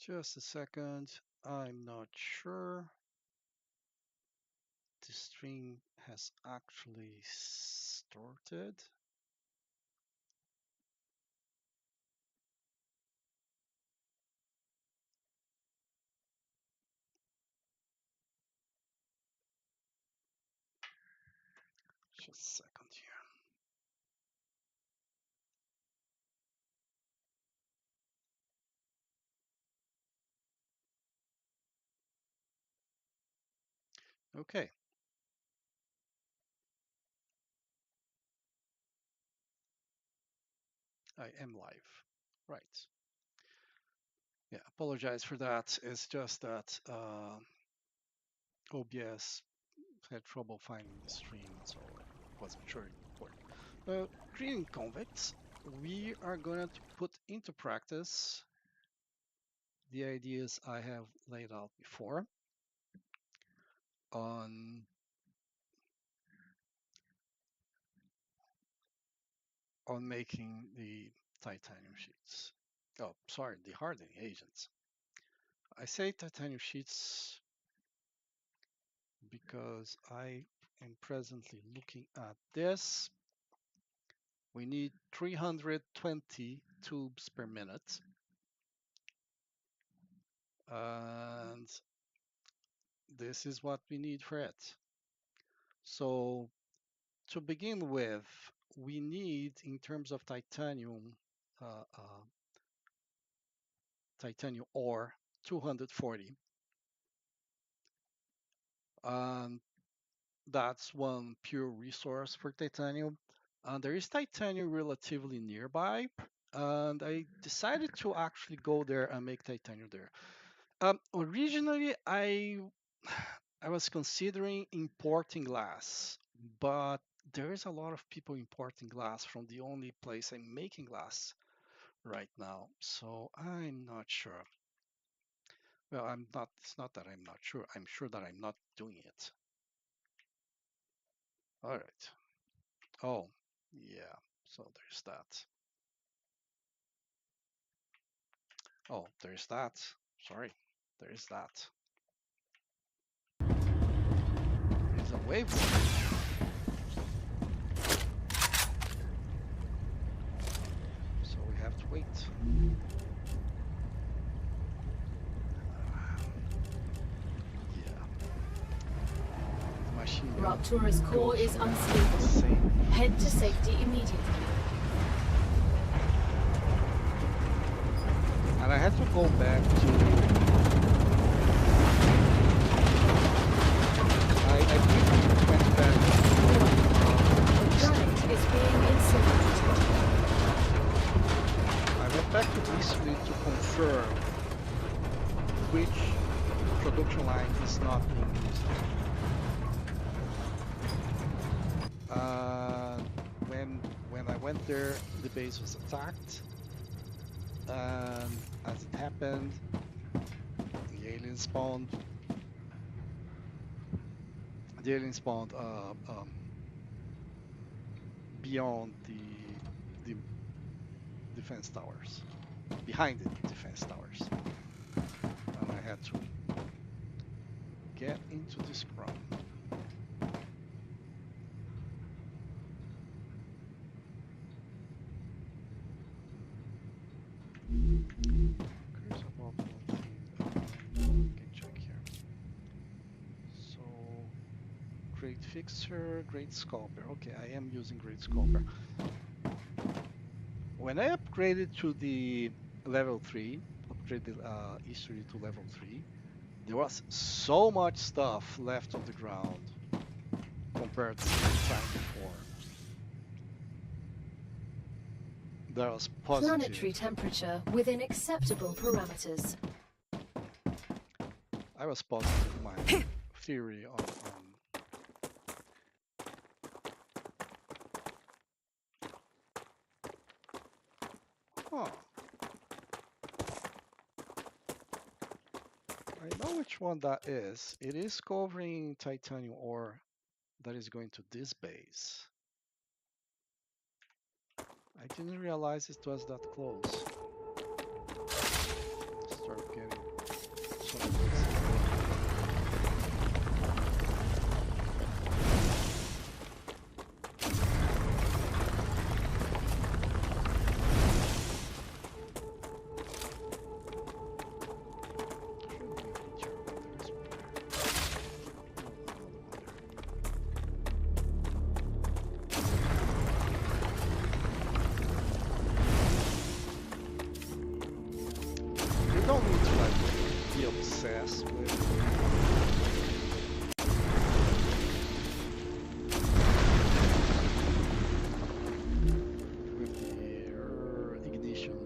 Just a second. I'm not sure the stream has actually started. Just a second here. Okay. I am live. Right. Yeah, apologize for that. It's just that OBS had trouble finding the stream, so I wasn't sure it worked. Greeting convicts. We are going to put into practice the ideas I have laid out before on making the titanium sheets. Oh, sorry, the hardening agents. I say titanium sheets because I am presently looking at this. We need 320 tubes per minute. And this is what we need for it. So to begin with, we need, in terms of titanium, titanium ore, 240. And that's one pure resource for titanium. There is titanium relatively nearby, and I decided to actually go there and make titanium there. Originally, I was considering importing glass, but there is a lot of people importing glass from the only place I'm making glass right now, so I'm not sure. Well, I'm not. It's not that I'm not sure. I'm sure that I'm not doing it. All right. Oh, yeah. So there's that. Oh, there's that. Sorry. There's that. There's a wave. So we have to wait. Raptura's core is unstable. Head to safety immediately. And I had to go back to... I quickly went back to... The giant is being incinerated. I went back to Eastleigh to confirm which production line is not being used. When I went there, the base was attacked, and as it happened, the alien spawned. The alien spawned beyond the defense towers, behind the defense towers, and I had to get into this scrum. Curious about one thing. Can check here. So, Great Fixer, Great Scalper. Okay, I am using Great Scalper. When I upgraded to the level 3, upgraded history to level 3, there was so much stuff left on the ground compared to the time before. That was positive. Planetary temperature within acceptable parameters. I was positive in my theory on Huh. I know which one that is. It is covering titanium ore that is going to this base. I didn't realize it was that close. Start getting You don't need to like be obsessed with the ignition.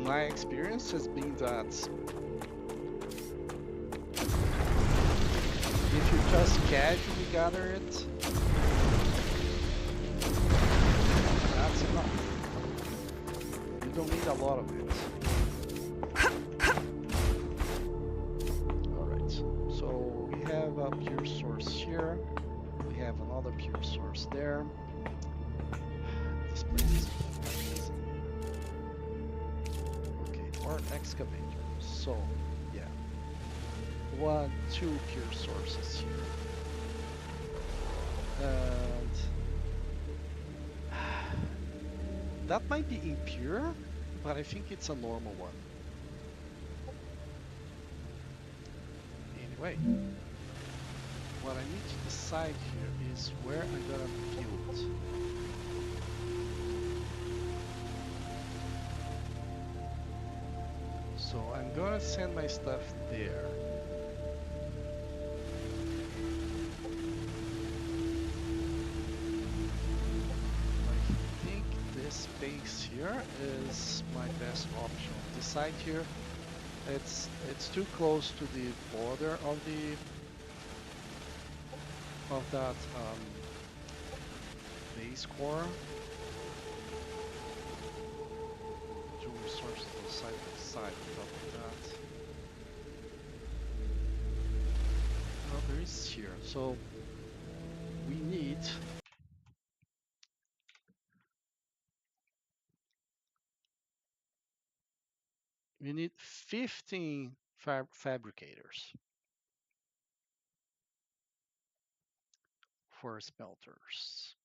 My experience has been that if you just casually gather it, that's enough. You don't need a lot of it. Alright, so we have a pure source here. We have another pure source there. This place is amazing. Okay, more excavator. So, yeah. Two pure sources here. And that might be impure, but I think it's a normal one. Anyway, what I need to decide here is where I'm gonna build. So I'm gonna send my stuff there. I think this space here is my best option. This side here, it's too close to the border of that base core. Two resources on side by side on top of that. Well, there is here. So we need we need 15 fabricators for smelters.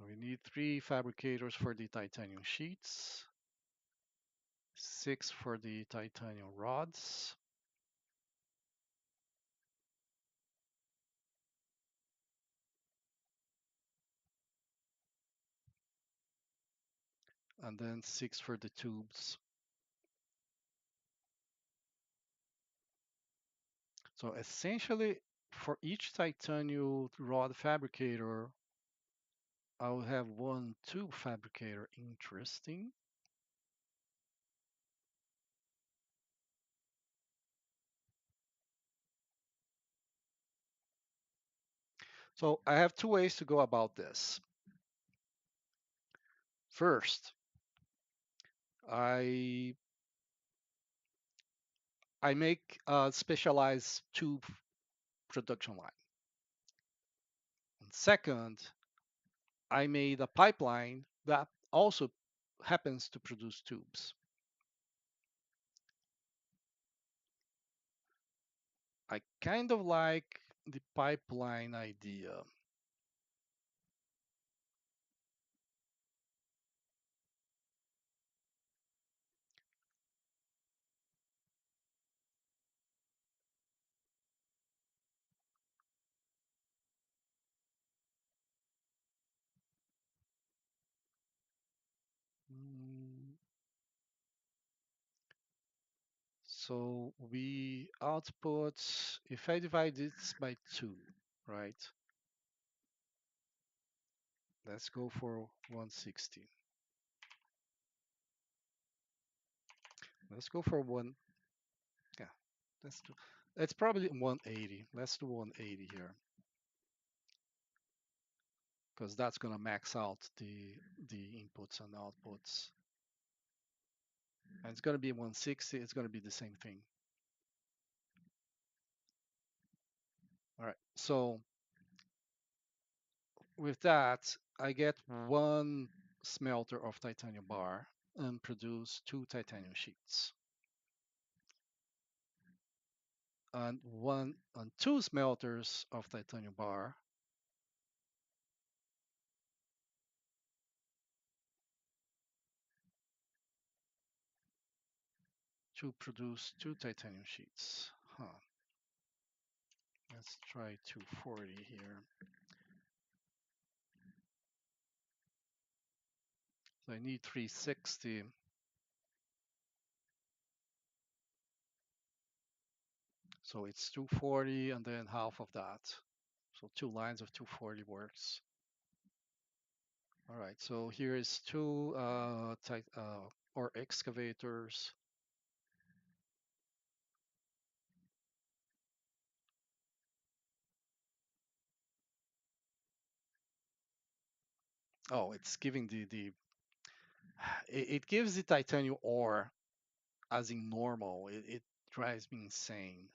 We need 3 fabricators for the titanium sheets, 6 for the titanium rods, and then 6 for the tubes. So essentially, for each titanium rod fabricator, I will have 1 tube fabricator. Interesting. So I have 2 ways to go about this. First, I make a specialized tube production line. And second, I made a pipeline that also happens to produce tubes. I kind of like the pipeline idea. Mm, So we output, if I divide this by 2, right? Let's go for 160. Let's go for yeah, let's do, it's probably 180. Let's do 180 here because that's gonna max out the inputs and outputs. And it's going to be 160. It's going to be the same thing. All right. So with that, I get one smelter of titanium bar and produce two titanium sheets. And two smelters of titanium bar to produce two titanium sheets. Huh. Let's try 240 here. So I need 360. So it's 240 and then half of that. So two lines of 240 works. All right, so here is two or excavators. Oh, it's giving it gives the titanium ore as in normal. It drives me insane.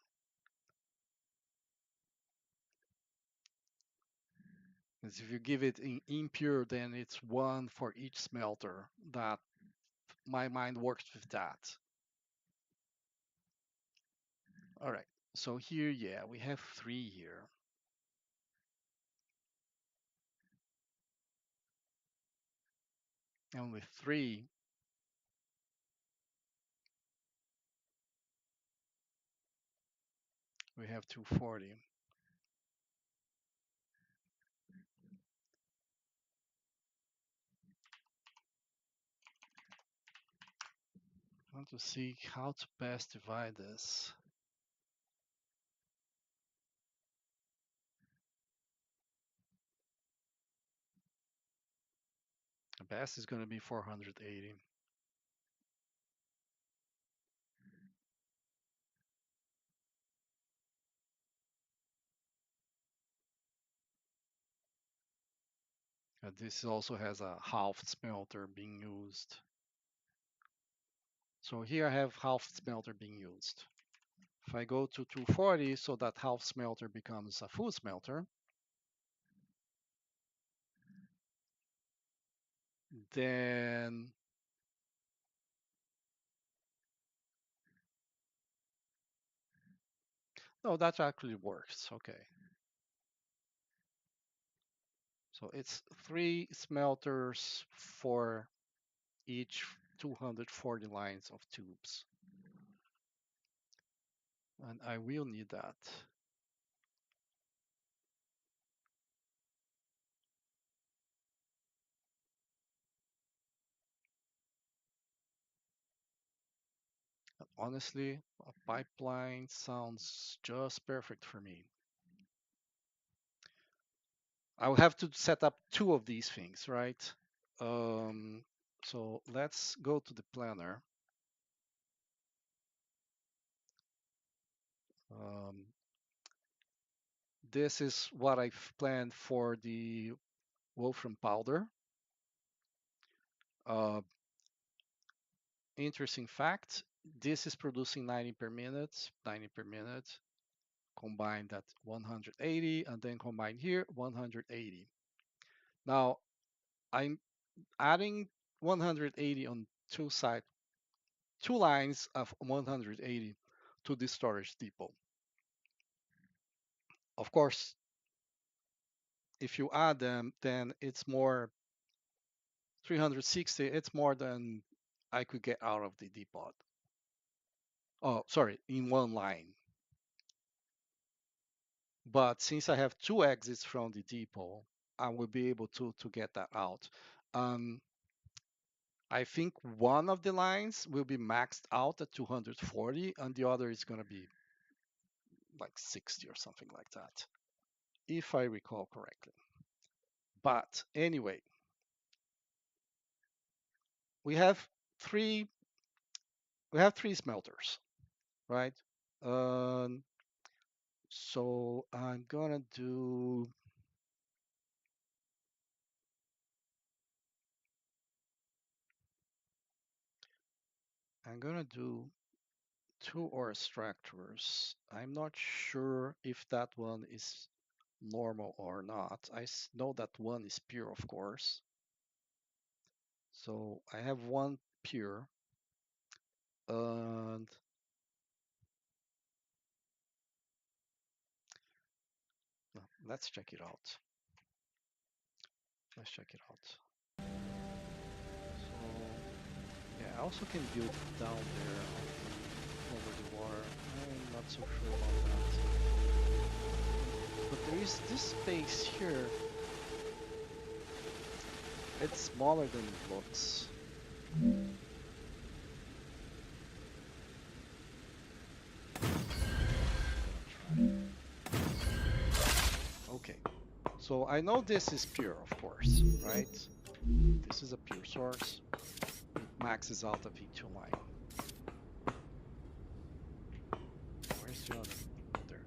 Because if you give it in impure, then it's one for each smelter. That my mind works with that. All right. So here, yeah, we have three here. And with three, we have 240. I want to see how to best divide this. The best is going to be 480. This also has a half smelter being used. So here I have half smelter being used. If I go to 240, so that half smelter becomes a full smelter, then no, that actually works. Okay. So it's three smelters for each 240 lines of tubes. And I will need that. Honestly, a pipeline sounds just perfect for me. I will have to set up two of these things, right? So let's go to the planner. Um, this is what I've planned for the wolfram powder. Uh, interesting fact, this is producing 90 per minute, 90 per minute, combined at 180, and then combined here, 180. Now, I'm adding 180 on two lines of 180 to the storage depot. Of course, if you add them, then it's more 360. It's more than I could get out of the depot. Oh, sorry, in one line. But since I have two exits from the depot, I will be able to get that out. Um, I think one of the lines will be maxed out at 240, and the other is going to be like 60 or something like that, if I recall correctly. But anyway, we have three smelters, right? Um, so I'm gonna do I'm gonna do two ore structures. I'm not sure if that one is normal or not. I know that one is pure, of course. So I have one pure, and let's check it out. Let's check it out. So yeah, I also can build down there over the water. I'm not so sure about that. But there is this space here. It's smaller than it looks. Okay, so I know this is pure, of course, right? This is a pure source. It maxes out a V2 line. Where's the other? Oh, there.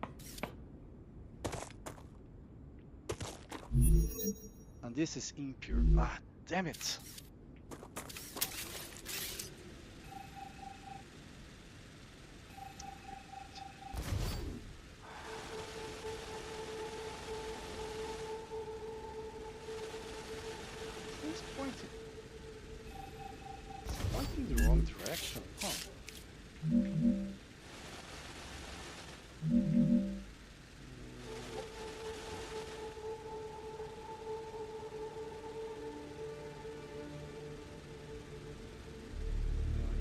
And this is impure. Ah, damn it! It's pointing. It's pointing the wrong direction. Huh.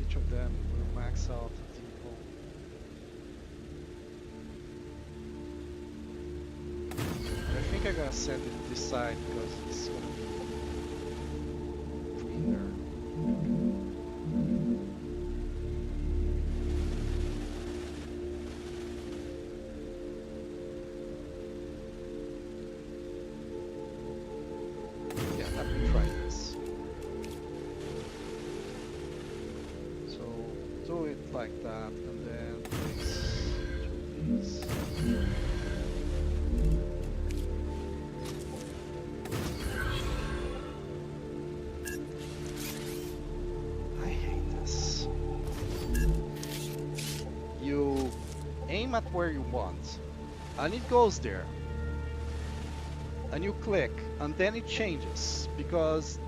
Each of them will max out the depot. I think I'm gonna send it this side because it's gonna be cleaner. Yeah, let me try this. So do it like that and then place these. I hate this. You aim at where you want and it goes there. And you click and then it changes because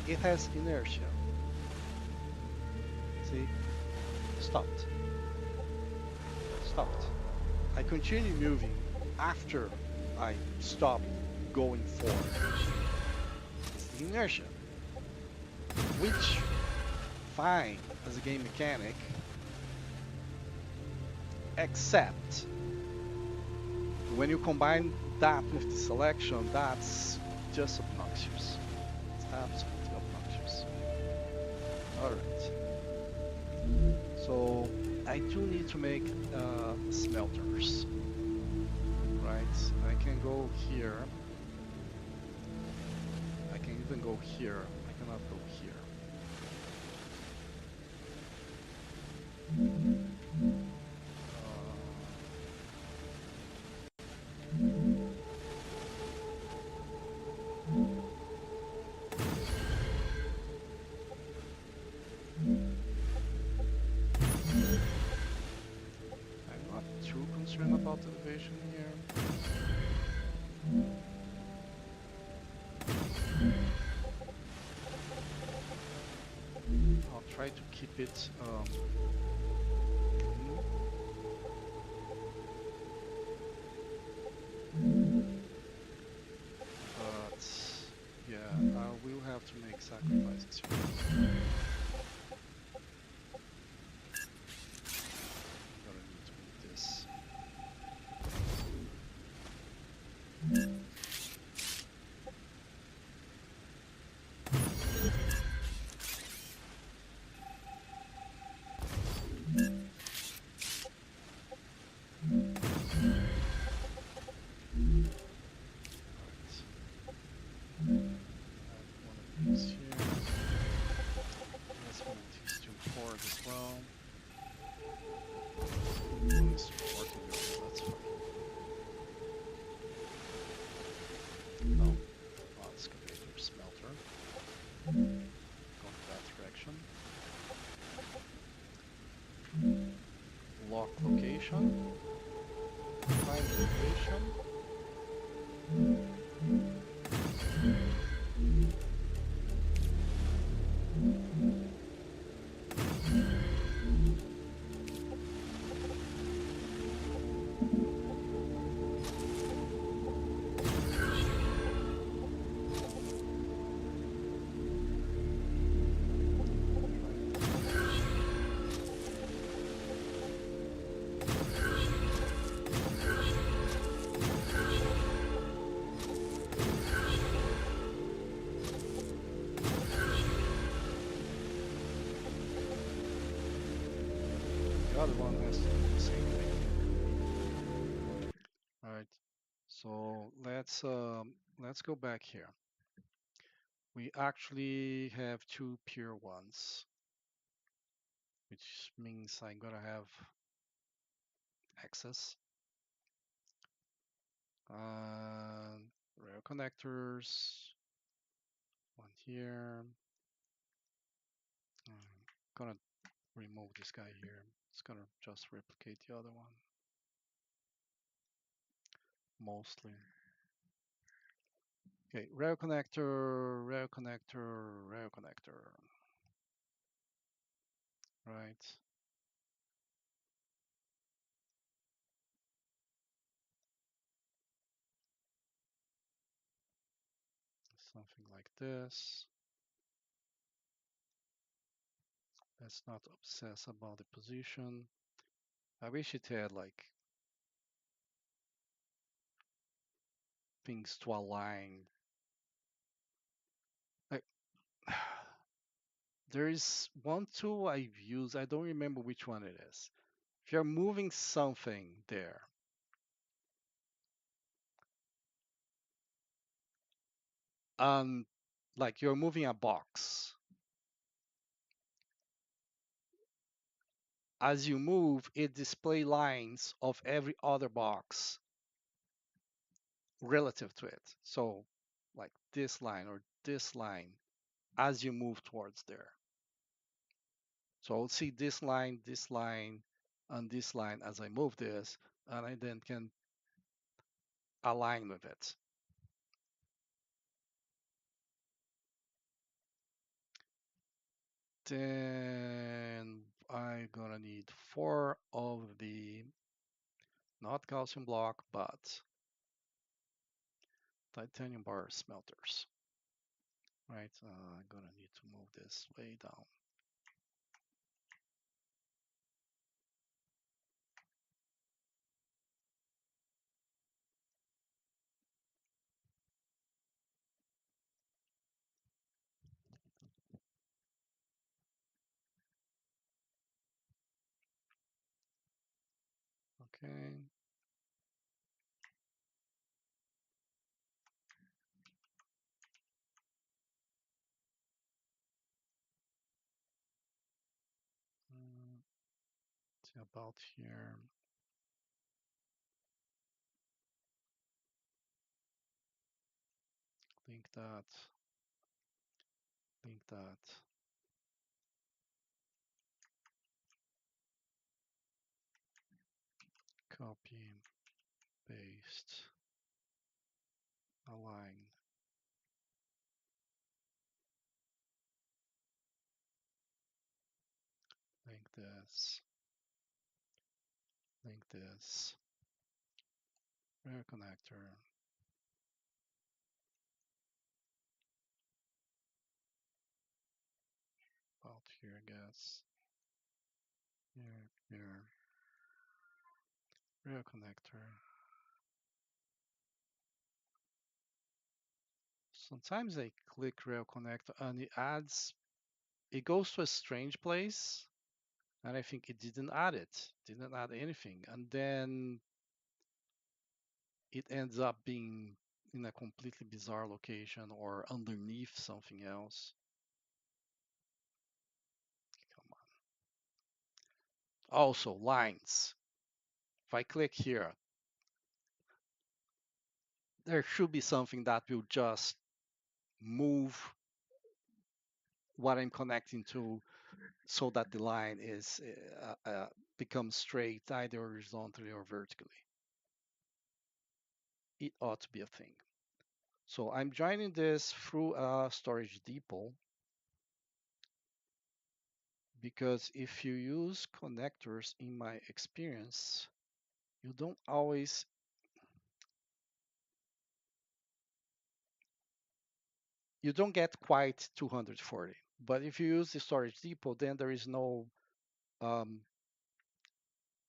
it has inertia. See? Stopped. Stopped. I continue moving after I stop going forward. It's the inertia. Which, fine as a game mechanic, except when you combine that with the selection, that's just obnoxious. It's absolutely obnoxious. Alright. So I do need to make smelters. Right? I can go here. I can even go here. I cannot go here. I'm not too concerned about elevation here. I'll try to keep it but yeah, I will have to make sacrifices here. I'm gonna need to move this. Add one of these here. other one has to do the same thing. All right. So let's go back here. We actually have two pure ones, which means I'm gonna have access and rail connectors. One here. I'm gonna remove this guy here. It's gonna just replicate the other one mostly. Okay, rail connector, rail connector, rail connector. Right. Something like this. Let's not obsess about the position. I wish it had like things to align. Like there is one tool I've used. I don't remember which one it is. If you're moving something there, um, like you're moving a box, as you move, it display lines of every other box relative to it. So, like this line or this line as you move towards there. So I'll see this line, and this line as I move this, and I then can align with it. Then I'm gonna need four of the not calcium block, but titanium bar smelters. Right, I'm gonna need to move this way down. Okay. Mm, see about here. Link that. Link that. Copy. Paste. Align. Link this. Link this. Rear connector. About here, I guess. Here, here. Rear connector. Sometimes I click rail connector and it adds, it goes to a strange place. And I think it didn't add it, didn't add anything. And then it ends up being in a completely bizarre location or underneath something else. Come on. Also, lines. If I click here, there should be something that will just move what I'm connecting to so that the line is becomes straight either horizontally or vertically. It ought to be a thing. So I'm joining this through a storage depot because if you use connectors, in my experience, you don't always, you don't get quite 240. But if you use the storage depot, then there is um,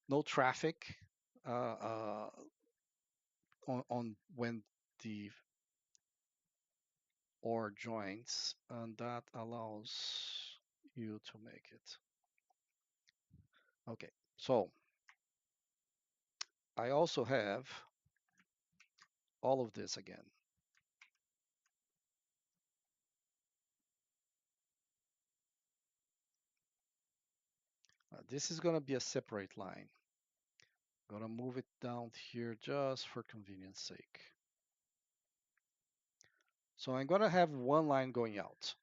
no traffic on when the or joins, and that allows you to make it. Okay, So I also have all of this again. This is going to be a separate line. I'm going to move it down here just for convenience sake. So I'm going to have one line going out.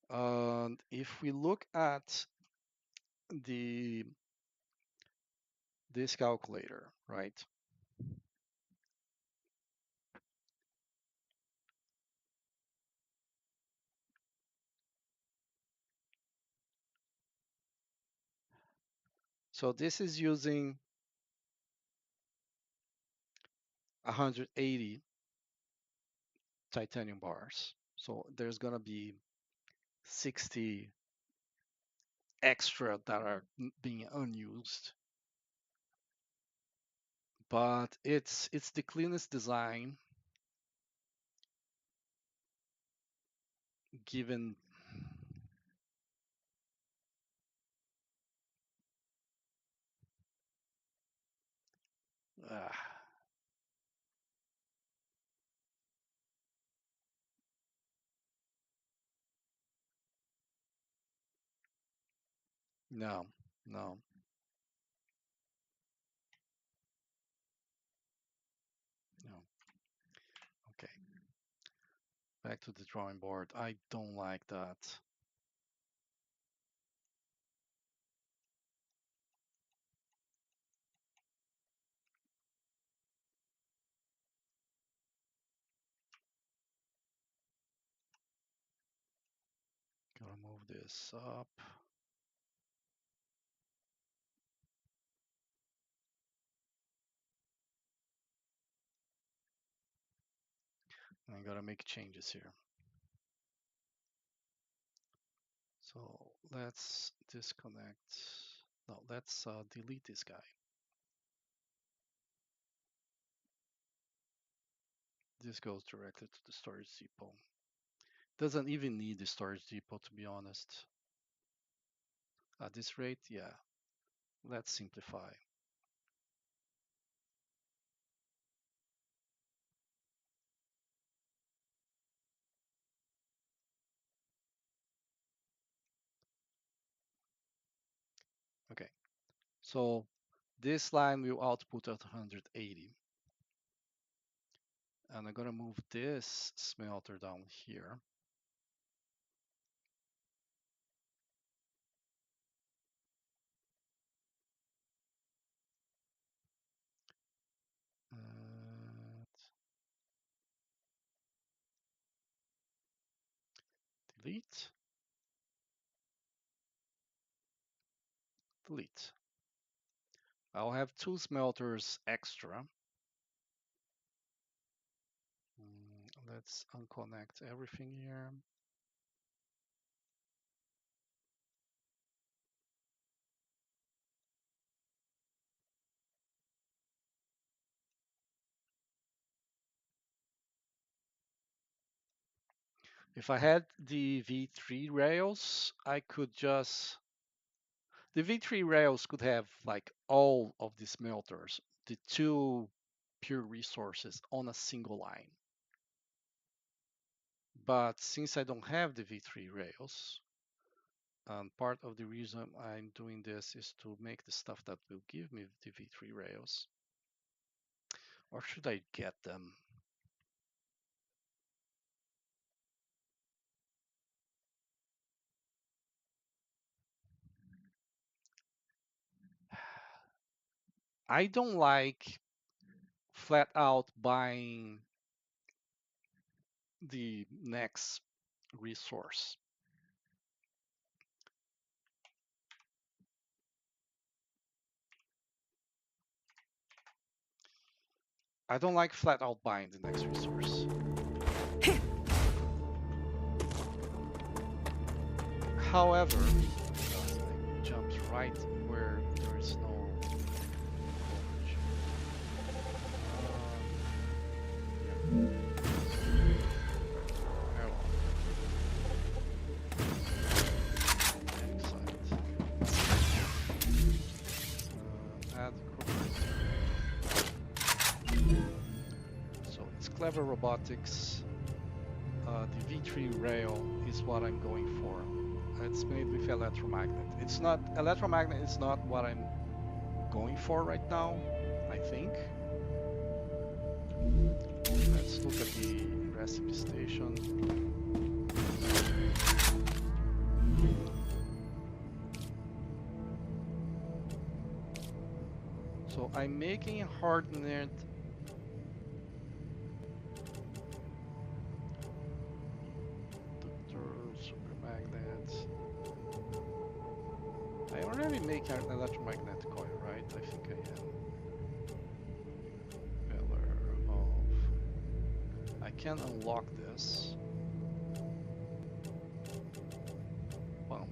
And if we look at this calculator, right? So this is using 180 titanium bars. So there's going to be 60 extra that are being unused. But it's the cleanest design given uh, no, no, no. Okay, back to the drawing board. I don't like that. Gotta move this up. I gotta make changes here. So let's disconnect. No, let's delete this guy. This goes directly to the storage depot. Doesn't even need the storage depot, to be honest. At this rate, yeah. Let's simplify. Okay, so this line will output at 180. And I'm gonna move this smelter down here. Delete, delete. I'll have two smelters extra. Let's unconnect everything here. If I had the V3 rails, I could just, the V3 rails could have like all of the smelters, the two pure resources on a single line. But since I don't have the V3 rails, and part of the reason I'm doing this is to make the stuff that will give me the V3 rails. Or should I get them? I don't like flat out buying the next resource. I don't like flat out buying the next resource. However, it jumps right where there is no coverage. Clever Robotics, the V3 rail is what I'm going for. It's made with electromagnet. It's not electromagnet is not what I'm going for right now, I think. Let's look at the recipe station. So I'm making hardened super magnet. I already make an electromagnetic coil, right? I think I am. Pillar of. I can unlock this. Pump.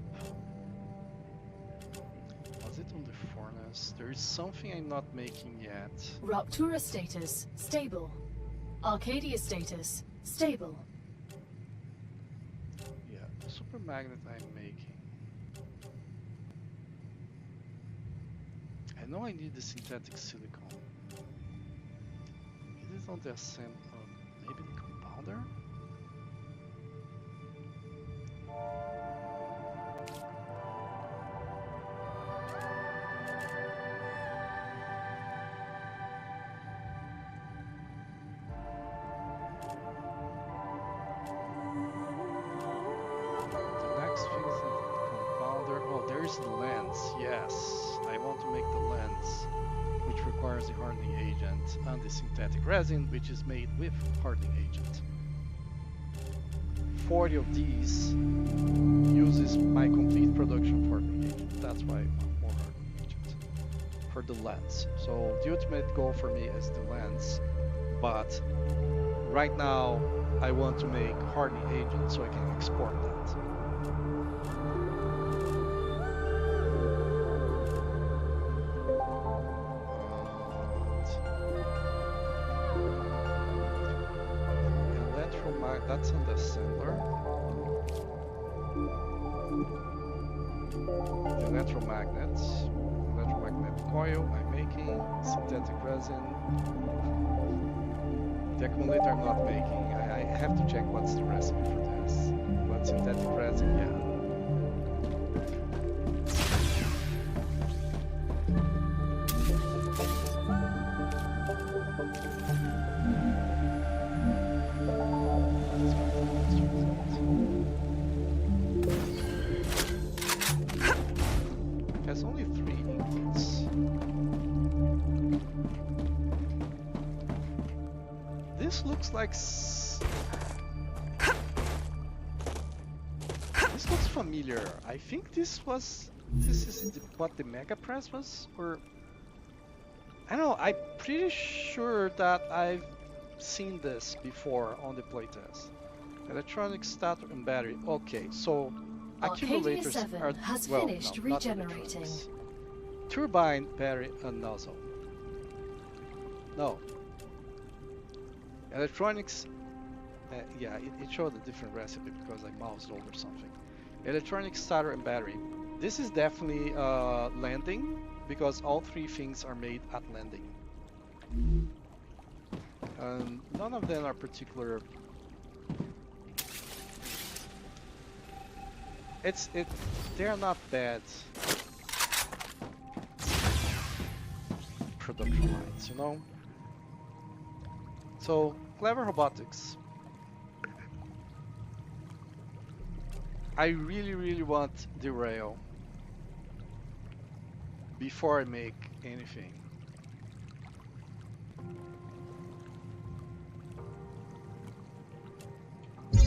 Was it on the furnace? There is something I'm not making yet. Ruptura status stable. Arcadia status stable. Yeah, the super magnet I'm making. I know I need the synthetic silicon. Is it on the ascent of maybe the compounder? The next thing is the compounder. Oh, there is the lens. Yes, I want to make the lens, which requires the hardening agent and the synthetic resin, which is made with hardening agent. 40 of these uses my complete production of hardening agent. That's why I want more hardening agent for the lens. So the ultimate goal for me is the lens, but right now I want to make hardening agent so I can export that. That's in the assembler. The electromagnets, electromagnetic coil I'm making, synthetic resin. The accumulator I'm not making. I have to check what's the recipe for this. But synthetic resin, yeah. This looks like this looks familiar. I think this is what the Mega Press was, or I don't know. I'm pretty sure that I've seen this before on the playtest. Electronic stator and battery. Okay, so accumulators 7 are has well, finished no, not regenerating. Turbine, battery, and nozzle. No. Electronics, yeah, it showed a different recipe because I moused over something. Electronic starter and battery. This is definitely landing because all three things are made at landing. None of them are particular. They're not bad production lines, you know? So, Clever Robotics. I really want the rail before I make anything.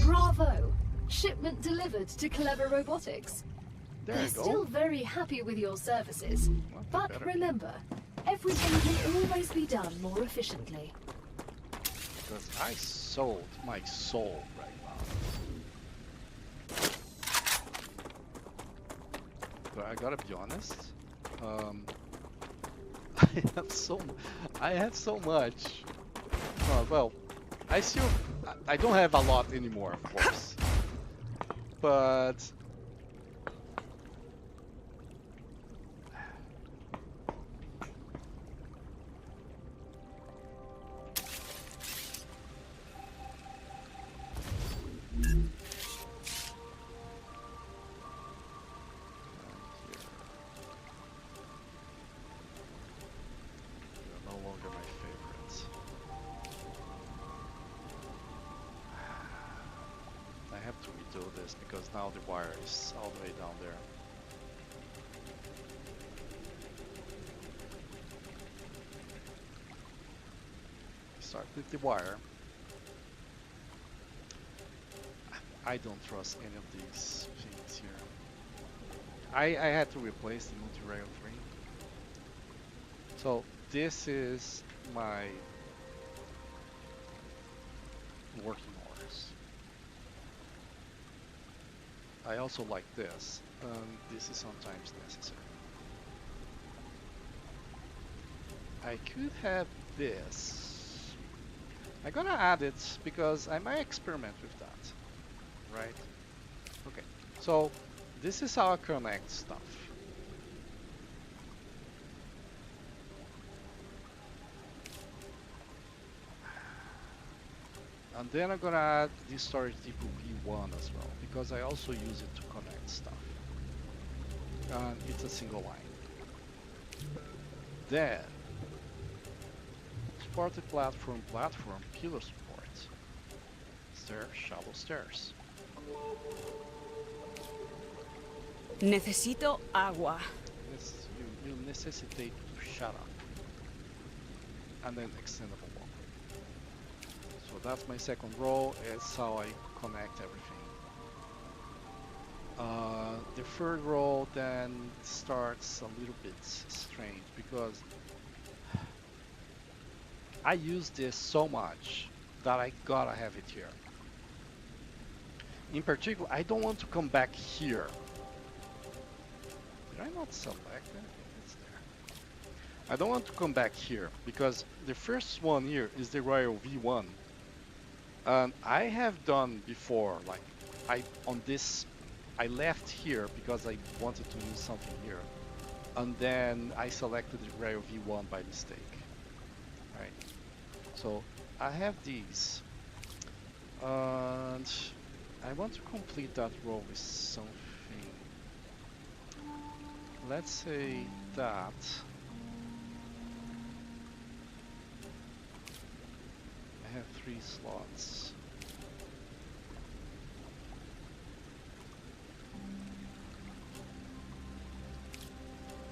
Bravo! Shipment delivered to Clever Robotics. They're still very happy with your services. But remember, everything can always be done more efficiently. Because I sold my soul right now. But I gotta be honest. I have so much. Well, I don't have a lot anymore, of course. But have to redo this because now the wire is all the way down there. Start with the wire. I don't trust any of these things here. I had to replace the multi-rail 3. So this is my working orders. I also like this. This is sometimes necessary. I could have this. I'm gonna add it because I might experiment with that, right? Okay, so this is how I connect stuff. And then I'm gonna add this storage depot V1 as well, because I also use it to connect stuff. And it's a single line. Then, supported platform, pillar support. Stairs, shallow stairs. Necesito agua. You necessitate to shut up. And then extendable walkway. So that's my second row. It's how I connect everything. The third row then starts a little bit strange because I use this so much that I gotta have it here. In particular, I don't want to come back here. Did I not select it? It's there. I don't want to come back here because the first one here is the Royal V1. And I have done before, like I left here because I wanted to use something here. And then I selected the Royal V1 by mistake. Right. So I have these. And I want to complete that row with something. Let's say that. I have 3 slots.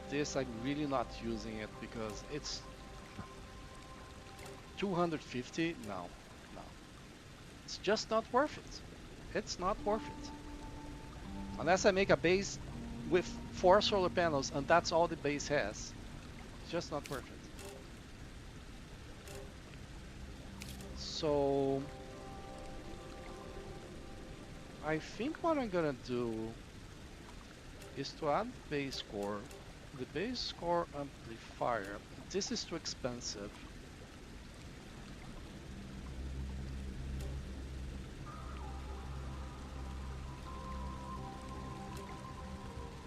This I'm really not using it because it's 250. No. It's just not worth it. It's not worth it. Unless I make a base with 4 solar panels and that's all the base has. It's just not worth it. So I think what I'm gonna do is to add base core, the base core amplifier. This is too expensive.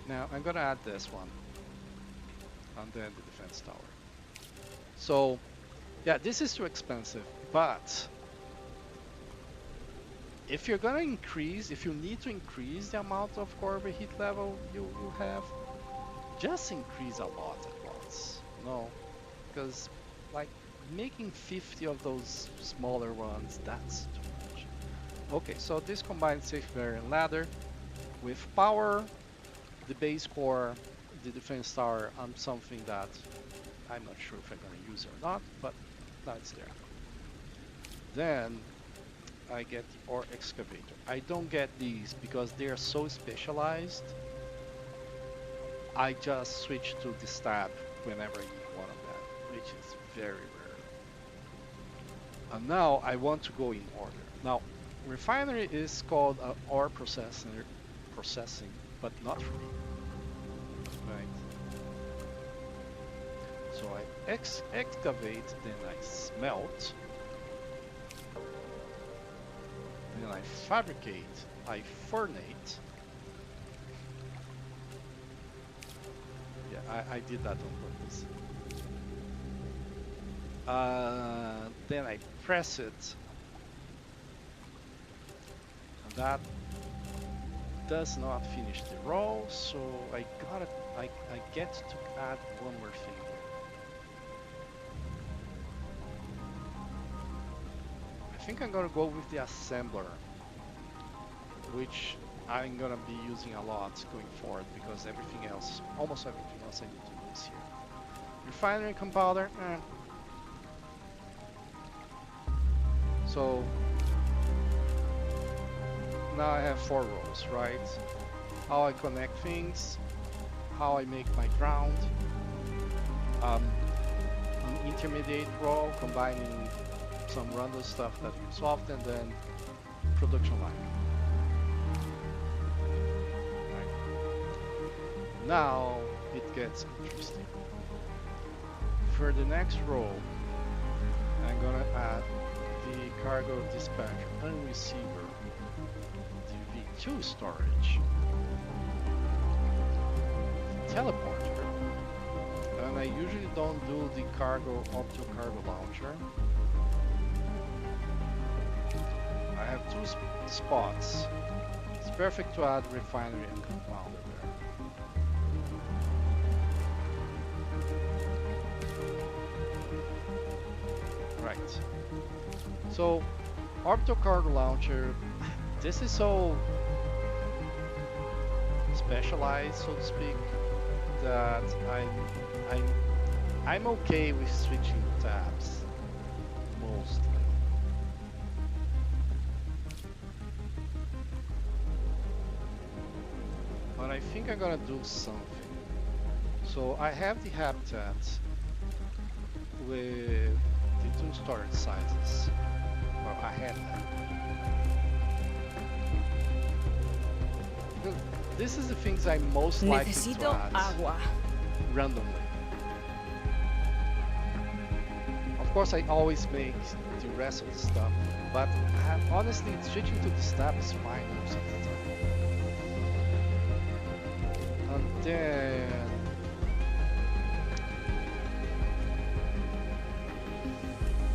Now I'm gonna add this one and then the defense tower. So yeah, this is too expensive, but if you're gonna increase, if you need to increase the amount of core overheat level you have, just increase a lot at once, you know, because like making 50 of those smaller ones, that's too much. Okay, so this combines safe variant ladder with power, the base core, the defense tower, and something that I'm not sure if I'm gonna use or not, but that's there. Then I get the ore excavator. I don't get these because they are so specialized. I just switch to the stab whenever I need one of them, which is very rare. And now I want to go in order. Now, refinery is called ore processing, but not for me. Right. So I excavate, then I smelt. Then I fabricate, I furnate. Yeah, I did that on purpose. Then I press it. And that does not finish the row, so I get to add one more thing here. I think I'm gonna go with the assembler. which I'm gonna be using a lot going forward because everything else, almost everything else I need to do is here. Refinery compounder, So now I have 4 rows, right? How I connect things, how I make my ground, um, an intermediate row combining some random stuff that we use often, then production line. Right. Now it gets interesting. For the next row, I'm gonna add the cargo dispatcher and receiver, the V2 storage, teleporter, and I usually don't do the cargo up to cargo launcher. I have 2 spots. It's perfect to add refinery and compounder there. Right. So, orbital cargo launcher, this is so specialized, so to speak, that I'm I'm okay with switching tabs mostly. But I think I'm gonna do something. So I have the habitat with the 2 storage sizes. Well, I had that. This is the things I'm most likely to add randomly. Of course, I always make the rest of the stuff, but honestly, switching to this tab is fine most of the time. And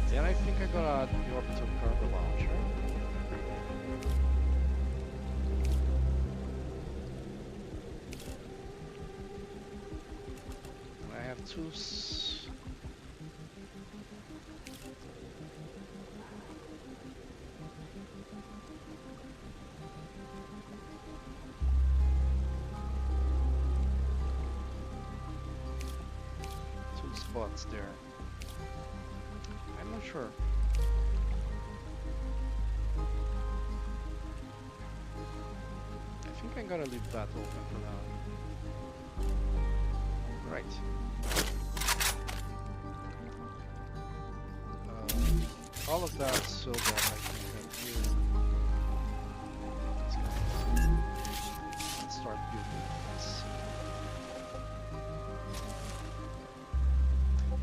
then I think I'm gonna add the orbital cargo launcher. And I have 2 spots there. I'm not sure. I think I'm gonna leave that open for now. Right. All of that so that I can have here. Let's start building this.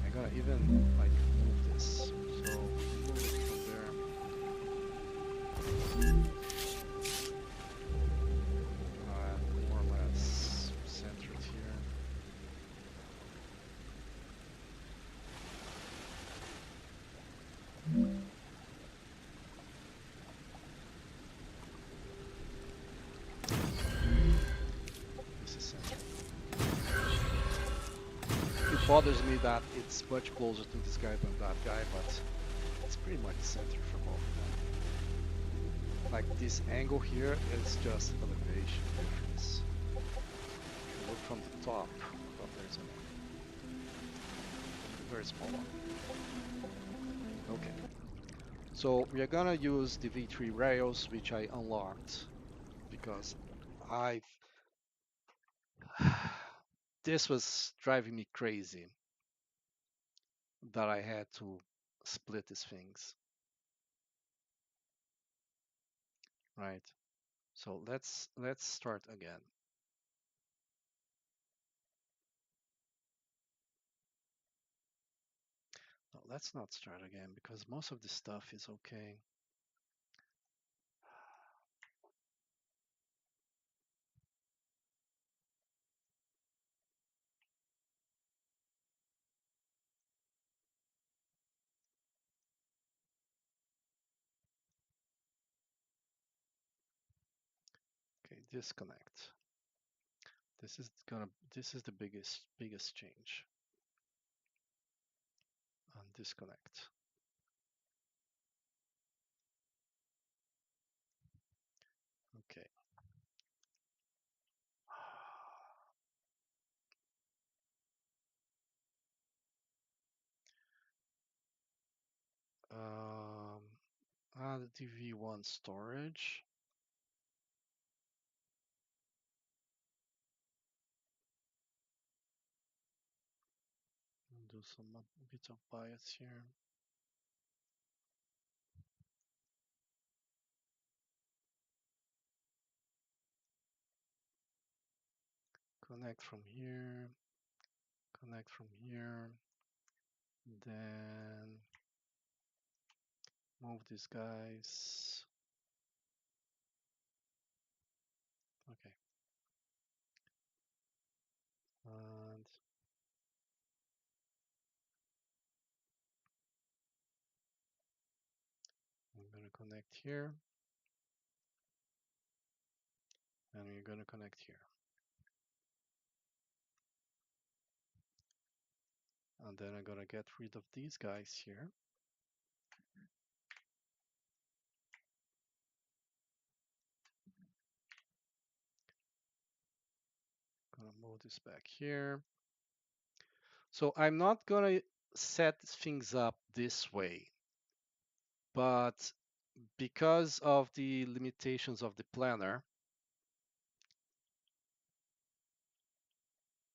I'm gonna even like move this. So move it from there. More or less centered here. This is centered. It bothers me that it's much closer to this guy than that guy, but it's pretty much centered for both of them. Like this angle here is just elevation difference. If you look from the top, well, there's a very small one. Okay. So we are gonna use the V3 rails, which I unlocked because I this was driving me crazy that I had to split these things. Right. So let's start again. No, let's not start again because most of the stuff is okay. Okay, disconnect. This is the biggest change. And disconnect. Okay. Um, Add DV1 storage. Do some a bit of bias here. Connect from here. Connect from here. Then move these guys. Okay. And I'm going to connect here. And we're going to connect here. And then I'm going to get rid of these guys here. Gonna move this back here. So I'm not gonna set things up this way, but because of the limitations of the planner,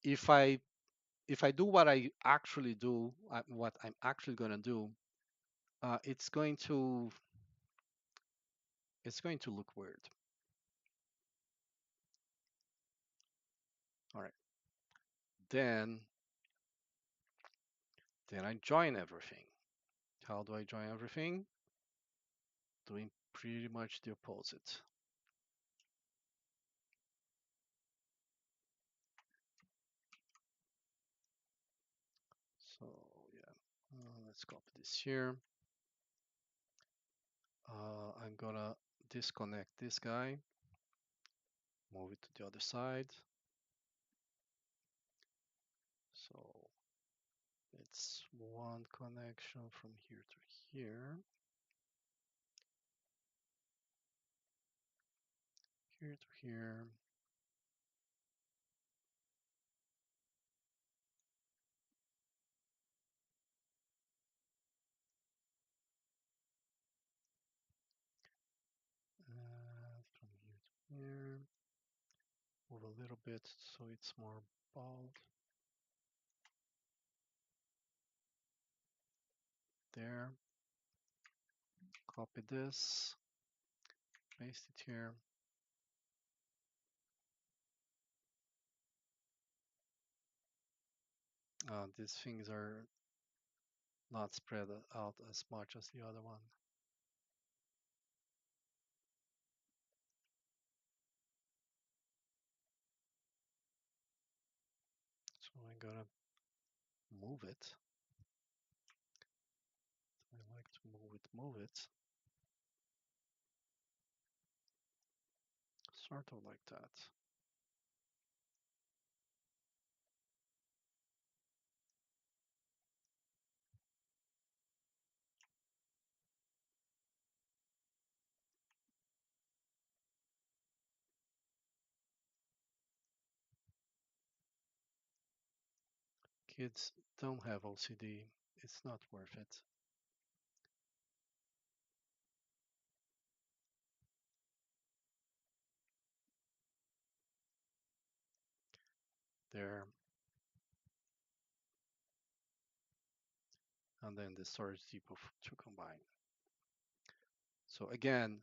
if I do what I actually do, what I'm actually gonna do, it's going to look weird. All right. Then I join everything. How do I join everything? Doing pretty much the opposite. So yeah, let's copy this here. I'm gonna disconnect this guy, move it to the other side. So it's one connection from here to here, here to here. And from here to here, move a little bit so it's more bold. There, copy this, paste it here. These things are not spread out as much as the other one. So I'm gonna move it. I like to move it. Sort of like that. Kids don't have OCD. It's not worth it. There. And then the storage depot to combine. So again,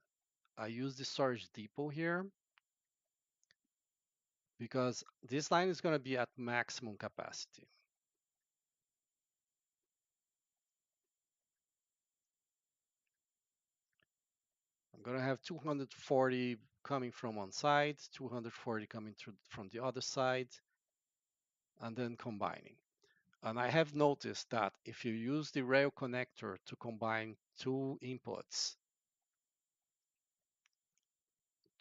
I use the storage depot here because this line is going to be at maximum capacity. I'm going to have 240 coming from one side, 240 coming through from the other side, and then combining. And I have noticed that if you use the rail connector to combine two inputs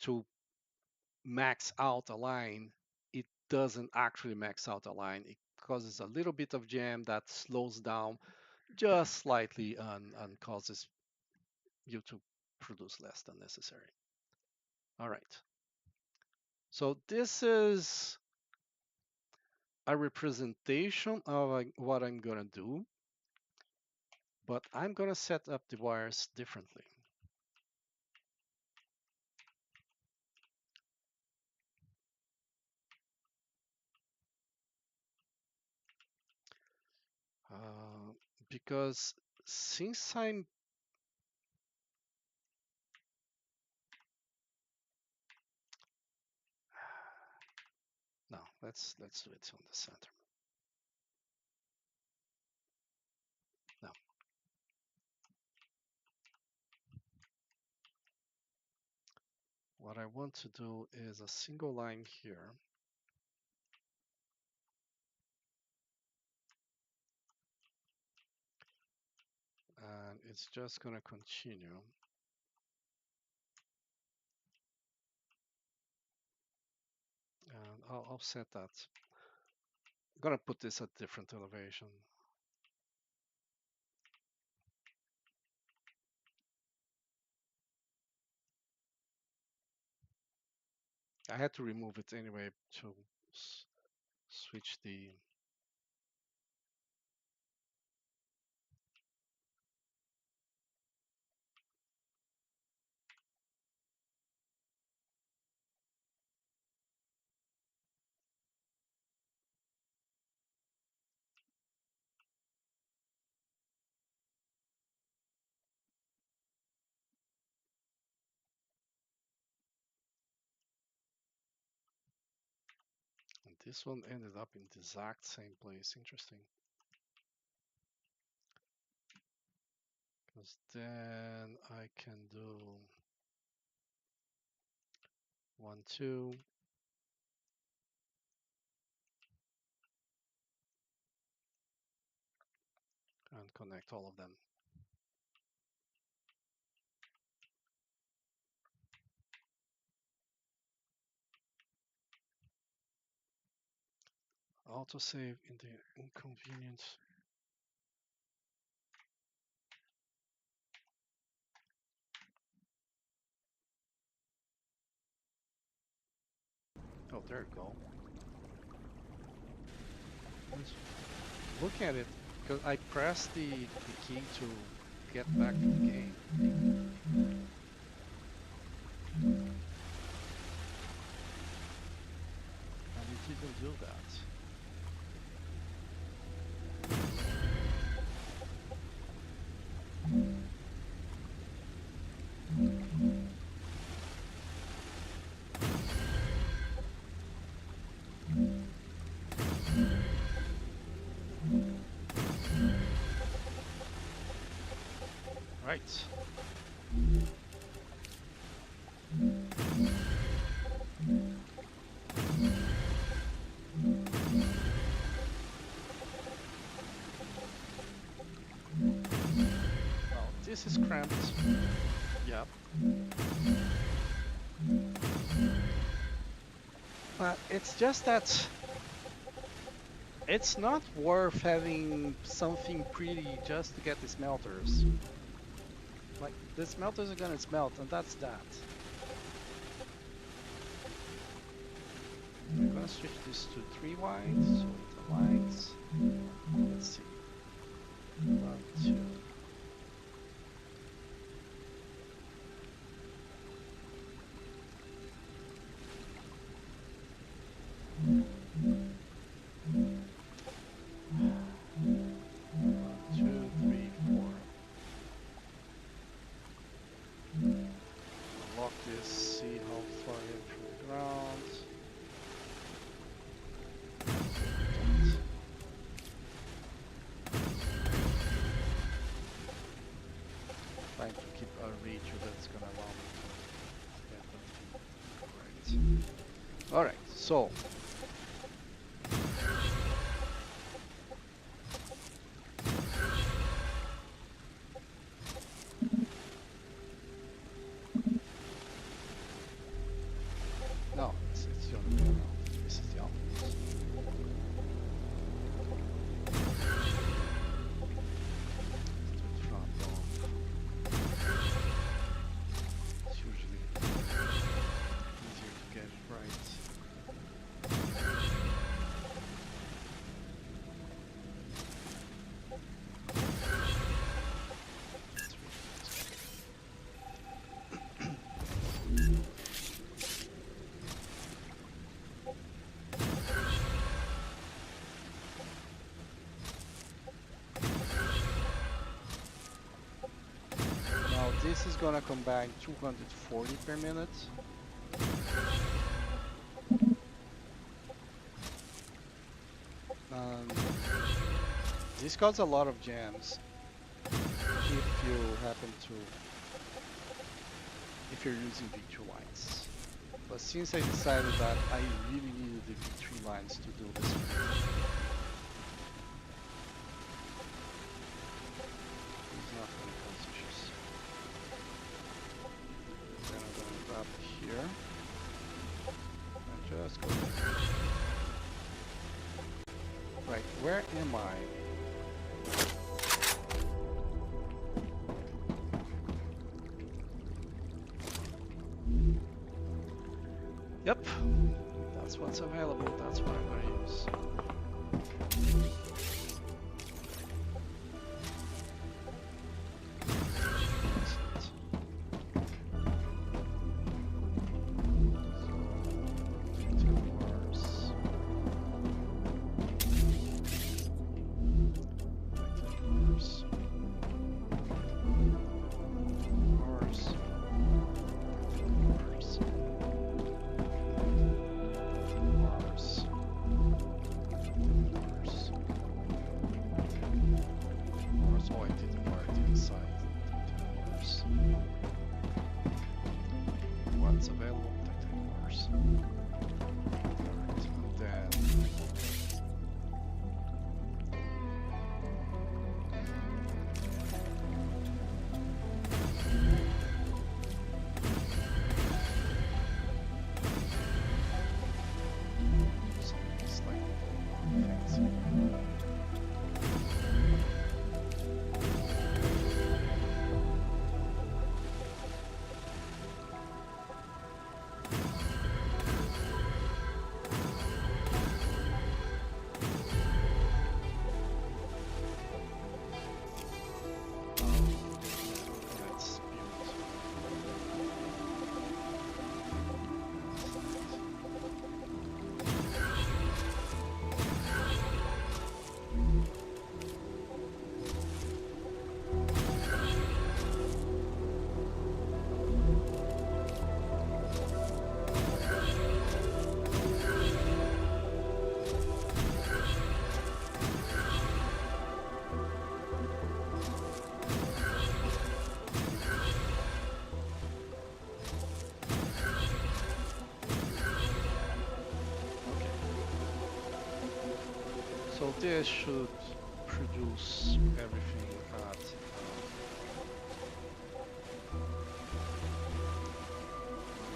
to max out a line, it doesn't actually max out a line. It causes a little bit of jam that slows down just slightly and causes you to produce less than necessary. All right. So this is a representation of what I'm gonna do, but I'm gonna set up the wires differently. Uh, because since I'm no, let's do it on the center. Now, what I want to do is a single line here, and it's just gonna continue. And I'll set that. I'm gonna put this at different elevation. I had to remove it anyway to switch the. And this one ended up in the exact same place. Interesting. Because then I can do 1, 2. And connect all of them. Autosave in the inconvenience. Oh, there you go. Look at it, because I pressed the key to get back to the game. And it didn't do that. Right. Well, this is cramped. Yep. But it's just that it's not worth having something pretty just to get the smelters. Like, the smelters are gonna smelt, and that's that. I'm gonna switch this to 3 wides, so it aligns. Let's see. 1, 2. Lock this, see how far in from the ground. Trying to keep a radio that's gonna allow me to get them. Right. Alright, so no, it's the other way around. This is the opposite. It's usually this is gonna combine 240 per minute. This causes a lot of jams if you happen to, if you're using V2 lines. But since I decided that I really needed the V3 lines to do this one, it's not going to cause issues. Then I'm going to grab here and just go there. Right, where am I? Yep, that's what's available. That's what I'm going to use. What's available? Titanium bars. And then something slightly fancy. Let's build. So this should produce everything at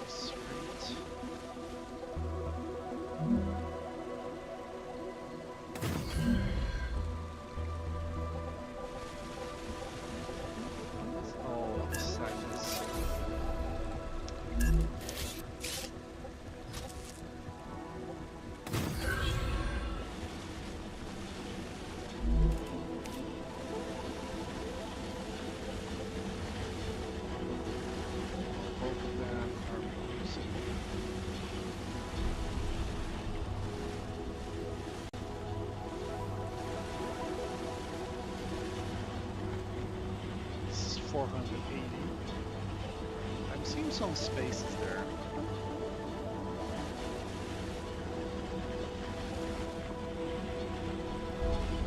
this rate. Oh, the sadness. Both of them are producing. This is 480. I'm seeing some spaces there.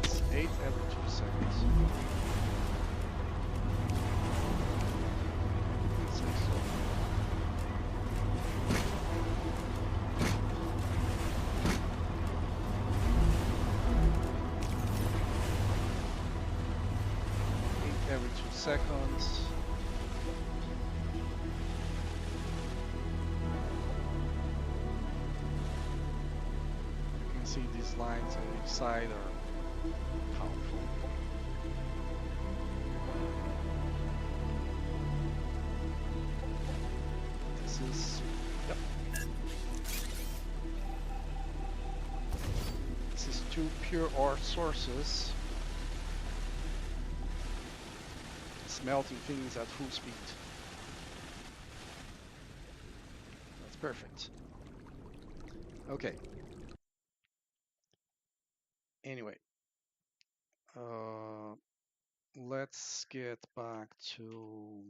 It's 8 every 2 seconds. I'd say so. Every 2 seconds. You can see these lines on each side are powerful. This is, yep. This is 2 pure ore sources. Smelting things at full speed. That's perfect. Okay. Anyway, let's get back to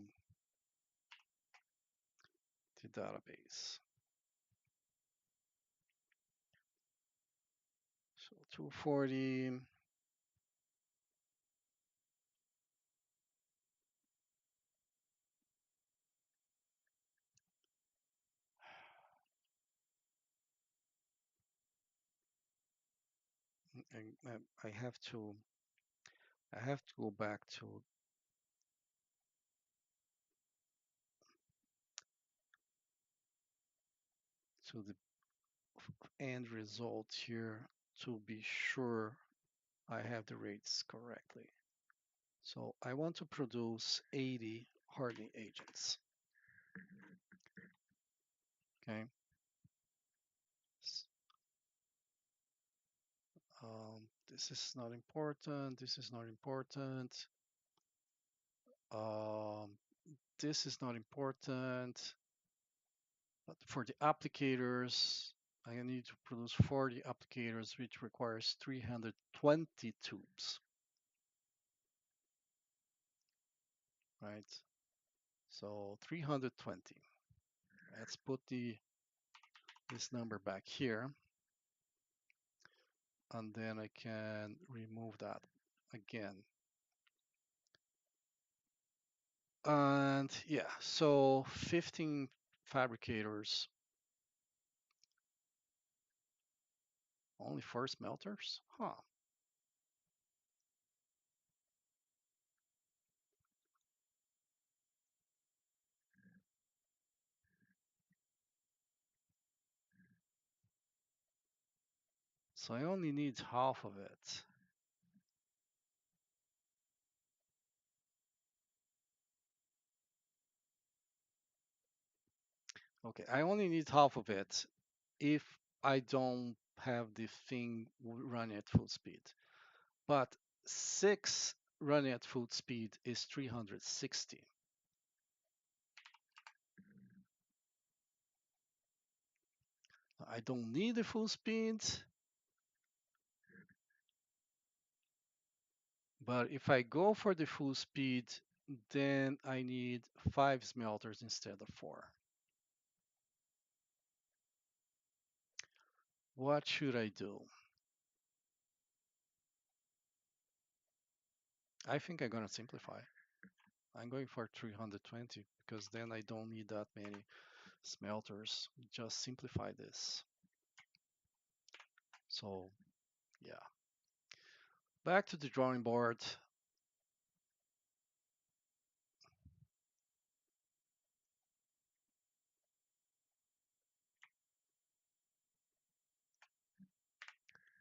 the database. So 240. And I have to go back to the end result here to be sure I have the rates correctly. So I want to produce 80 hardening agents. Okay. This is not important. This is not important. Um, this is not important. But for the applicators, I need to produce 40 applicators, which requires 320 tubes. Right? So 320. Let's put this number back here. And then I can remove that again. And yeah, so 15 fabricators, only 4 smelters? Huh. So I only need half of it. Okay, I only need half of it if I don't have the thing running at full speed. But 6 running at full speed is 360. I don't need the full speed, but if I go for the full speed, then I need 5 smelters instead of 4. What should I do? I think I'm gonna simplify. I'm going for 320 because then I don't need that many smelters. Just simplify this. So yeah, back to the drawing board.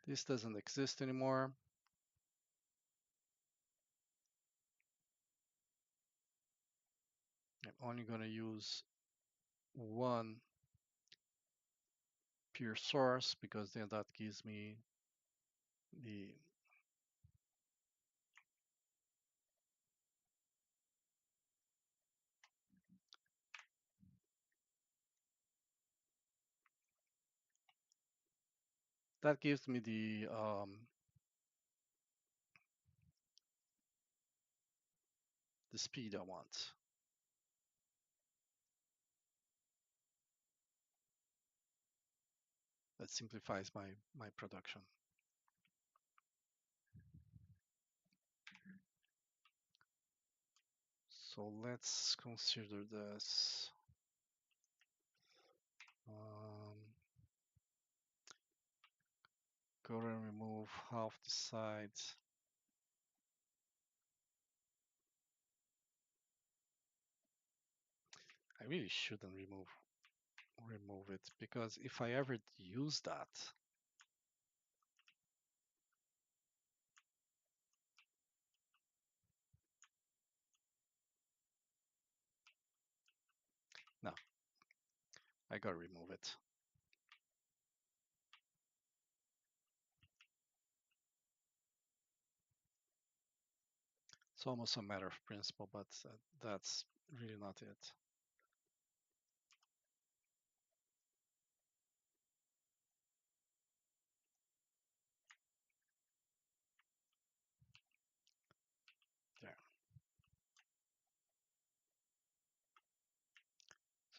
This doesn't exist anymore. I'm only gonna use one pure source because then that gives me the the speed I want. That simplifies my production. So let's consider this. Go and remove half the sides. I really shouldn't remove it because if I ever use that, no, I gotta remove it. It's almost a matter of principle, but that's really not it. There.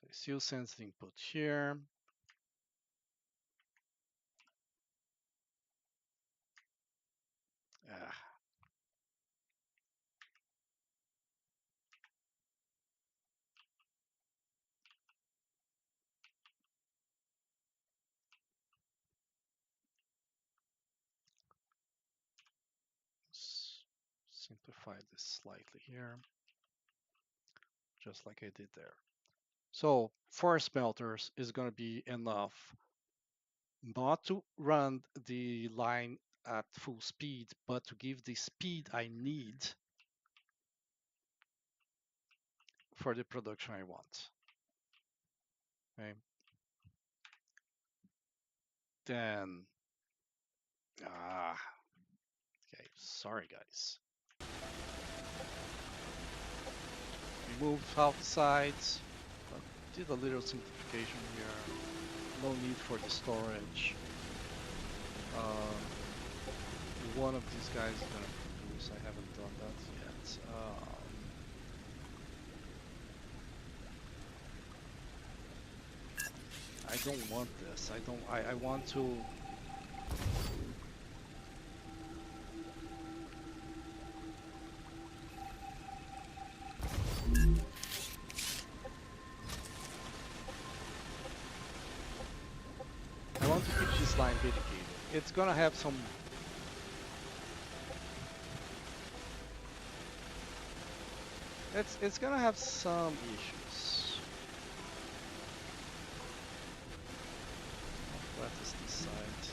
So Still sends the input here. Ah, simplify this slightly here, just like I did there. So 4 smelters is going to be enough not to run the line at full speed, but to give the speed I need for the production I want. Okay. Then, okay, sorry guys. Remove half the sides. Did a little simplification here. No need for the storage. One of these guys is gonna produce. I haven't done that yet. I don't want this. I don't. I want to. I want to keep this line dedicated. It's gonna have some. It's gonna have some issues. What is this side?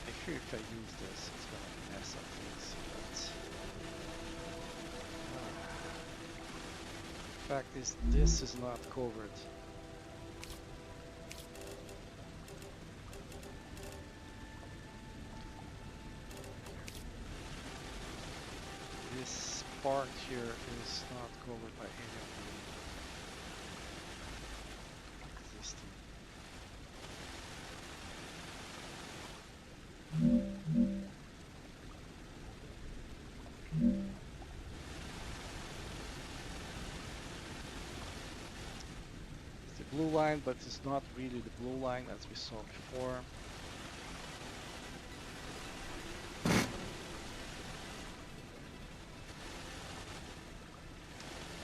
I fear if I use this, it's gonna mess up things. But fact is, this is not covered. This part here is not covered by any of the existing. It's the blue line, but it's not really the blue line as we saw before.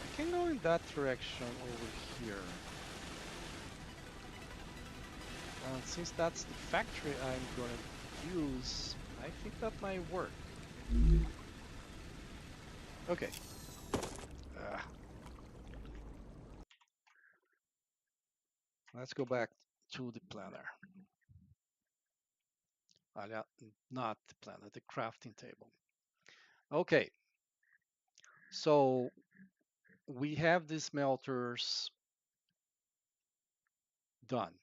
I can go in that direction over here. And since that's the factory I'm going to use, I think that might work. Okay. Let's go back to the planner. Not the planner, the crafting table. Okay. So we have these smelters done.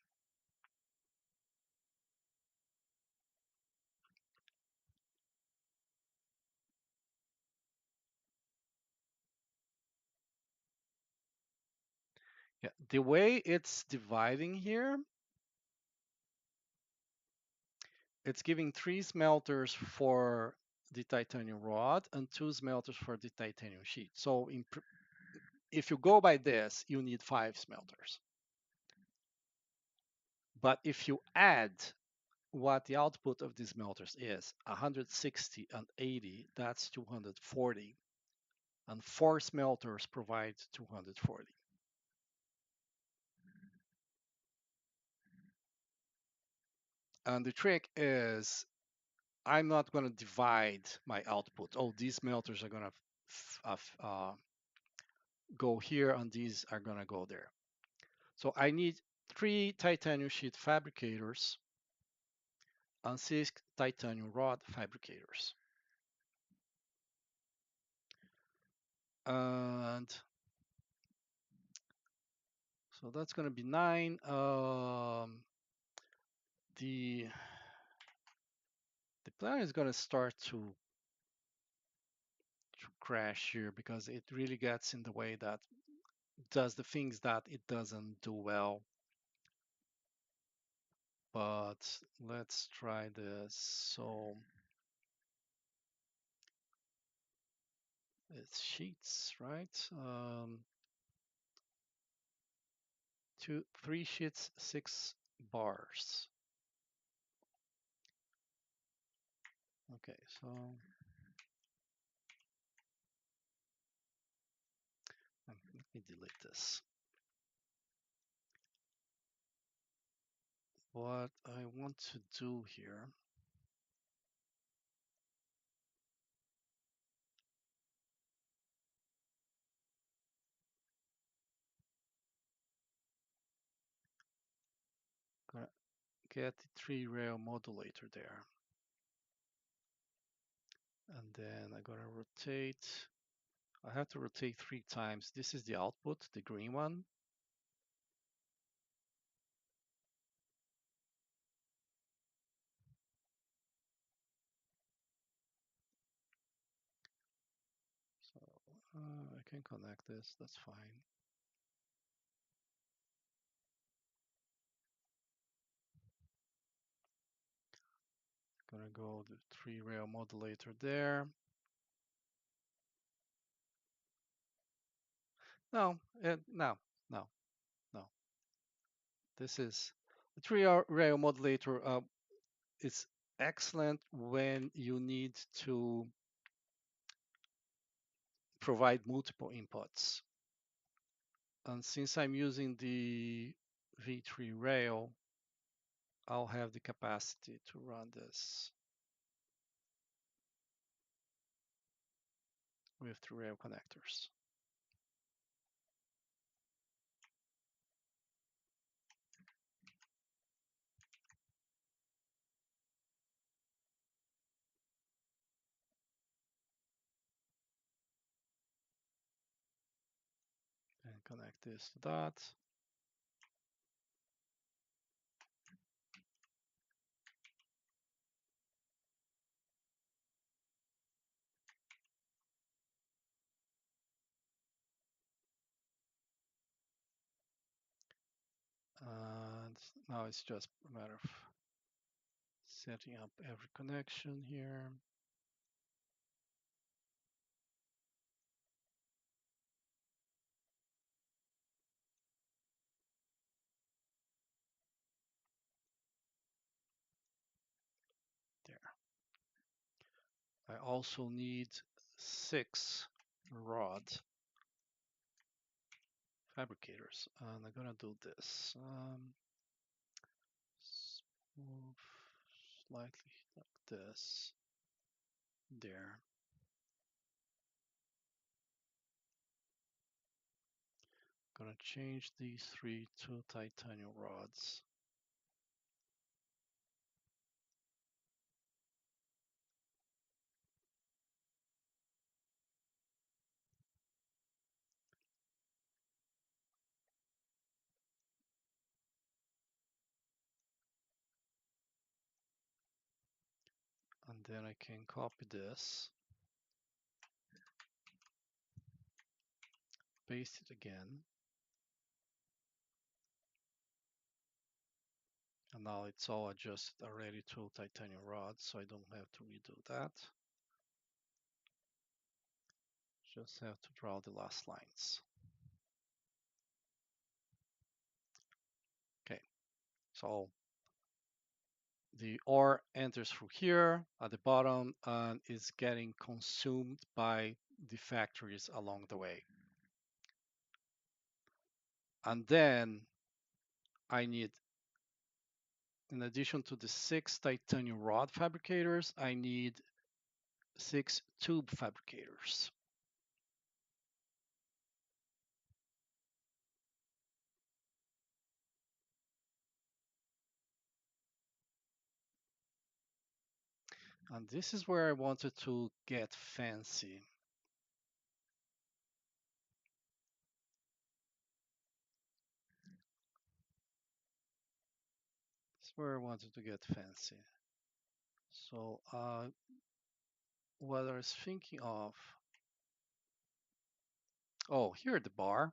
Yeah, the way it's dividing here, it's giving 3 smelters for the titanium rod and 2 smelters for the titanium sheet. So if you go by this, you need 5 smelters. But if you add what the output of these smelters is, 160 and 80, that's 240. And 4 smelters provide 240. And the trick is I'm not going to divide my output. Oh, these smelters are going to go here and these are going to go there. So I need 3 titanium sheet fabricators and 6 titanium rod fabricators. And so that's going to be 9. The plan is going to start to crash here because it really gets in the way that does the things that it doesn't do well. But let's try this. So It's sheets, right? 3 sheets, 6 bars. Okay, so let me delete this. What I want to do here, gonna get the 3-rail modulator there. And then I'm gonna rotate. I have to rotate 3 times. This is the output, the green one. So I can connect this, that's fine. Gonna go the 3-rail modulator there. No, no, no, no. This is the 3-rail modulator. It's excellent when you need to provide multiple inputs. And since I'm using the V3 rail, I'll have the capacity to run this with 3-rail connectors. And connect this to that. And now it's just a matter of setting up every connection here. There. I also need 6 rod fabricators, and I'm gonna do this. Move slightly like this. There. Gonna change these 3 to titanium rods. And then I can copy this, paste it again, and now it's all adjusted already to titanium rods, so I don't have to redo that. Just have to draw the last lines. Okay, so the ore enters through here at the bottom and is getting consumed by the factories along the way. And then I need, in addition to the 6 titanium rod fabricators, I need 6 tube fabricators. And this is where I wanted to get fancy. This is where I wanted to get fancy. So what I was thinking of, oh, here at the bar,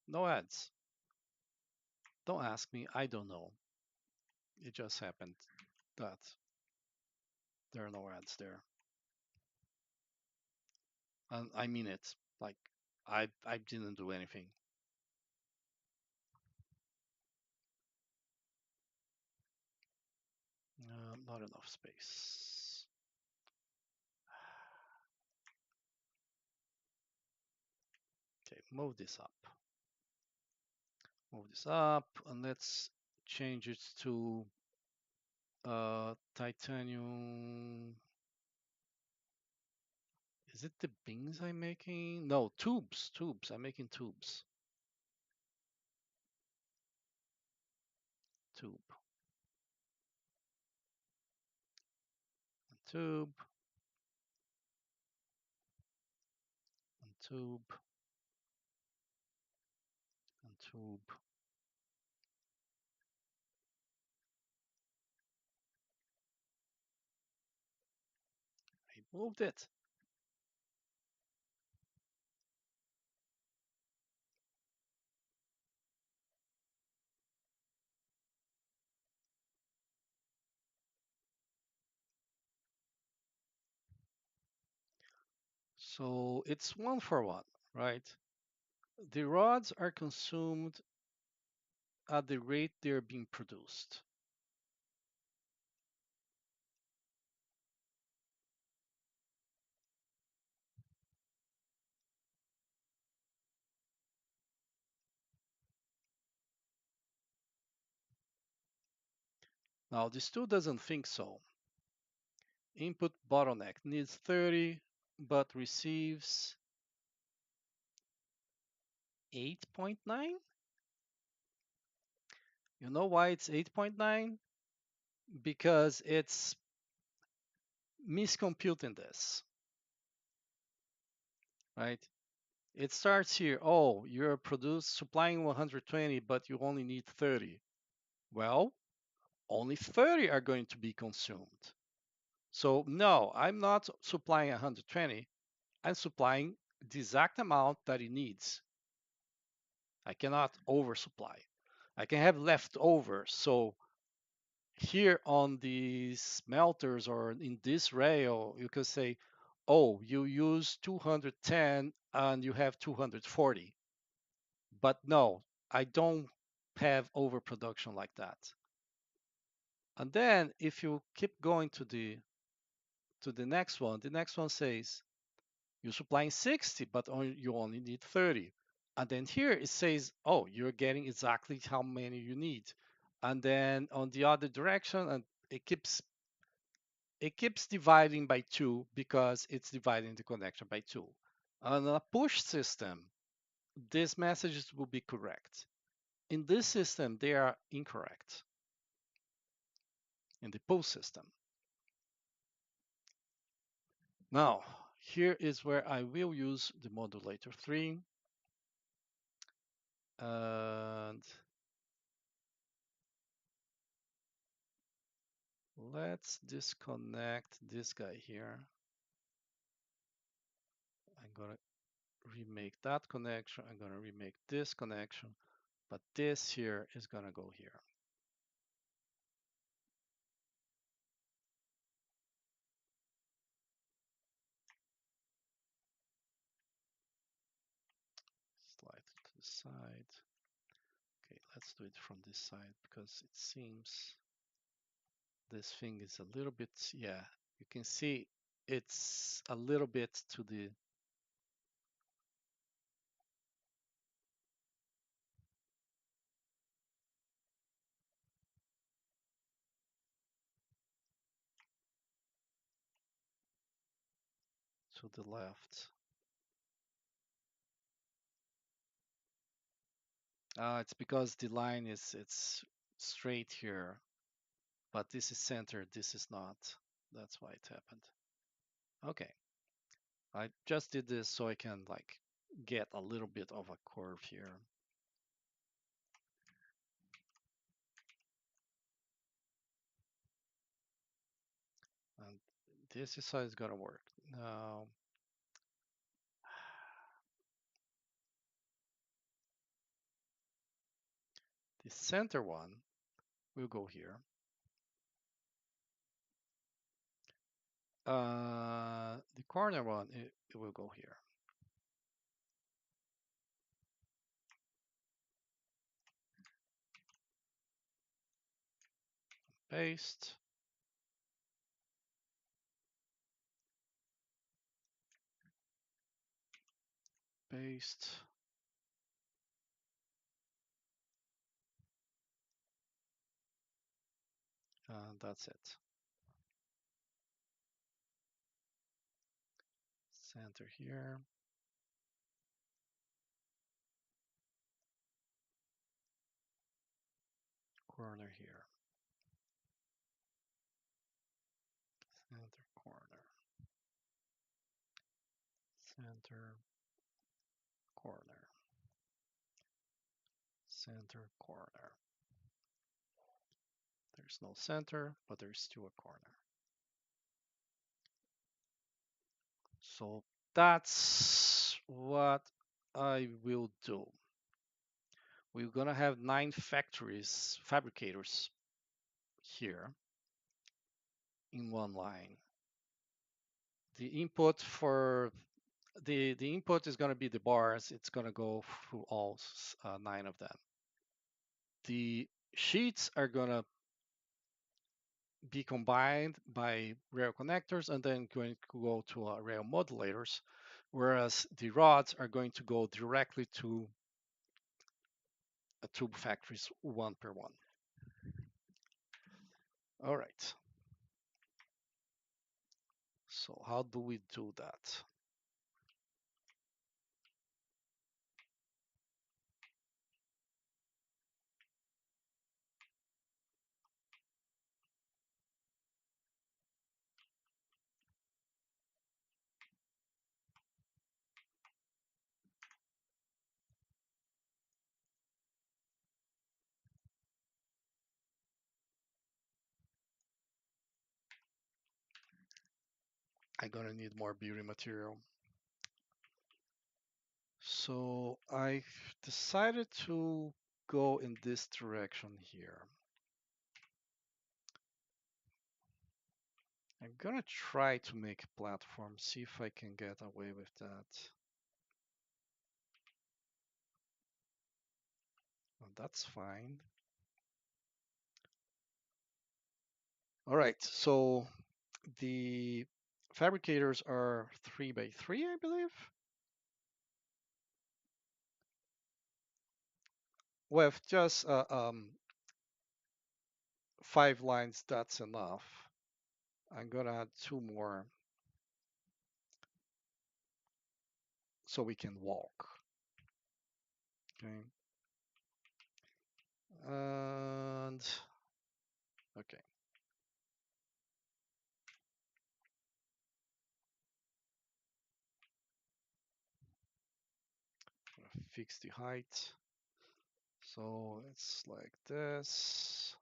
no ads. Don't ask me, I don't know. It just happened that there are no ads there. And I mean it. Like I didn't do anything. Not enough space. Okay, move this up. Move this up, and let's change it to titanium. Is it the beams I'm making? No, tubes. Tubes. I'm making tubes. Tube. And tube. And tube. And tube. I moved it. So it's 1 for 1, right? The rods are consumed at the rate they're being produced. Now, this tool doesn't think so. Input bottleneck needs 30, but receives 8.9. You know why it's 8.9? Because it's miscomputing this, right? It starts here. Oh, you're supplying 120, but you only need 30. Well, only 30 are going to be consumed. So no, I'm not supplying 120. I'm supplying the exact amount that it needs. I cannot oversupply. I can have leftover. So here on the smelters or in this rail, you can say, oh, you use 210 and you have 240. But no, I don't have overproduction like that. And then if you keep going to the next one says you're supplying 60, but you only need 30. And then here it says, oh, you're getting exactly how many you need. And then on the other direction, and it keeps dividing by 2 because it's dividing the connection by 2. On a push system, these messages will be correct. In this system, they are incorrect in the pull system. Now, here is where I will use the modulator 3. And let's disconnect this guy here. I'm going to remake that connection. I'm going to remake this connection, but this here is going to go here. Slide it to the side. Okay, let's do it from this side because it seems this thing is a little bit, yeah, you can see it's a little bit to the left. It's because the line it's straight here, but this is centered, this is not. That's why it happened. Okay, I just did this so I can like get a little bit of a curve here. And this is how it's gonna work. Now, the center one will go here. The corner one, it will go here. Paste, paste, and that's it. Center here, corner here, center, corner, center, corner, center, corner. There's no center, but there's still a corner. So that's what I will do. We're gonna have 9 factories, fabricators here in one line. The input for the input is gonna be the bars. It's gonna go through all 9 of them. The sheets are gonna be combined by rail connectors and then going to go to rail modulators, whereas the rods are going to go directly to tube factories one per one. All right. So how do we do that? I'm gonna need more beauty material. So I decided to go in this direction here. I'm gonna try to make a platform, see if I can get away with that. Well, that's fine. All right, so the fabricators are 3 by 3, I believe. With just 5 lines, that's enough. I'm gonna add 2 more so we can walk. Okay. And okay. Fix the height. So it's like this.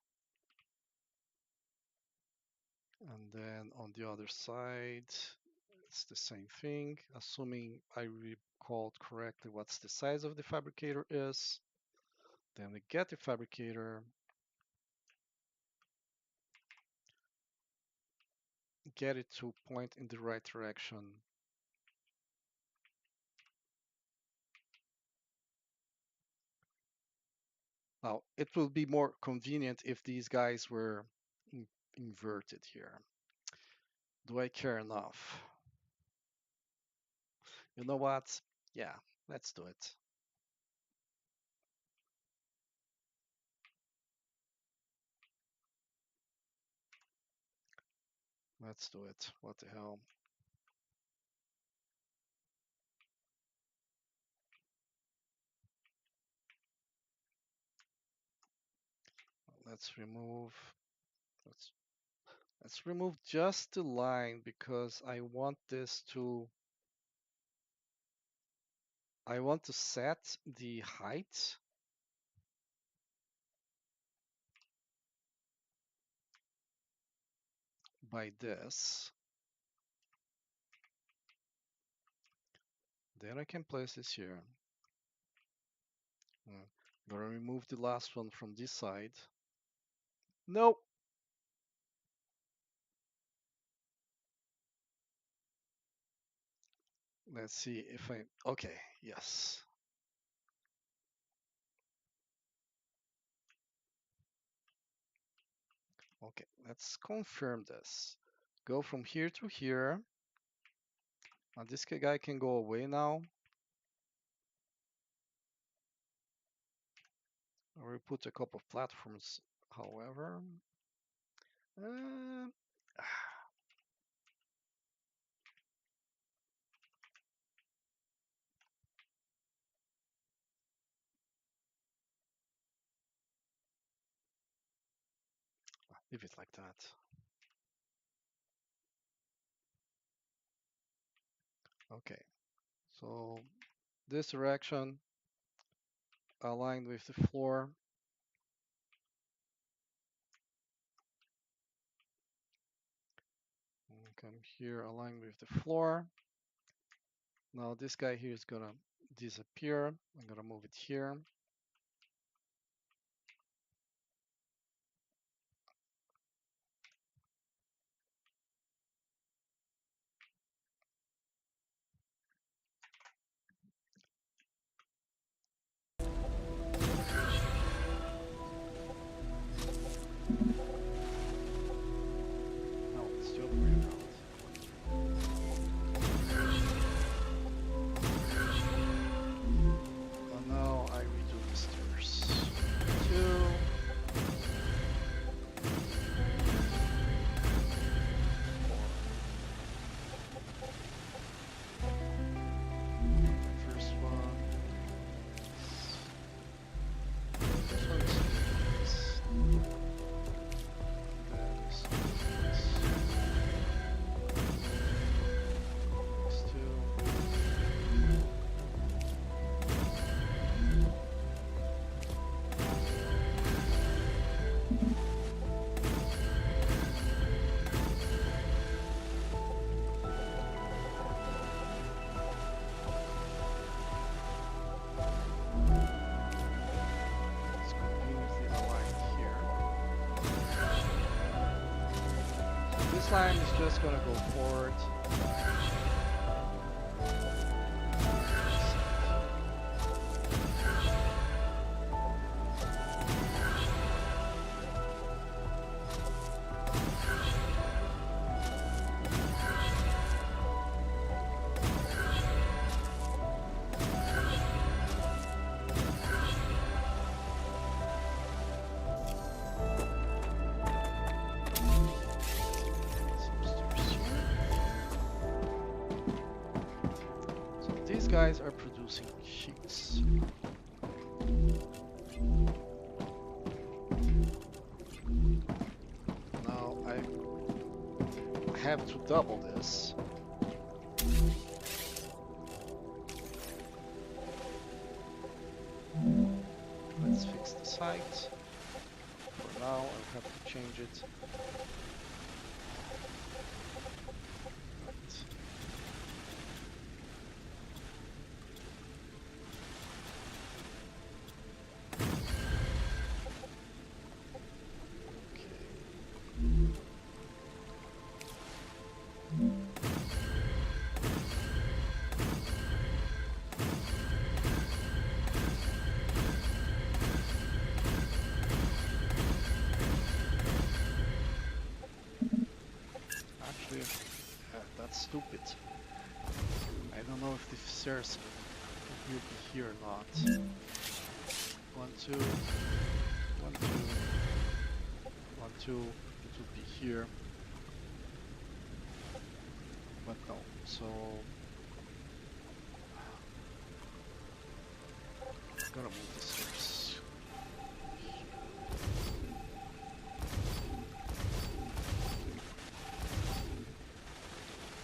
And then on the other side, it's the same thing, assuming I recalled correctly what's the size of the fabricator is. Then we get the fabricator, get it to point in the right direction. Now, it will be more convenient if these guys were inverted here. Do I care enough? You know what? Yeah, let's do it. Let's do it. What the hell? Let's remove. Let's let's remove just the line because I want this to. I want to set the height by this. Then I can place this here. Gonna remove the last one from this side. Nope. Let's see if I, okay, yes. Okay, let's confirm this. Go from here to here. Now this guy can go away now. Or we put a couple of platforms, however. Uh, leave it like that. Okay, so this direction aligned with the floor. And come here, align with the floor. Now this guy here is gonna disappear. I'm gonna move it here. No, it's the other way around. And now I redo the stairs. 2. First one. This one is this. That is this. These two. It's conveniently aligned here. This line is just gonna go forward. So these guys are producing sheets. Now I have to double this. Let's fix this height. For now, I'll have to change it. Right. Actually, that's stupid. I don't know if the stairs will be here or not. 1, 2, 1, 2, 1, 2. It would be here, but no. So I'm gonna move the stairs.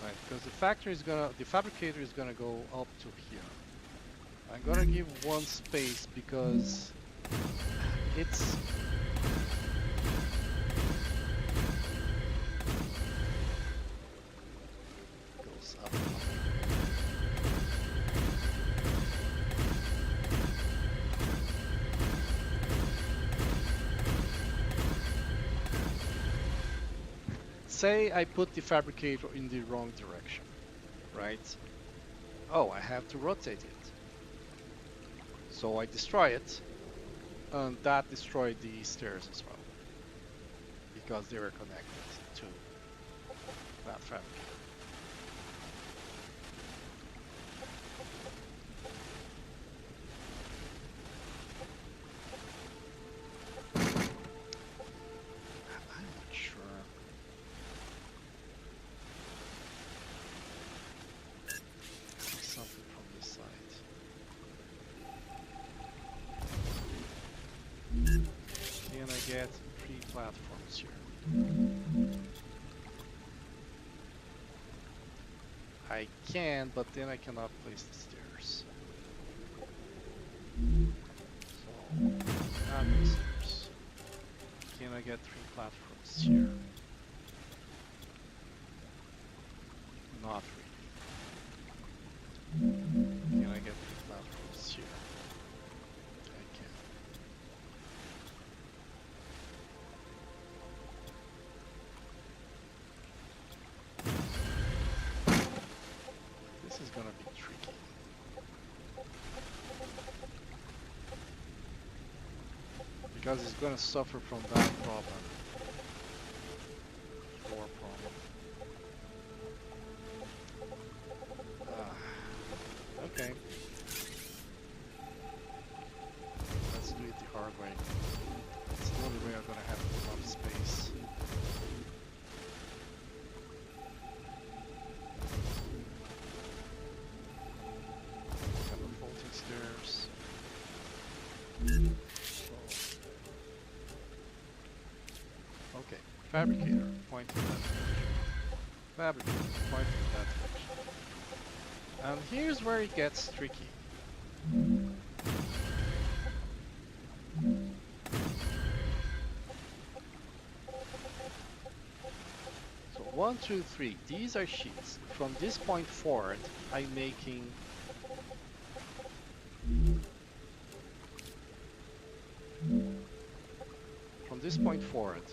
Right, because the fabricator is gonna go up to here. I'm gonna give one space because it's goes up. Say I put the fabricator in the wrong direction, right? Oh, I have to rotate it. So I destroy it, and that destroyed the stairs as well, because they were connected to that fabricator. I'm not sure. Something from this side. Can I get 3 platforms here? I can, but then I cannot place the stairs. So, not the stairs. Can I get 3 platforms here? Not really. Can I get 3 platforms here? I can. This is gonna be tricky. Because it's gonna suffer from that problem. Floor problem. Okay. Let's do it the hard way. It's the only way I'm gonna have enough space. Couple floating stairs. Okay, fabricator, pointing that direction. Fabricator, pointing that direction. And here's where it gets tricky. So 1, 2, 3, these are sheets. From this point forward, I'm making from this point forward,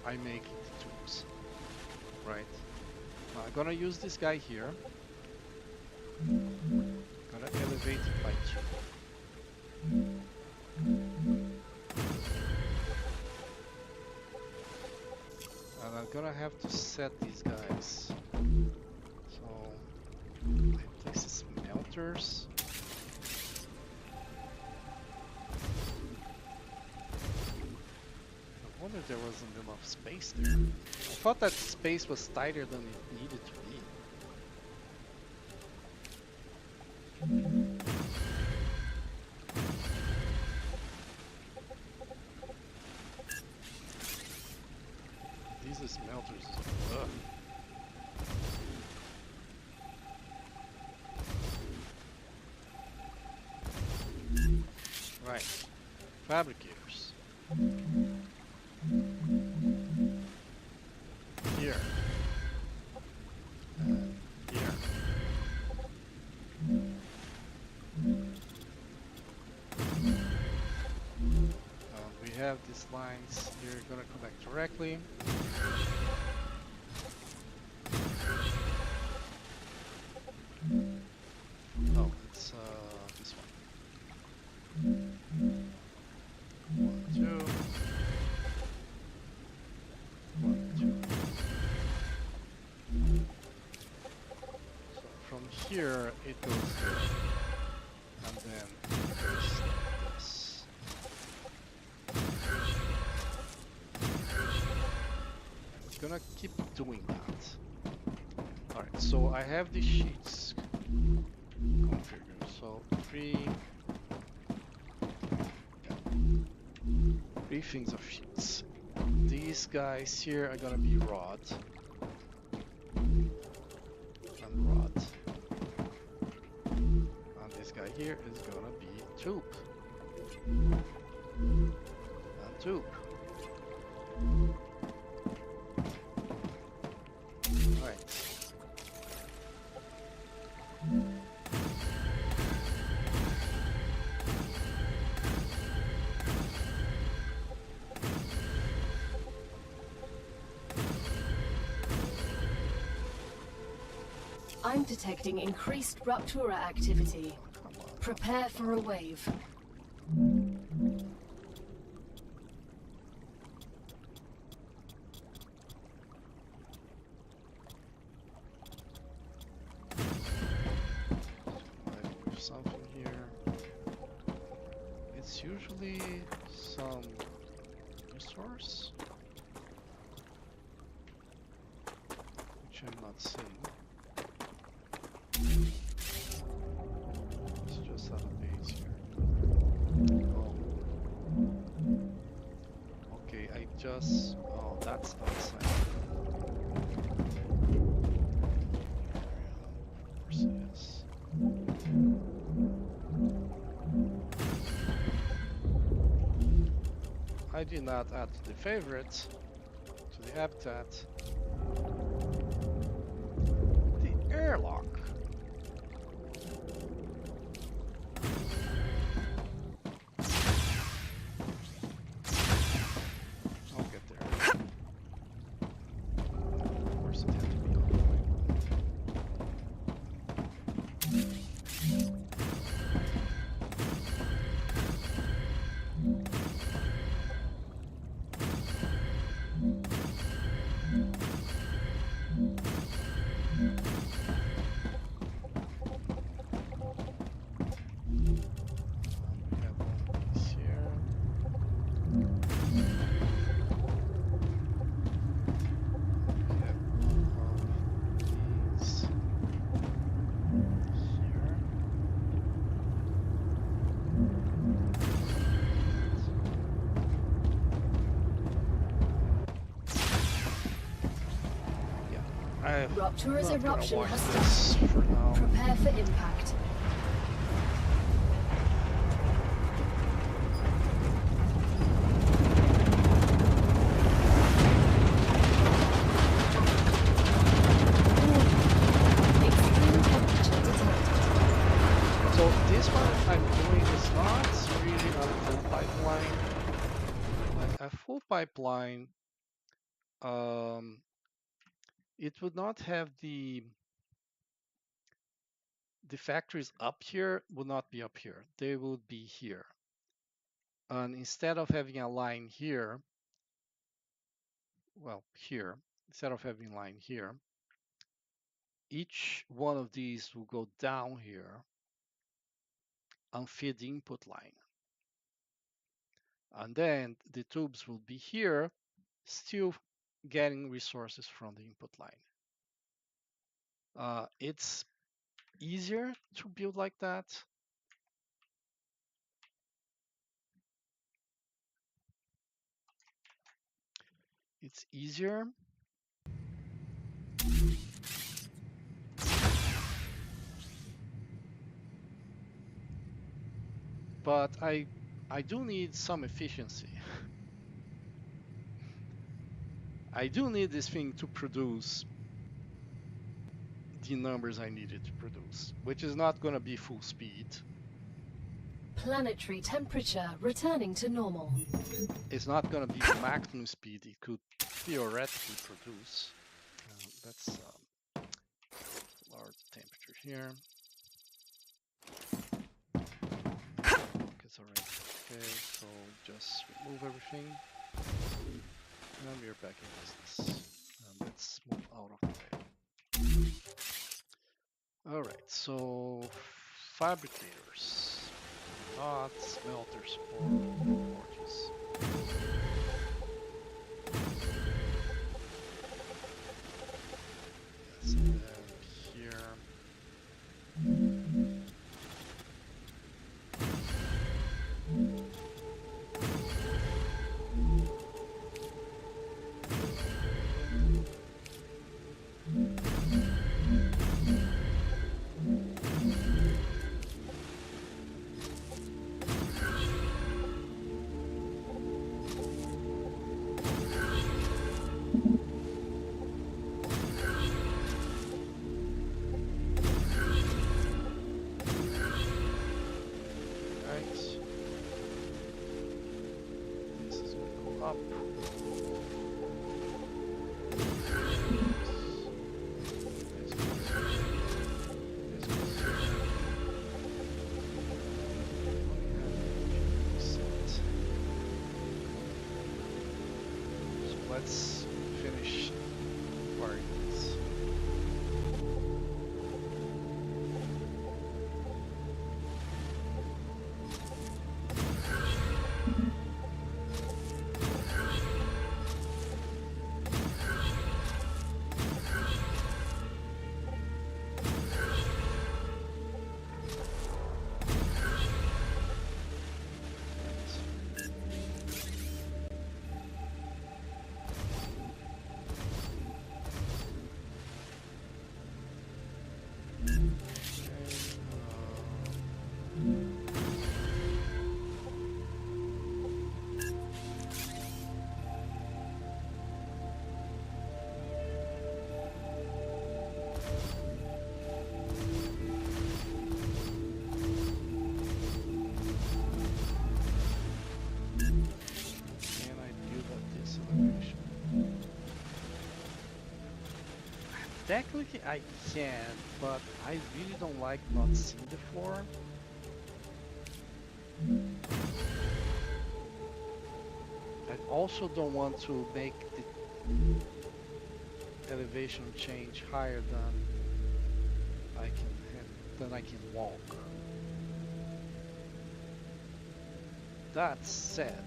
I'm making the tubes, right? Now I'm gonna use this guy here. Gonna elevate it by 2. And I'm gonna have to set these guys. So I place the smelters. I wonder if there wasn't enough space there. I thought that space was tighter than it needed to be. These are smelters. Ugh. Right. Fabricators. Here. Here. We have these lines here gonna connect directly. Oh, it's this one. 1, 2. 1, 2. So from here it goes there, and then it goes like this. It's gonna keep doing that. Alright, so I have these sheets configured. So 3 things of sheets. These guys here are gonna be rod and rod. And this guy here is gonna be tube and tube. Alright. I'm detecting increased Ruptura activity. Prepare for a wave. Something here. It's usually some resource, which I'm not seeing. Let's just have a base here. Oh. Okay, oh, that's outside. Of course it is. I did not add to the favorites, to the habitat, the airlock. I'll get there. Of course it had to be on the way. Ruptura's eruption has started. Prepare for impact. Extreme temperature detected. So this one I'm doing is not really a full pipeline. Like a full pipeline, it would not have the factories up here would not be up here. They would be here. And instead of having a line here, well, here, instead of having a line here, each one of these will go down here and feed the input line. And then the tubes will be here, still getting resources from the input line. It's easier to build like that. It's easier. But I do need some efficiency. I do need this thing to produce the numbers I needed to produce, which is not going to be full speed. Planetary temperature returning to normal. It's not going to be the maximum speed it could theoretically produce. Let's lower the temperature here. It's already okay, so just remove everything. And we're back in business. Let's move out of the way. Alright, so fabricators, not smelters or forges. Yes, and then here. Up. let's finish wiring this. Technically I can, but I really don't like not seeing the floor. I also don't want to make the elevation change higher than I can walk. That said,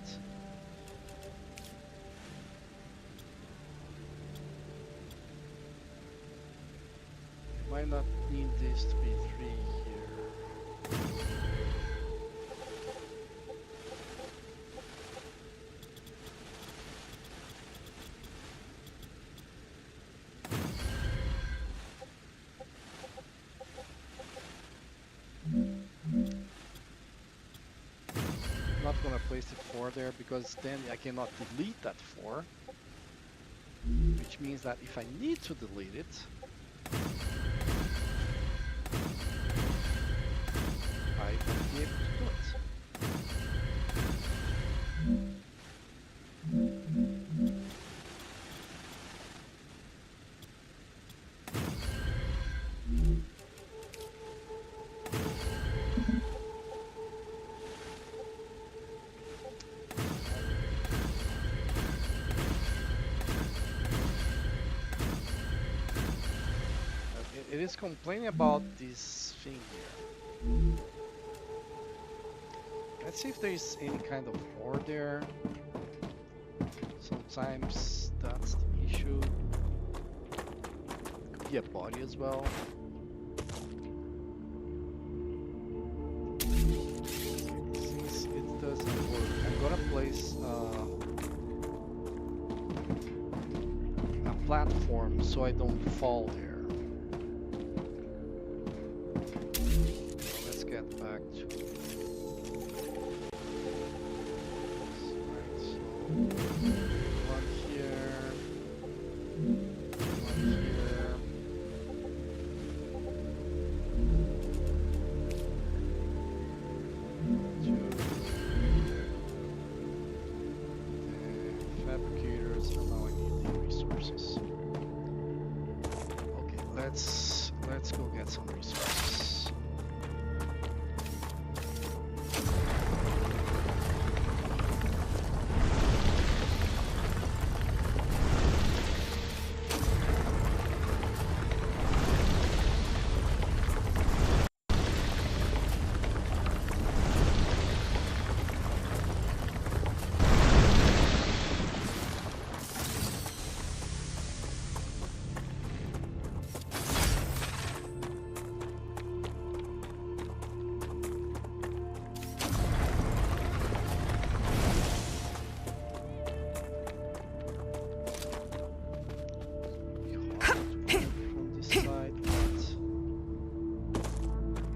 might not need this to be 3 here. I'm not gonna place the 4 there because then I cannot delete that 4, which means that if I need to delete it, I won't be able to do it. It is complaining about this thing here. Let's see if there is any kind of floor there. Sometimes that's the issue. Could be a body as well. Since it doesn't work, I'm gonna place a platform so I don't fall there. Let's get back to one here, two, and fabricators, and now I need the resources. Okay, let's go get some resources.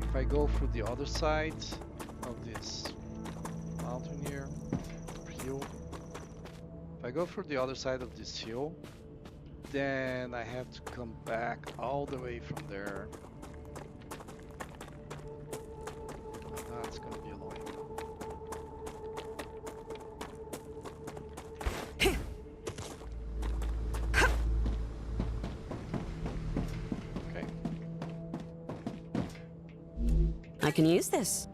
If I go through the other side of this mountain here, hill, if I go through the other side of this hill, then I have to come back all the way from there. That's gonna be annoying. Okay. I can use this.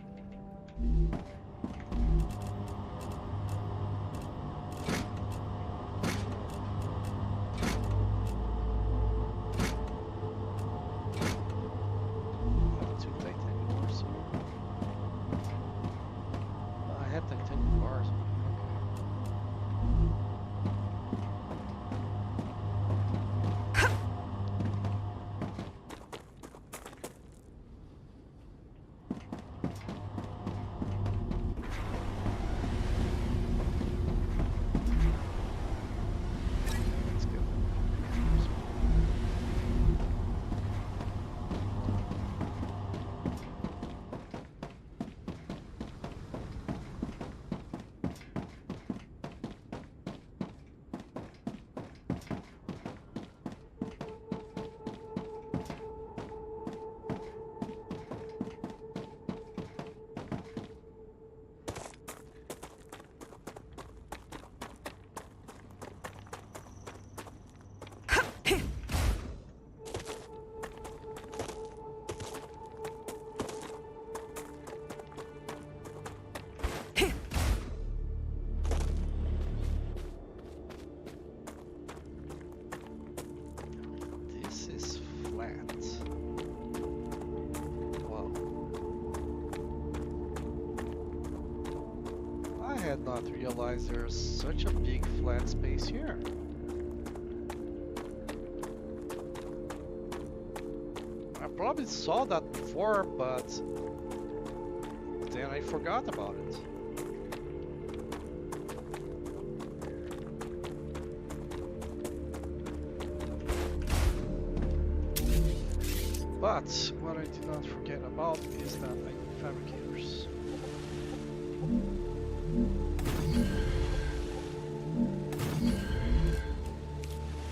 had not realized there's such a big flat space here. I probably saw that before, but then I forgot about it. But what I did not forget about is that I need fabricators.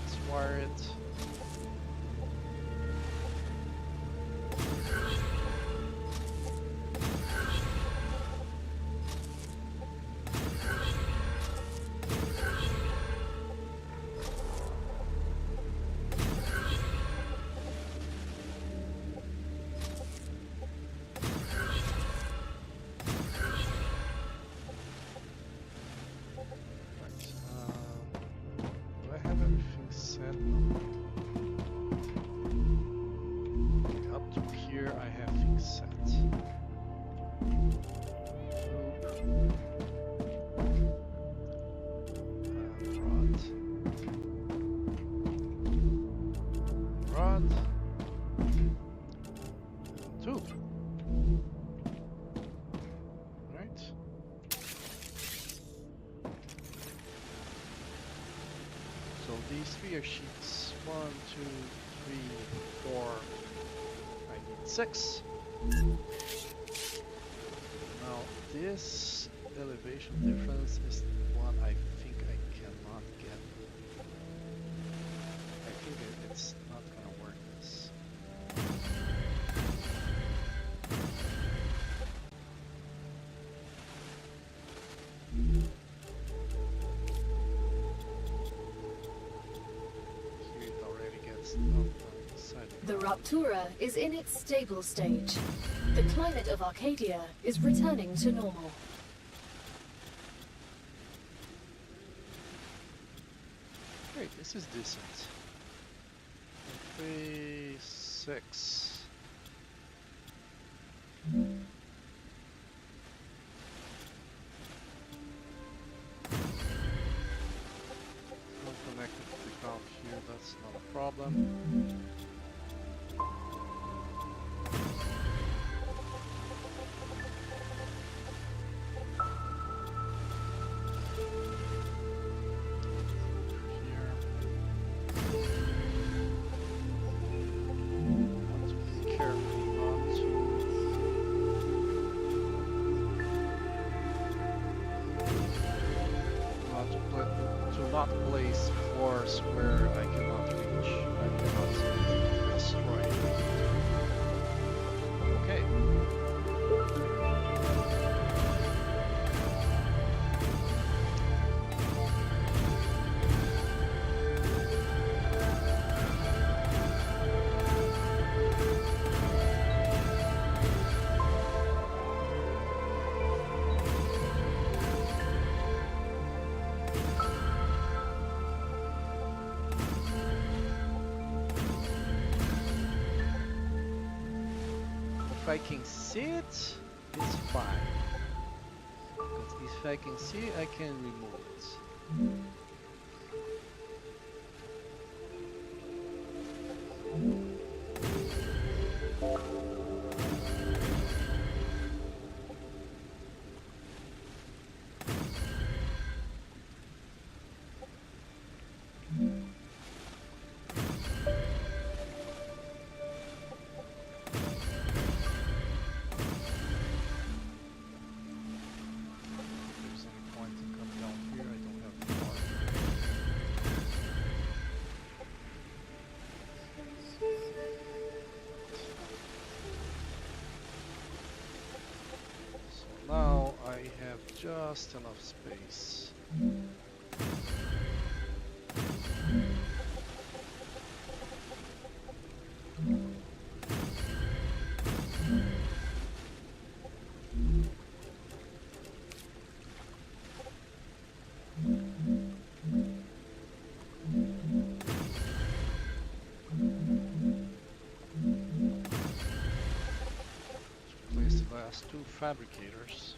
Let's wire it. Do I have everything set? Okay, up to here I have things set. Rod. Tube. Right. So these three are sheets. 1, 2, 3, 4. I need 6. Now this elevation difference is the one I think I cannot get. I think it's not gonna work this. Here it already gets up on the side. The Raptura is in its stable stage. The climate of Arcadia is returning to normal. Great, this is decent. 3, 6. Not connected to the ground here, that's not a problem. Here. Want to be careful not to not place floors where I cannot reach. I cannot destroy. Okay. If I can see it, it's fine. Because if I can see, I can remove it. If there's any point in coming down here, I don't have the water. So now I have just enough space. Place the last 2 fabricators.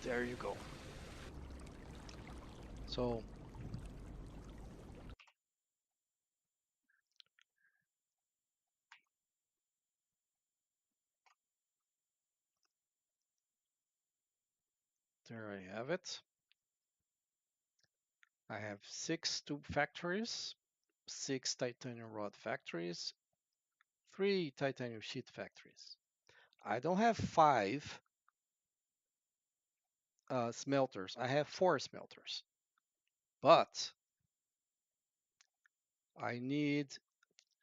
There you go. So there I have it. I have 6 tube factories, 6 titanium rod factories, 3 titanium sheet factories. I don't have 5 smelters. I have 4 smelters, but I need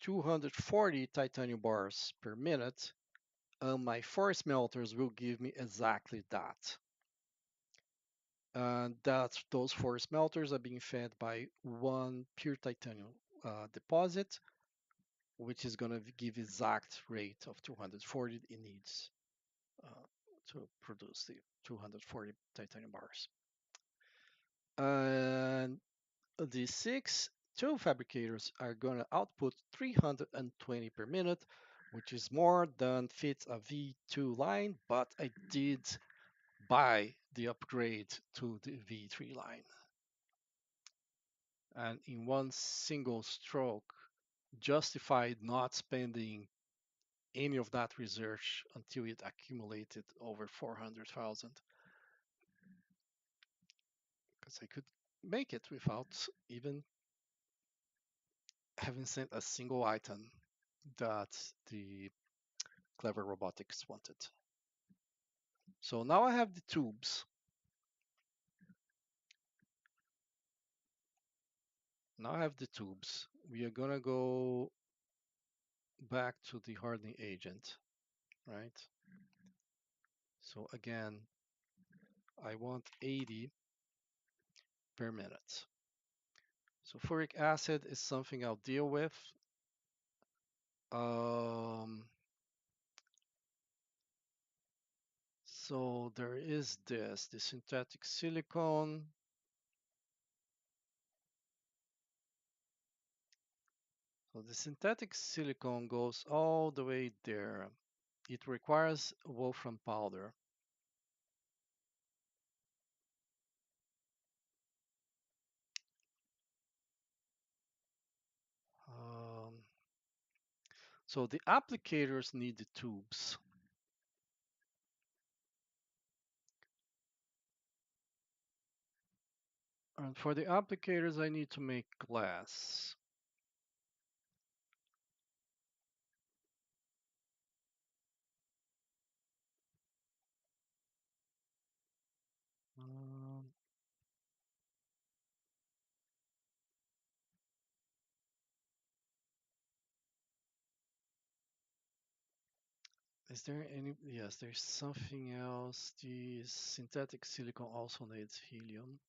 240 titanium bars per minute, and my 4 smelters will give me exactly that. And those 4 smelters are being fed by one pure titanium deposit, which is going to give exact rate of 240 it needs uh, to produce the 240 titanium bars. And the 6 tube fabricators are going to output 320 per minute, which is more than fits a V2 line, but I did buy the upgrade to the V3 line. And in one single stroke, justified not spending any of that research until it accumulated over 400,000, because I could make it without even having sent a single item that the Clever Robotics wanted. So now I have the tubes. Now I have the tubes. We are gonna go back to the hardening agent, right? So again, I want 80 per minute. Sulfuric acid is something I'll deal with. Um, so there is the synthetic silicone. So the synthetic silicone goes all the way there. It requires wolfram powder. Um, so the applicators need the tubes. And for the applicators, I need to make glass. Um, is there any? Yes, there's something else. The synthetic silicone also needs helium.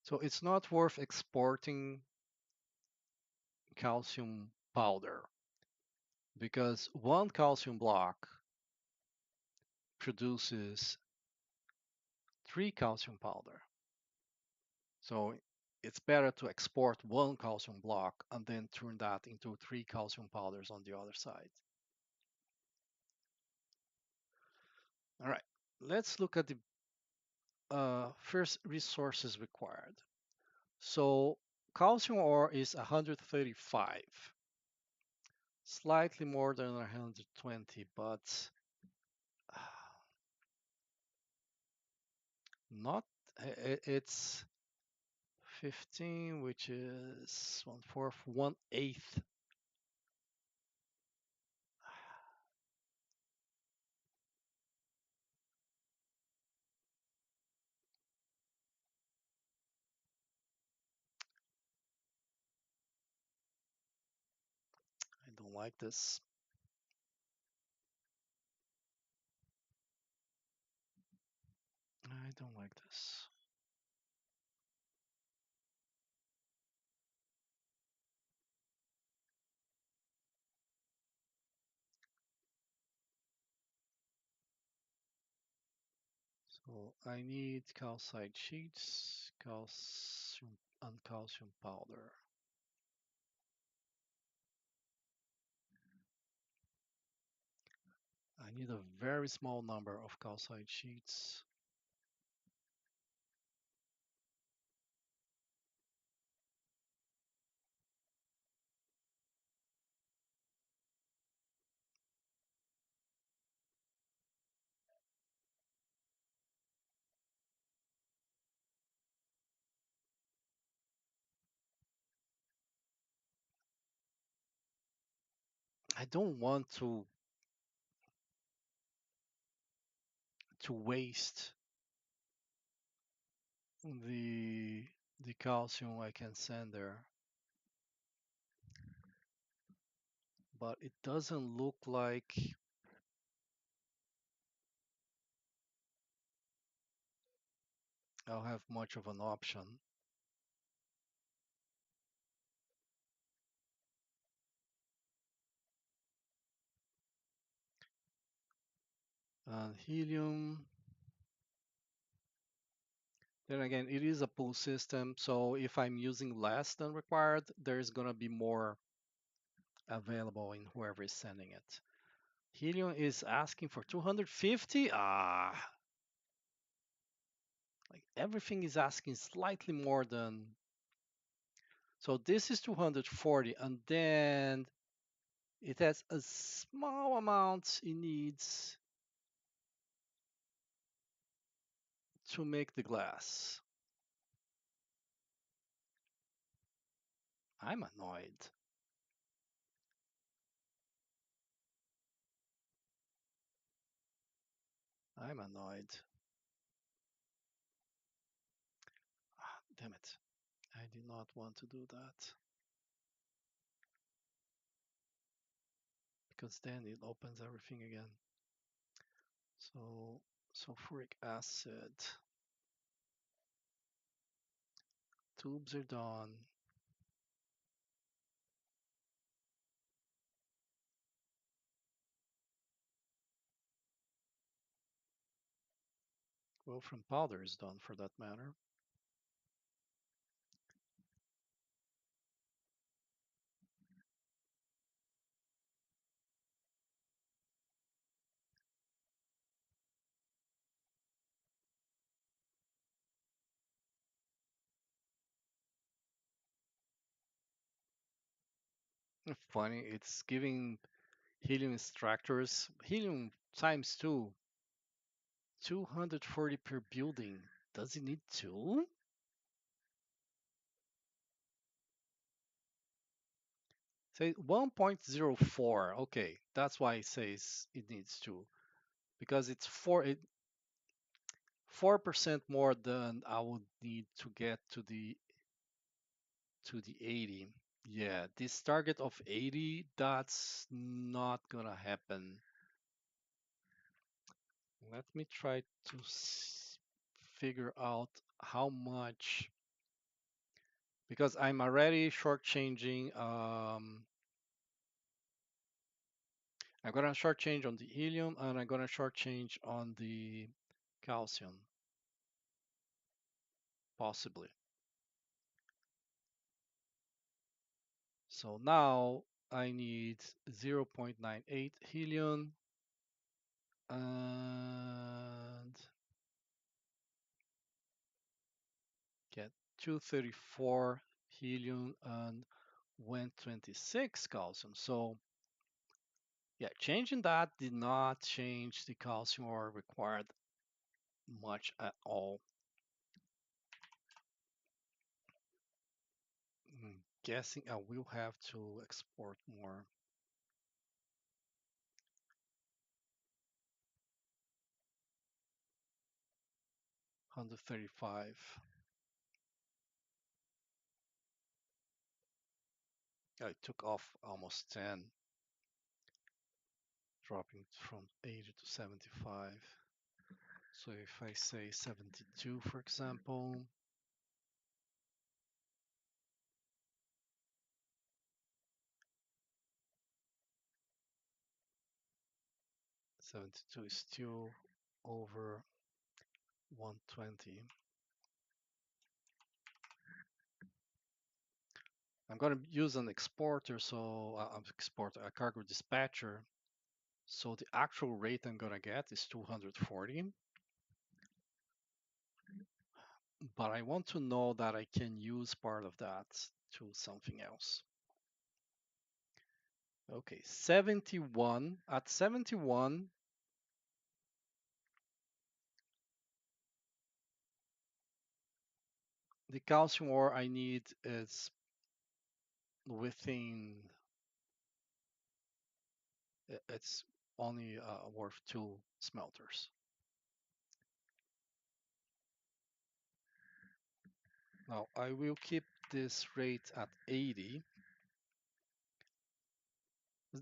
So it's not worth exporting calcium powder because one calcium block produces 3 calcium powder. So it's better to export one calcium block and then turn that into 3 calcium powders on the other side. All right, let's look at the first resources required. So calcium ore is 135, slightly more than 120, but not It's 15, which is one fourth, one eighth. I don't like this. I don't like this. So I need calcite sheets, calcium and calcium powder. I need a very small number of calcite sheets. I don't want to waste the the calcium I can send there, but it doesn't look like I'll have much of an option. And helium, then again, it is a pool system, so if I'm using less than required, there's gonna be more available in whoever is sending it. Helium is asking for 250. Like everything is asking slightly more than. So this is 240, and then it has a small amount it needs to make the glass. I'm annoyed. I'm annoyed. Damn it. I did not want to do that because then it opens everything again. So sulfuric acid. Tubes are done. Wolfram powder is done for that matter. Funny, it's giving helium extractors, helium times two, 240 per building. Does it need two? Say 1.04. Okay, that's why it says it needs two because it's 4% more than I would need to get to the 80. Yeah, this target of 80, that's not gonna happen. Let me try to figure out how much because I'm already shortchanging. I'm gonna shortchange on the helium and I'm gonna shortchange on the calcium, possibly. So now I need 0.98 helium and get 234 helium and 126 calcium. So yeah, changing that did not change the calcium or required much at all. guessing I will have to export more. $135. I took off almost 10, dropping from 80 to 75. So if I say 72, for example, 72 is still over 120. I'm going to use an exporter, so I'm export a cargo dispatcher. So the actual rate I'm going to get is 240. But I want to know that I can use part of that to something else. Okay, 71. At 71, the calcium ore I need is within, it's only worth 2 smelters. Now I will keep this rate at 80.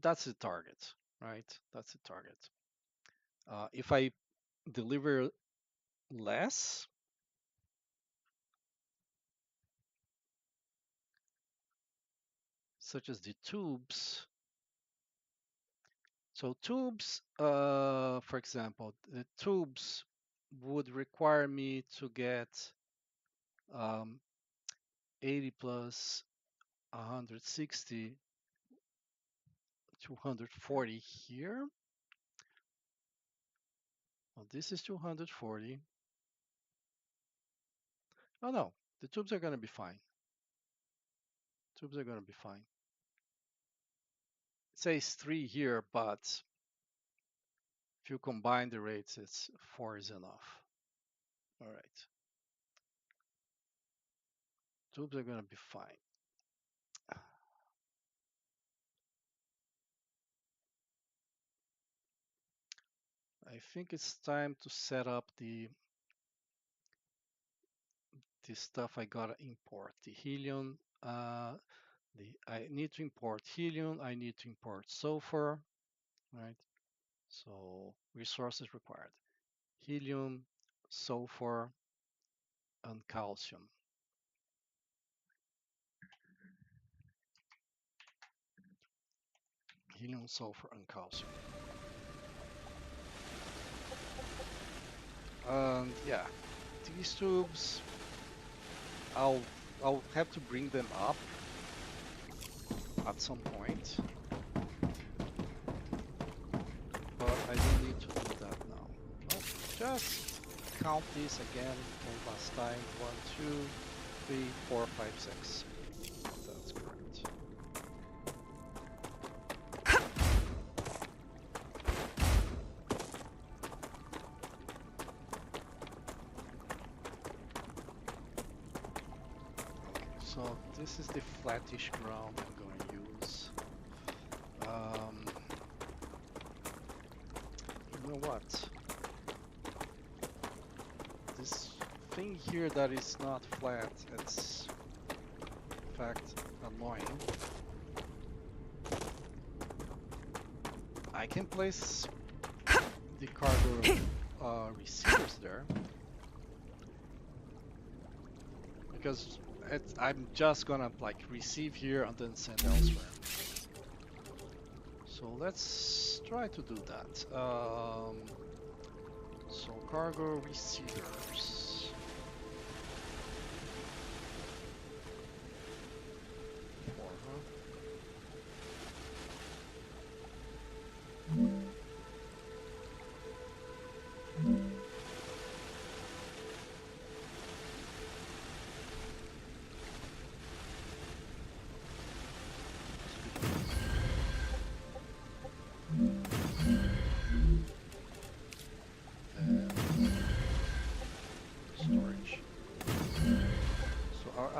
That's the target, right? That's the target. If I deliver less, such as the tubes. So tubes, for example, the tubes would require me to get 80 plus 160, 240 here. Well, this is 240. Oh no, the tubes are going to be fine. Tubes are going to be fine. It says 3 here, but if you combine the rates, it's 4 is enough. All right. Tubes are going to be fine. I think it's time to set up the stuff I gotta import. The helium, I need to import helium, I need to import sulfur, right? So resources required. Helium, sulfur, and calcium. Helium, sulfur, and calcium. And yeah, these tubes, I'll have to bring them up at some point, but I don't need to do that now. Nope. Just count this again from last time. 1, 2, 3, 4, 5, 6. That's correct. So this is the flattish ground I'm going to use. You know what? This thing here that is not flat, it's in fact annoying. I can place the cargo receivers there because I'm just gonna like receive here and then send elsewhere. So let's try to do that. So cargo receivers.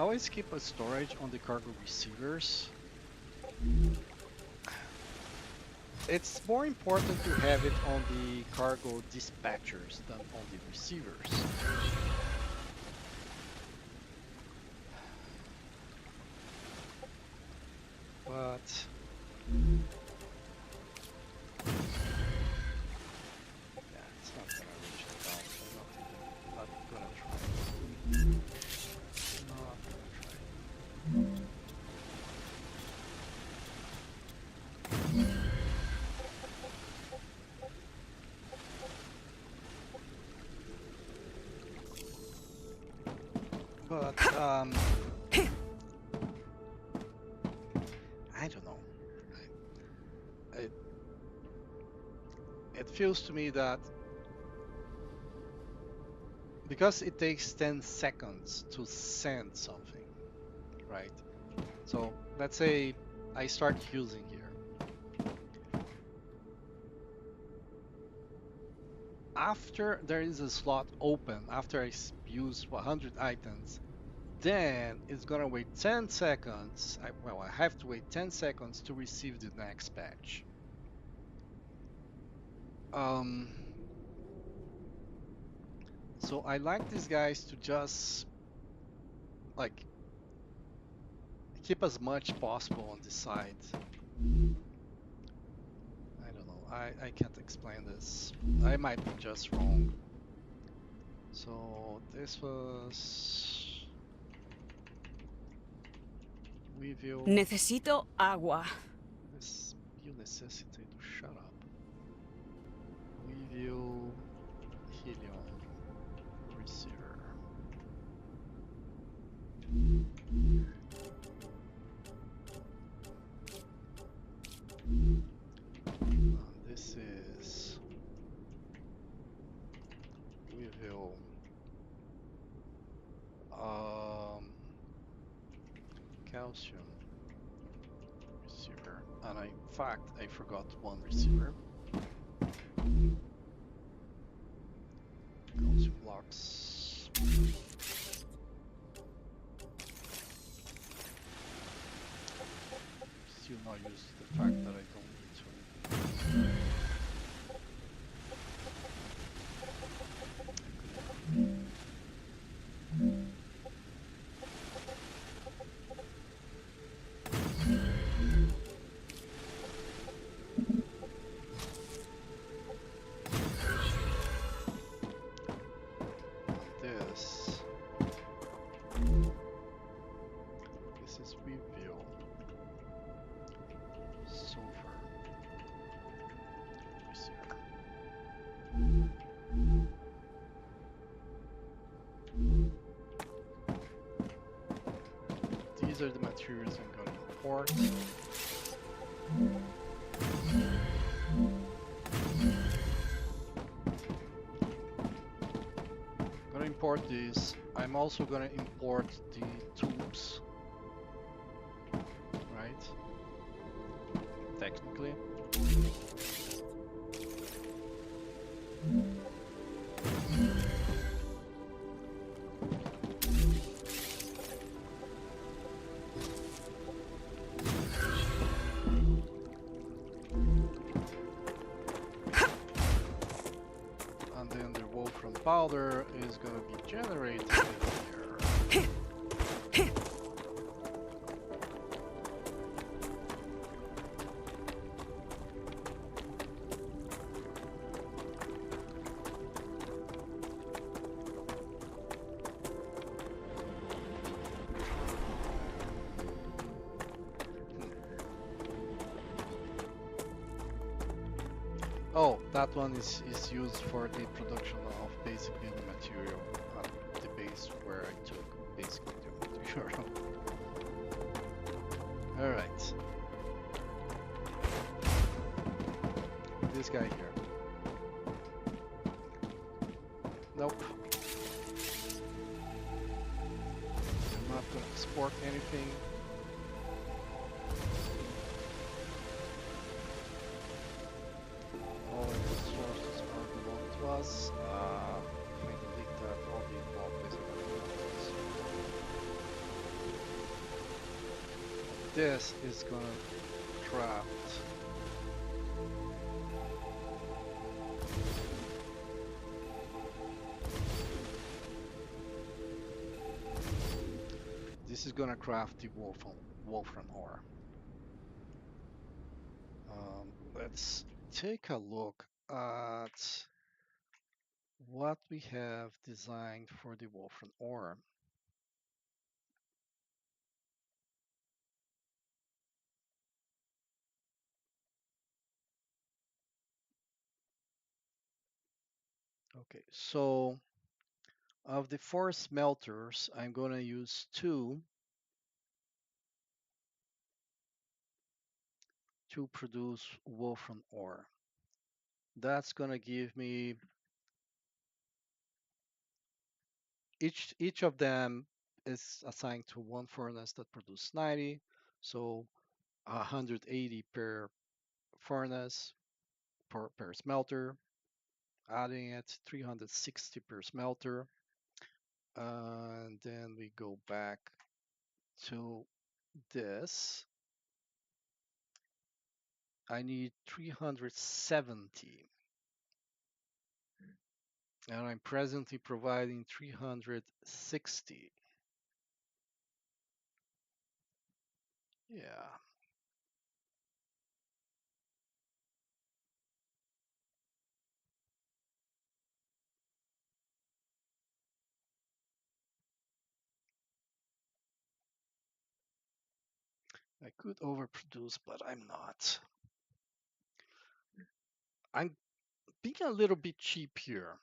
always keep a storage on the cargo receivers. It's more important to have it on the cargo dispatchers than on the receivers. But yeah, it's not gonna reach the down, so not gonna try. Not gonna try. But I don't know. It feels to me that because it takes 10 seconds to send something, right? So let's say I start using here. After there is a slot open, after I use 100 items, then it's gonna wait 10 seconds. Well, I have to wait 10 seconds to receive the next batch. So I like these guys to just like keep as much possible on the side. I don't know. I can't explain this. I might be just wrong. So this was review. Necesito agua. This you necessitate to shut up. Review helium receiver. This is review calcium receiver, and in fact I forgot one receiver. Calcium blocks. Still not used to the fact that I don't need to. This is review sulfur receiver. These are the materials I'm going to import. I'm going to import these. I'm also going to import the tubes, right? Technically. And then the wolfram powder is going to be generated here. Oh, that one is used for the production of basic building material at the base where I took basic building material. Alright. This guy here. Nope. I'm not gonna export anything. All of the sources are belong to us. I delete that all the involved basic materials. this is gonna craft the wolfram ore. Let's take a look at what we have designed for the wolfram ore. Okay, so of the 4 smelters, I'm going to use 2 to produce wolfram ore. That's going to give me each of them is assigned to one furnace that produces 90, so 180 per furnace per smelter, adding it 360 per smelter. And then we go back to this. I need 370, and I'm presently providing 360. Yeah. I could overproduce, but I'm not. I'm being a little bit cheap here.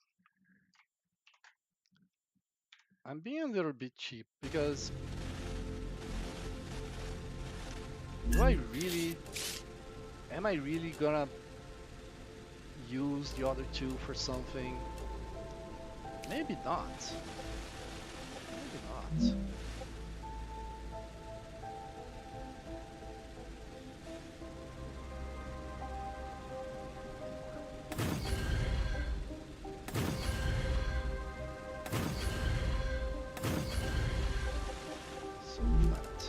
I'm being a little bit cheap because am I really gonna use the other 2 for something? Maybe not. Maybe not. So that.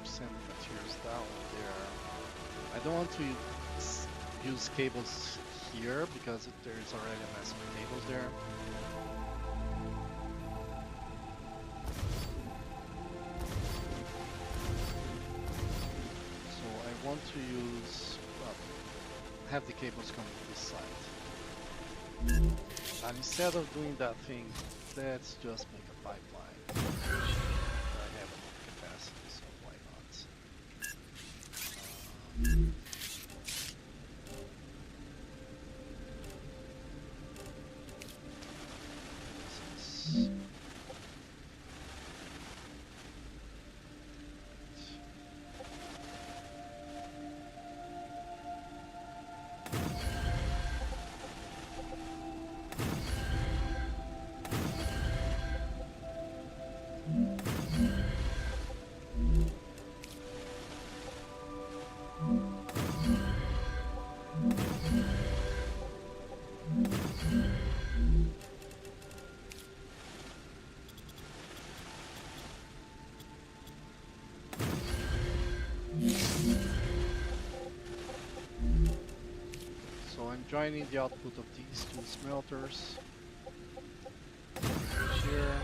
Send materials down there. I don't want to use cables here because there's already a mess of cables there. So I want to use, well, have the cables come to this side. And instead of doing that thing, let's just make a pipeline. I have enough capacity, so why not? So I'm joining the output of these 2 smelters here.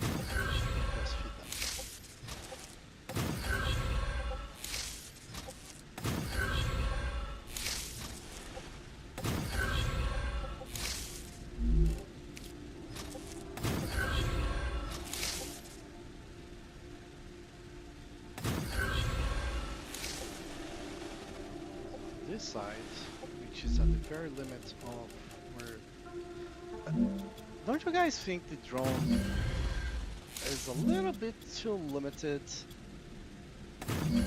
Just feed them. side, which is at the very limit of where... Don't you guys think the drone is a little bit too limited in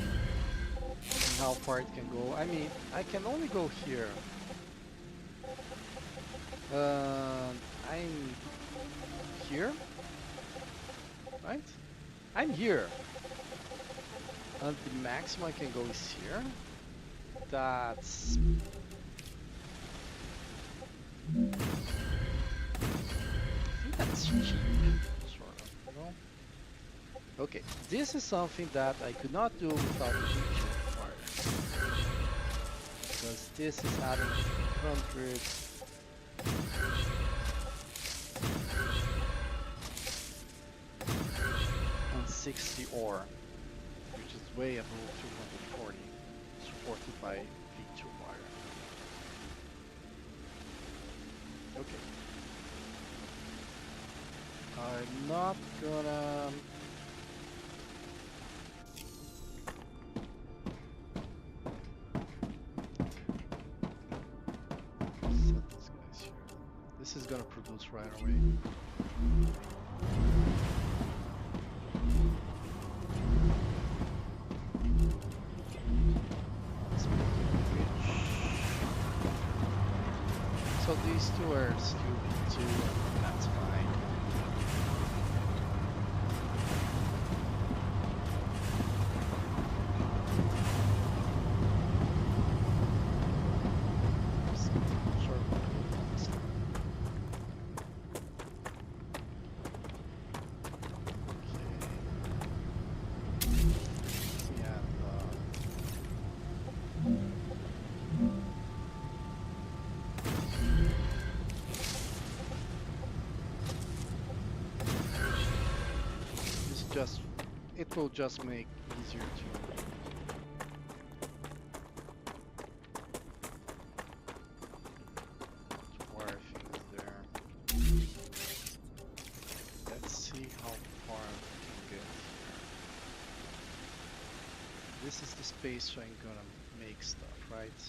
how far it can go? I mean, I can only go here. I'm here, right? I'm here. And the maximum I can go is here. That's... I think that's cheap, sort of, you know? Okay, this is something that I could not do without the Bluetooth wire. Because this is adding 160 ore, which is way above 240, supported by V2 wire. Okay. I'm not gonna... set these guys here. This is gonna produce right away. So these two are still V2, that's fine. Sort of this time. Okay. Yeah. It will just make easier to wire things there. Let's see how far we can get here. This is the space where I'm gonna make stuff, right?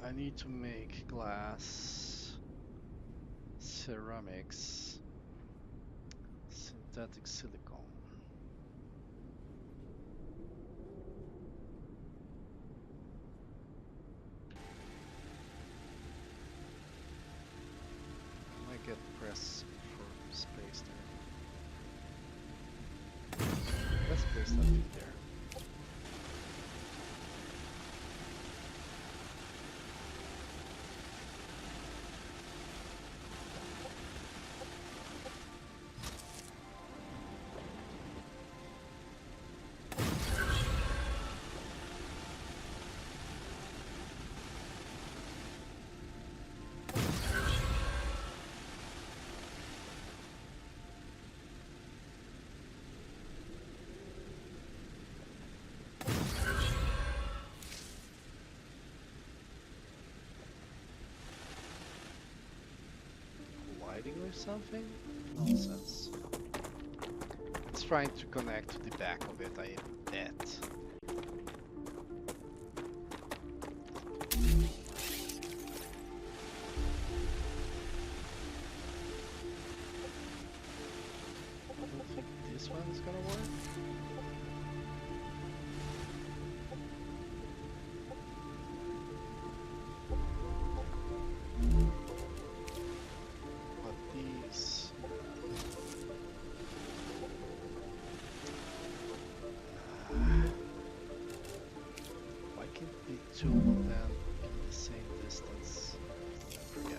I need to make glass, ceramics, synthetic silicone. I might get press for space there. Let's place that in there. Or something? Nonsense. It's trying to connect to the back of it, I bet. I don't think this one is gonna work. Two of them in the same distance. Forget it.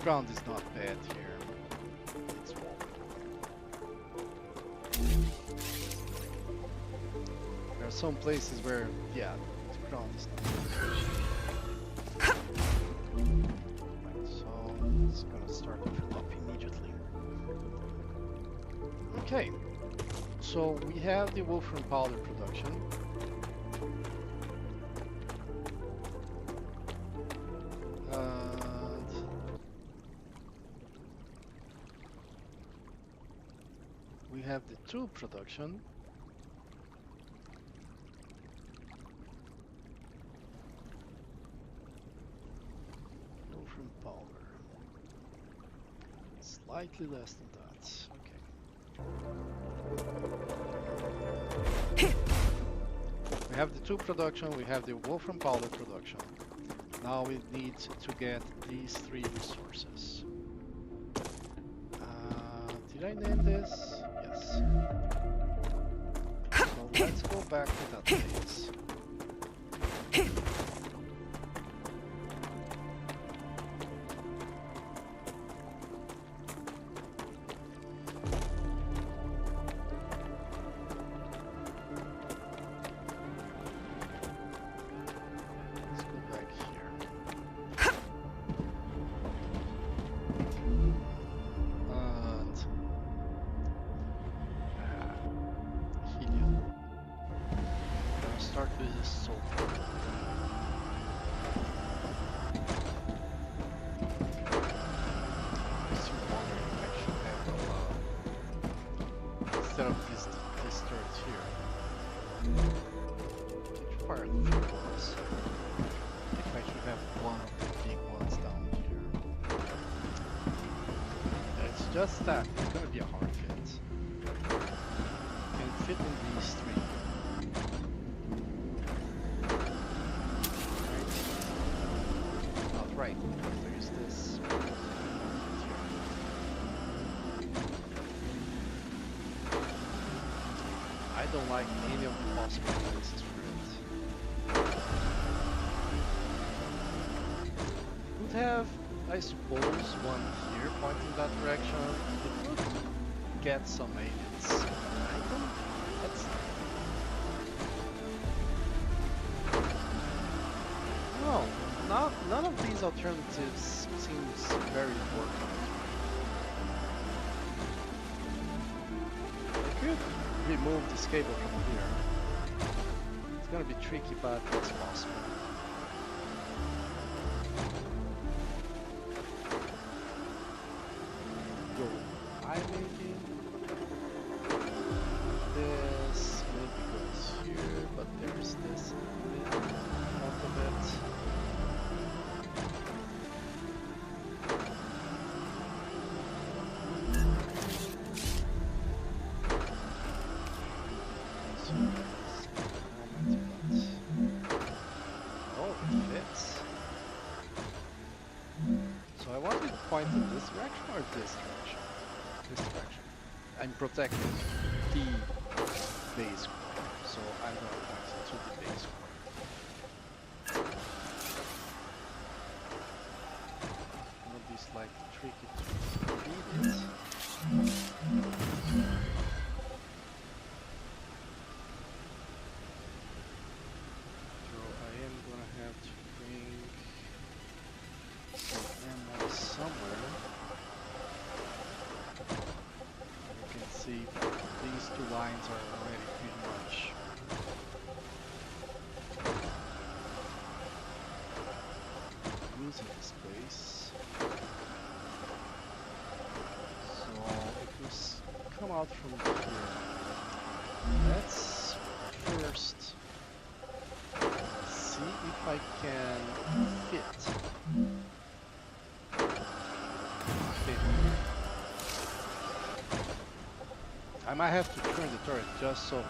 Ground is not bad here. It's warm. There are some places where, yeah, the ground is not bad. Right, so it's gonna start to fill up immediately. Okay. So we have the wolfram powder production. we have the tube production. Wolfram powder. Slightly less than that. Okay. We have the tube production, we have the wolfram powder production. Now we need to get these 3 resources. Did I name this? Yes. So let's go back to that place. Start with this sulfur. Still wondering if I should have instead of this turret here. It requires 3 ones. I think I should have one of the big ones down here. It's just that it's gonna be a hard fit. Can fit in these 3. Right, because there is this. I don't like any of the possible places for it. Would have, I suppose, one here pointing that direction. It would get some aliens. I don't. That's. No. None of these alternatives seems very important. I could remove this cable from here. It's gonna be tricky, but it's possible. Go I maybe. This maybe goes here, but there's this in the front of it. Point in this direction or this direction? This direction. I'm protecting the base core, so I'm going to point it to the base core. It will be slightly tricky to read it. So I am going to have to bring some ammo somewhere. You can see these 2 lines are already pretty much using this place. So if we come out from here, let's first see if I can fit. I might have to turn the turret just so.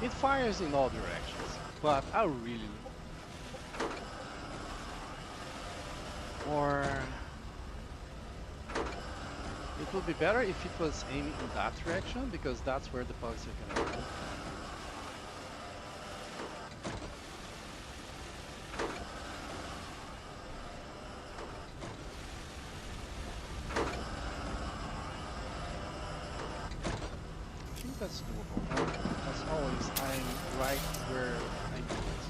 It fires in all directions, but I really. Or. It would be better if it was aiming in that direction, because that's where the bugs are gonna go. I think that's doable. As always, I'm right where I need it.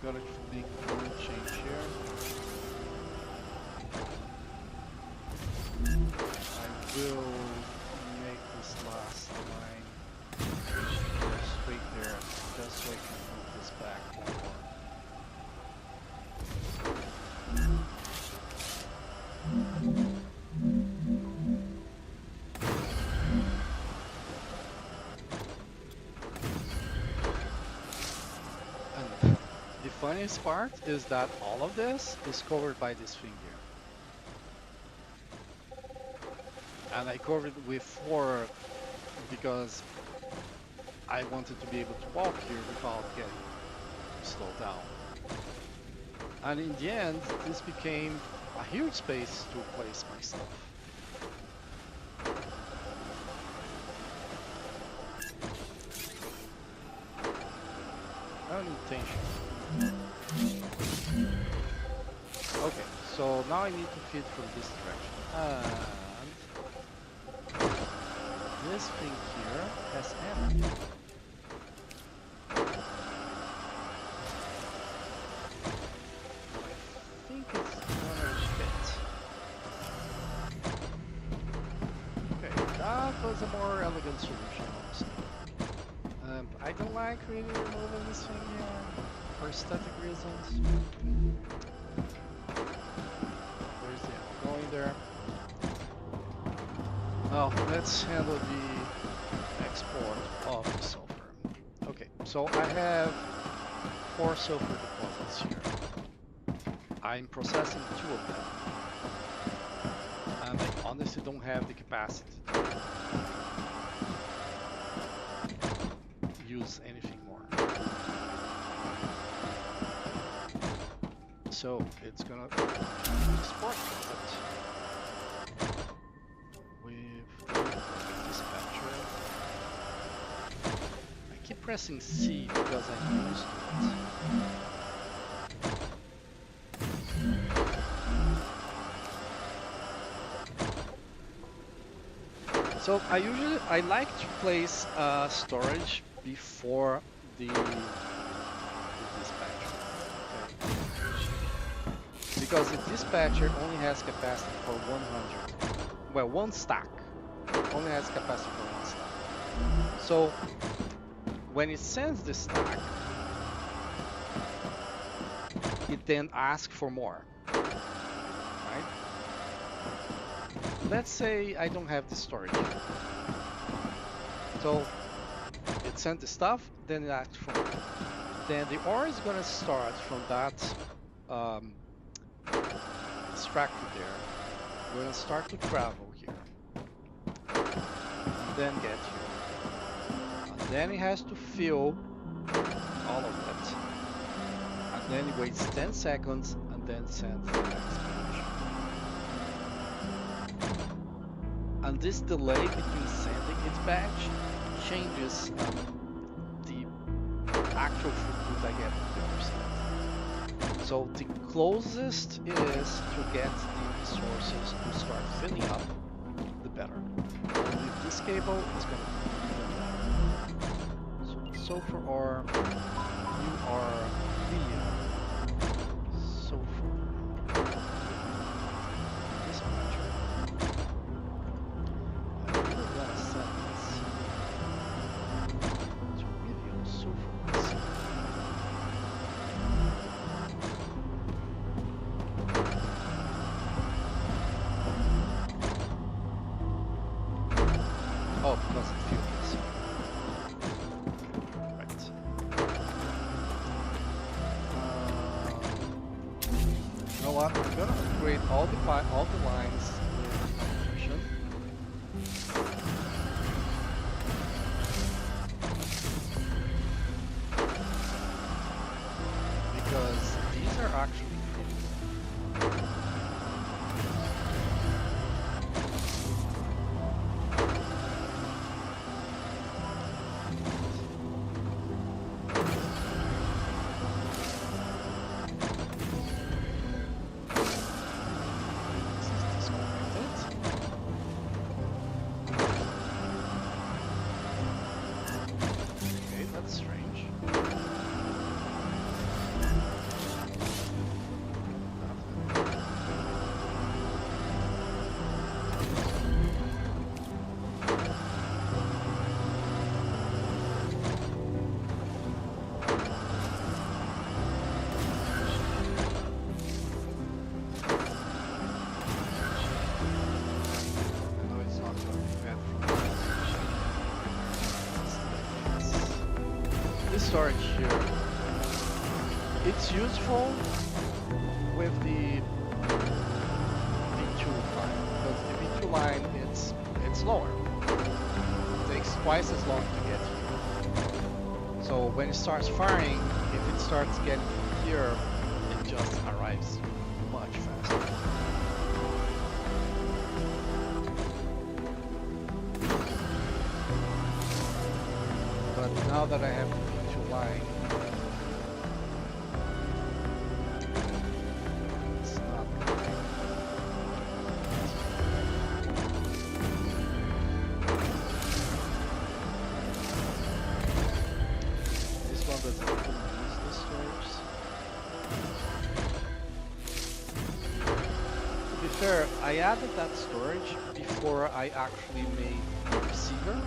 gotta make one change here. I will make this last line straight there, just so I can move this back one more. And the funniest part is that all of this is covered by this thing here. And I covered with 4 because I wanted to be able to walk here without getting slowed down. And in the end, this became a huge space to place my stuff. Unintentional. Okay, so now I need to feed from this direction. And this thing here has ammo. I think it's gonna fit. Okay, that was a more elegant solution, honestly. I don't like really removing this thing here for aesthetic reasons. Where's the ammo going there? Now, let's handle the export of the sulfur. Okay, so I have 4 sulfur deposits here. I'm processing 2 of them. And I honestly don't have the capacity to use anything more. So it's gonna export it with the dispatcher. I keep pressing C because I'm used to it. So I like to place storage before the dispatcher, okay? Because the dispatcher only has capacity for 100. Well, 1 stack. Only has capacity for 1 stack. So when it sends the stack, it then asks for more. Right? Let's say I don't have the storage. So it sent the stuff, then it asks for more. Then the ore is gonna start from that extractor there. We're gonna start to travel here. And then get here. And then it has to fill all of it. And then it waits 10 seconds and then sends the next batch. And this delay between sending its batch changes the actual throughput I get on the other side. So the closest is to get the resources to start filling up, the better. And with this cable, it's going to be even better. So for ore, you are via sulfur dispatcher. I'm really gonna send this to review sulfur. Oh, because it fuels. Right. You know what? I'm gonna upgrade all the lines with automation. Because these are actually pretty good. This is disconnected. storage here. It's useful with the V2 line, because the V2 line it's slower. It takes twice as long to get here. So when it starts firing, if it starts getting from here, it just arrives much faster. But now that I have the V2 line, it's not good. This one doesn't even use the storage. To be fair, I added that storage before I actually made the receiver,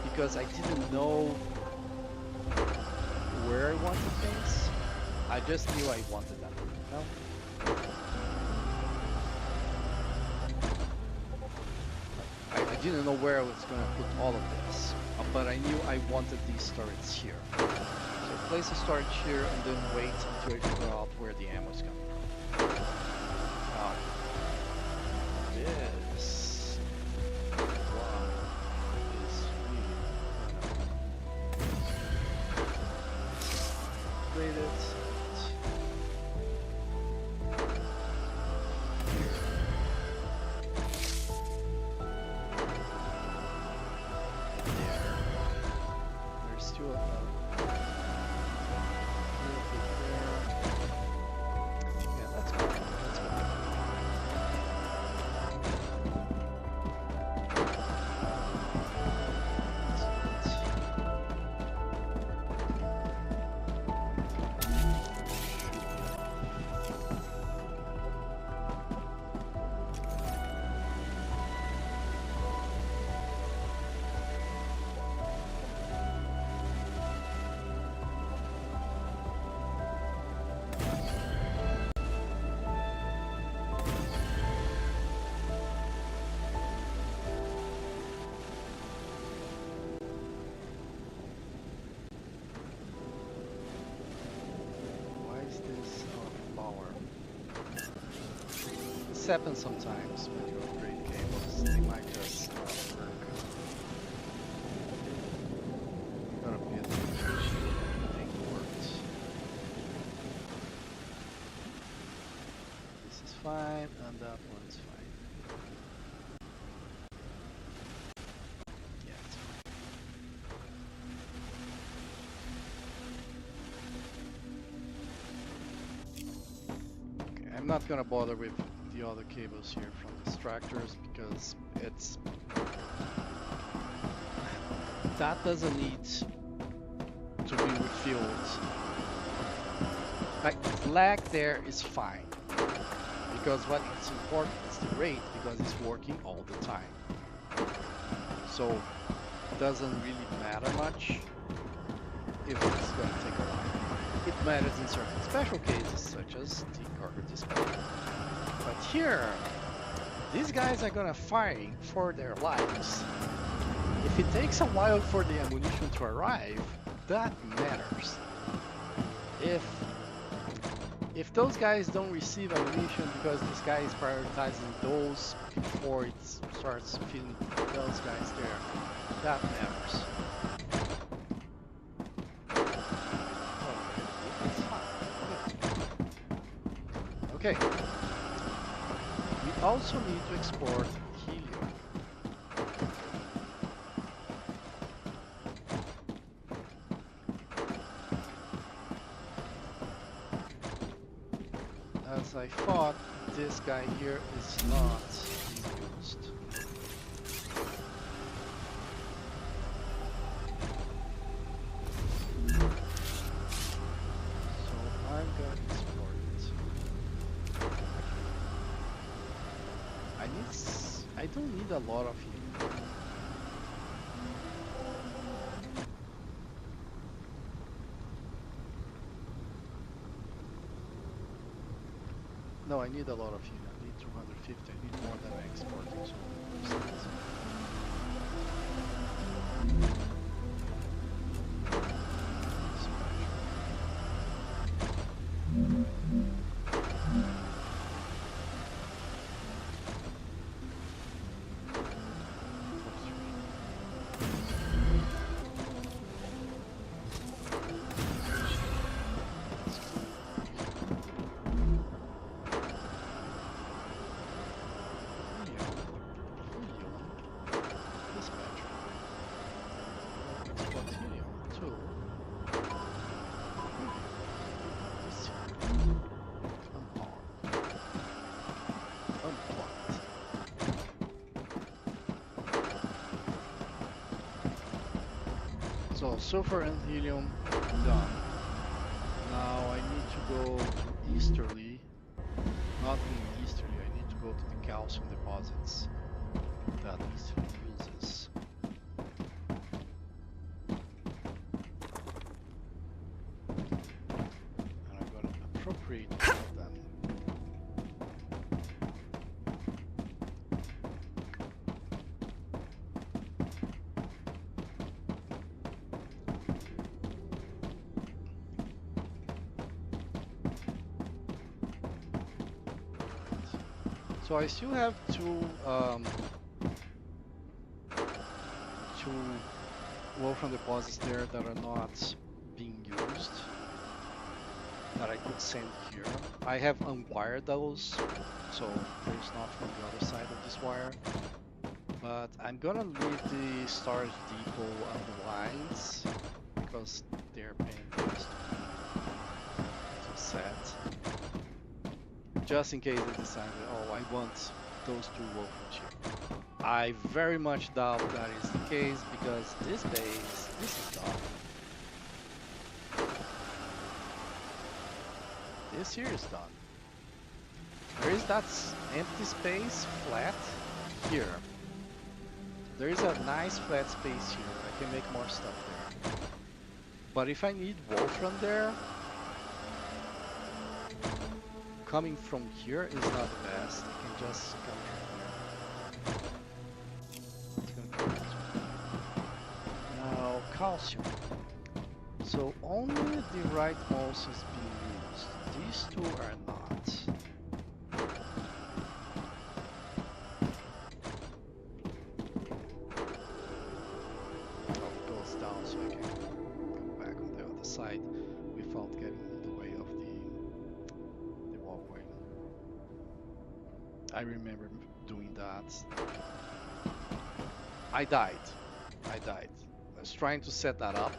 because I didn't know where I wanted things. I just knew I wanted them. You know? I didn't know where I was going to put all of this, but I knew I wanted these storage here. So place the storage here and then wait until I figure out where the ammo is coming from. Now, this one is really upgrade it. There's still a yeah, that's good. That's good. Why is this power? This happens sometimes when you upgrade cables. They might just work. Gotta be a thing worked. This is fine, and that one's fine. Yeah, it's fine. Okay, I'm not gonna bother with the other cables here from the extractors because it's that doesn't need to be refilled. Like lag there is fine because what is important is the rate because it's working all the time. So it doesn't really matter much if it's going to take a while. It matters in certain special cases such as the cargo dispatcher. But here, these guys are gonna fight for their lives. If it takes a while for the ammunition to arrive, that matters. If those guys don't receive ammunition because this guy is prioritizing those before it starts feeding those guys there, that matters. Okay. We also need to export helium. As I thought, this guy here is not used. So I'm gonna export it. I don't need a lot of helium. No, I need a lot of helium. I need 250. I need more than I'm exporting. So So sulfur and helium done. Now I need to go to easterly. Not in easterly, I need to go to the calcium deposits that easterly uses. And I'm gonna appropriate one of them. So I still have two wolfram deposits there that are not being used that I could send here. I have unwired those, so there's nothing on the other side of this wire. But I'm gonna leave the storage depot on the lines because they're paying us to set. Just in case they decide, oh, I want those two wolfram chips. I very much doubt that is the case because this base, this is done. This here is done. There is that empty space, flat, here. There is a nice flat space here. I can make more stuff there. But if I need wolfram there, coming from here is not the best. I can just come from here. It's gonna come this way. Now, calcium. So only the rightmost is being used. These two are not. Oh, it goes down so I can go back on the other side without getting in the way of the walkway. I remember doing that. I died. I was trying to set that up.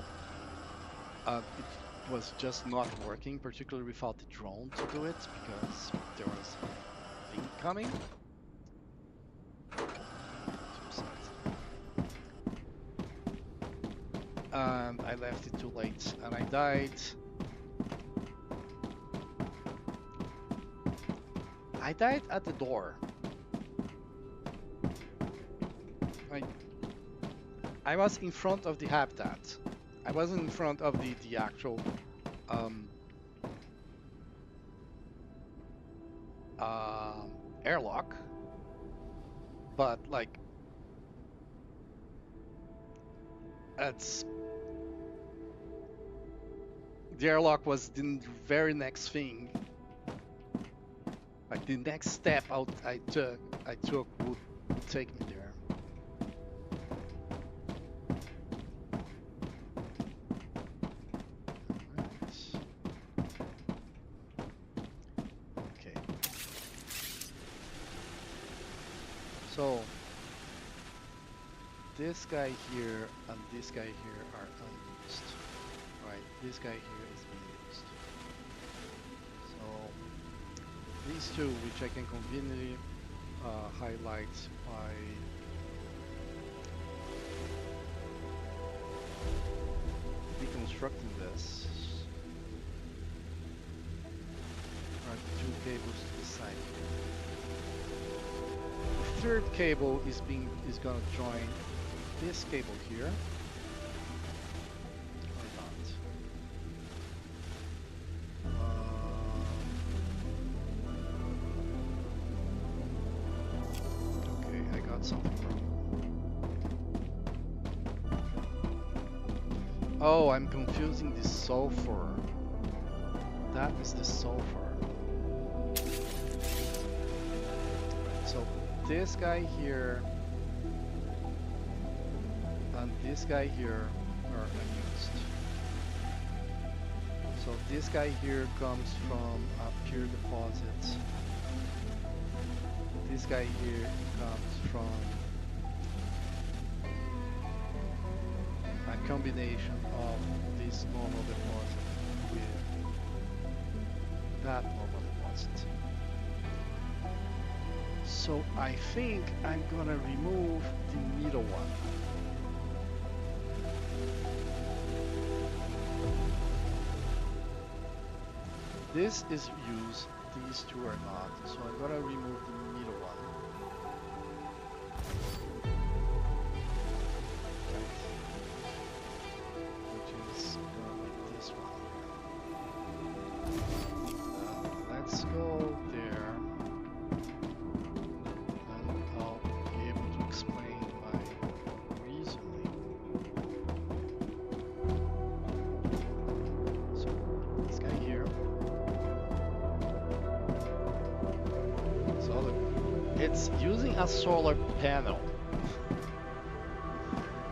It was just not working, particularly without the drone to do it, because there was a thing coming. And I left it too late, and I died. I died at the door. I was in front of the habitat. I wasn't in front of the actual airlock, but like it's the airlock was the very next thing. Like the next step I took would take me there. So this guy here and this guy here are unused. Right, this guy here is being used. So these two, which I can conveniently highlight by deconstructing this, are the two cables to the side here. The third cable is gonna join this cable here, or not. Okay, I got something wrong. Oh, I'm confusing the sulfur. That is the sulfur. So this guy here and this guy here are unused. So this guy here comes from a pure deposit. This guy here comes from a combination of this normal deposit with that normal deposit. So I think I'm gonna remove the middle one. this is used, these two are not. So I'm gonna remove the middle one. Which is gonna be this one. Let's go there. And I'll be able to explain my reasoning. So this guy here. So look, it's using a solar panel.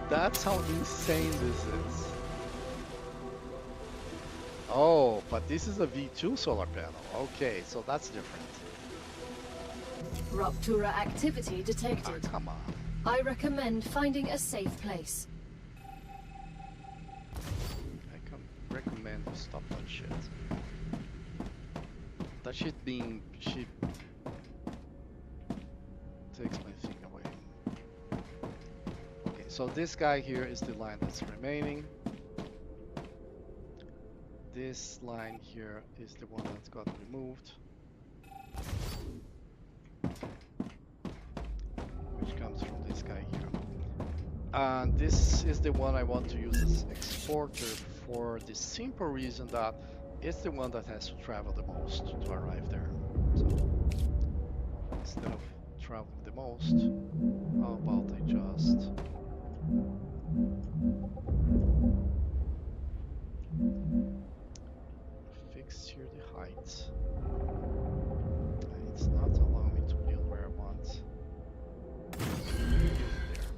That's how insane this is. Oh, but this is a V2 solar panel. Okay, so that's different. Ruptura activity detected. Ah, come on. I recommend finding a safe place. I can recommend you stop that shit. That shit being shit takes my thing away. Okay, so this guy here is the line that's remaining. This line here is the one that's got removed, which comes from this guy here. And this is the one I want to use as exporter for the simple reason that it's the one that has to travel the most to arrive there. So instead of traveling the most, how about I just fix here the height. It's not allowing me to build where I want. Build it there.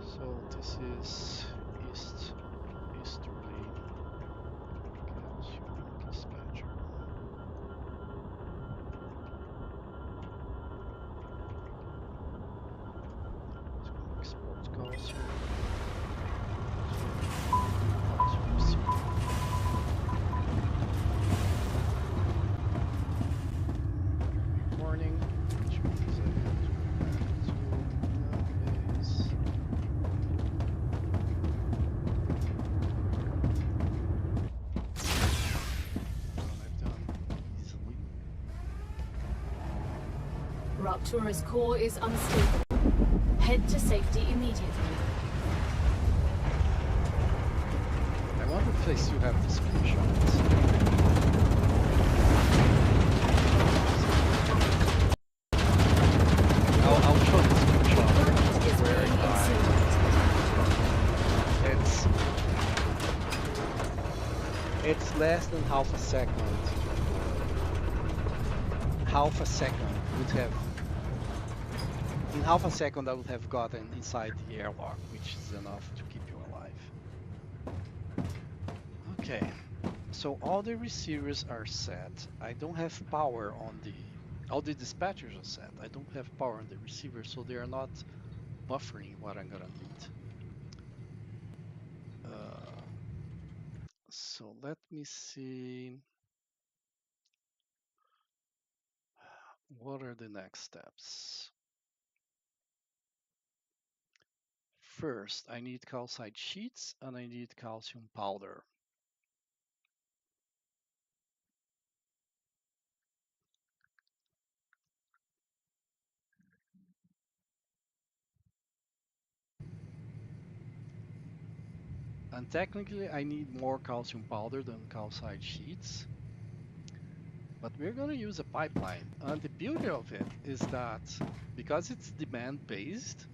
So this is easterly calcium dispatcher. It's going to export calcium. Calcium receiver. Warning, which means I have to go back to database. I've done easily. Ruptura's core is unstable. Head to safety immediately. I wonder if I still have the screenshots. I'll show the screenshot Is where being I it's less than half a second. Half a second would have in half a second I would have gotten inside the airlock, which is enough to keep you alive. Okay, so all the receivers are set. I don't have power on all the dispatchers are set. I don't have power on the receiver, so they are not buffering what I'm gonna need. So let me see. What are the next steps? First, I need calcite sheets and I need calcium powder. And technically, I need more calcium powder than calcite sheets. But we're going to use a pipeline. And the beauty of it is that because it's demand-based,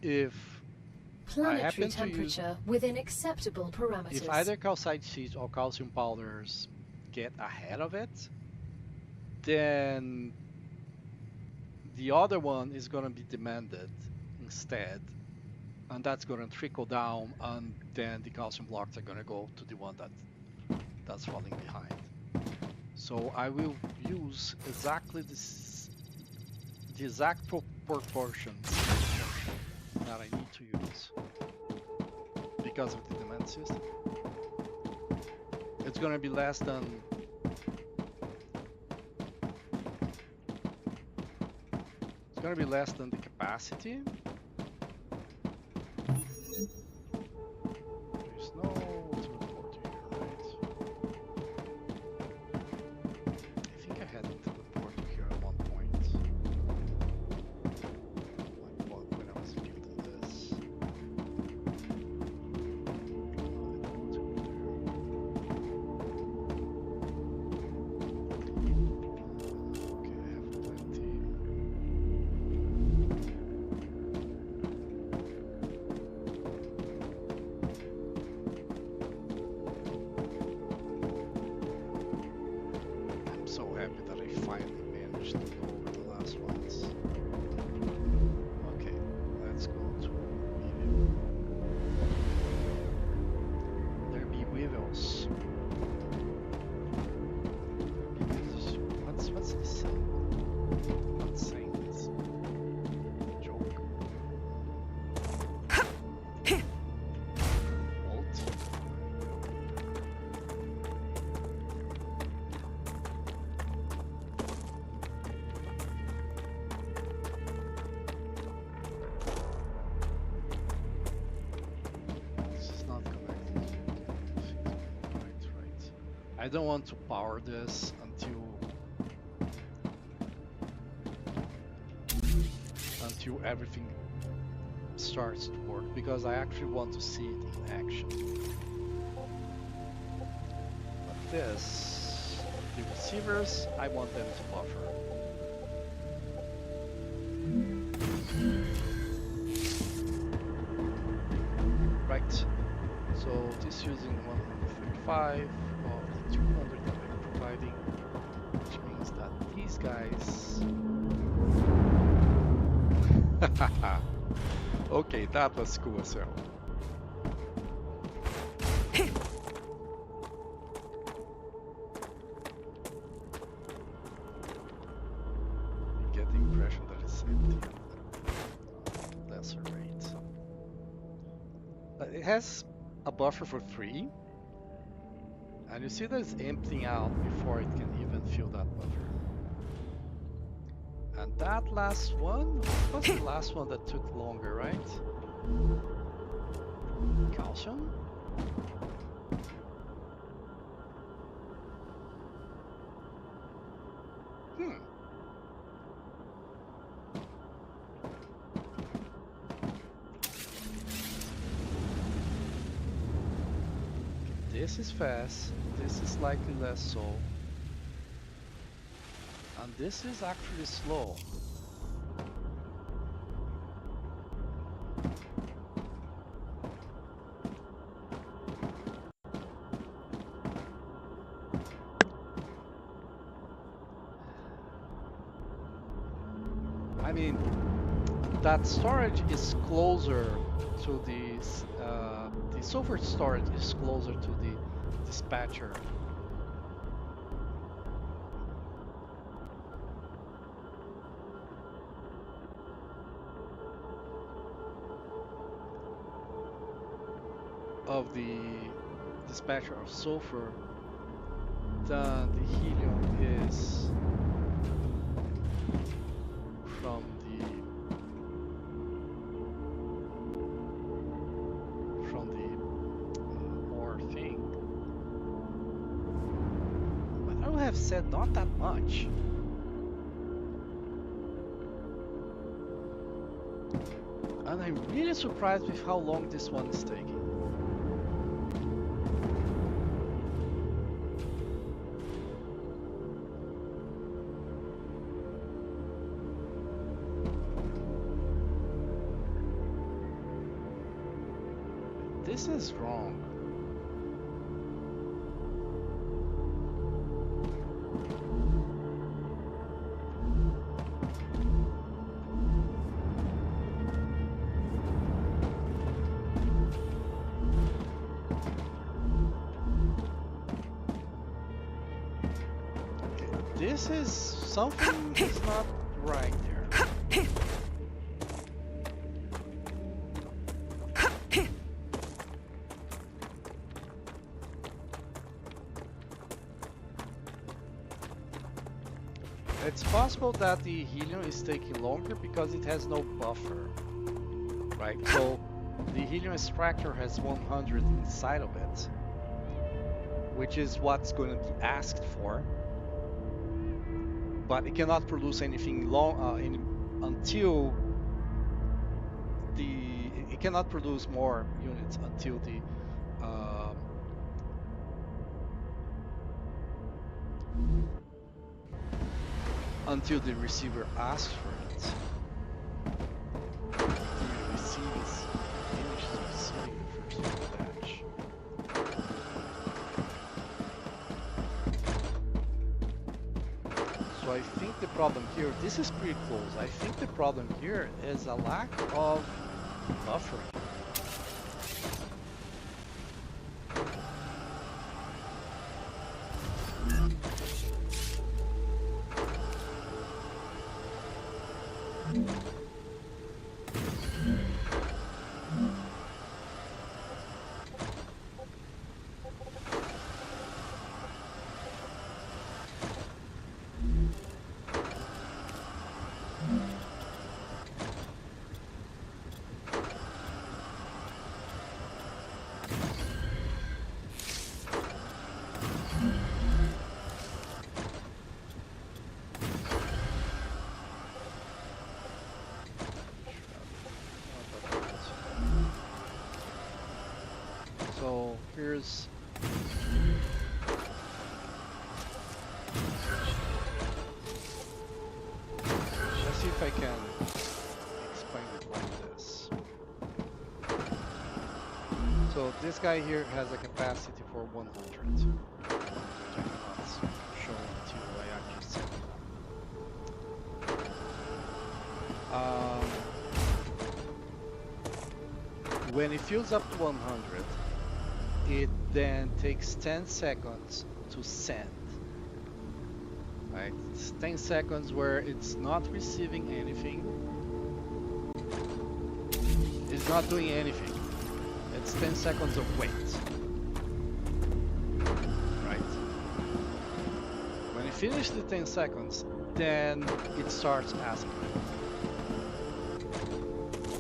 if I Planetary happen to use, temperature within acceptable parameters. if either calcite sheets or calcium powders get ahead of it, then the other one is going to be demanded instead. And that's going to trickle down, and then the calcium blocks are going to go to the one that's falling behind. So I will use exactly the exact proportions that I need to use because of the demand system. It's going to be less than gonna be less than the capacity. There's no teleporter here, right? I think I had a teleporter here at one point. Like when I was building this. Okay, I have plenty. I'm so happy that I finally managed to go over the last ones. Okay, let's go to medium. There be weevils. What's this saying? Not saying it's a joke. Volt? This is not connected. Right. I don't want to power this until everything starts to work, because I actually want to see it in action. But this, the receivers, I want them to buffer. Right, so this using 135 of the 200 that I'm providing, which means that these guys... Okay, that was cool as hell. You get the impression that it's empty at a lesser rate. It has a buffer for 3, and you see that it's emptying out before it can even fill that buffer. And that last one was the last one that took longer, right? Calcium? This is fast, this is slightly less so. And this is actually slow. I mean, that storage is closer to the sulfur storage is closer to the dispatcher. Of the dispatcher of sulfur than the helium is from the ore thing. But I would have said not that much. And I'm really surprised with how long this one is taking. This is wrong. Okay, this is something is not right there. It's possible possible that the helium is taking longer because it has no buffer, right? So the helium extractor has 100 inside of it, which is what's going to be asked for, but it cannot produce anything until it cannot produce more units um, until the receiver asks for it. The receives finishes receiving the first batch. So I think the problem here, this is pretty close. I think the problem here is a lack of buffering. So here's let's see if I can explain it like this. So this guy here has a capacity for 100, which I cannot show until I actually set it up. When it fills up to 100, it then takes 10 seconds to send. Right? It's 10 seconds where it's not receiving anything. It's not doing anything. It's 10 seconds of wait. Right? When it finishes the 10 seconds, then it starts asking.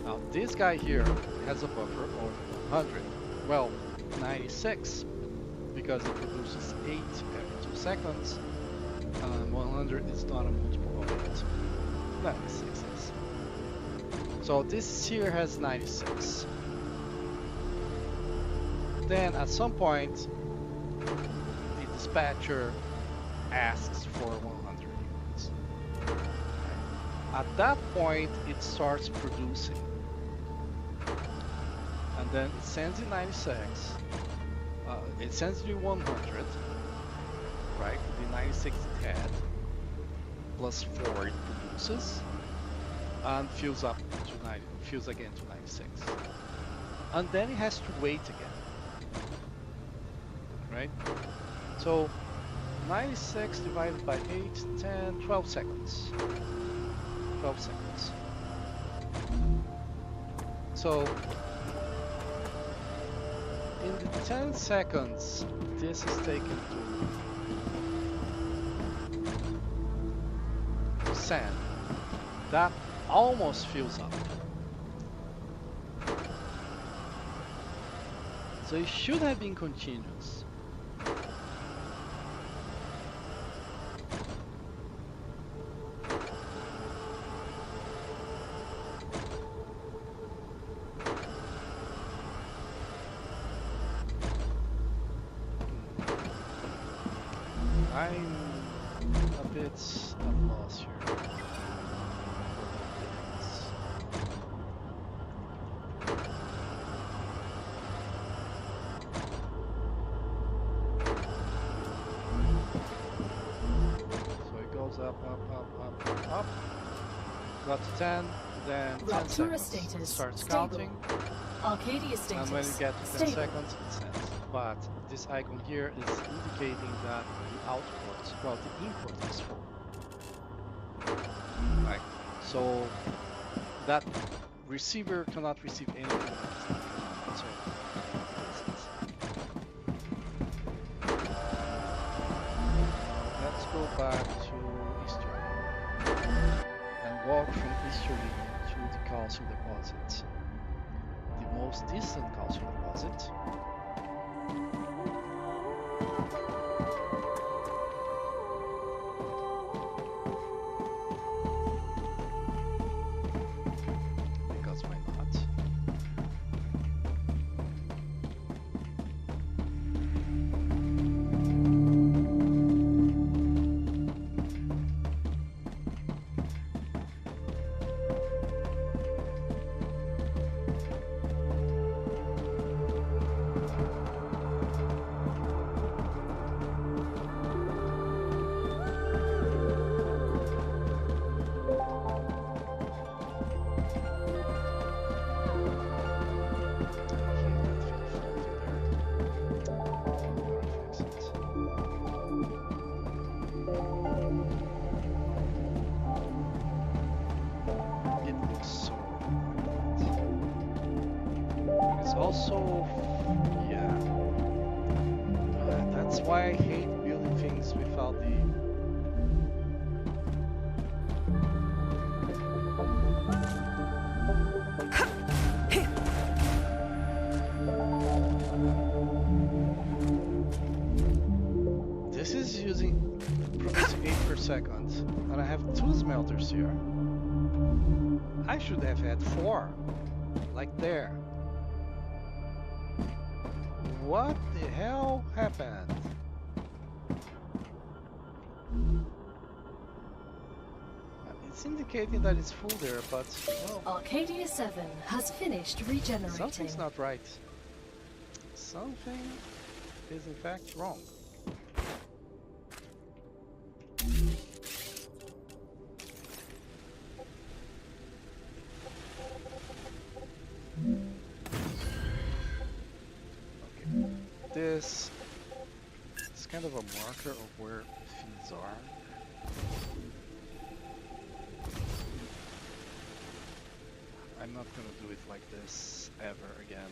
Now this guy here has a buffer of 100. Well, 96, because it produces 8 every 2 seconds. 100 is not a multiple of 8. 96 is. So this here has 96. Then at some point, the dispatcher asks for 100 units. At that point, it starts producing. And then it sends you 96. It sends you 100, right? The 96 it had, plus 4 it produces, and fills up to 90, fills again to 96. And then it has to wait again, right? So 96 divided by 8, 10, 12 seconds. 12 seconds. So in the 10 seconds this is taken to send, that almost fills up. So it should have been continuous. I'm a bit at loss here. So it goes up, up. Got to 10, then 10 Raptura seconds. status Starts stable. counting. Arcadia status And when you get to 10 stable. seconds, it sends. But this icon here is indicating that the output, well, the input is full. Right. So that receiver cannot receive anything else. So let's go back to Easter. walk from easterly to the calcium deposit. The most distant calcium deposit because why not? Also, yeah, that's why I hate building things without the. This is using producing 8 per second, and I have 2 smelters here. I should have had 4, like there. What the hell happened? It's indicating that it's full there, but well, Arcadia 7 has finished regenerating. something's not right. Something is in fact wrong. Okay, this is kind of a marker of where the feeds are. I'm not gonna do it like this ever again.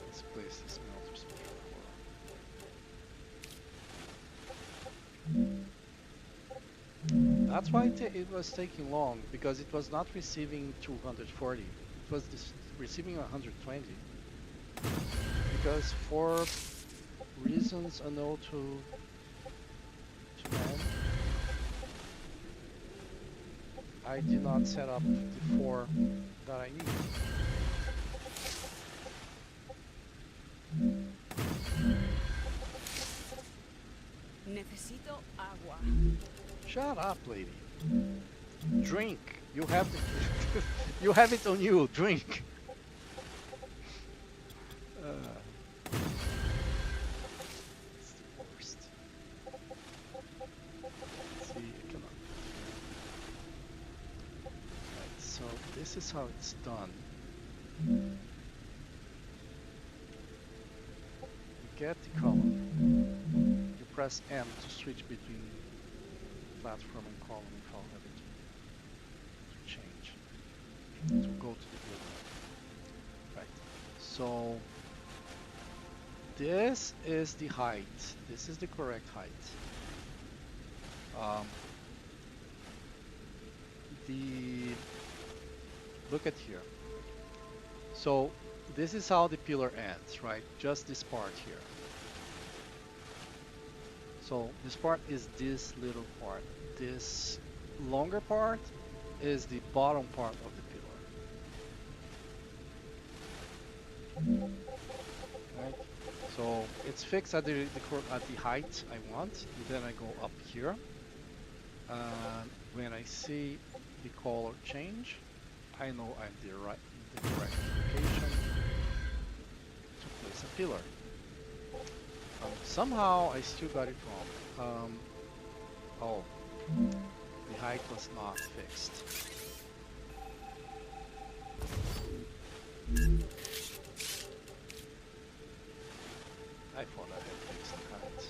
Let's place this smelter switcher for. That's why it was taking long, because it was not receiving 240. It was receiving 120. Because for reasons unknown to man, I did not set up the 4 that I need. Necesito agua. Shut up, lady. Drink. You have it. You have it on you. Drink. It's the worst. Let's see, I cannot. Right, so this is how it's done. You get the column. You press M to switch between platform and column if I'll have it to change. To go to the building. Right. So this is the height. This is the correct height. Look at here. So this is how the pillar ends, right? Just this part here. So this part is this little part. This longer part is the bottom part of the pillar. Right? So it's fixed at the height I want. And then I go up here. When I see the color change, I know I'm in the correct location to place a pillar. Somehow I still got it wrong. Oh, the height was not fixed. I thought I had fixed the height.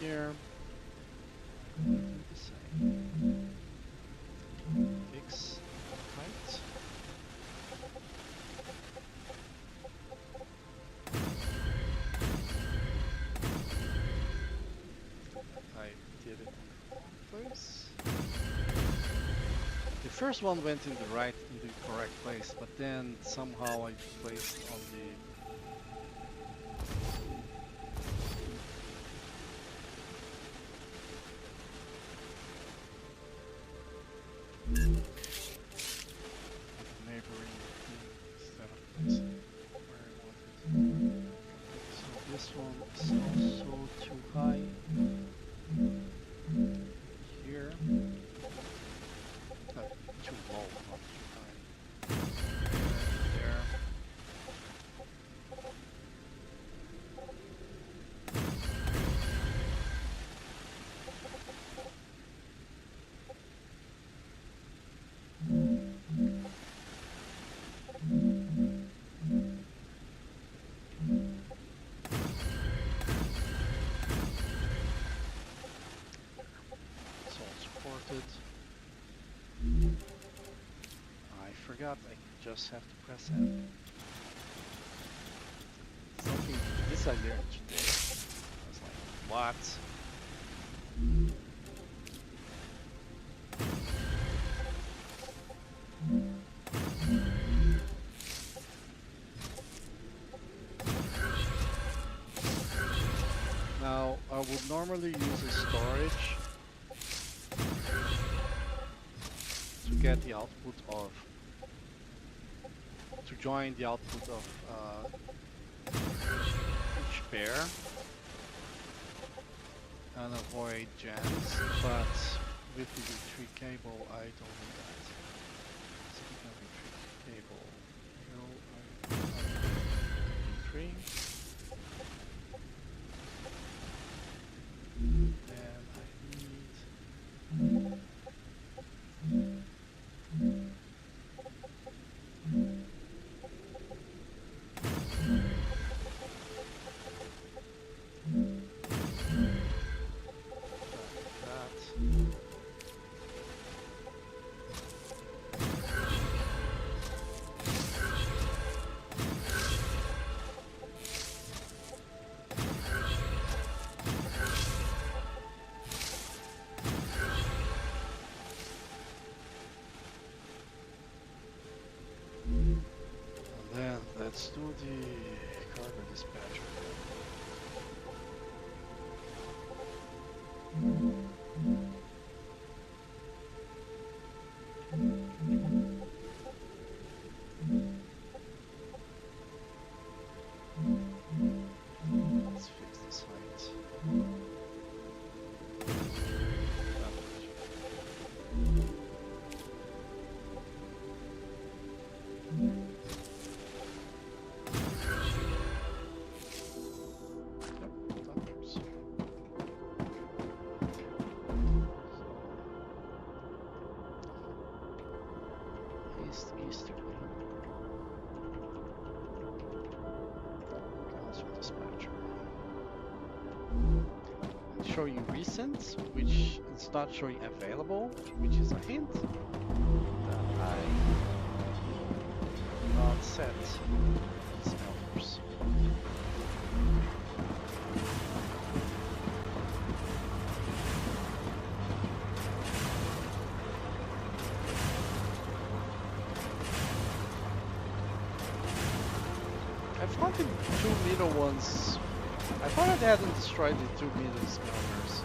here. Do the same. Fix height. I did it in the wrong place. The first one went in the correct place, but then somehow I placed on the neighboring instead of placing where I wanted. So this one is also too high here. Too low, not too high. There. It's all supported. I forgot, I just have to press N. Something, this I learned today. I was like, what? Now, I would normally use a storage to get the output of, to join the output of each pair and avoid jams, but with the V3 cable I don't do that. So we have V3 cable, V3, then I need let's do the cargo dispatcher. Let's fix this height. Easterly. Console dispatcher. And show you recent, which is not showing available, which is a hint that I have not set smelters. I found the 2 meter ones. I thought I hadn't destroyed the 2 meter smelters.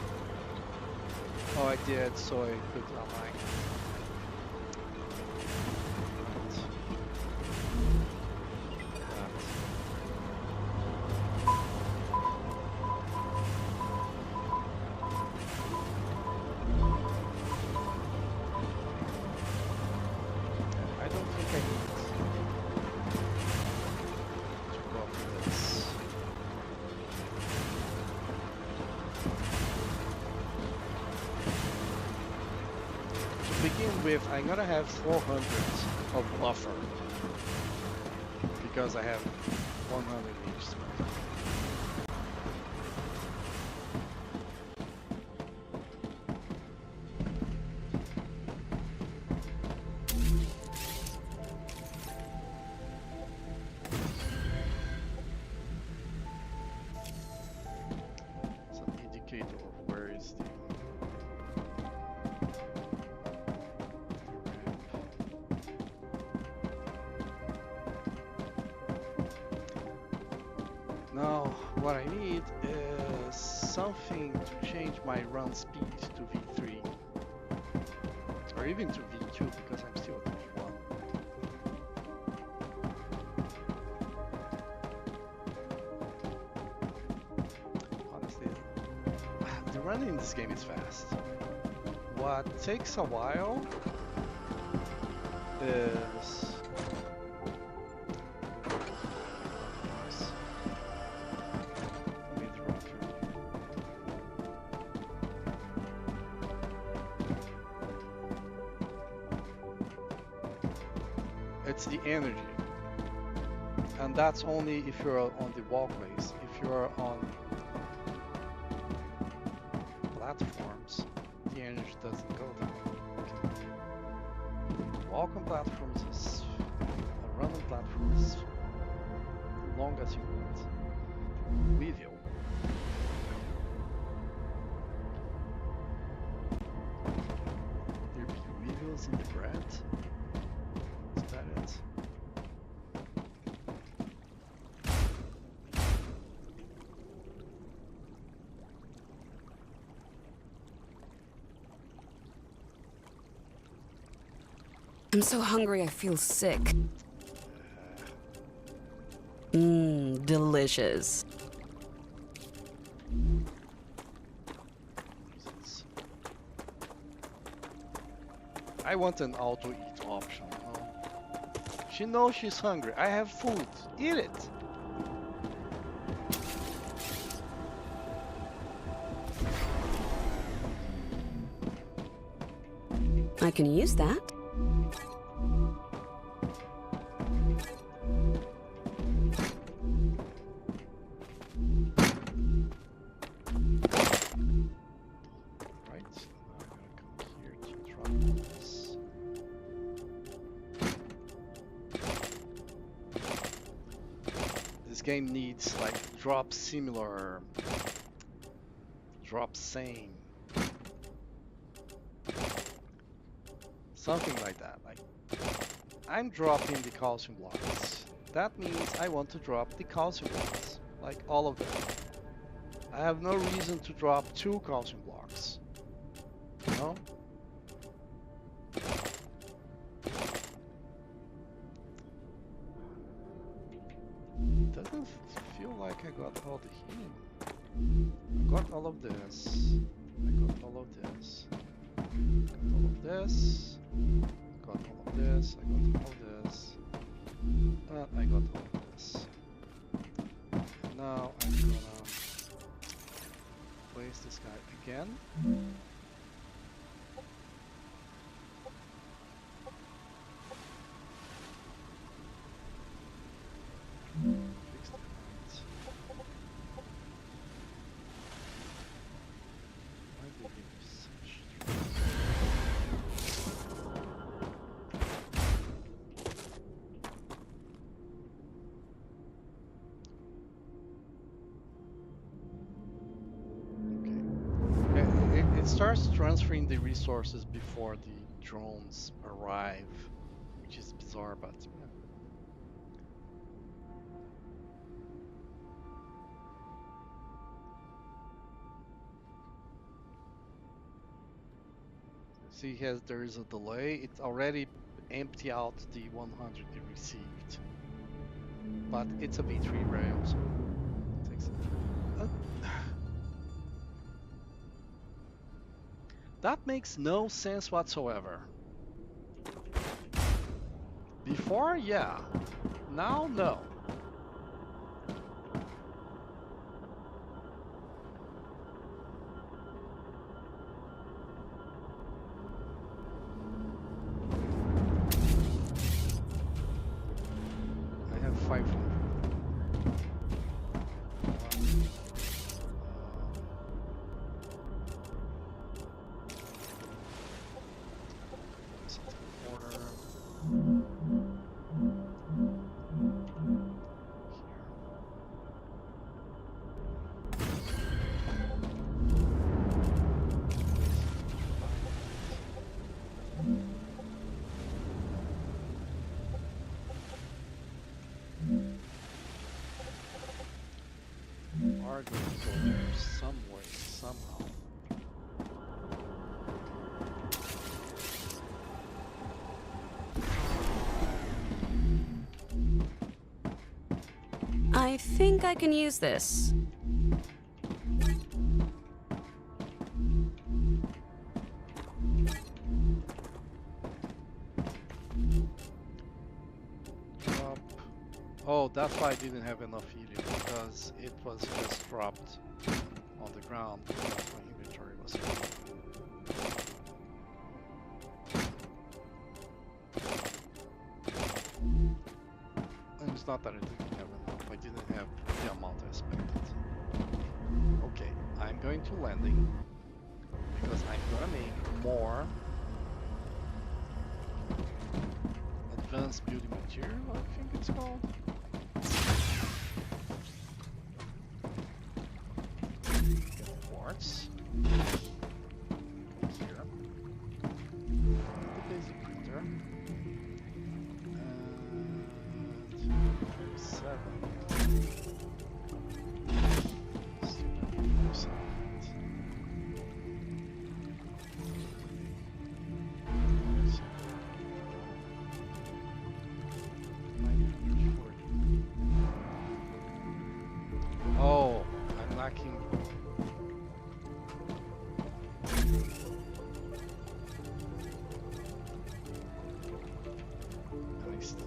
Oh, I did, so I put it online. I don't think I need to copy this. To begin with, I'm gonna have 400 of buffer because I have 100 each smelter. what I need is something to change my run speed to V3. Or even to V2 because I'm still at V1. Honestly, the running in this game is fast. What takes a while is it's the energy, and that's only if you're on the walkways. If you're on platforms, the energy doesn't go down. Walk on platforms is, or run on platforms, as long as you want. Weevil. There be weevils in the bread? Is that it? I'm so hungry I feel sick. Mmm, delicious. I want an auto-eat option. Oh. She knows she's hungry. I have food. Eat it. I can use that. This game needs like drop similar, drop same, something like that. Like I'm dropping the calcium blocks. That means I want to drop the calcium blocks, like all of them. I have no reason to drop 2 calcium blocks. No? Doesn't feel like I got all the healing. I got all of this. I got all of this. Got all of this. Got all of this. I got all of this. I got all of this. Now I'm gonna place this guy again. Fix that. Why did they give such it starts transferring the resources before the drones arrive, which is bizarre, but yeah. See, there is a delay. It's already empty out the 100 it received, but it's a V3 rail, so it takes it. That makes no sense whatsoever. Before, yeah. Now, no. I have 500. are going to go there some way, somehow. I think I can use this. Drop. Oh, that's why I didn't have enough helium, because it was just dropped on the ground because my inventory was full. And it's not that I didn't have enough, I didn't have the amount I expected. Okay, I'm going to landing because I'm gonna make more advanced building material, I think it's called. Get the quartz. Go here. The basic printer. And 37. Still have 37. Oh, I'm lacking. At least.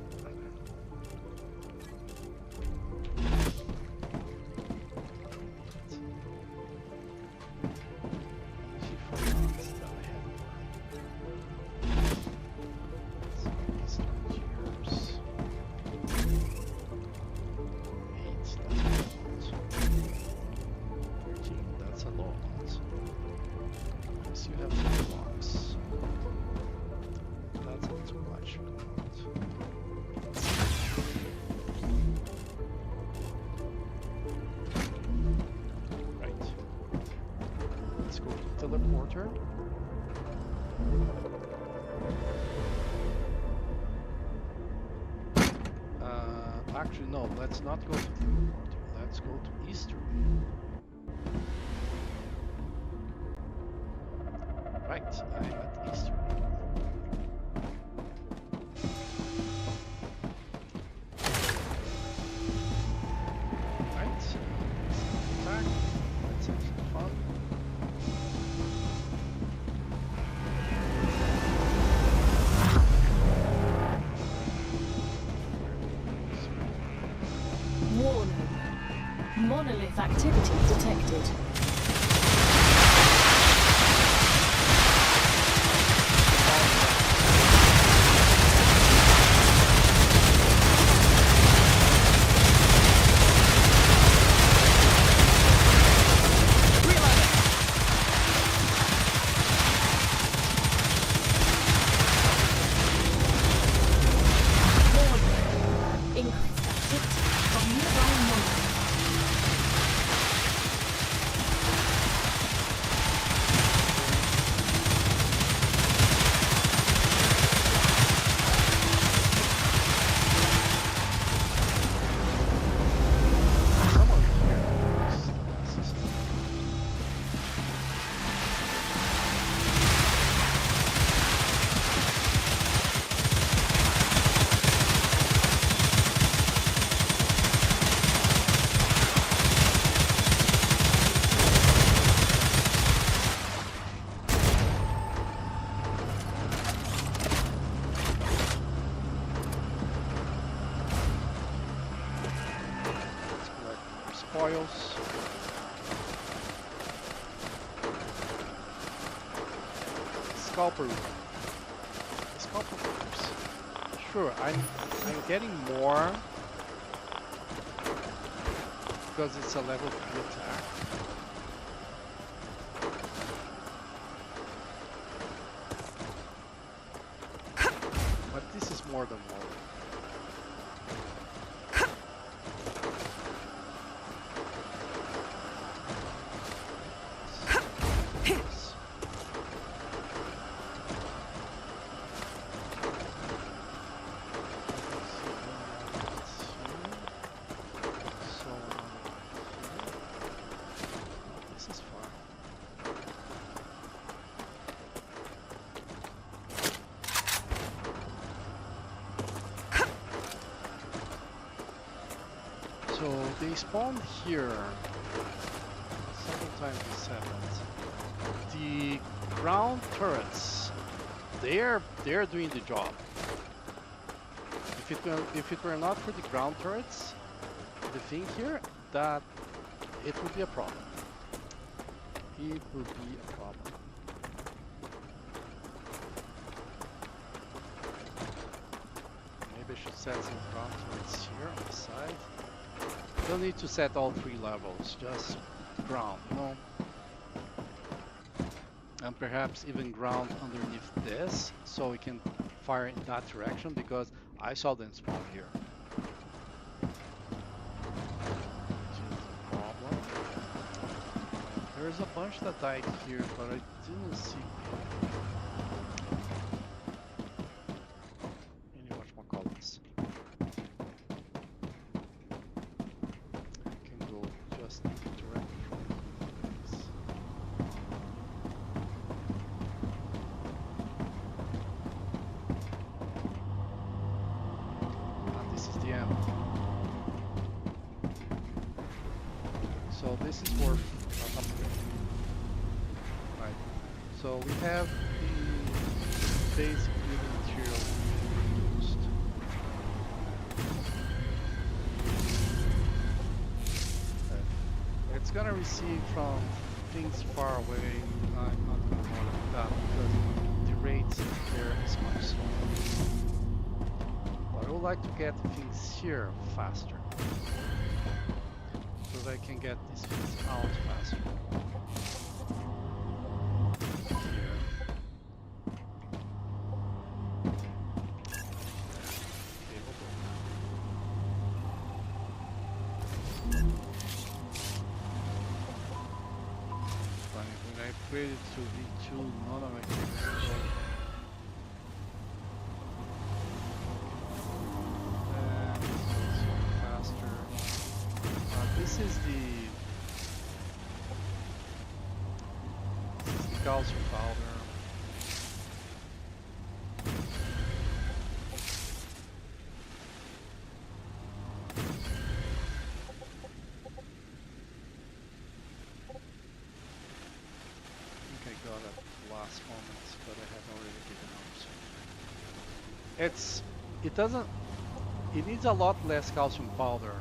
Teleporter. Actually, no, let's not go to teleporter. Let's go to Easterly. Right, I'm at Easterly. Right, let's attack. Let's have some fun. Warning. Monolith activity detected. Spoils. Scalper. Scalper works. Sure, I'm getting more because it's a level 3 attack. But this is more than one. So they spawned here. Several times this happened. The ground turrets, they're doing the job. If it were not for the ground turrets, the thing here, that it would be a problem. It would be a problem. Maybe I should set some ground turrets here on the side. Don't need to set all 3 levels, just ground, you know. And perhaps even ground underneath this, so we can fire in that direction, because I saw them spawn here. Which is a problem. There's a bunch that died here, but I didn't see any whatchamacallits. I can go just directly from this. And this is the end. So this is worth upgrading. Right. So we have the basic building material used. It's gonna receive from things far away. I'm not gonna bother with that because the rates there is much slower. But I would like to get things here faster, so that I can get these things out faster. Here. Okay, we'll go. Funny, when I upgraded to V2, none of my things go. Faster. This is the calcium powder. I think I got it at the last moment, but I have already given up. So it needs a lot less calcium powder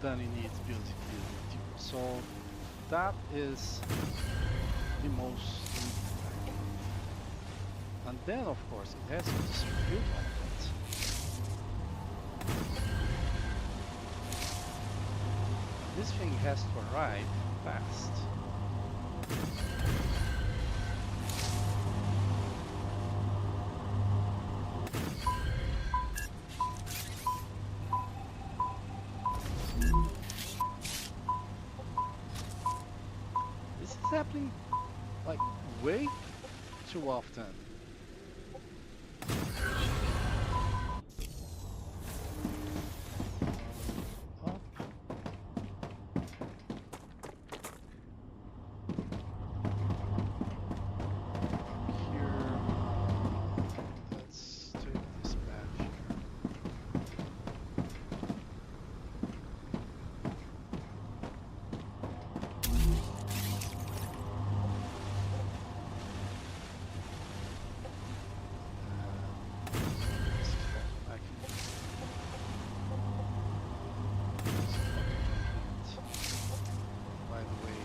than it needs building material. So that is the most important. And then of course it has to distribute all of it. This thing has to arrive fast. This is happening like way too often. Up. Here. Let's take this back here. By the way,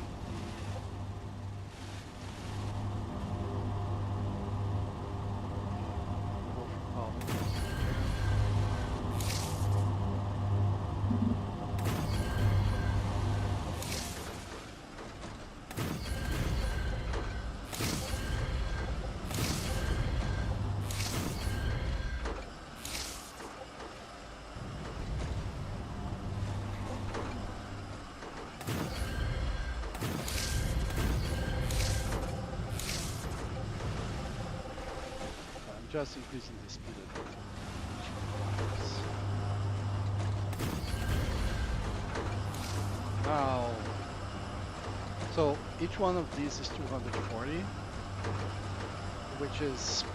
I'm just increasing the speed of it. Now, so each one of these is 240, which is,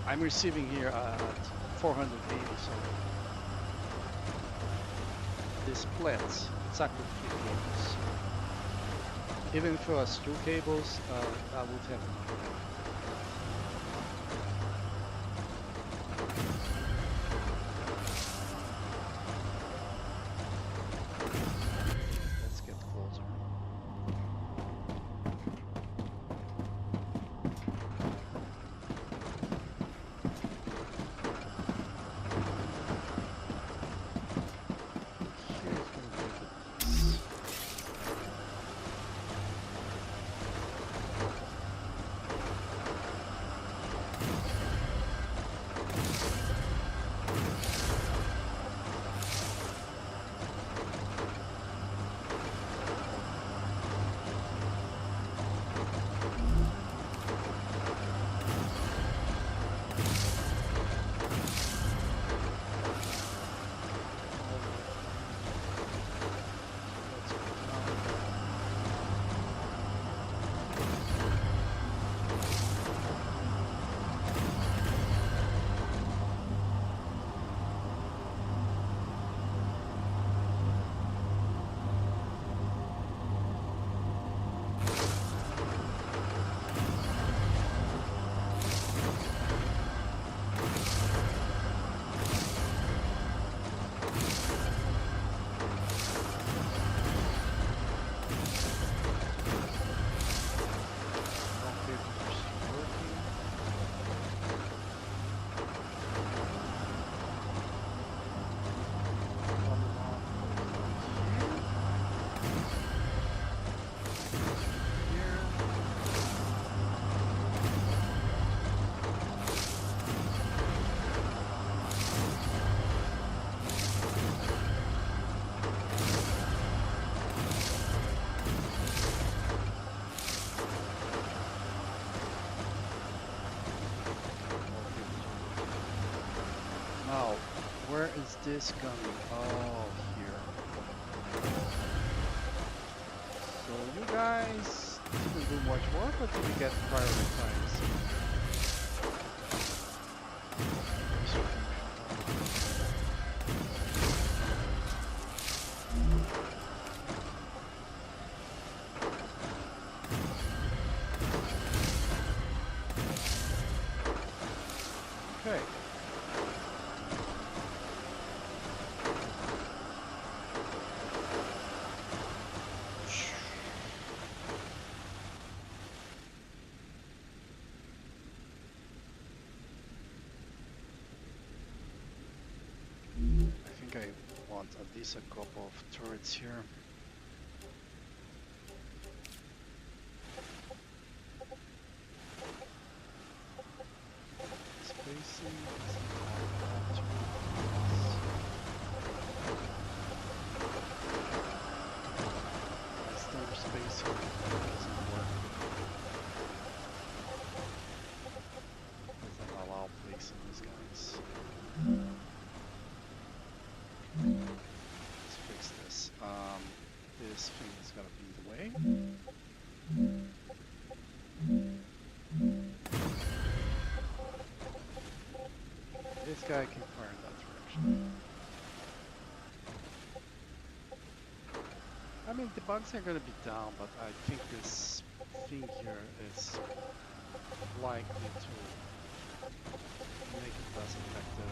I'm receiving here at 480, so the splits, exactly 3 cables. Even if it was 2 cables, I would have enough. Let's get closer. Now, where is this coming? Oh, here. So you guys didn't do much work, but you get prioritized. Okay. I think I want at least a couple of turrets here. Spacing is not standard spacing doesn't work. Doesn't allow placing these guys. Let's fix this. This thing is gonna be in the way. This guy can fire in that direction. I mean, the bugs are gonna be down, but I think this thing here is likely to make it less effective.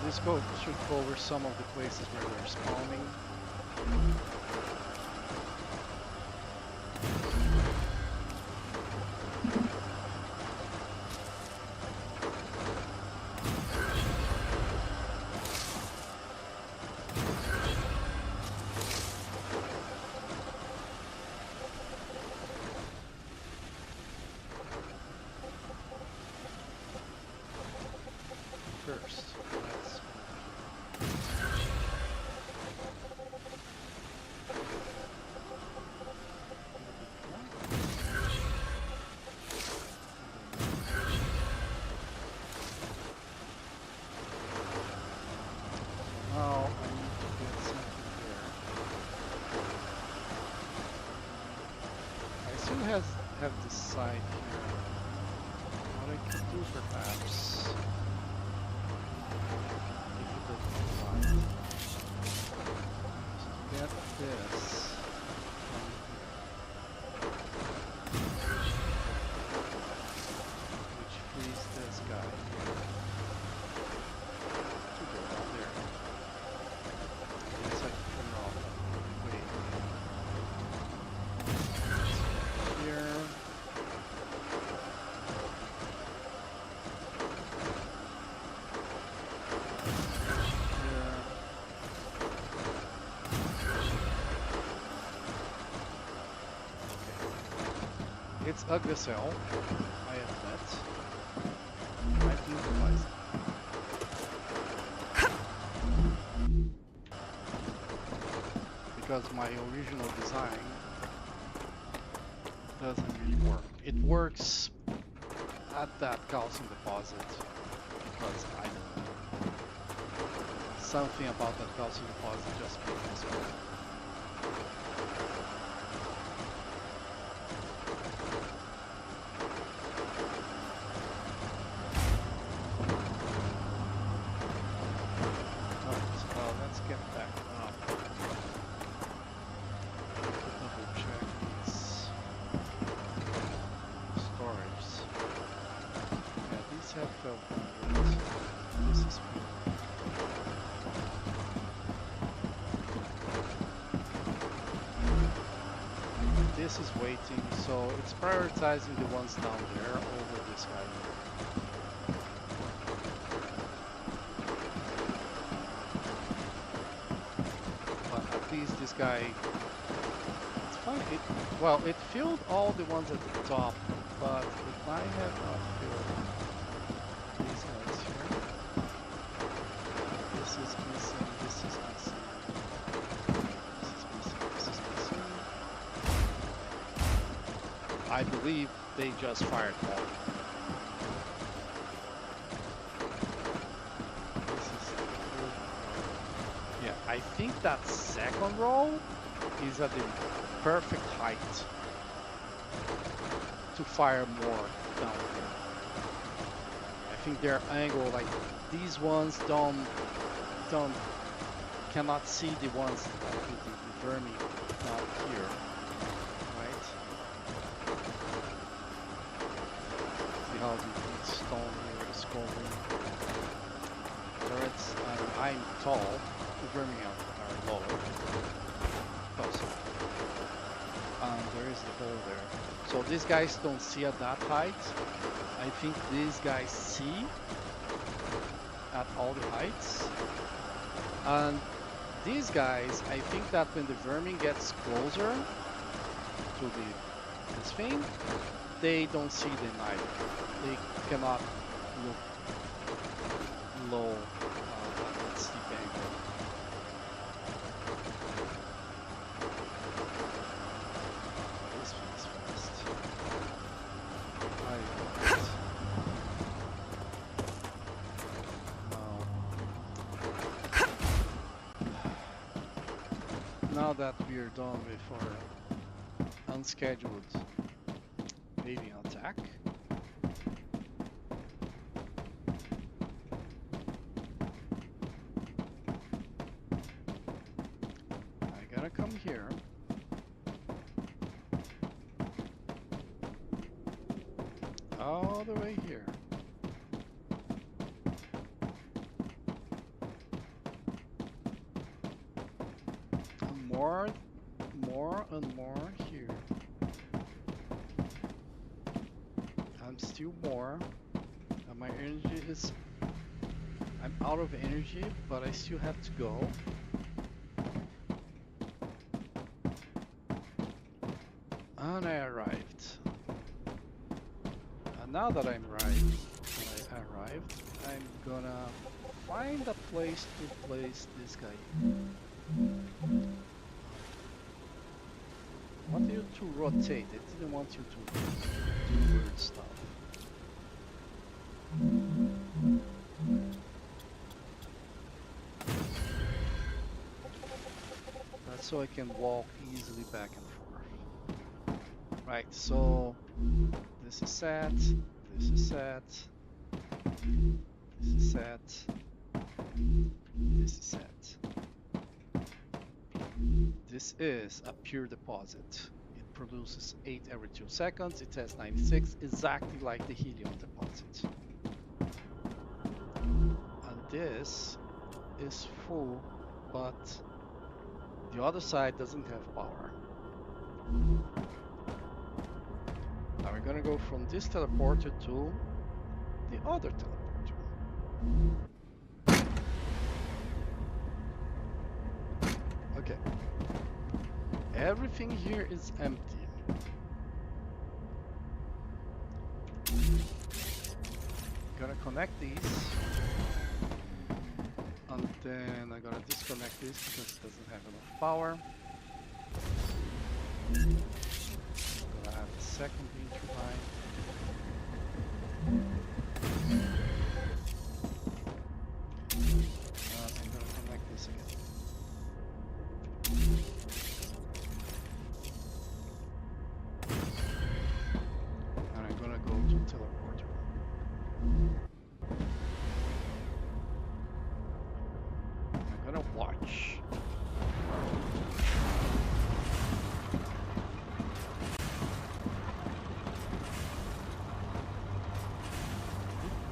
This should cover some of the places where they're spawning. First, let's side here. What I could do perhaps, if it doesn't fly, is to get this from here, which frees this guy to go down there. Yes, I can turn off. Wait. Here. It's a gazelle, I admit. I've utilized it. Because my original design doesn't really work. It works at that calcium deposit because I don't know. Something about that calcium deposit just makes it work. This is waiting, so it's prioritizing the ones down there over this guy. But at least this guy, it's fine. Well, it filled all the ones at the top, but it might have not filled these guys here. This is missing, this is missing. I believe they just fired more. This is yeah, I think that second row is at the perfect height to fire more down here. I think their angle, like these ones cannot see the ones with the vermin down here. How the stone here is going. Turrets, I'm tall, the vermin are lower. Also. There is the hole there. So these guys don't see at that height. I think these guys see at all the heights. And these guys, I think that when the vermin gets closer to this thing, they don't see them either. They cannot look low at steep angle. This one is fast. I love it. Now that we are done with our unscheduled avian attack, I gotta come here. All the way here. And more and more here. I'm still more. And my energy is... I'm out of energy, but I still have to go. And I arrived. And now that I'm arrived, I'm gonna find a place to place this guy. I want you to rotate. I didn't want you to do weird stuff. That's so I can walk easily back and forth. Right, so This is set. This is set. This is set. This is set. This is a pure deposit. It produces 8 every 2 seconds. It has 96, exactly like the helium deposit. And this is full, but the other side doesn't have power. Now we're gonna go from this teleporter to the other teleporter. Okay. Everything here is empty. Gonna connect these. And then I'm gonna disconnect this because it doesn't have enough power. Gonna add a second wind turbine. I'm gonna connect this again. And I'm gonna go to teleporter. I'm gonna watch.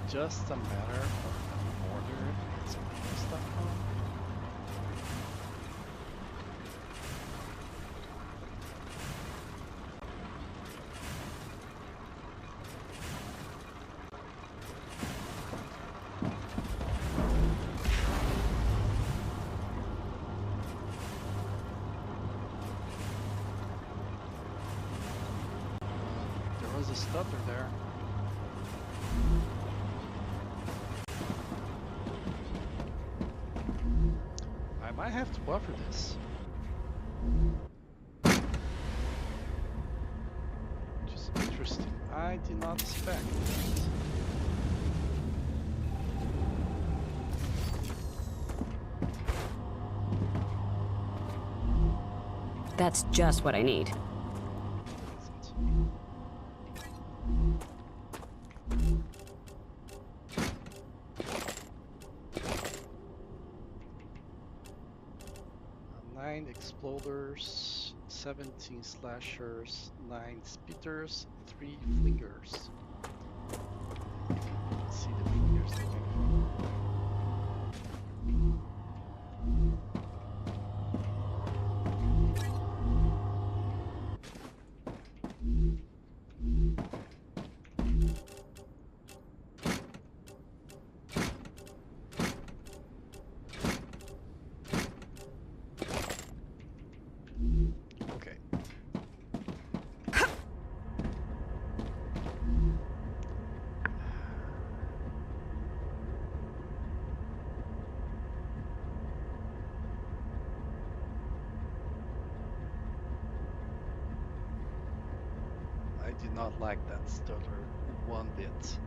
Just a matter of order it's stuff on. There was a stutter there. I might have to buffer this. Which is interesting. I did not expect that. That's just what I need. Nine exploders, 17 slashers, 9 spitters, 3 flingers. Let's see the flingers that came from. Okay. I did not like that stutter one bit.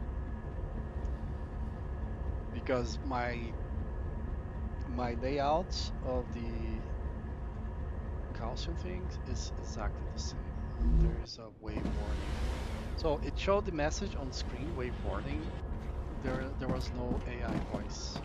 Because my layout of the calcium thing is exactly the same. There is a wave warning. So it showed the message on screen, wave warning. There was no AI voice.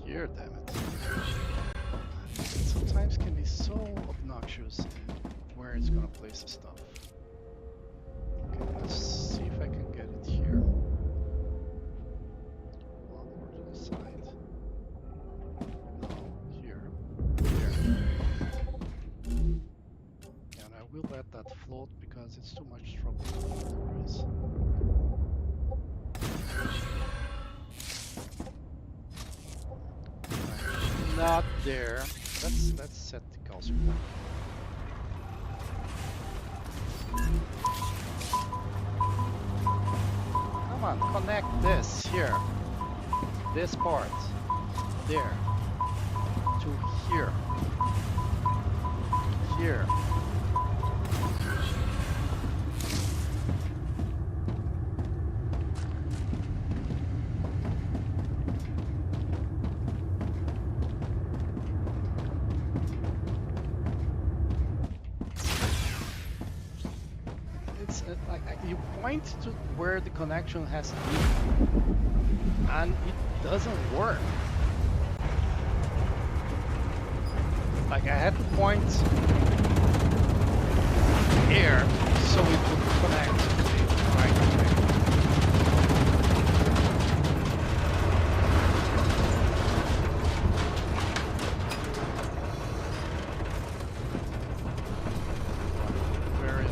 Here, damn it. Sometimes can be so obnoxious in where it's gonna place the stuff. Okay, let's see if I can get it here. One more to the side. No, here. Here. And I will let that float because it's too much trouble there is. Not there. let's set the Gaussian block. Come on, connect this here, this part, there, to here, here. It's like you point to where the connection has to be, and it doesn't work. Like I had to point here so it would connect to the right way. Very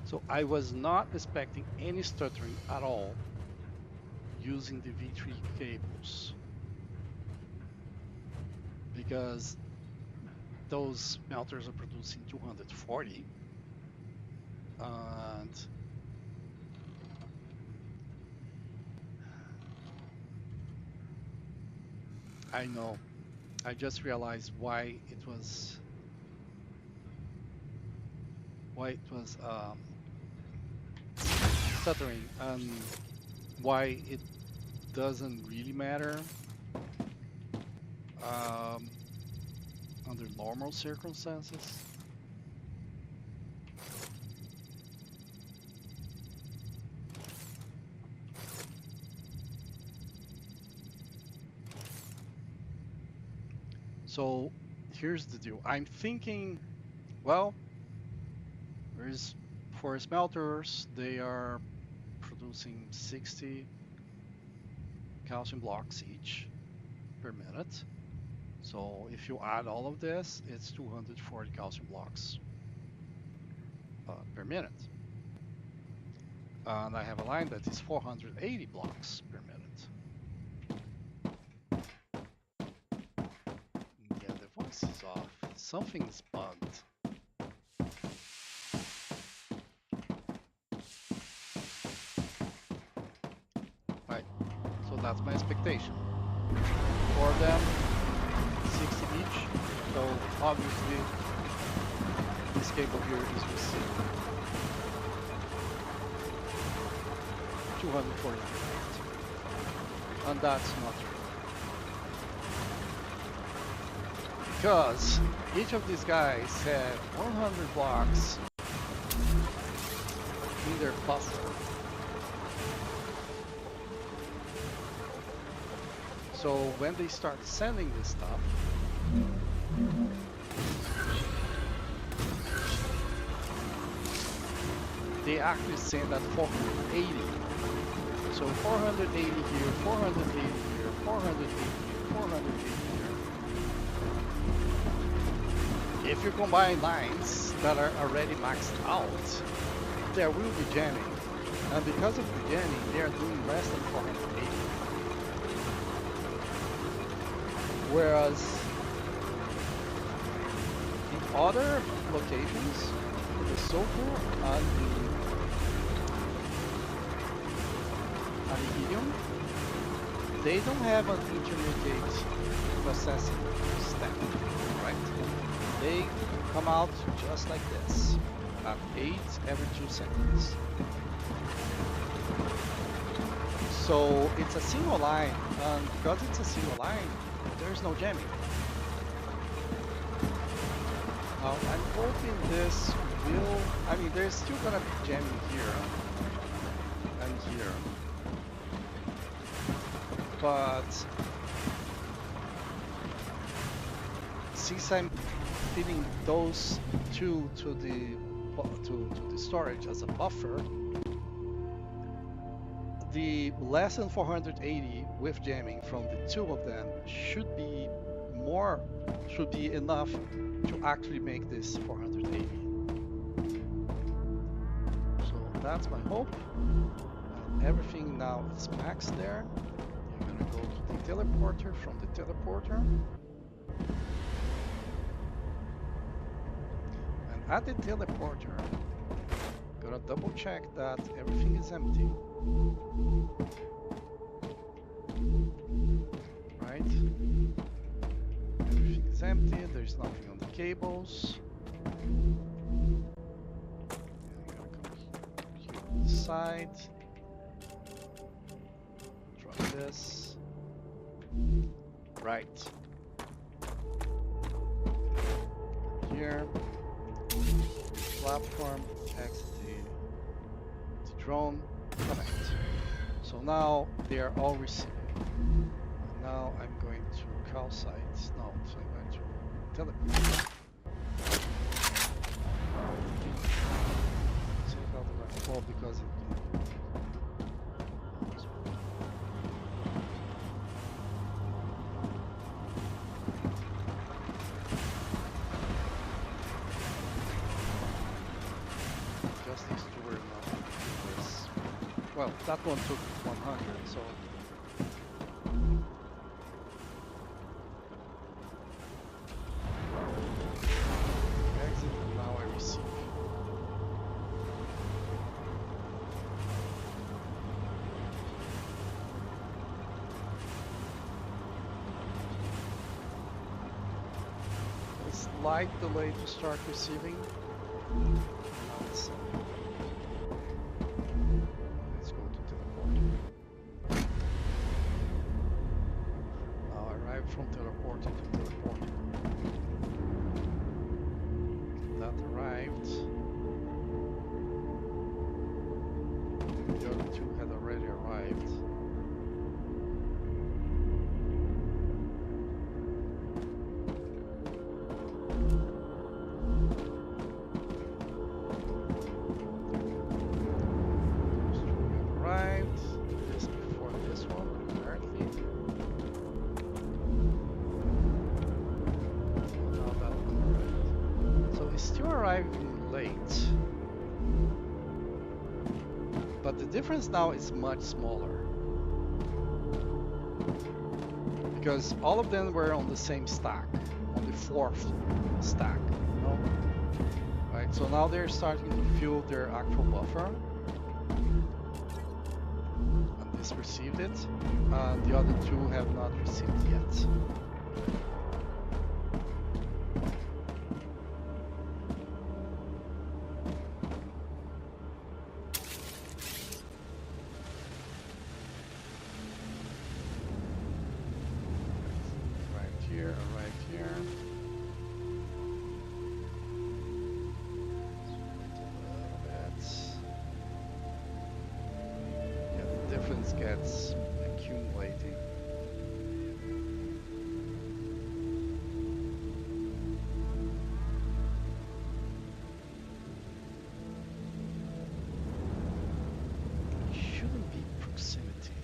So I was not expecting any stuttering at all using the V3 cables, because those melters are producing 240, and I know, I just realized why it was stuttering, and why it doesn't really matter um, under normal circumstances. So here's the deal. I'm thinking, well, there's for smelters, they are producing 60 calcium blocks each per minute. So if you add all of this, it's 240 calcium blocks per minute. And I have a line that is 480 blocks per minute. Yeah, the voice is off. Something's bugged. Right, so that's my expectation. For them, 60 each. So obviously, this cable here is receiving 240, and that's not true. Because each of these guys had 100 blocks in their cluster. So when they start sending this stuff, they actually send at 480. So 480 here, 480 here, 480 here, 480 here. If you combine lines that are already maxed out, there will be jamming. And because of the jamming, they are doing less than 480. Whereas in other locations, the sulfur and the helium, they don't have an intermediate processing step, right? They come out just like this, at 8 every 2 seconds. So it's a single line, and because it's a single line, there's no jamming. Now I'm hoping this will, I mean there's still gonna be jamming here and here. But since I'm feeding those two to the storage as a buffer, the less than 480 with jamming from the two of them should be enough to actually make this 480. So that's my hope. And everything now is maxed there. gonna go to the teleporter. From the teleporter, and at the teleporter, gonna double check that everything is empty. Right? Everything is empty. There's nothing on the cables. Side, drop this, right here, platform, exit the drone, connect. So now they are all receiving. And now I'm going to call sites. No, so I'm going to teleport. Take out the right wall because it just these two were enough to do this. Well, that one took 100, so exit, and now I receive. A slight delay to start receiving. Now it's let's go to teleporter. Now I arrive from teleporter to teleporter. That arrived. The other two had already arrived. Those two have arrived. This before this one, apparently. Now that one arrived. So it's still arriving late. But the difference now is much smaller. Because all of them were on the same stack, on the fourth stack, you know? Right, so now they're starting to fill their actual buffer. And this received it. The other two have not received yet. Right here, right here. Wait a little bit. Yeah, the difference gets accumulating. It shouldn't be proximity.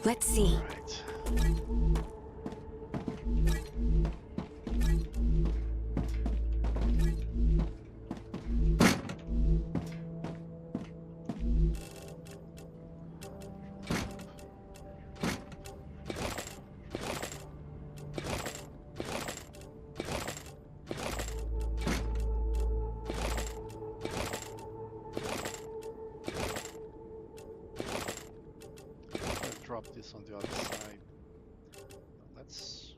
Let's see. Right. Drop this on the other side. Let's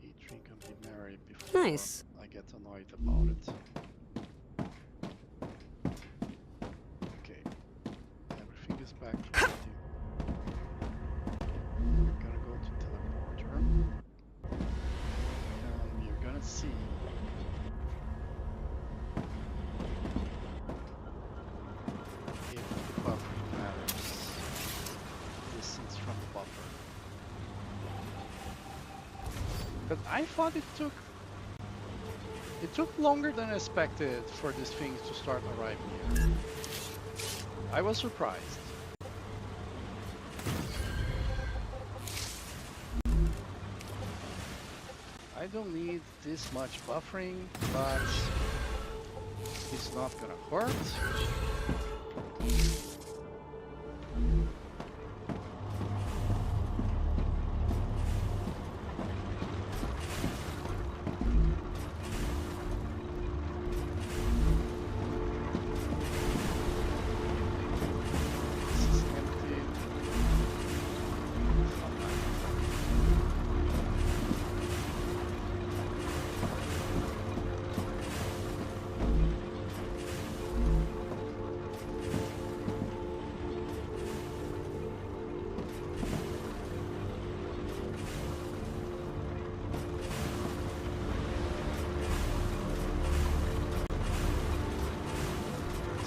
eat, drink, and be merry before Nice. I get annoyed about it. Okay, everything is back to empty. We're gonna go to teleporter, and we're gonna see if the buffer matters. Distance from the buffer. But I thought it took longer than expected for these things to start arriving here. I was surprised. I don't need this much buffering, but it's not gonna hurt.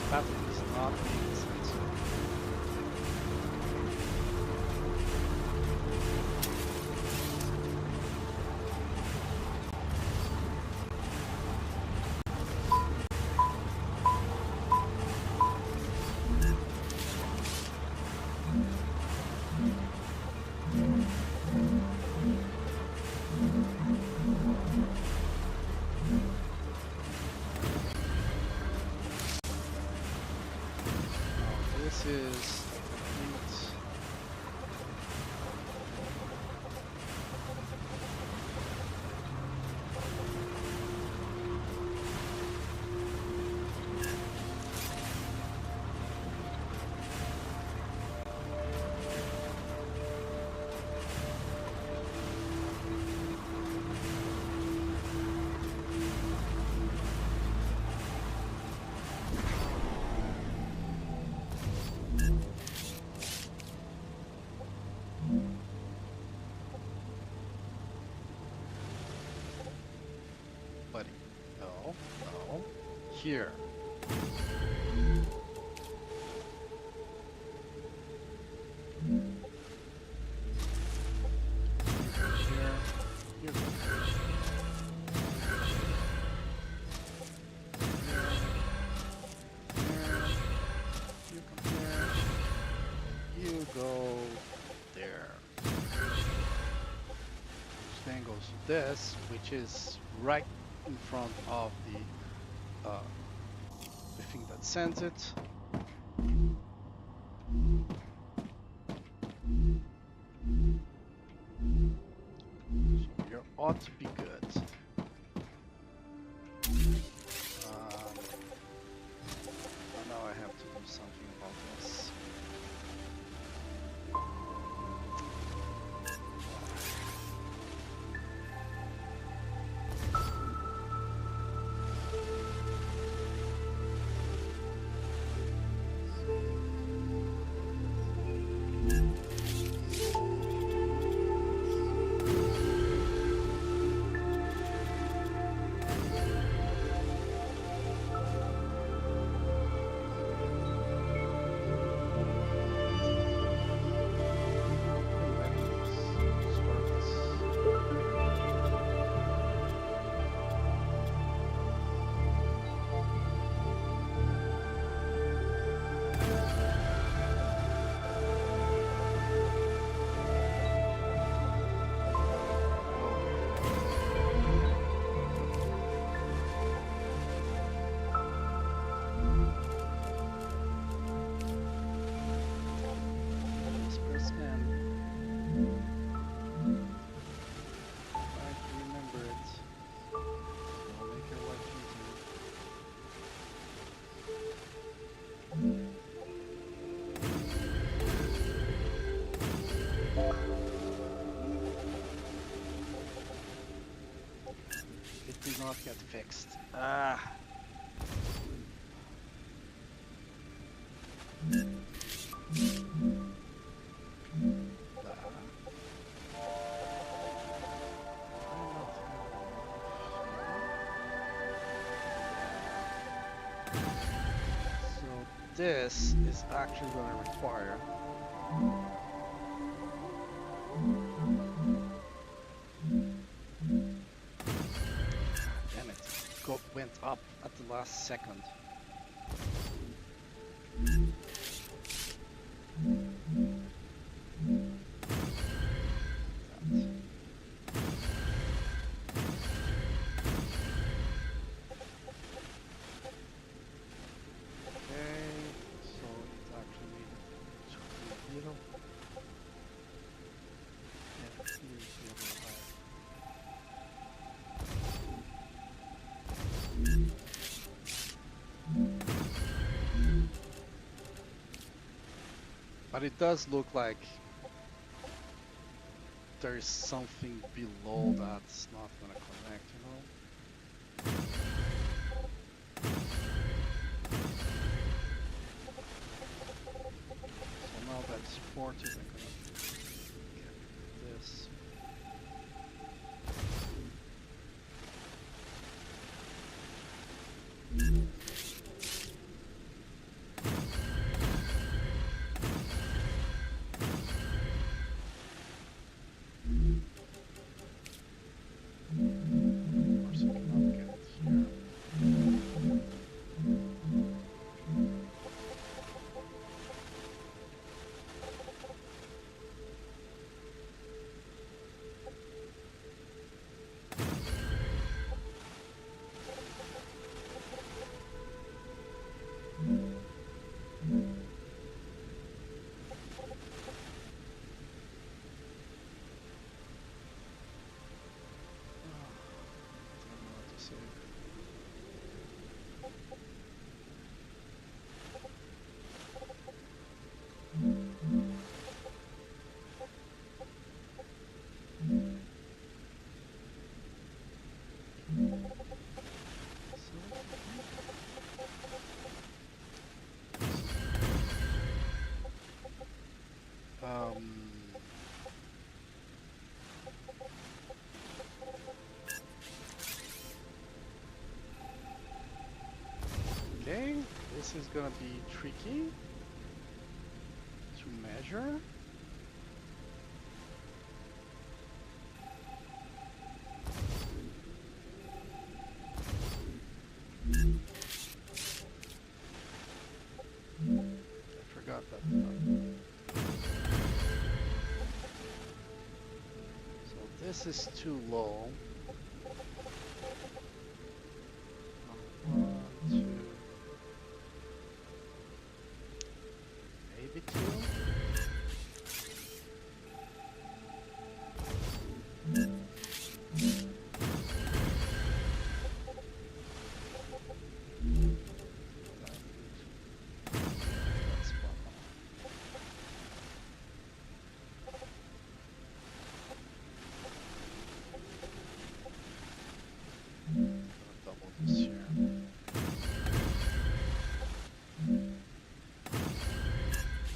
Pattern is not making sense. This is complete. Buddy, no, no, here. Here, you go. You come here. You go there. Then goes to this, which is right in front of the thing that sends it. So you ought to be good. Now I have to do something about this. Did not get fixed. Ah. So this is actually going to require went up at the last second. But it does look like there's something below that's not gonna connect, you know? So now that's supported, I'm gonna get this. Of course, I cannot get it here. I don't know what to say. Um, okay, this is gonna be tricky to measure. I forgot that. So this is too low. 1, 2, maybe 2. That's spot on. Gonna double this here. Stairs. And let's go here.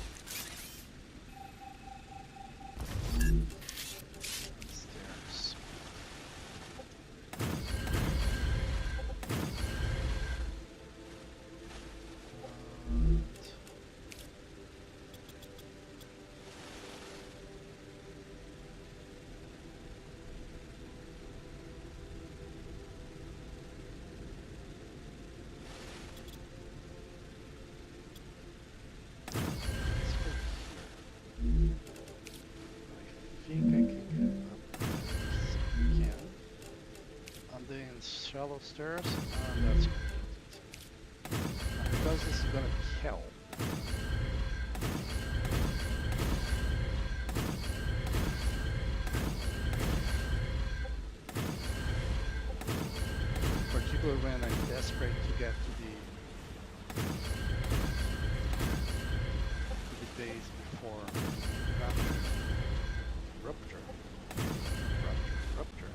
I think I can get up. Yes, I can. And then shallow stairs, and that's completed. And because this is gonna be hell, particularly when I'm desperate to get to the base before Rapture. Rupture. Rupture.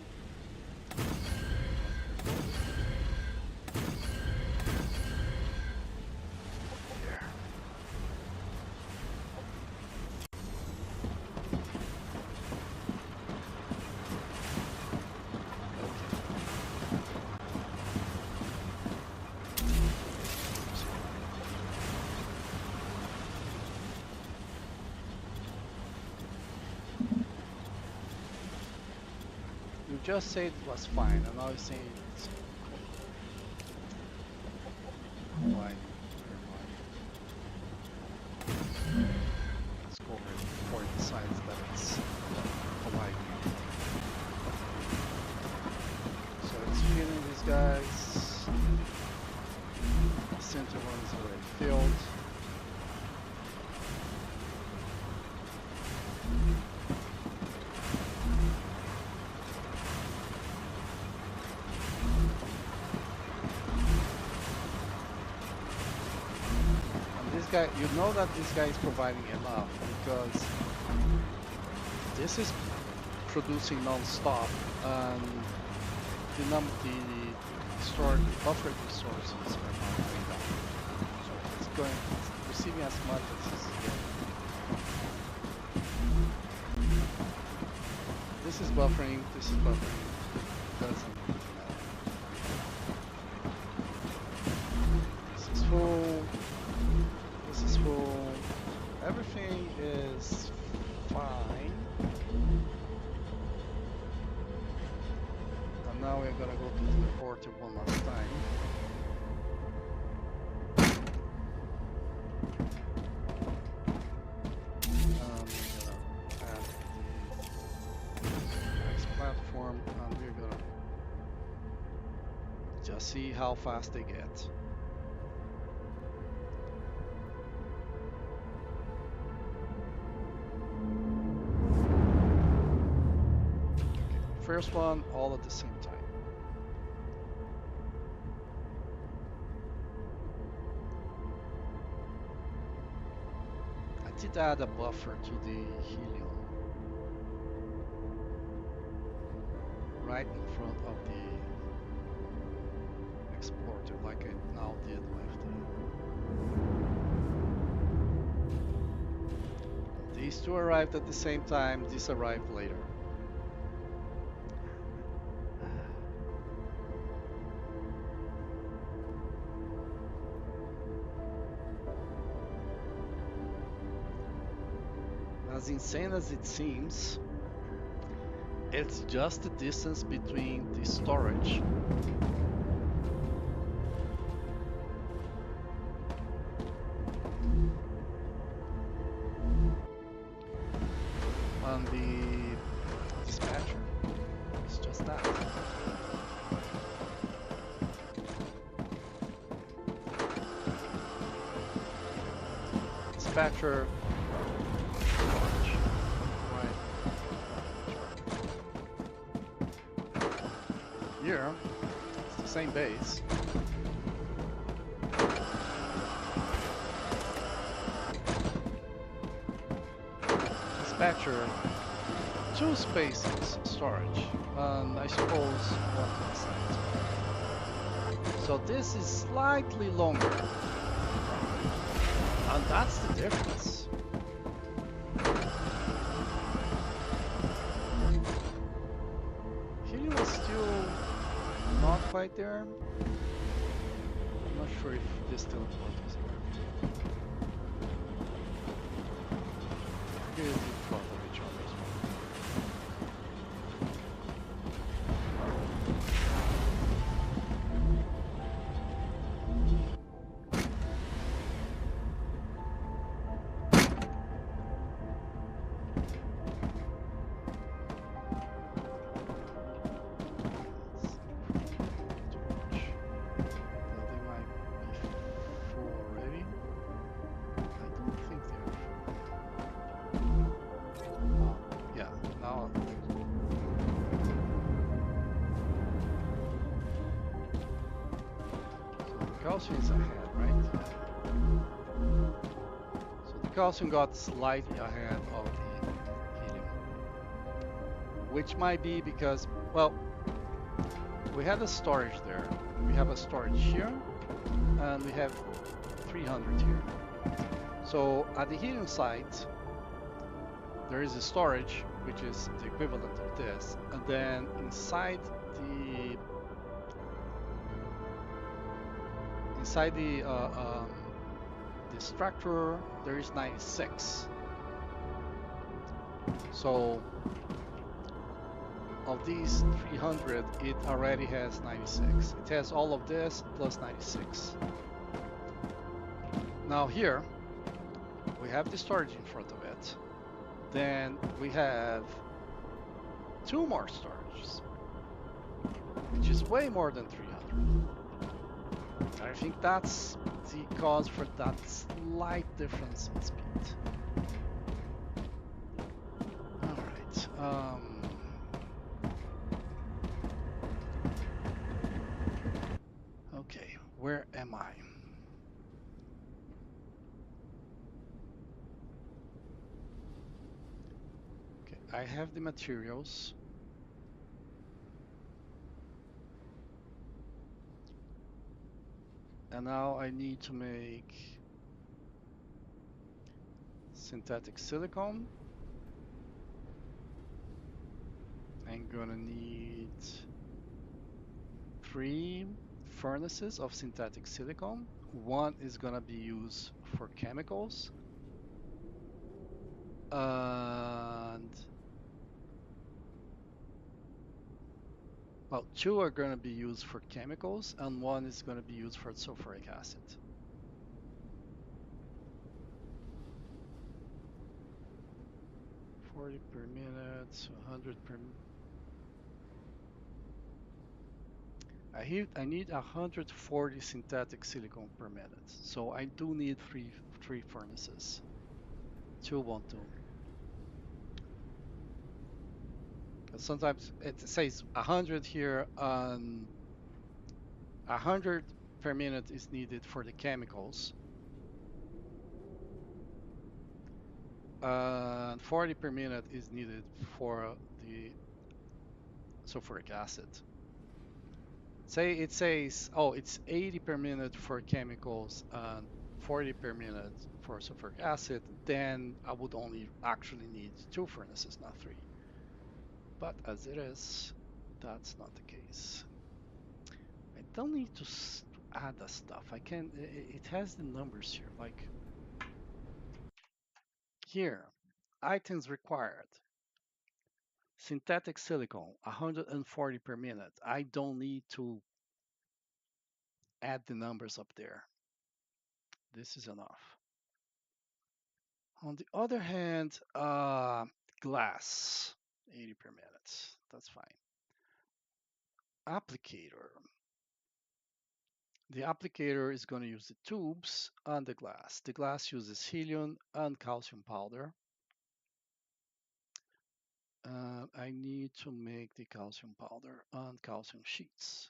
There. You just said it was fine, and now you're saying it's why? Let's go over it before it decides that it's colliding. So it's feeling these guys. The center one is already filled. this guy, you know that this guy is providing enough because this is producing non-stop, and the stored buffer resources are not going down. So it's receiving as much as it's getting. This is buffering, this is buffering. It doesn't matter. This is full. This is full. Everything is fine. And now we're gonna go to the portal one last time. We're gonna add the next platform, and we're gonna just see how fast they get. First one, all at the same time. I did add a buffer to the helium right in front of the exporter, like I now did with the... These two arrived at the same time, this arrived later. As insane as it seems, it's just the distance between the storage and the dispatcher. It's just that. Dispatcher. Here, it's the same base. Dispatcher, 2 spaces storage, and I suppose one to the side. So this is slightly longer, and that's the difference. Helium is still not quite there. I'm not sure if this teleport is there. It is in front of each other as well. Gaussian is ahead, right? So the Gaussian got slightly ahead of the helium, which might be because, well, we had a storage there. We have a storage here, and we have 300 here. So at the helium site, there is a storage, which is the equivalent of this, and then inside the structure there is 96. So of these 300, it already has 96. It has all of this plus 96. Now here we have the storage in front of it. Then we have 2 more storages, which is way more than 300. I think that's the cause for that slight difference in speed. Alright, okay, where am I? I have the materials. And now I need to make synthetic silicone. I'm gonna need 3 furnaces of synthetic silicone. One is gonna be used for chemicals, and well, two are gonna be used for chemicals, and one is gonna be used for sulfuric acid. 40 per minute, 100 per. I need 140 synthetic silicone per minute, so I do need three furnaces. Two won't do. Because sometimes it says 100 here, and 100 per minute is needed for the chemicals, and 40 per minute is needed for the sulfuric acid. Say it says, oh, it's 80 per minute for chemicals and 40 per minute for sulfuric acid, then I would only actually need 2 furnaces, not 3. But as it is, that's not the case. I don't need to add that stuff. I can, it has the numbers here, like here, items required. Synthetic silicone, 140 per minute. I don't need to add the numbers up there. This is enough. On the other hand, glass, 80 per minute. That's fine. Applicator. The applicator is going to use the tubes and the glass. The glass uses helium and calcium powder. I need to make the calcium powder and calcium sheets.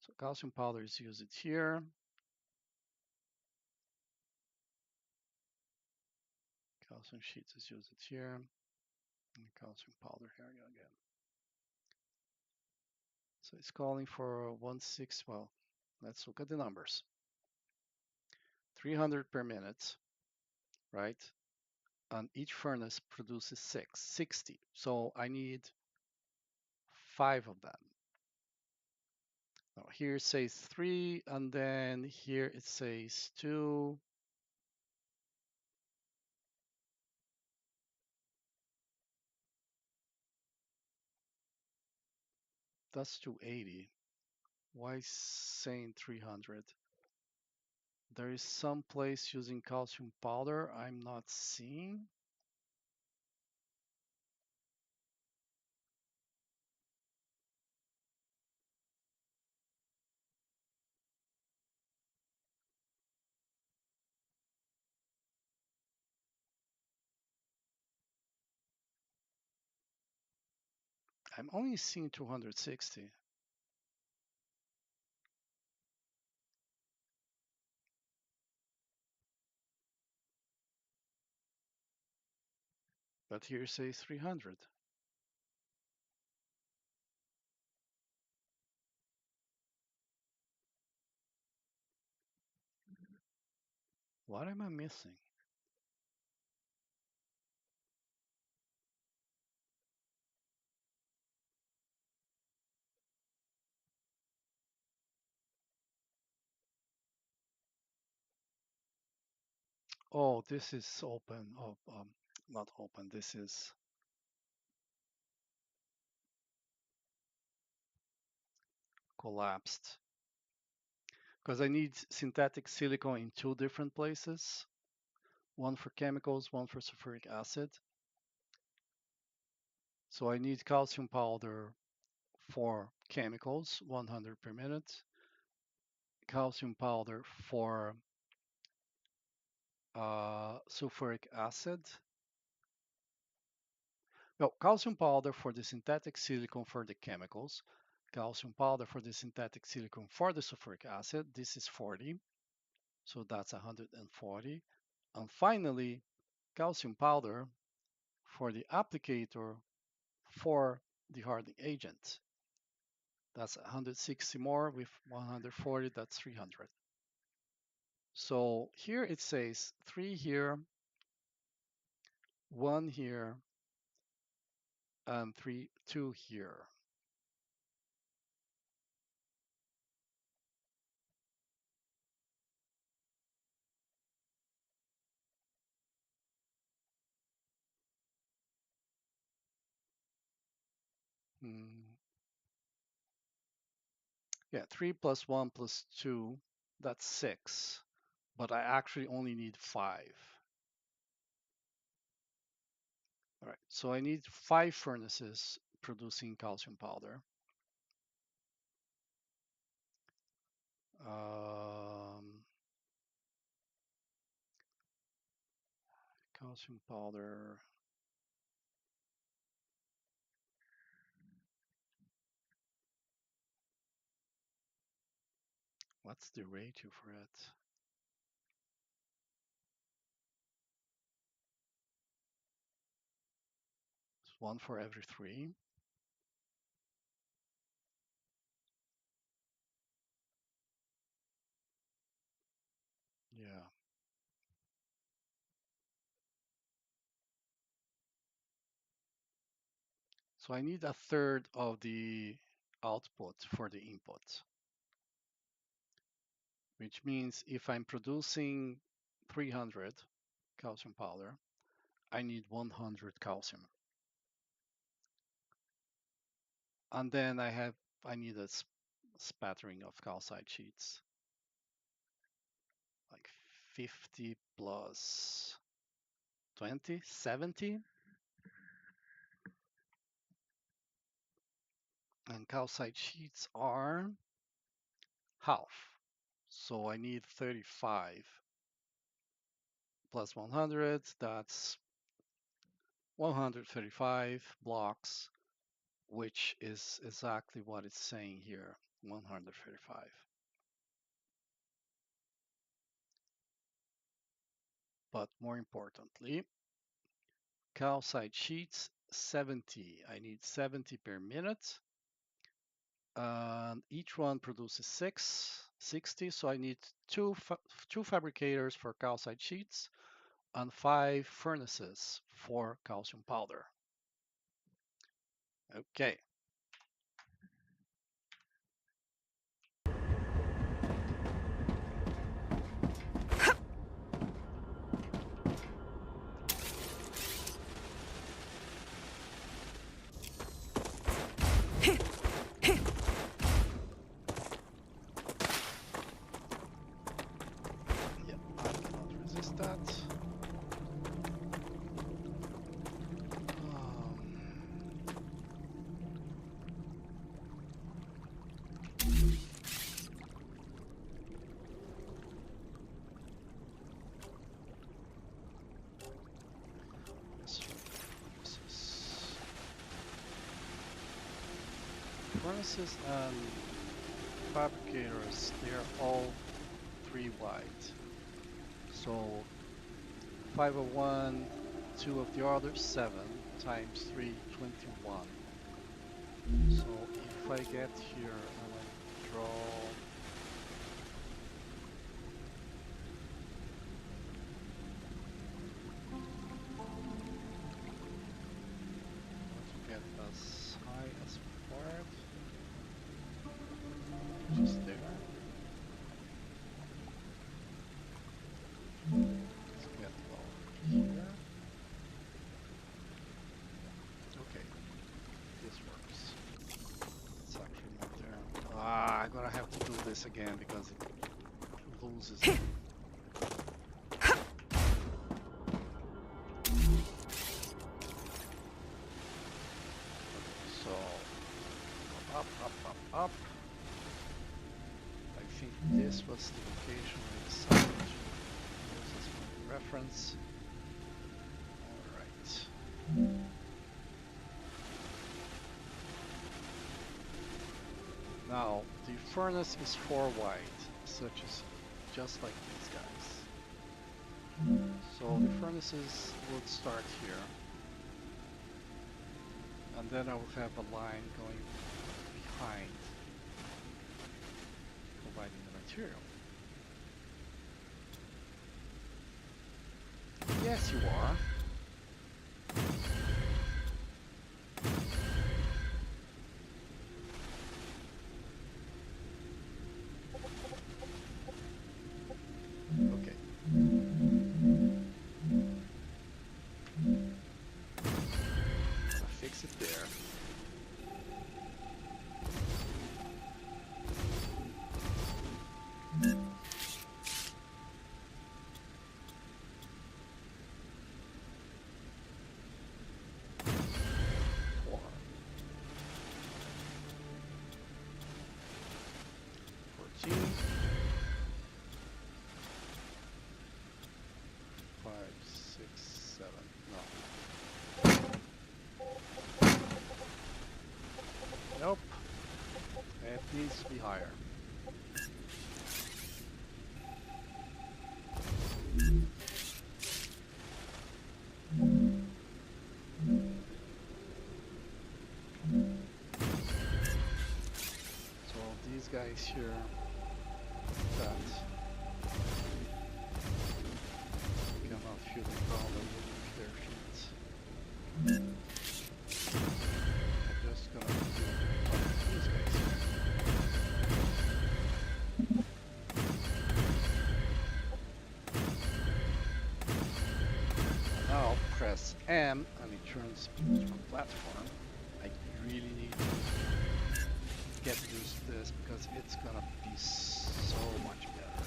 So calcium powder is used here. Calcium sheets is used here. And calcium powder here again. So it's calling for 1/6. Well, let's look at the numbers. 300 per minute, right? And each furnace produces 60. So I need 5 of them. Now here it says 3, and then here it says 2. That's 280. Why is saying 300? There is some place using calcium powder I'm not seeing. I'm only seeing 260. But here it says 300. What am I missing? Oh, this is open. Oh, not open. This is collapsed. Because I need synthetic silicone in 2 different places. One for chemicals, one for sulfuric acid. So I need calcium powder for chemicals, 100 per minute. Calcium powder for sulfuric acid. No, calcium powder for the synthetic silicone for the chemicals. Calcium powder for the synthetic silicone for the sulfuric acid. This is 40. So that's 140. And finally, calcium powder for the applicator for the hardening agent. That's 160 more with 140, that's 300. So here it says 3 here, 1 here, and 2 here. Yeah, 3 plus 1 plus 2, that's 6. But I actually only need 5. All right, so I need 5 furnaces producing calcium powder. Calcium powder. What's the ratio for it? It's 1 for every 3. Yeah. So I need a third of the output for the input, which means if I'm producing 300 calcium powder, I need 100 calcium. And then I need a spattering of calcite sheets, like 50 plus 20, 70. And calcite sheets are half. So I need 35 plus 100, that's 135 blocks, which is exactly what it's saying here, 135. But more importantly, calcite sheets 70. I need 70 per minute. And each one produces 60, so I need two fabricators for calcite sheets and 5 furnaces for calcium powder. Okay. Yep, I cannot resist that. Furnaces and fabricators, they're all 3 wide. So 501, 2 of the other, 7 times 3, 21. So if I get here and I draw to get as high as required, just there. Let's get low here. Okay, this works. It's actually not there. I'm gonna have to do this again because it loses. So up, up, up, up. I think this was the location I decided to use as my reference. Alright. Now, the furnace is 4 wide, such as just like these guys. So the furnaces would start here. And then I will have a line going behind, providing the material. Yes, you are. Okay. I'll fix it there. Four. 14. 5, 6, 7. No. Nope. It needs to be higher. So these guys here, that cannot feel the problem with their feet. I'm just gonna do these guys here. Now press M and it turns into a platform. I really need to get used to this because it's gonna be so much better.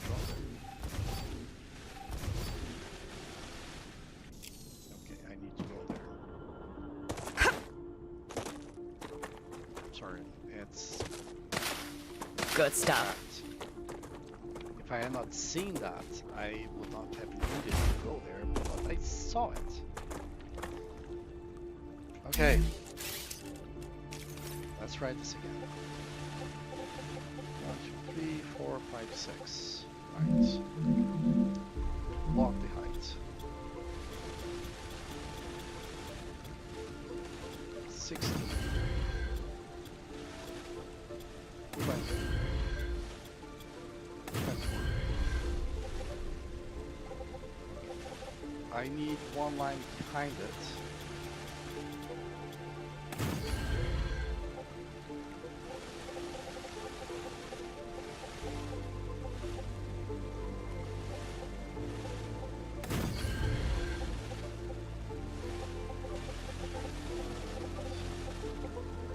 Drop it. Okay, I need to go there. Sorry, it's Good stuff. that. If I had not seen that, I would not have needed to go there, but I saw it. Okay. Let's try this again. 1, 2, 3, 4, 5, 6. Right. Block the height. 16. 20. 21. I need one line behind it.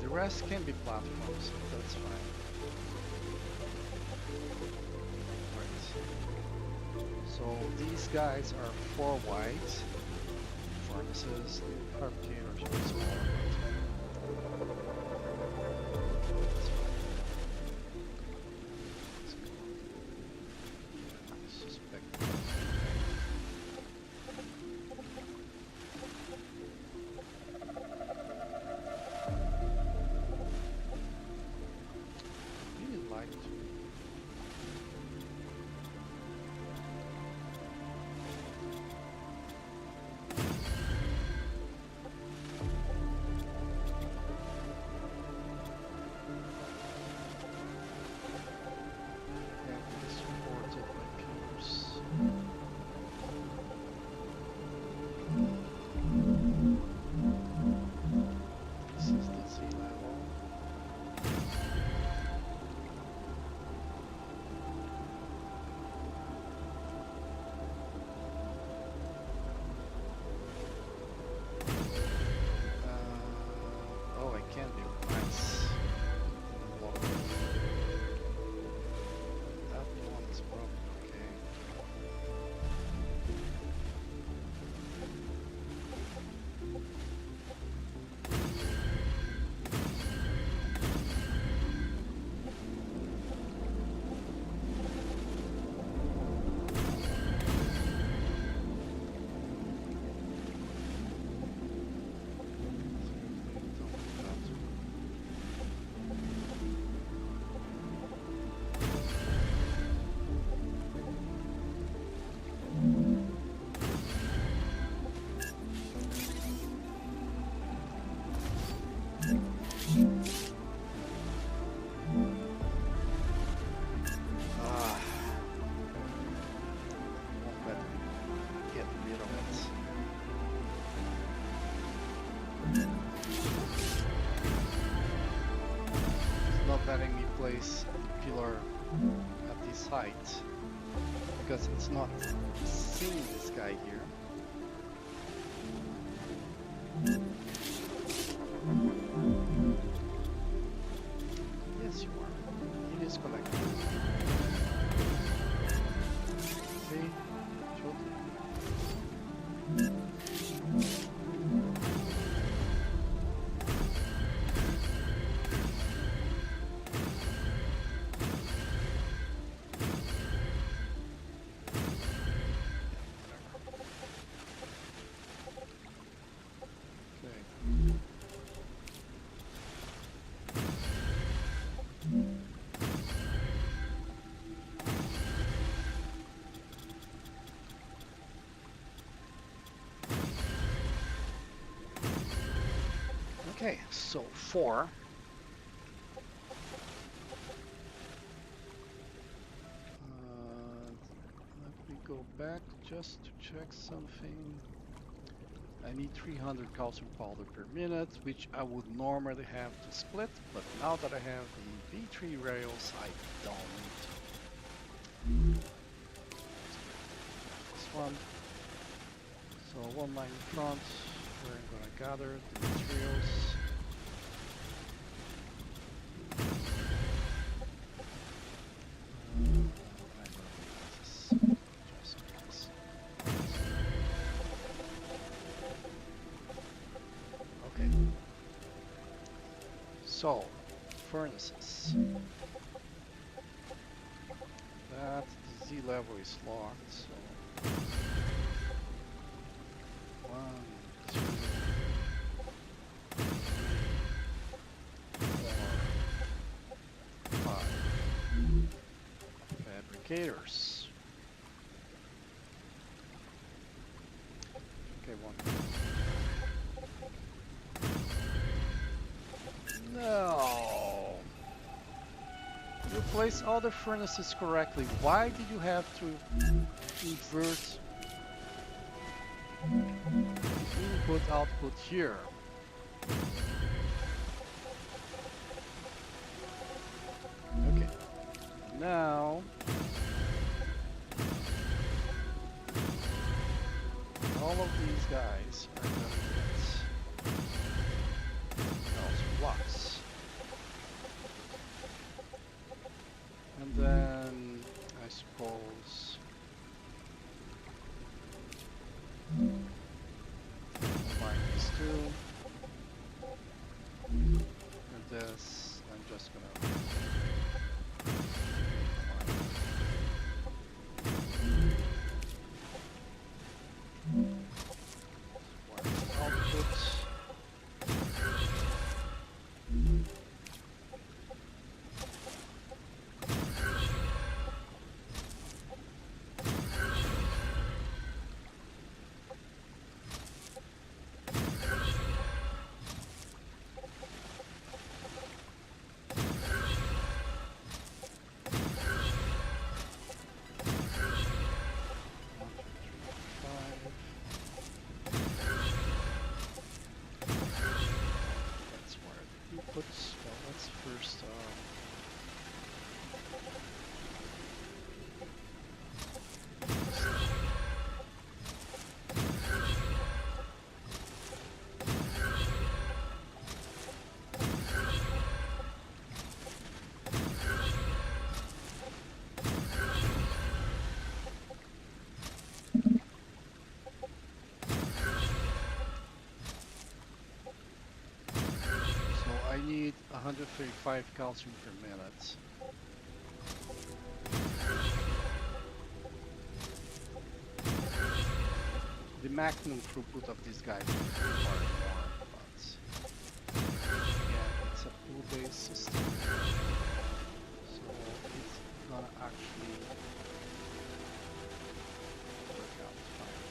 The rest can be platforms, so that's fine. Right. So these guys are 4 wide furnaces. The fabricators are smaller, but that's fine. Let's go. Yeah, I suspect. I really like to. site because it's not seeing this guy here. Yes, you are. It is collecting. See? Showed you. Okay, so 4. Let me go back just to check something. I need 300 calcium powder per minute, which I would normally have to split, but now that I have the V3 rails, I don't. This one. So one line in front, where I'm gonna gather the materials. Okay. So, furnaces. That the Z level is locked, so 1, 2, 4, 5. Fabricators. Okay, 1. No! You place all the furnaces correctly. Why did you have to invert input output here? Okay. Now all of these guys are gonna get calcium blocks. And then I suppose combine these two. And this, I'm just gonna output. Well, let's first so I need 135 calcium per minute. The maximum throughput of this guy is far more, but again, it's a pool-based system, so it's gonna actually work out fine.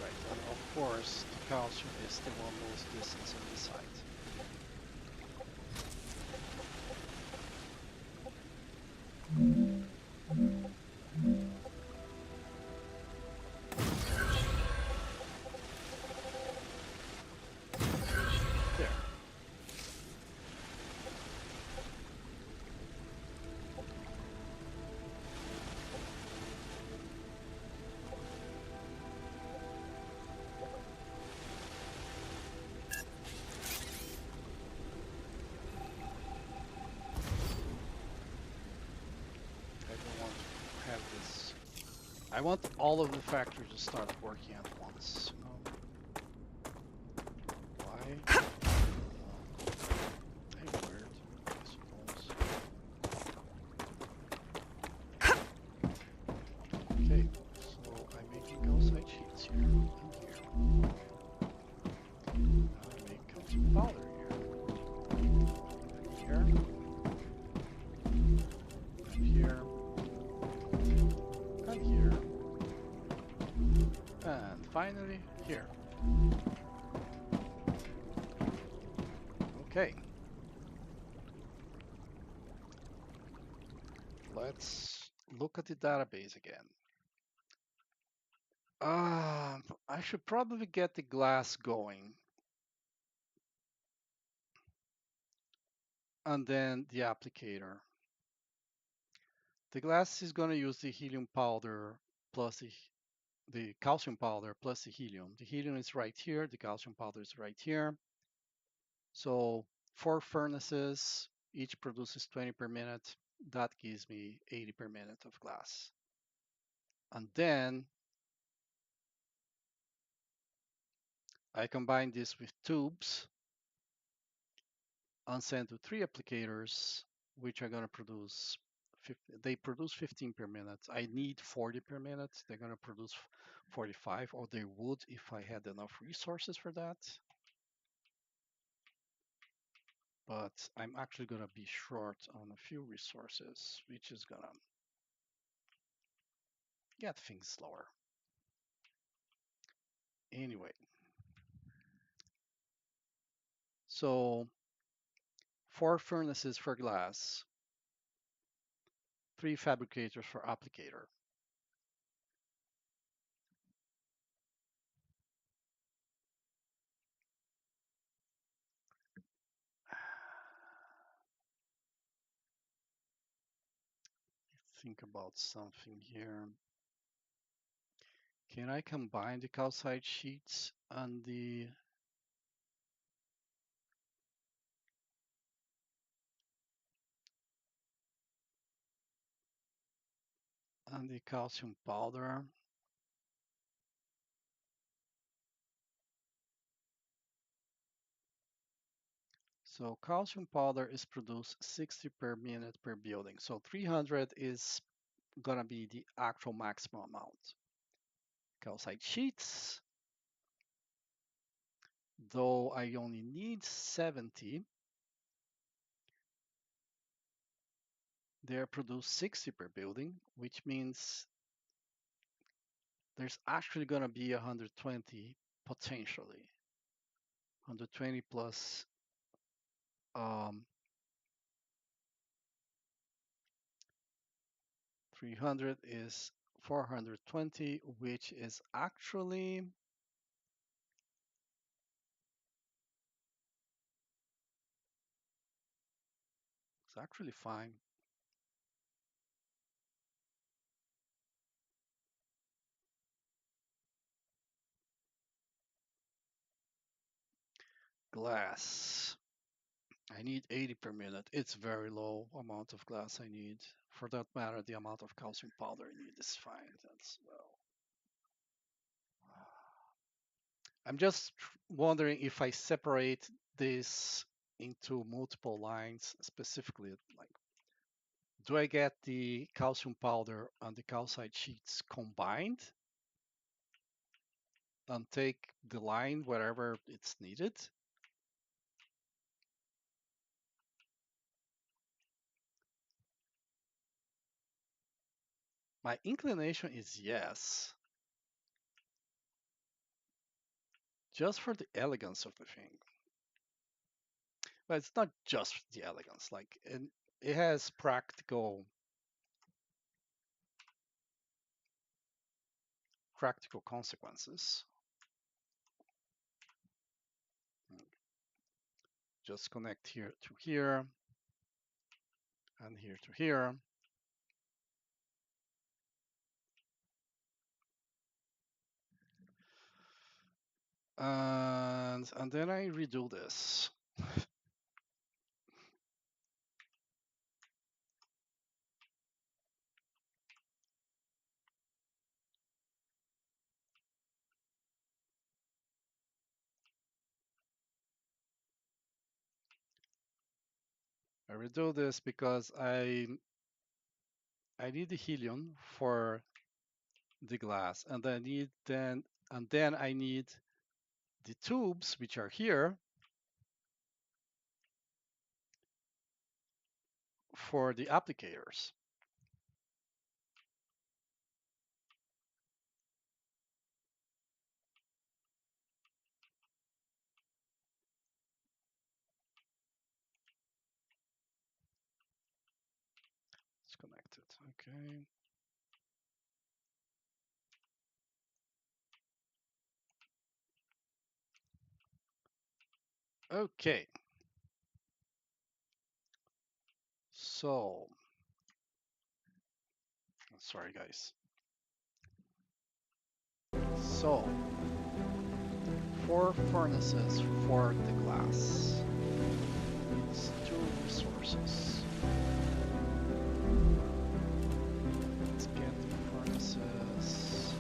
Right, and of course, the calcium is the one most distance on the site. I want all of the factories to start working at once. You know? Why? Hey, weird, I suppose. Okay, so I'm making calcite sheets here and here. Now I make calcium powder here, and here, and here, and finally here. Okay, let's look at the database again. I should probably get the glass going and then the applicator. The glass is going to use the helium powder plus the calcium powder plus the helium. The helium is right here, the calcium powder is right here. So 4 furnaces, each produces 20 per minute. That gives me 80 per minute of glass. And then I combine this with tubes and send to 3 applicators, which are going to produce, they produce 15 per minute. I need 40 per minute. They're going to produce 45, or they would if I had enough resources for that. But I'm actually going to be short on a few resources, which is going to get things slower. Anyway, so 4 furnaces for glass, 3 fabricators for applicator. Think about something here. Can I combine the calcite sheets and the calcium powder? So calcium powder is produced 60 per minute per building. So 300 is gonna be the actual maximum amount. Calcite sheets, though I only need 70, they're produced 60 per building, which means there's actually gonna be 120 potentially. 120 plus 300 is 420, which is actually fine. Glass. I need 80 per minute. It's very low amount of glass I need. For that matter, the amount of calcium powder I need is fine as well. I'm just wondering if I separate this into multiple lines, specifically, like, do I get the calcium powder and the calcite sheets combined and take the line wherever it's needed? My inclination is yes, just for the elegance of the thing. But it's not just the elegance, like, and it has practical consequences. Just connect here to here and here to here. And then I redo this. I will do this because I need the helium for the glass, and then I need the tubes, which are here, for the applicators. It's connected. Okay. Okay. So, sorry guys. So, 4 furnaces for the glass. It's 2 resources. Let's get the furnaces.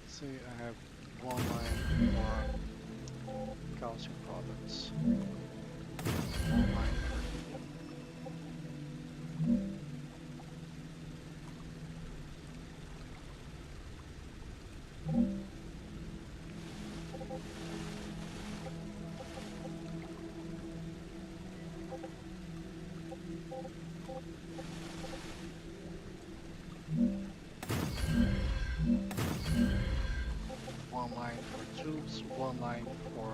See, I have 1 line for calcium products, 1 line for helium. One line for tubes, 1 line for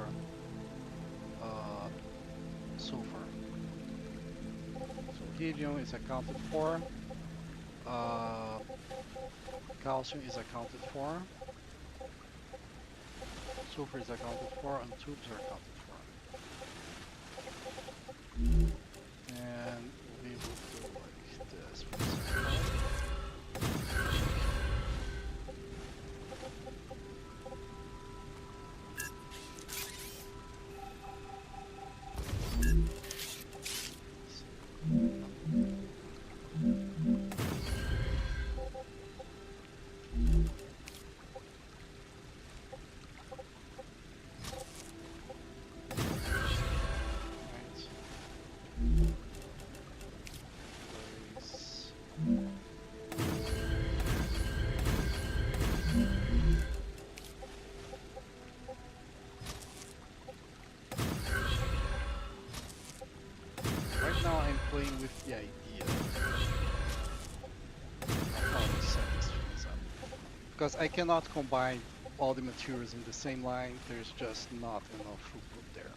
sulfur. Helium is accounted for. Calcium is accounted for. Sulfur is accounted for, and tubes are accounted for. And we will do like this for example. Right now I'm playing with the idea of how to set these things up. Because I cannot combine all the materials in the same line, there's just not enough throughput there.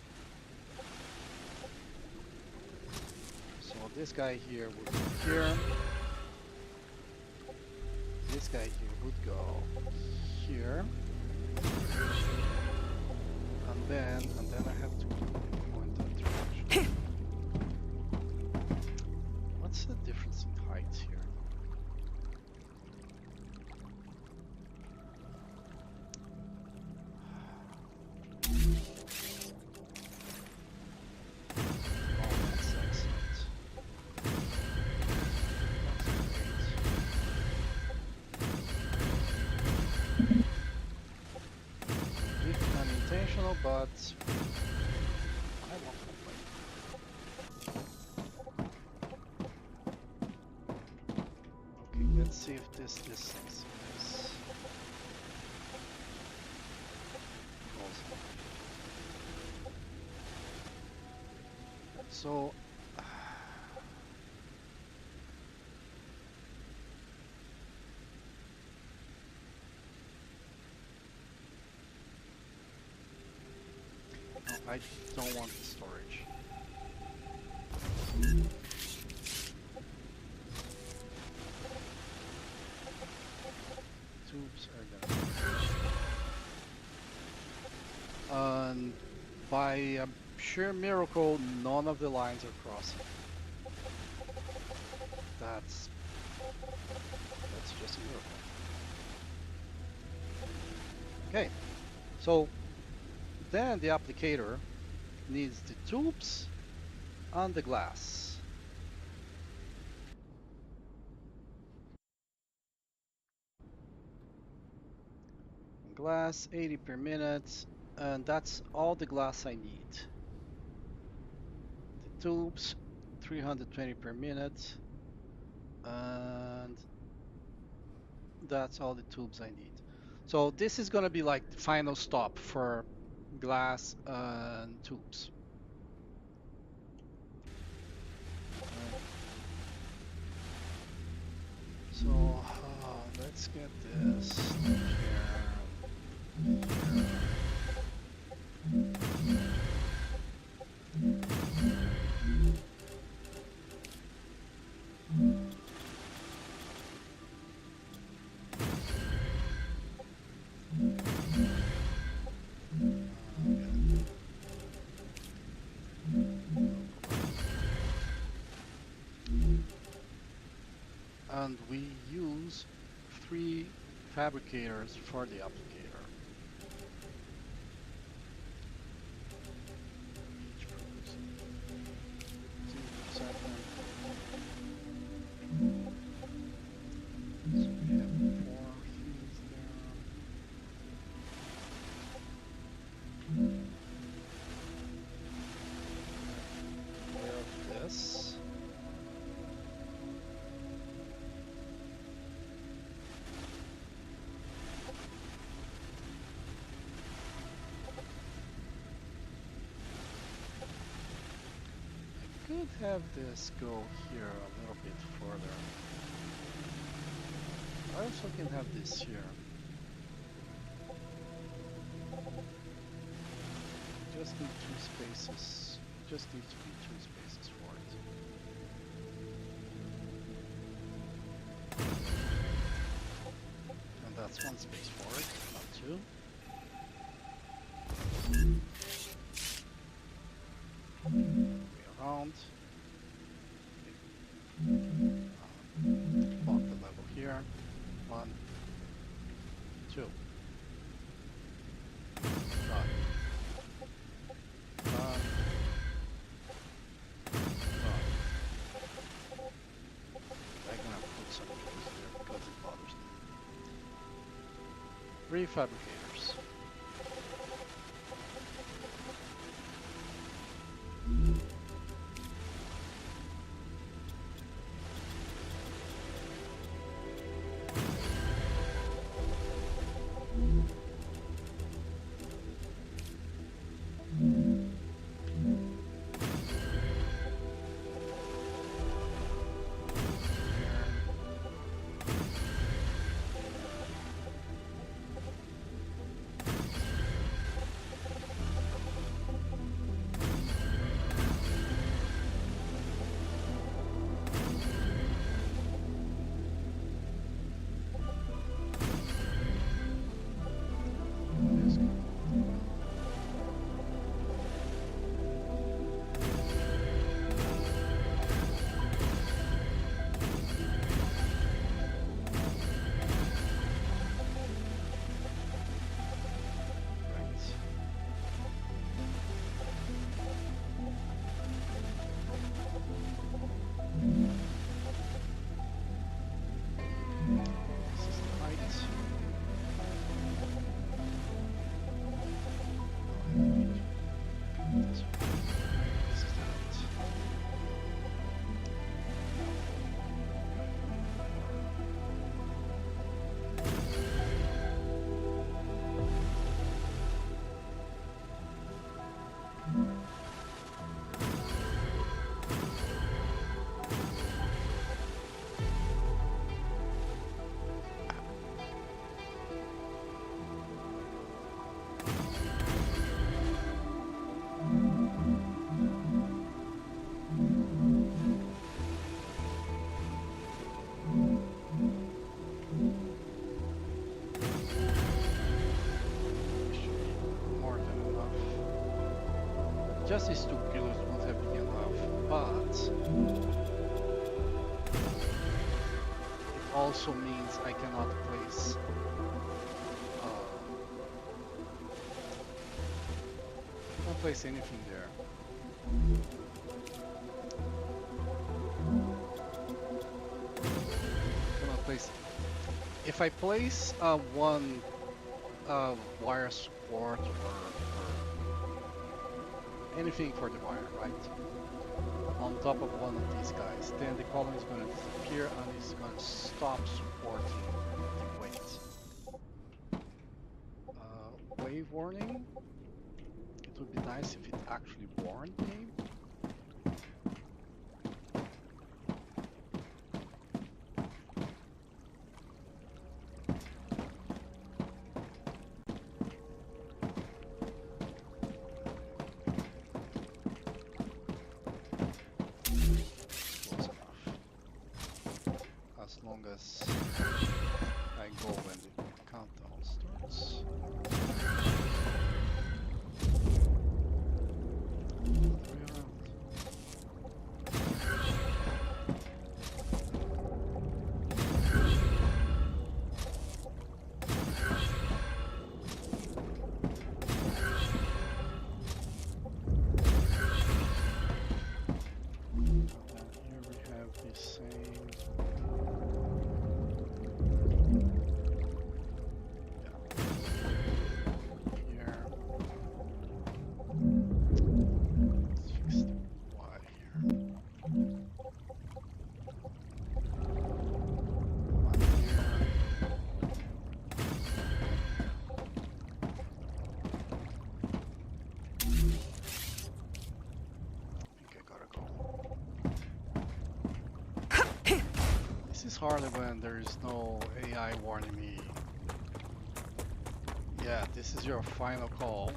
So this guy here would go here. This guy here would go here. And then I have to point that direction. What's the difference in height here? Oh, that's excellent. That's great. Bit unintentional, but I won't complain. Okay, let's see if this distance is close. So no, I don't want the storage. Tubes are done. And by a sheer miracle, none of the lines are crossing. That's just a miracle. Okay, so then the applicator needs the tubes and the glass. Glass 80 per minute, and that's all the glass I need. The tubes 320 per minute, and that's all the tubes I need. So this is gonna be like the final stop for glass and tubes. So let's get this here. And we use 3 fabricators for the applicator. Each producing 0.7. So we have 4 things there. Aware of this. Could have this go here a little bit further. I also can have this here. Just need 2 spaces. Just needs to be 2 spaces for it. That's one space forward, not two. Way around. Block the level here. 1, 2. Done. Done. Done. I'm gonna put some of those there because it bothers me. 3 fabricators. Just these 2 pillars won't have been enough, but it also means I cannot place can't place anything there. Cannot place. If I place one wire support or anything for the wire, right? On top of one of these guys, then the column is going to disappear and it's going to stop supporting the weight. Wave warning. It would be nice if it actually warned me. As long as I go when the countdown starts. It's harder when there is no AI warning me. Yeah, this is your final call.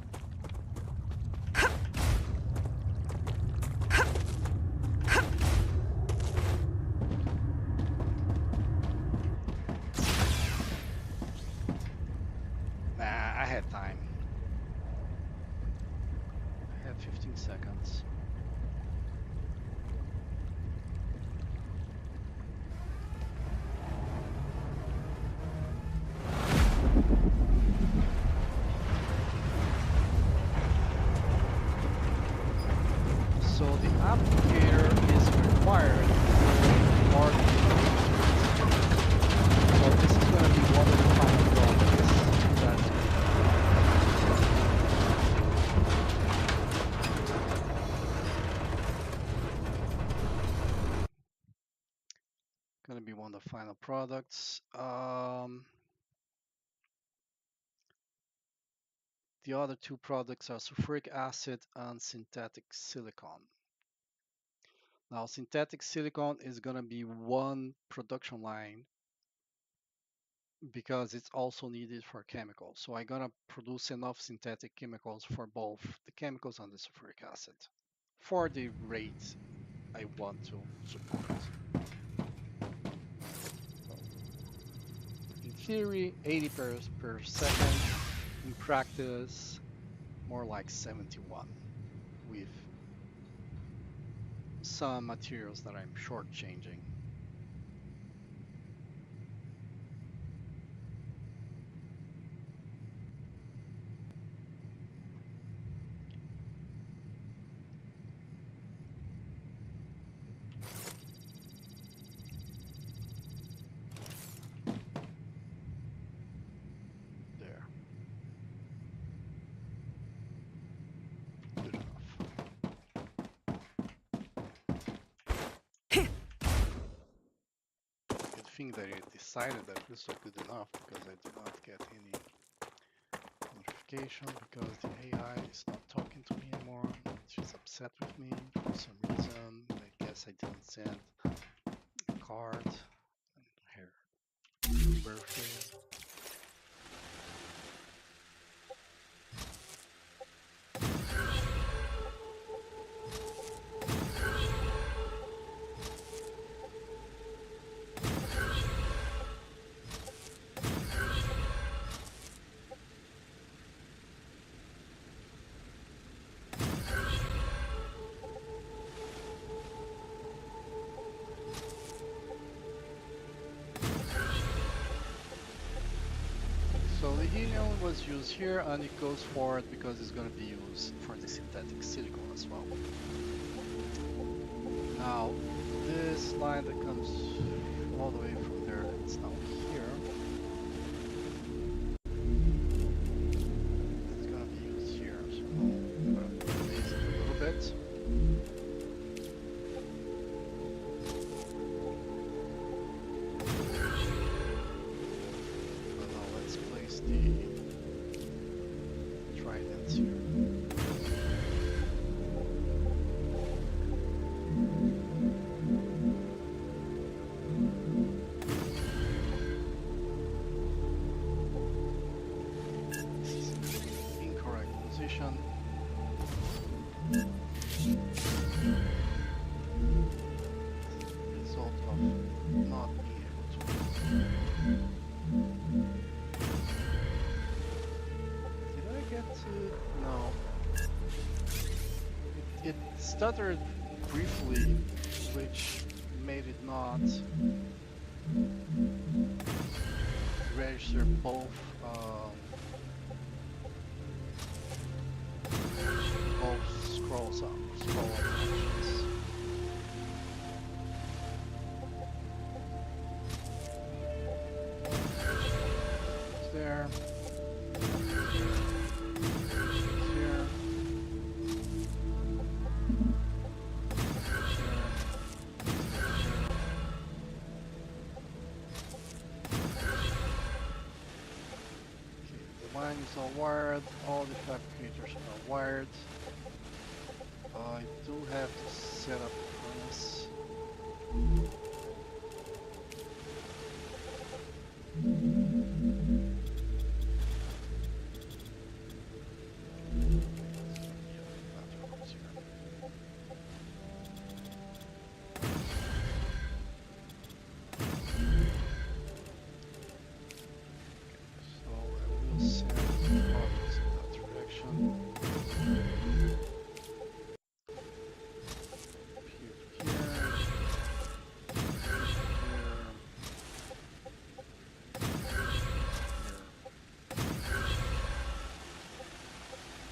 seconds. So the applicator is required for so this is going to be one of the final products that's going to be one of the final products. The other two products are sulfuric acid and synthetic silicon. Now, synthetic silicon is going to be one production line because it's also needed for chemicals. So I'm going to produce enough synthetic chemicals for both the chemicals and the sulfuric acid for the rate I want to support. So in theory, 80 per second. In practice, more like 71 with some materials that I'm shortchanging. There. Good enough. Good thing that I decided that this was good enough because I did not get any notification because the AI is not talking to me anymore. She's upset with me for some reason. I guess I didn't send a card and her birthday. So the helium was used here and it goes forward because it's going to be used for the synthetic silicon as well. Now, this line that comes all the way from there, it's now here. It's going to be used here, so I'm going to raise it a little bit. But now let's place the tridents here. Incorrect position. Result of not being able to. Did I get to? No. It stuttered briefly, which made it not register both both scroll actions. It's there. Here. The line is all wired, all the fabricators are wired. I do have to set up the furnace. So I will send products in that direction.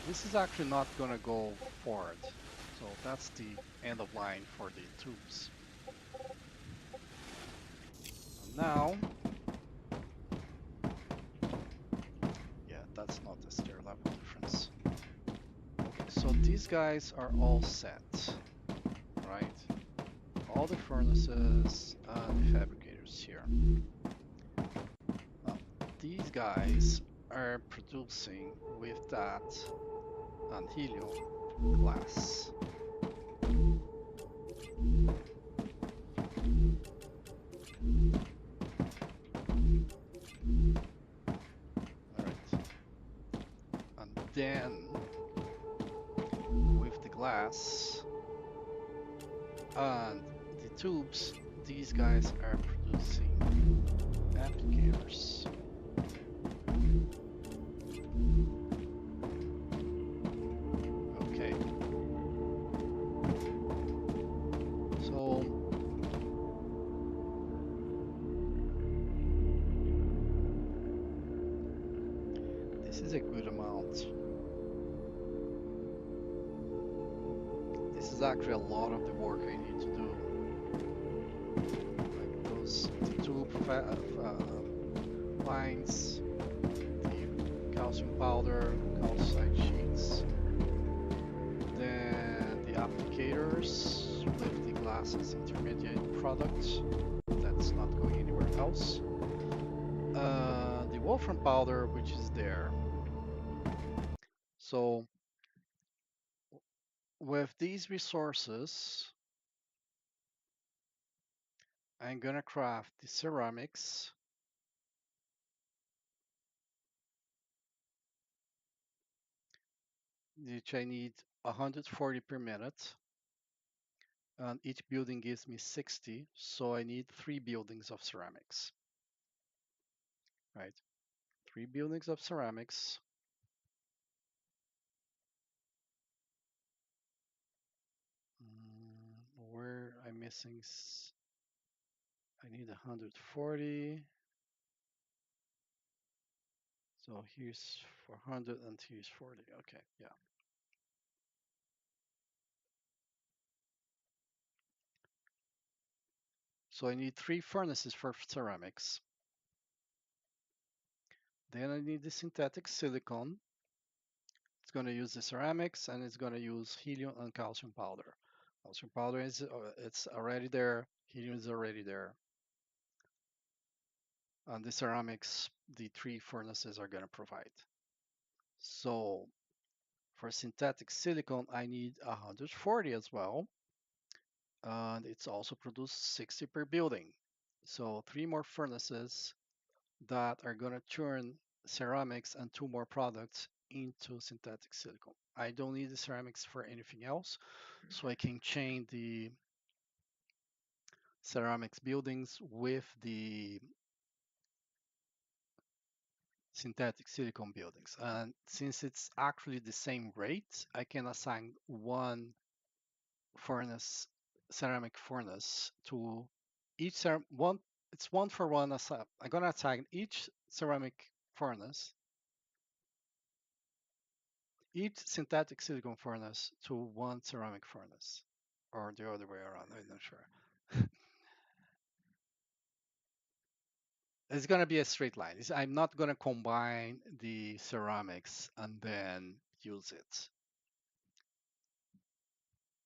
This is actually not gonna go forward. So that's the end of line for the tubes. And now, yeah, that's not a stair level difference. Okay, so these guys are all set, right? All the furnaces and the fabricators here. Now, these guys are producing with that and helium glass. Alright. And then with the glass and the tubes, these guys are producing applicators. Okay. So this is a good amount. This is actually a lot of the work I need to do. Like those tube lines, the calcium powder, calcite sheets, then the applicators with the glasses intermediate product that's not going anywhere else. The wolfram powder, which is there. So with these resources, I'm gonna craft the ceramics, which I need 140 per minute. And each building gives me 60, so I need 3 buildings of ceramics. Right? 3 buildings of ceramics. Where I'm missing, I need 140. So here's 400 and here's 40. Okay, yeah. So I need 3 furnaces for ceramics. Then I need the synthetic silicon. It's going to use the ceramics and it's going to use helium and calcium powder. Calcium powder is it's already there. Helium is already there. And the ceramics, the 3 furnaces are going to provide. So for synthetic silicon, I need 140 as well. And it's also produced 60 per building. So 3 more furnaces that are going to turn ceramics and 2 more products into synthetic silicon. I don't need the ceramics for anything else, so I can chain the ceramics buildings with the synthetic silicon buildings. And since it's actually the same rate, I can assign one furnace, ceramic furnace to each one. It's one for one. I'm gonna assign each ceramic furnace, each synthetic silicon furnace to one ceramic furnace, or the other way around. I'm not sure. It's gonna be a straight line. I'm not gonna combine the ceramics and then use it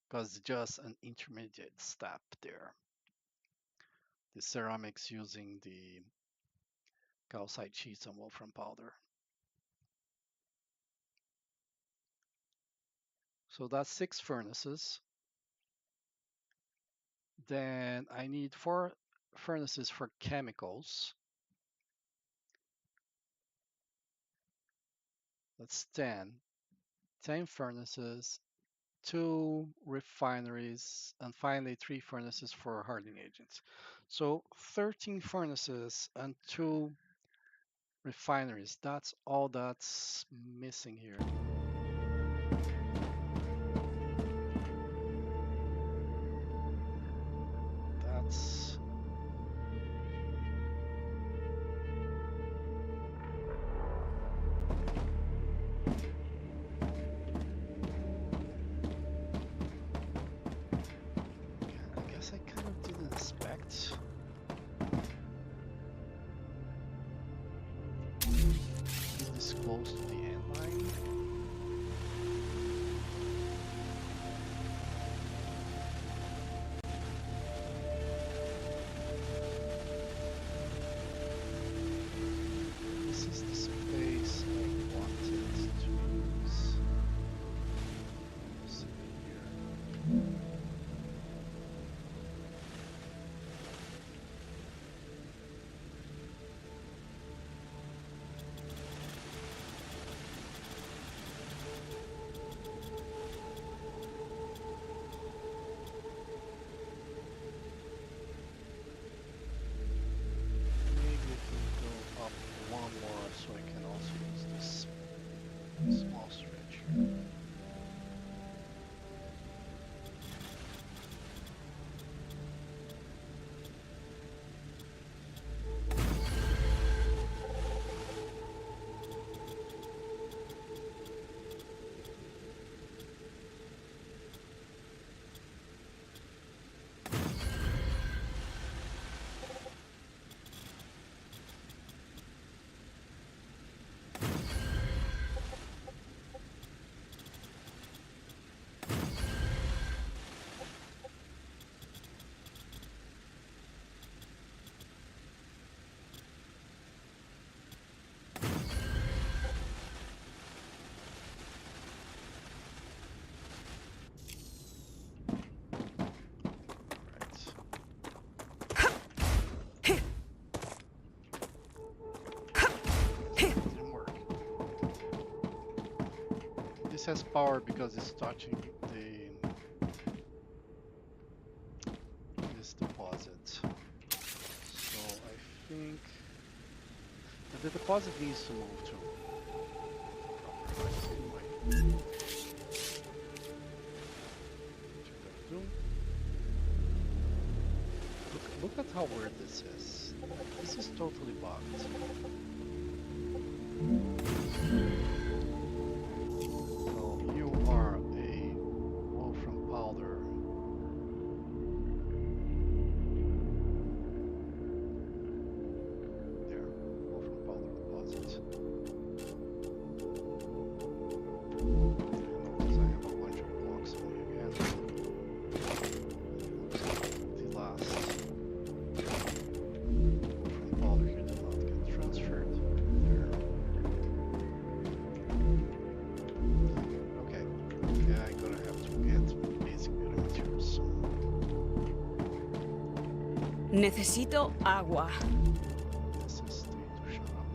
because it's just an intermediate step there. The ceramics using the calcite sheets and wolfram powder. So that's 6 furnaces. Then I need 4 furnaces for chemicals. That's 10. 10 furnaces, 2 refineries, and finally 3 furnaces for hardening agents. So 13 furnaces and 2 refineries. That's all that's missing here. That's close to the end line. This is the space I wanted to use. Let's see here. Maybe we can go up one more so I can also use this small stretch here. Didn't work. This has power because it's touching this deposit. So I think the deposit needs to move to anyway. Look at how weird this is. This is totally bugged. So you are a wolfram powder. There, wolfram powder deposit. Notice I have a bunch of blocks on me again. The last wolfram powder here did not get transferred. There. Okay. Yeah, I'm gonna have to get basic building materials soon. Necesito agua. This is the to shut up.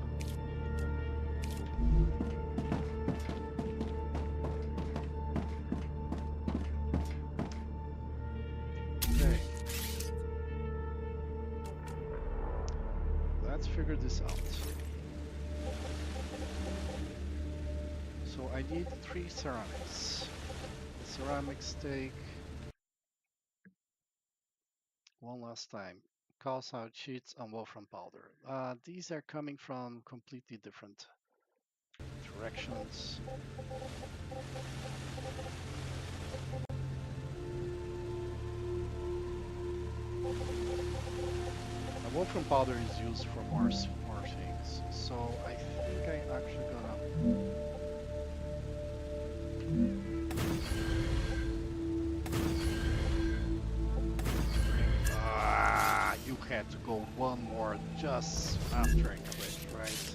Okay. Let's figure this out. So I need 3 ceramics. Ceramics take one last time. Calcite sheets and wolfram powder. These are coming from completely different directions. Wolfram powder is used for more things, so I think I'm actually gonna. You had to go one more just after I quit, right?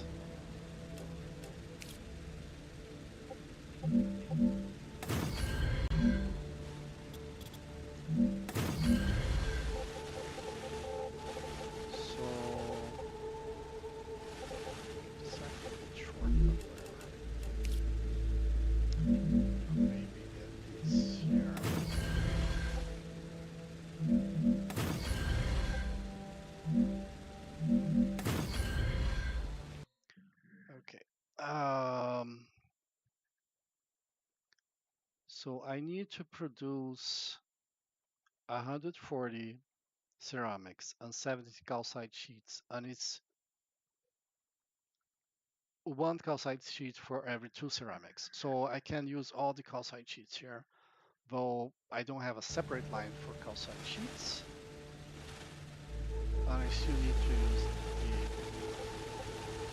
So I need to produce 140 ceramics and 70 calcite sheets, and it's 1 calcite sheet for every 2 ceramics. So I can use all the calcite sheets here, though I don't have a separate line for calcite sheets. And I still need to use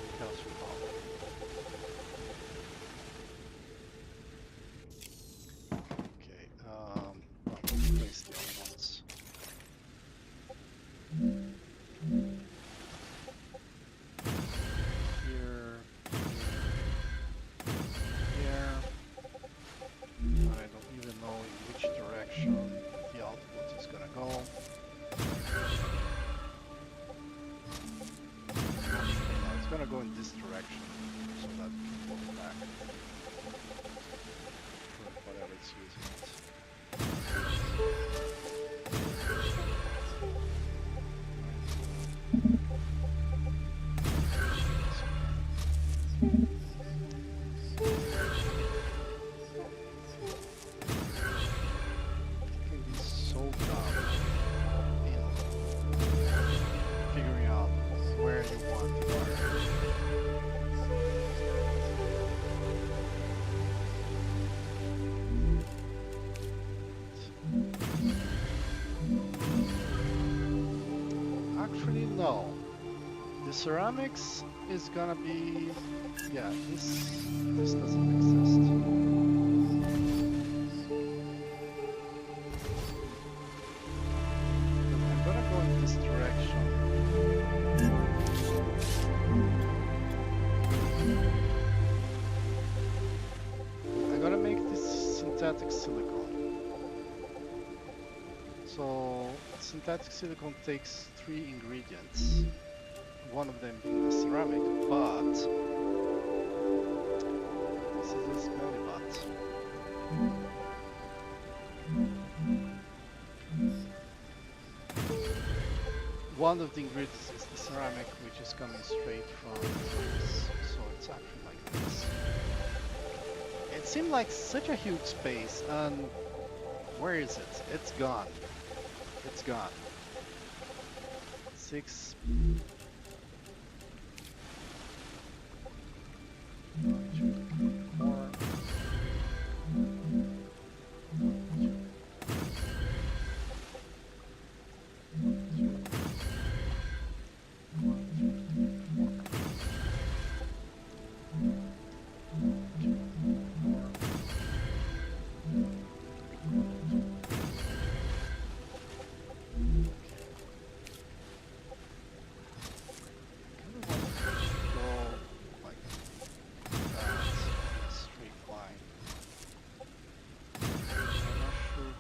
the calcium powder. gonna go in this direction so that we can walk back for whatever it's using it. Can be so dumb in figuring out where you want the wire. Actually, no. The ceramics is gonna be, yeah, this doesn't exist. But I'm gonna go in this direction. I'm gonna make this synthetic silicone. So synthetic silicone takes 3 ingredients. One of them being the ceramic, but this is a smelly but. One of the ingredients is the ceramic, which is coming straight from this, so it's actually like this. It seemed like such a huge space, and where is it? It's gone. It's gone. 6.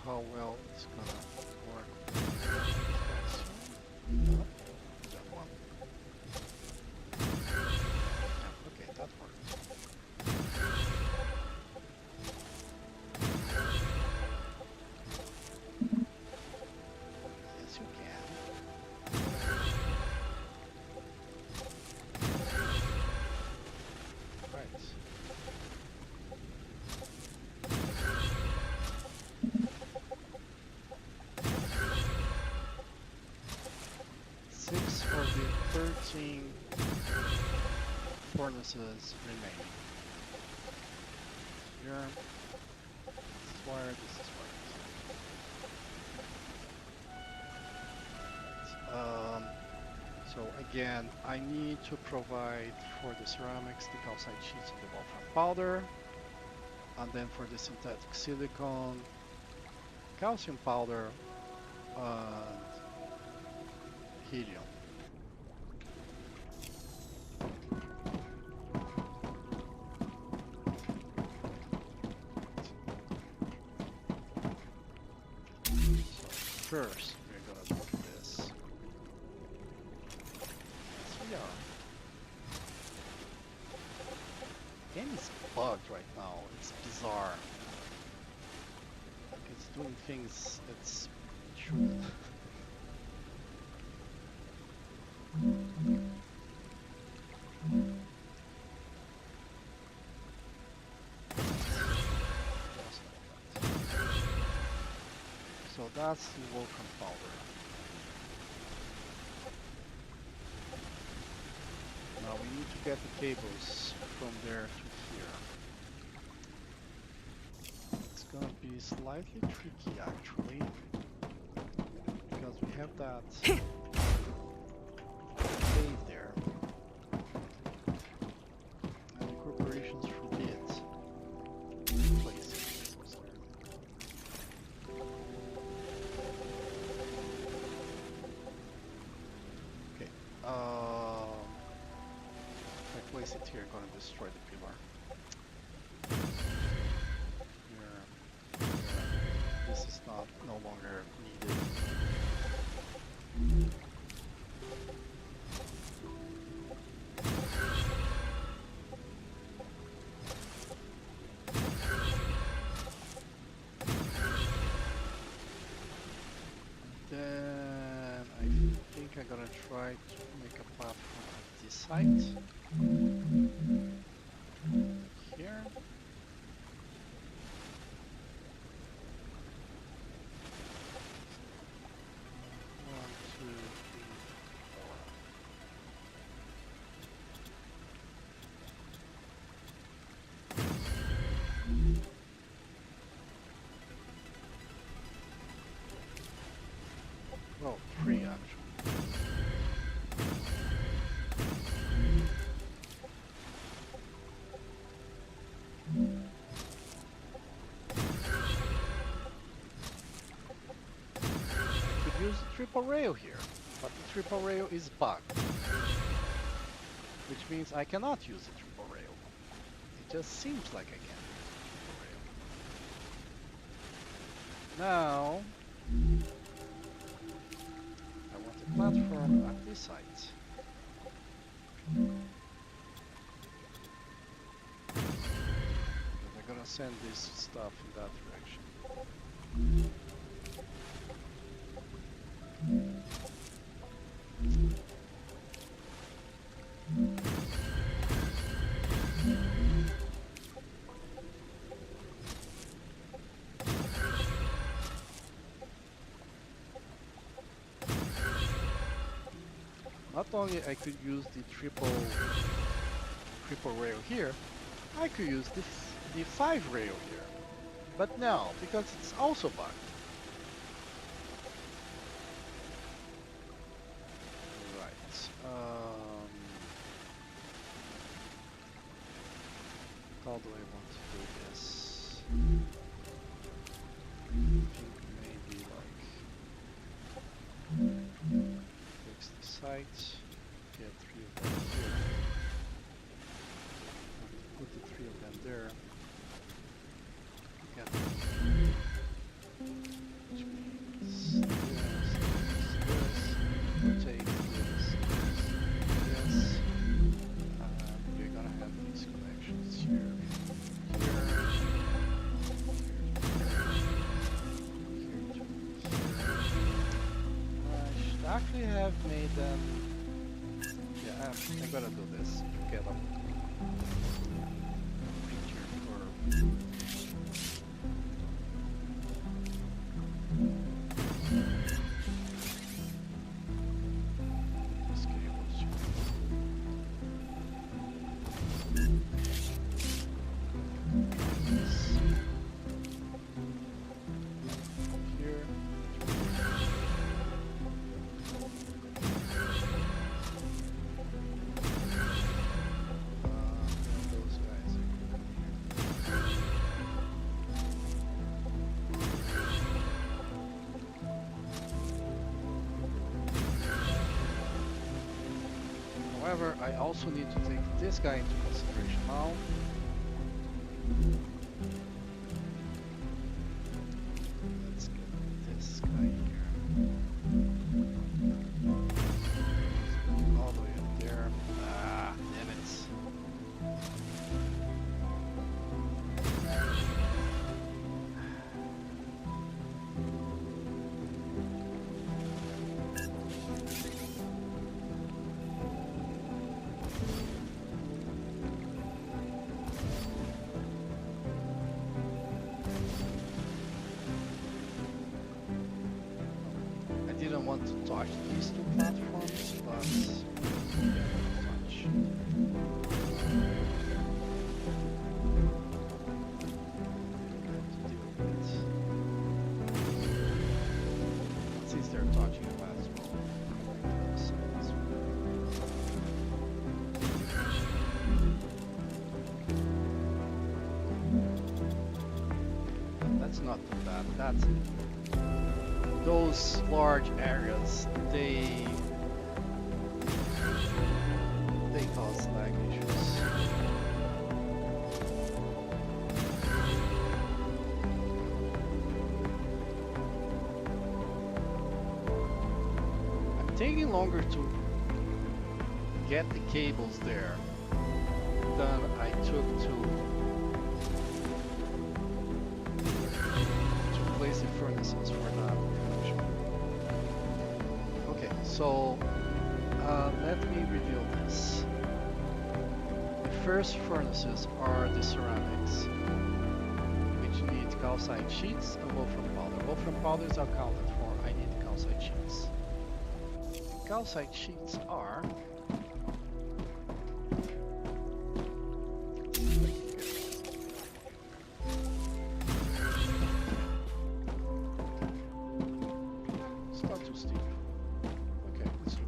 How well it's gonna work. That one. Okay, that worked. Yes, you can. Right. 6 of the 13 furnaces remaining. Here, this is wired, this is wired. Right. So again, I need to provide for the ceramics the calcite sheets and the wolfram powder, and then for the synthetic silicone, calcium powder, and helium. So first, we're gonna do this. Yes, we are. Game is bugged right now. It's bizarre. Like it's doing things it's shouldn't. So that's the wolfram powder. Now we need to get the cables from there to here. It's gonna be slightly tricky actually, because we have that cave there. And the corporations forbid placing cables there. Okay. If I place it here, I'm gonna destroy the pillar. Here. This is no longer needed. try to make a platform at this site. Here. One, two, three, four. Well, three actually. Could use a triple rail here, but the triple rail is bugged, which means I cannot use the triple rail. It just seems like I can use the triple rail. Now, I want a platform at this site. And I'm gonna send this stuff in that direction. Not only I could use the triple rail here, I could use the 5 rail here. But no, because it's also bugged. Right. How do I want to do this? I think maybe like fix the site, get 3 of them here, and put the 3 of them there. Again, which means this, rotate this, and we're gonna have these connections here. Actually have made them. Yeah, I'm gonna do this to get a picture for. These cables. Here. Those guys are here. However, I also need to take this guy into consideration now. Let's get this guy here. All the way up there. Ah, damn it. I didn't want to touch these 2 platforms, but yeah, touch. I have to deal with it. Since they're touching, I might as well connect the other side as well. That's not too bad. That's those large areas, they cause lag issues. I'm taking longer to get the cables there than I took to place the furnaces for that. Okay, so Let me reveal this. The first furnaces are the ceramics, which need calcite sheets and wolfram powder. Wolfram powder is accounted for. I need calcite sheets. The calcite sheets are it's not too steep. Okay, let's do it.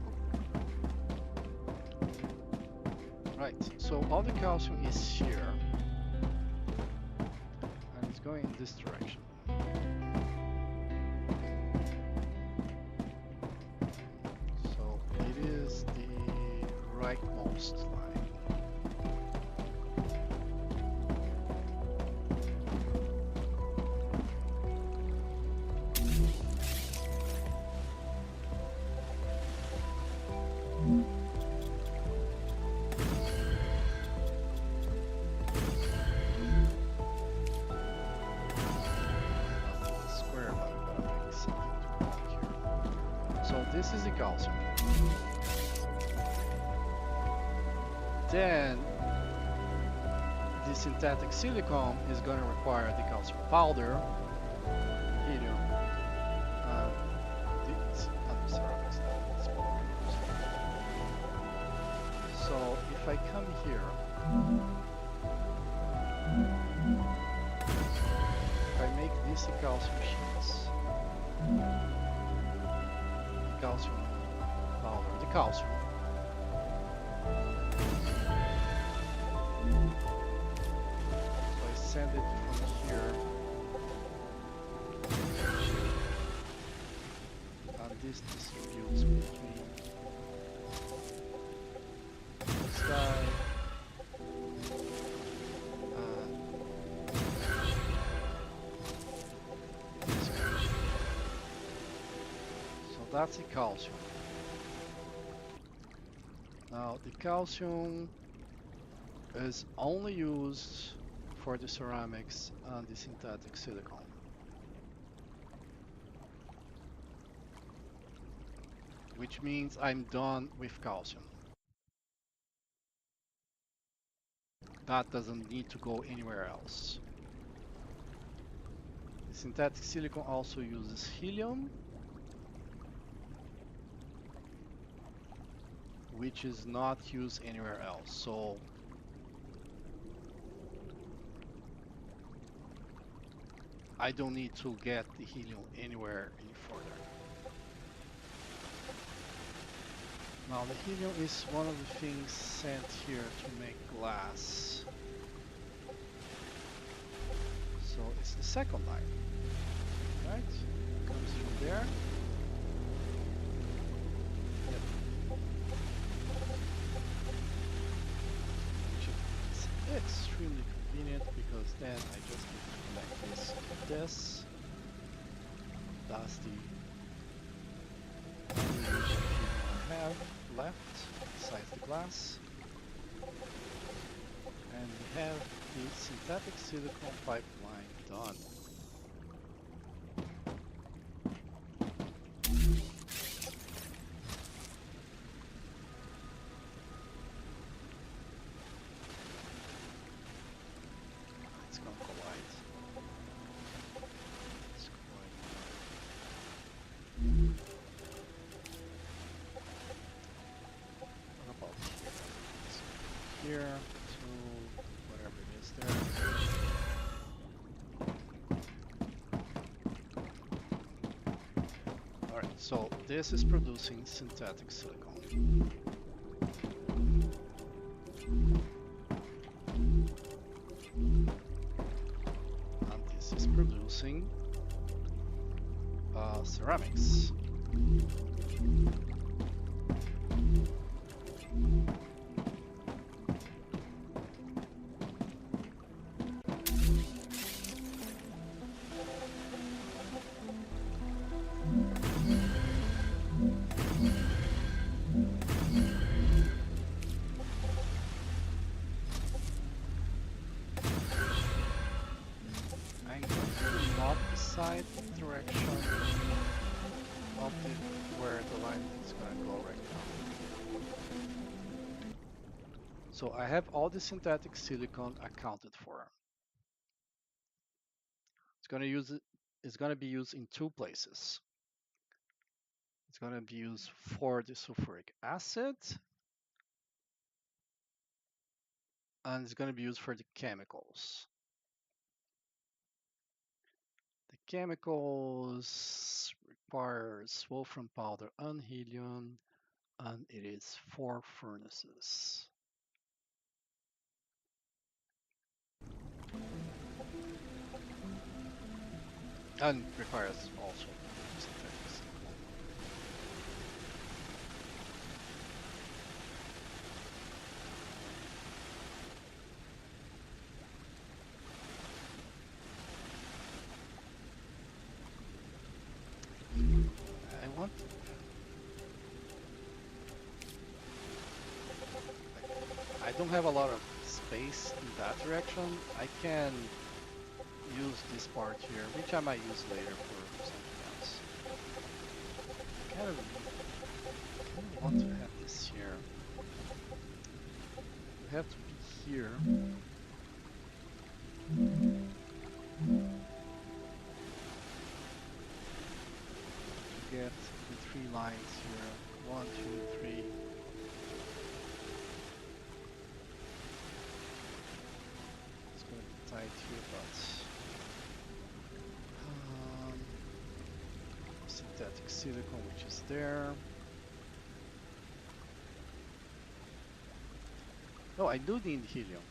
Right, so all the calcium is here, and it's going in this direction. So it is the rightmost line. Square, but I'm gonna make something to work here. So this is the calcium. Then the synthetic silicone is going to require the calcium powder, helium, these other ceramics that it's produced. So if I come here, if I make these the calcium sheets, the calcium powder, the calcium. So I send it from here, and this distributes between this guy and this guy. So that's the calcium. Now the calcium is only used for the ceramics and the synthetic silicone. Which means I'm done with calcium. That doesn't need to go anywhere else. The synthetic silicone also uses helium, which is not used anywhere else. So I don't need to get the helium anywhere any further. Now the helium is one of the things sent here to make glass. So it's the second line, right? Comes through there. Yep. Which is extremely convenient because then I just need to connect this to this. That's the only helium I have left besides the glass. And we have the synthetic silicone pipeline done. It's gonna collide. It's colliding. What about here? Here to whatever it is there. Alright, so this is producing synthetic silicone. And this is producing ceramics. I'm going to not decide the direction of where the line is So I have all the synthetic silicon accounted for. It's gonna be used in two places. It's gonna be used for the sulfuric acid, and it's gonna be used for the chemicals. The chemicals requires wolfram powder and helium, and it is 4 furnaces. And requires also synthetic silicon. I want. I don't have a lot of space in that direction. I can use this part here, which I might use later for something else. I kind of want to have this here. We have to be here. To get the 3 lines here. 1, 2, 3. It's gonna be tight here, but synthetic silicon, which is there. No, I do need helium.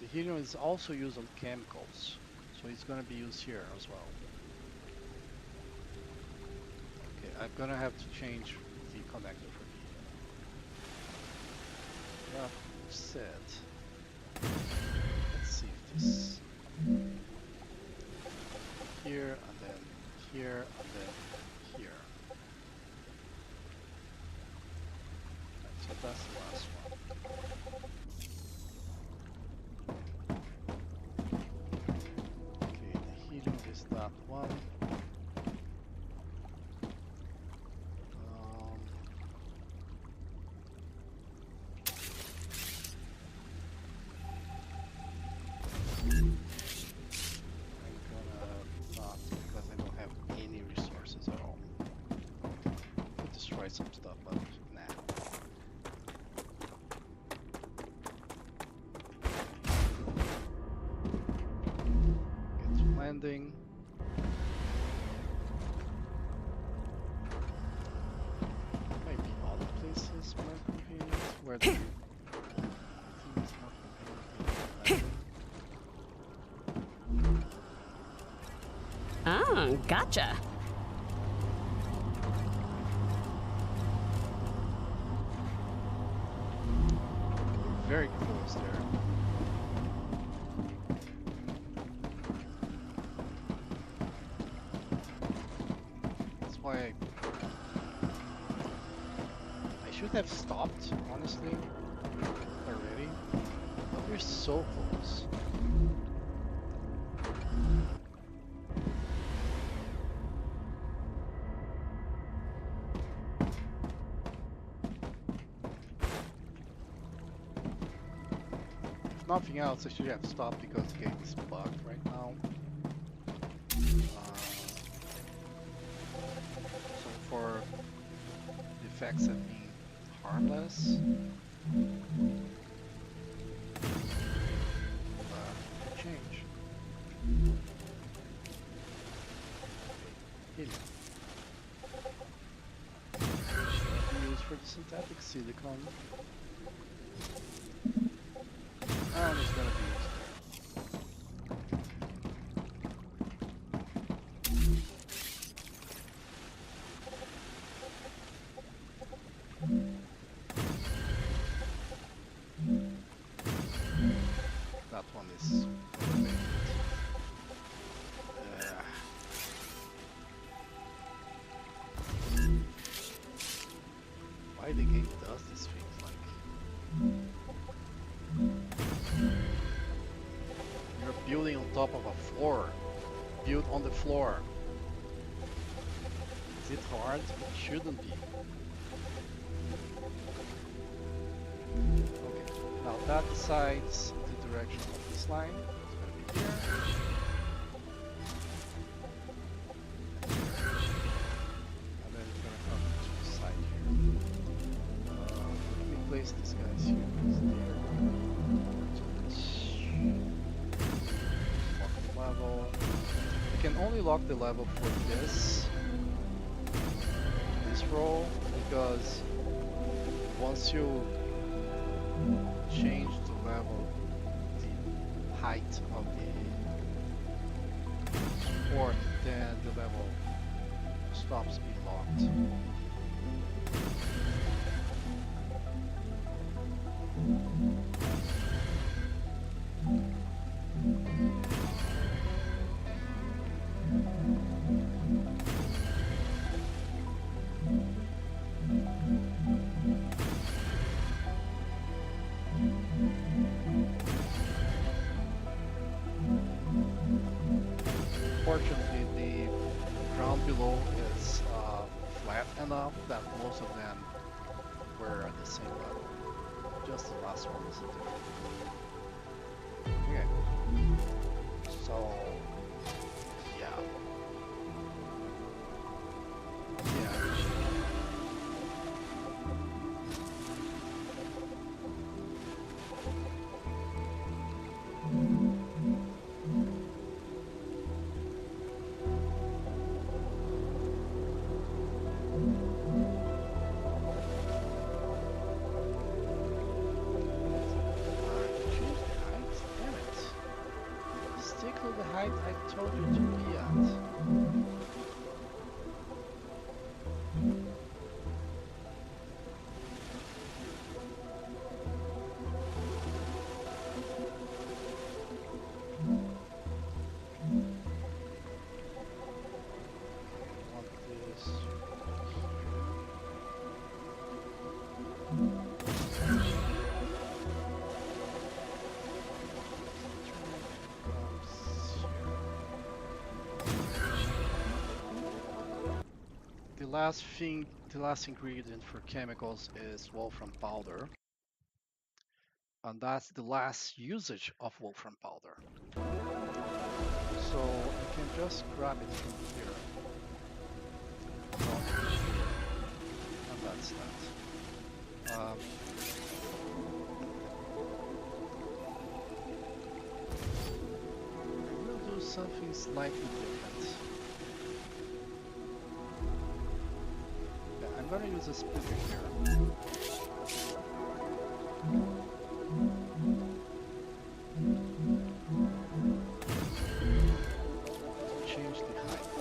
The helium is also used on chemicals, so it's gonna be used here as well. Okay, I'm gonna have to change the connector for helium. Yeah, set. Let's see if this here and then here and then here. Right, so that's the last one. Okay, the helium is that one. Some stuff, but nah. Get to landing. Maybe other places more convenient where the things more convenient. Ah, gotcha. Very close there. That's why I should have stopped, honestly, already. But we're so close. Nothing else, I should have stopped because the game is bugged right now. So for the effects have been harmless. Change. Helium. Which used for the synthetic silicon. And it's gonna be used there. That one is why the game does these things, like you're building on top of a floor. Build on the floor. Is it hard? It shouldn't be. That decides the direction of this line. It's going to be here. And then it's going to come to the side here. Let me place these guys here. Lock the level. You can only lock the level for this row, because once you change the level, the height of the support, then the level stops being locked. Fortunately, the ground below is flat enough that most of them were at the same level. Just the last one is different. Okay. So, yeah. The height I told you to be at. The last ingredient for chemicals is wolfram powder, and that's the last usage of wolfram powder. So I can just grab it from here, and that's that. I will do something slightly different. I'm going to use a splitter here. Change the height.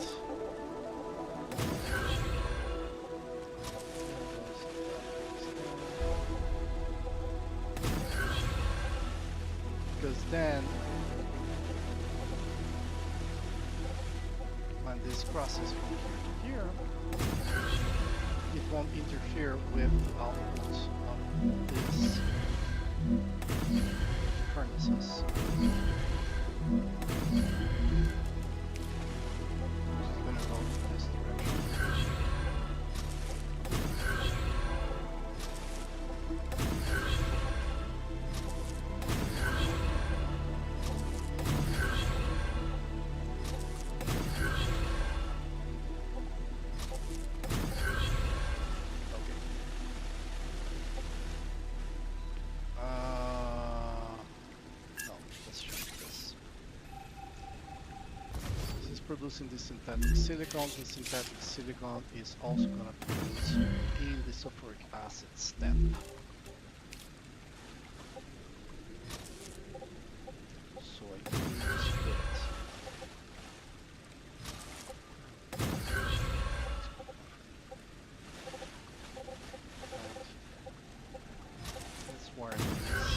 Because then, when this crosses from here to here, it won't interfere with the output of these furnaces. I'm going to go in this direction. Producing the synthetic silicon. The synthetic silicon is also going to be used in the sulfuric acid step. So I can split it. Let's wire this.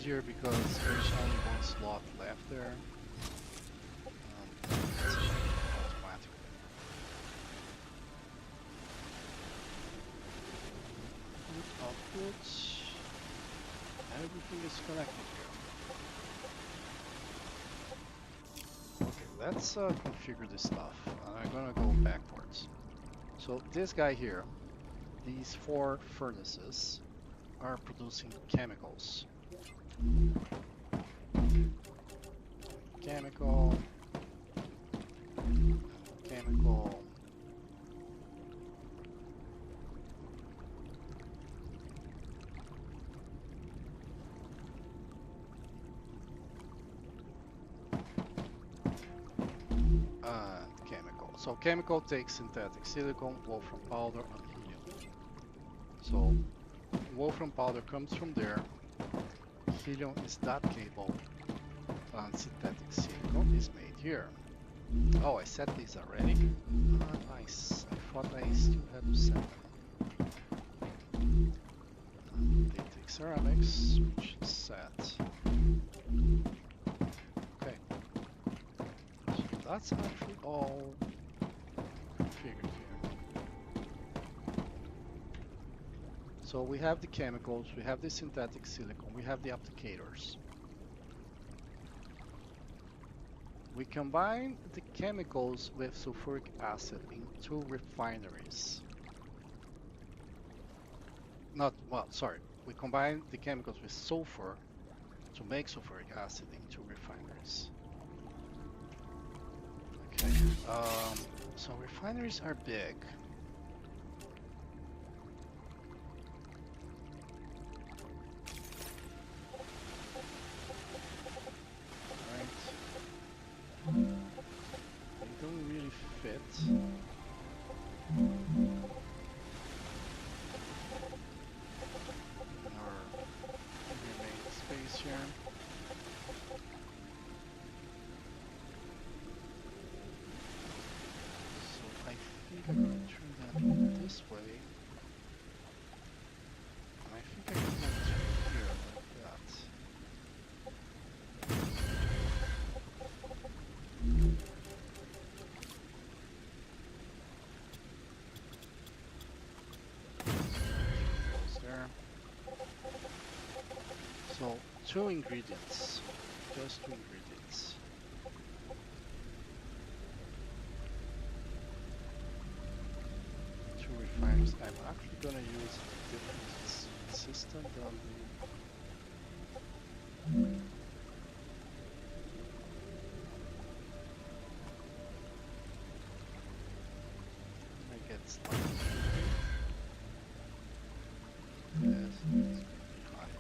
here because there's only one slot left there. That's automatic. Output. Everything is connected here. Okay, let's configure this stuff. I'm gonna go backwards. So this guy here, these 4 furnaces are producing chemicals. Chemical. Chemical. So chemical takes synthetic silicon, wolfram powder, and helium. So wolfram powder comes from there. Helium is that cable, and synthetic silicon is made here. Oh, I set these already. Nice. I thought I still had to set them. They take ceramics, which is set. Okay. So that's actually all configured here. So we have the chemicals, we have the synthetic silicon, we have the applicators. We combine the chemicals with sulfuric acid in 2 refineries. We combine the chemicals with sulfur to make sulfuric acid in 2 refineries. Okay, so refineries are big. They don't really fit. Our remaining space here. So I think I'm going to turn that this way. And I think I can have it here like that. So 2 ingredients, just 2 ingredients. 2 refineries. I'm actually gonna use a different system than I get slightly. Yes, it's pretty high.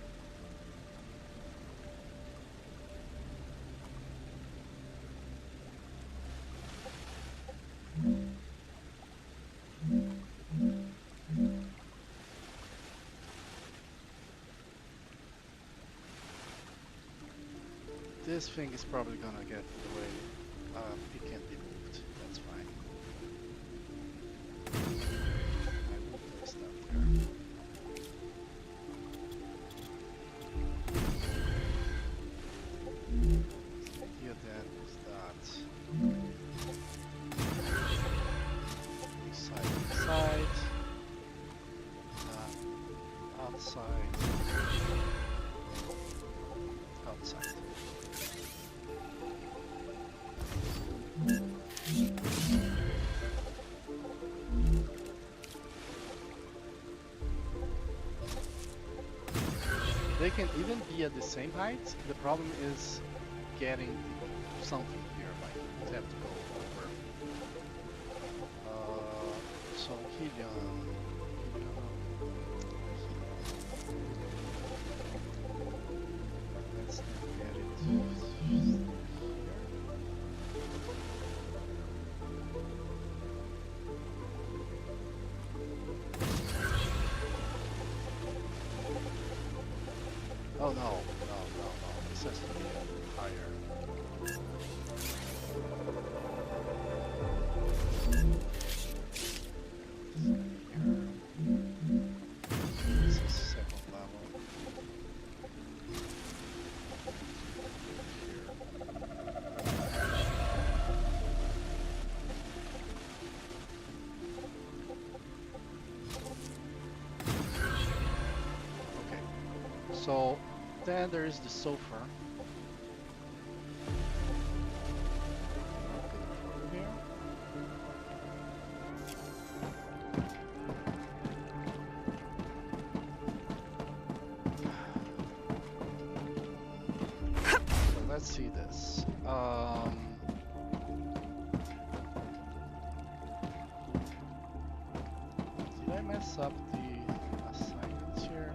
This thing is probably gonna get in the way. It can't be moved. That's fine. I will place that there. The idea then is that inside, outside, outside. They can even be at the same height. The problem is getting something here, like you have to go over. So helium. Let's not get it here. Oh no, this has to be higher. This is 2nd level. So then there is the sulfur. Here. So let's see this. Did I mess up the assignments here?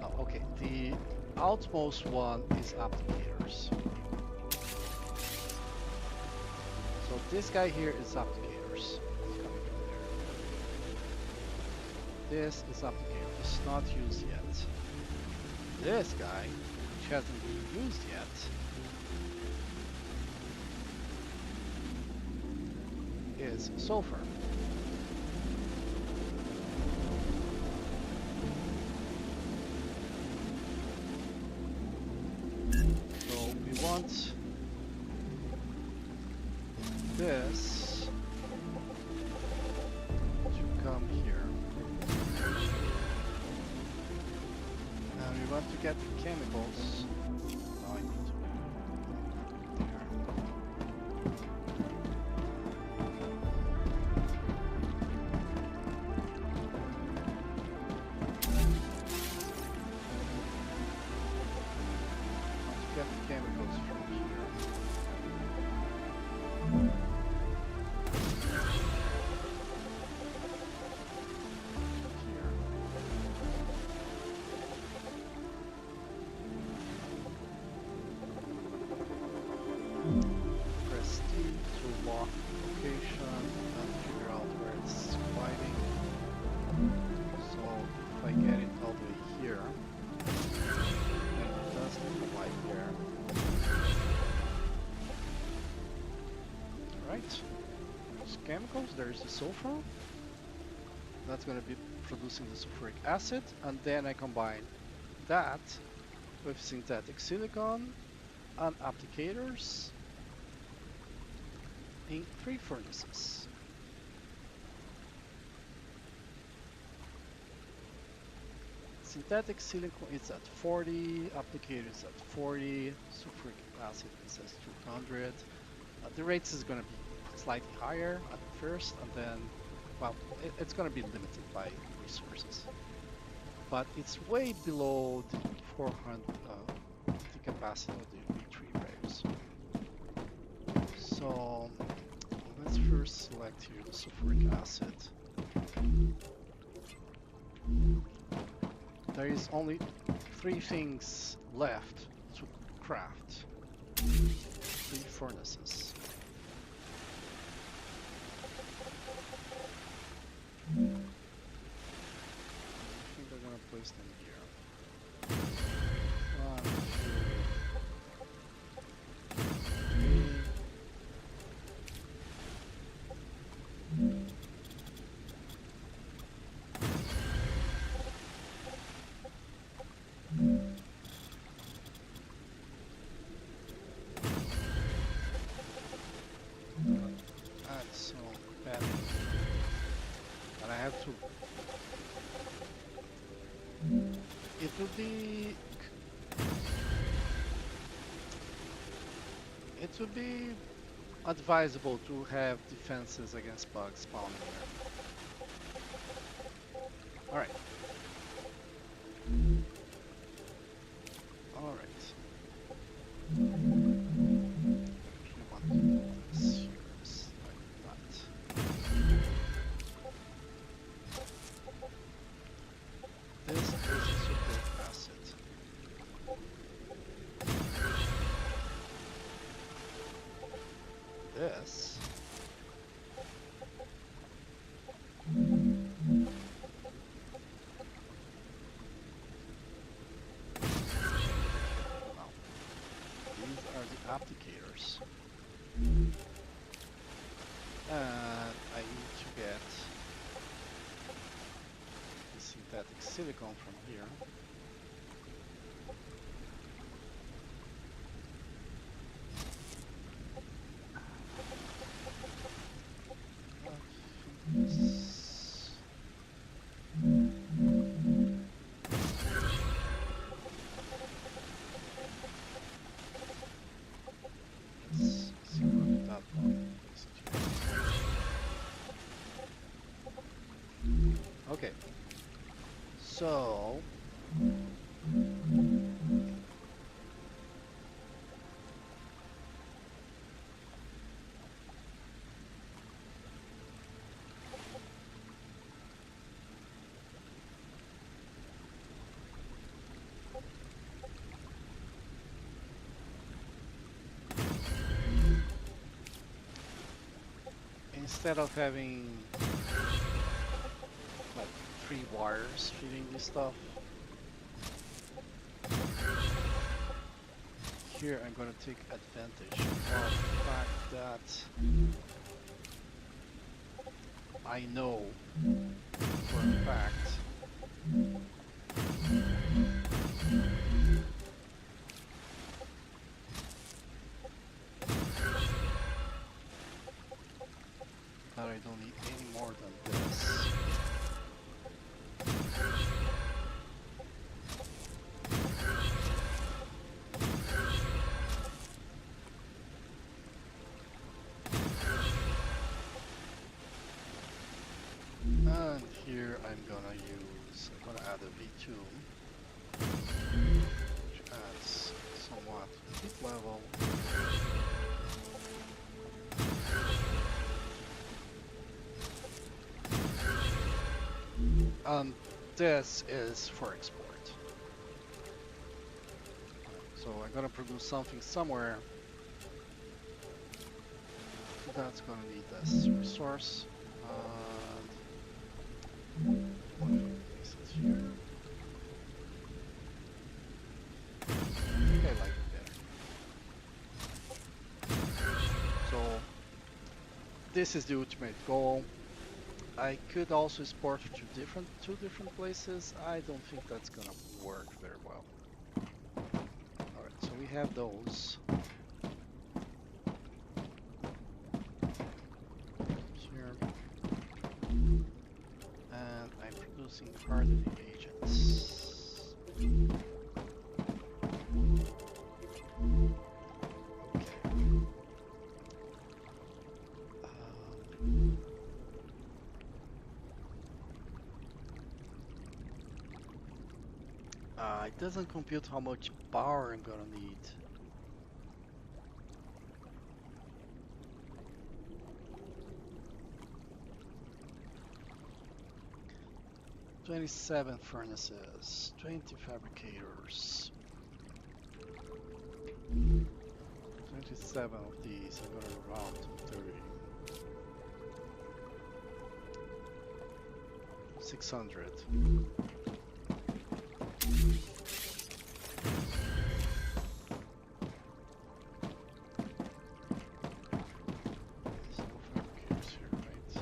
Oh, okay. The outmost one is applicators. So this guy here is applicators. It's coming from there. This is applicator. It's not used yet. This guy, which hasn't been used yet, is sulfur. So we want this to come here. And we want to get the chemicals. Now I need to there. Get the chemicals from here. Here. Press T to lock location and figure out where it's fighting. So if I get it all the way here, then it doesn't fight there. Alright, there's chemicals, there's the sulfur. That's going to be producing the sulfuric acid, and then I combine that with synthetic silicon and applicators in 3 furnaces. Synthetic silicon is at 40, applicator is at 40, sulfuric acid is at 200. The rates is going to be slightly higher at first, and then, well, it's going to be limited by resources. But it's way below the 400, the capacity of the V3 rails. So let's first select here the sulfuric acid. There is only 3 things left to craft. 3 furnaces. I think they're gonna place them here. 1, 2, 3. That's so bad. And I have to. It would be. It would be advisable to have defenses against bugs spawning here. Alright. Alright. We want to do this here, just like that. This is sulfuric acid. This now, these are the applicators. And I need to get the synthetic silicon from here. So instead of having like 3 wires feeding this stuff, here I'm gonna take advantage of the fact that I know for a fact that I don't need any more than this. And here I'm gonna add a V2, which adds somewhat heat level. And this is for export. So I'm gonna produce something somewhere that's gonna need this resource. This is here. I think I like it better. So this is the ultimate goal. I could also export to two different places. I don't think that's gonna work very well. Alright, so we have those. Here. And I'm producing hardening agents. It doesn't compute how much power I'm gonna need. "27 furnaces, 20 fabricators. 27 of these, I'm gonna round to 30. 600. So fabricators here, right?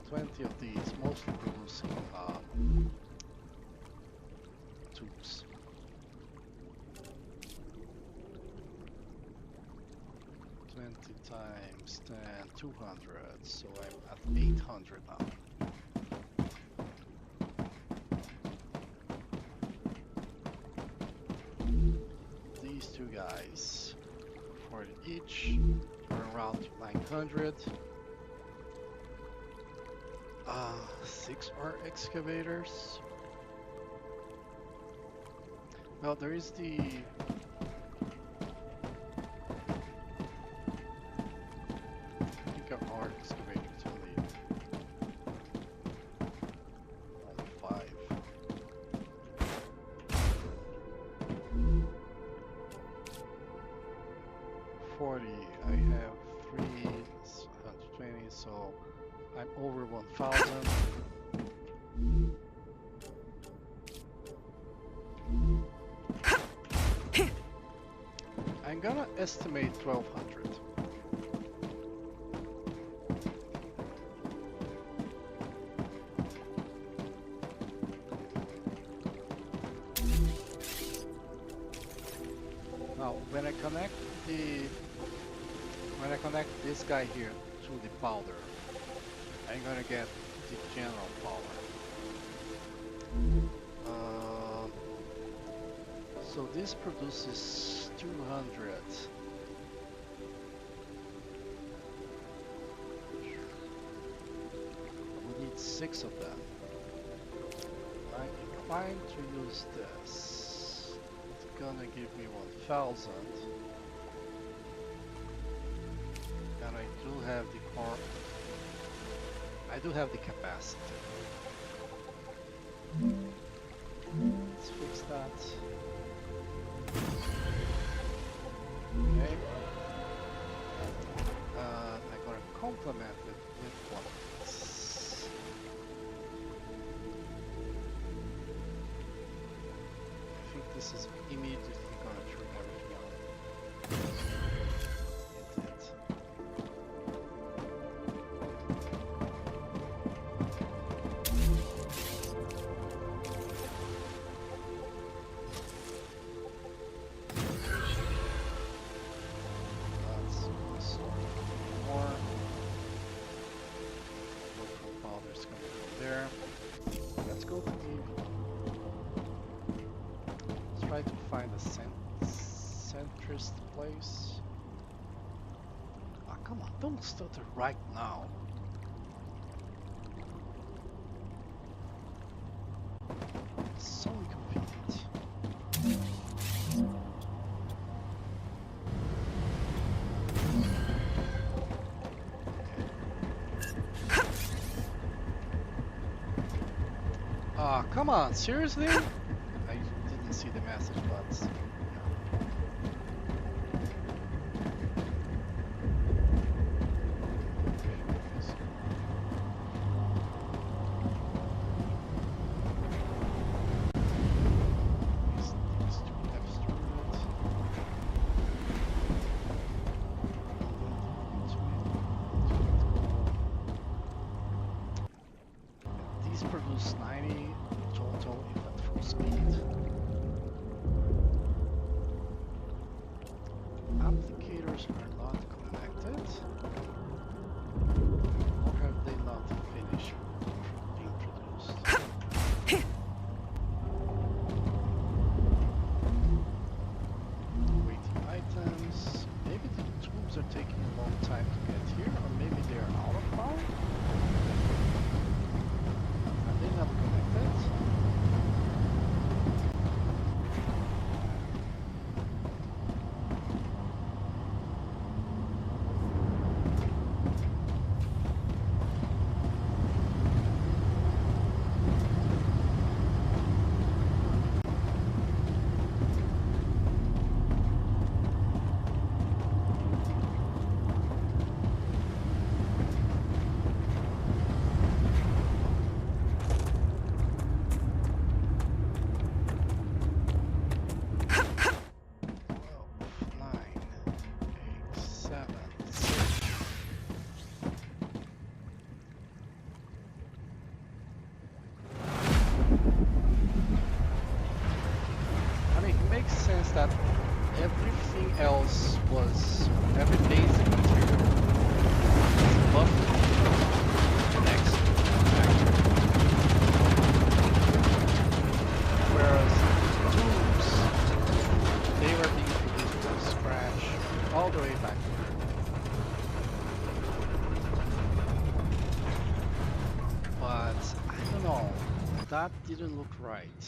20 of these, mostly producing tubes. Times 10, 200, so I'm at 800 now. These two guys, 40 each, are around 900. 6 are excavators. Well, there is the hard excavating to leave. Only 5. I have 3, 120, so I'm over 1,000. I'm gonna estimate 1,200. Now, when I connect this guy here to the powder, I'm gonna get the general power. So this produces 200. We need 6 of them. I'm inclined to use this. It's gonna give me 1000. And I do have the core. I do have the capacity. Let's fix that. Okay. I'm gonna complement it with one of these. I think this is immediately gonna turn everything on. It did. Let's start more. Local powder's coming from there. Let's go to the. Let's try to find a centrist place. Ah, come on, don't stutter right now. It's so inconvenient. Ah, come on, seriously? I didn't see the message, but yeah. These two have started. These produce 90 total if at full speed. Applicators are not connected. Or have they not finished being produced? Waiting items. Maybe the tubes are taking a long time to get here, or maybe they are out of power? Are they not connected? That everything else was every basic material was buffered next to the factory. Whereas tools, they were being produced from scratch all the way back there. But I don't know, that didn't look right.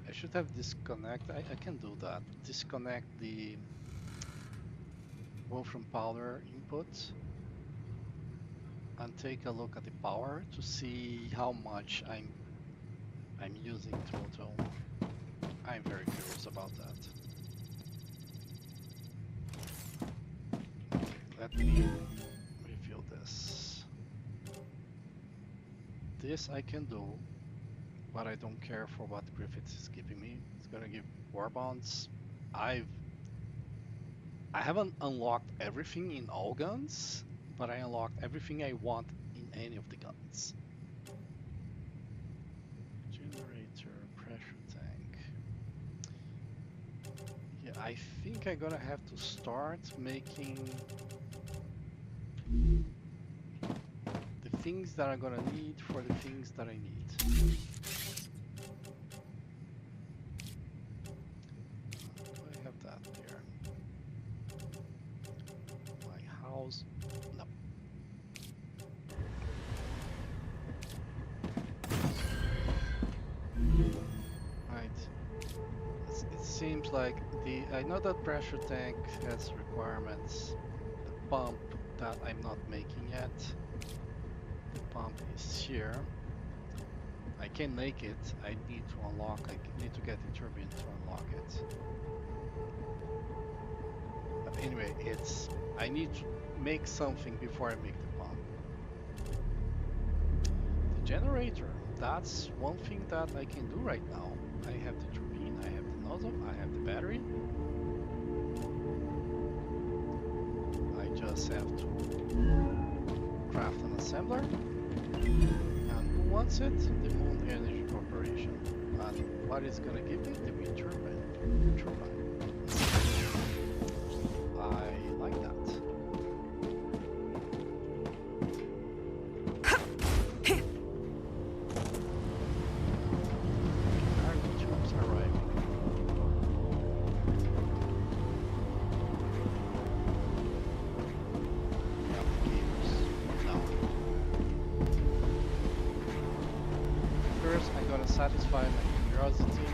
I should have disconnect. I can do that. Disconnect the wolfram powder input and take a look at the power to see how much I'm using total. I'm very curious about that. Let me review this. This I can do, but I don't care for what Griffiths is giving me. It's gonna give war bonds. I haven't unlocked everything in all guns, but I unlocked everything I want in any of the guns. Generator, pressure tank. Yeah, I think I'm gonna have to start making things that I'm gonna need for the things that I need. Do I have that there? My house? No. Right. It seems like I know that pressure tank has requirements. The pump that I'm not making yet. The pump is here. I can make it. I need to unlock. I need to get the turbine to unlock it. But anyway, I need to make something before I make the pump. The generator. That's one thing that I can do right now. I have the turbine, I have the nozzle, I have the battery. I just have to craft an assembler. And who wants it? The Moon Energy Corporation. And what is gonna give me? The wind turbine. I like that. Cargo tubes arriving. Applicators. No. First, I'm gonna satisfy my curiosity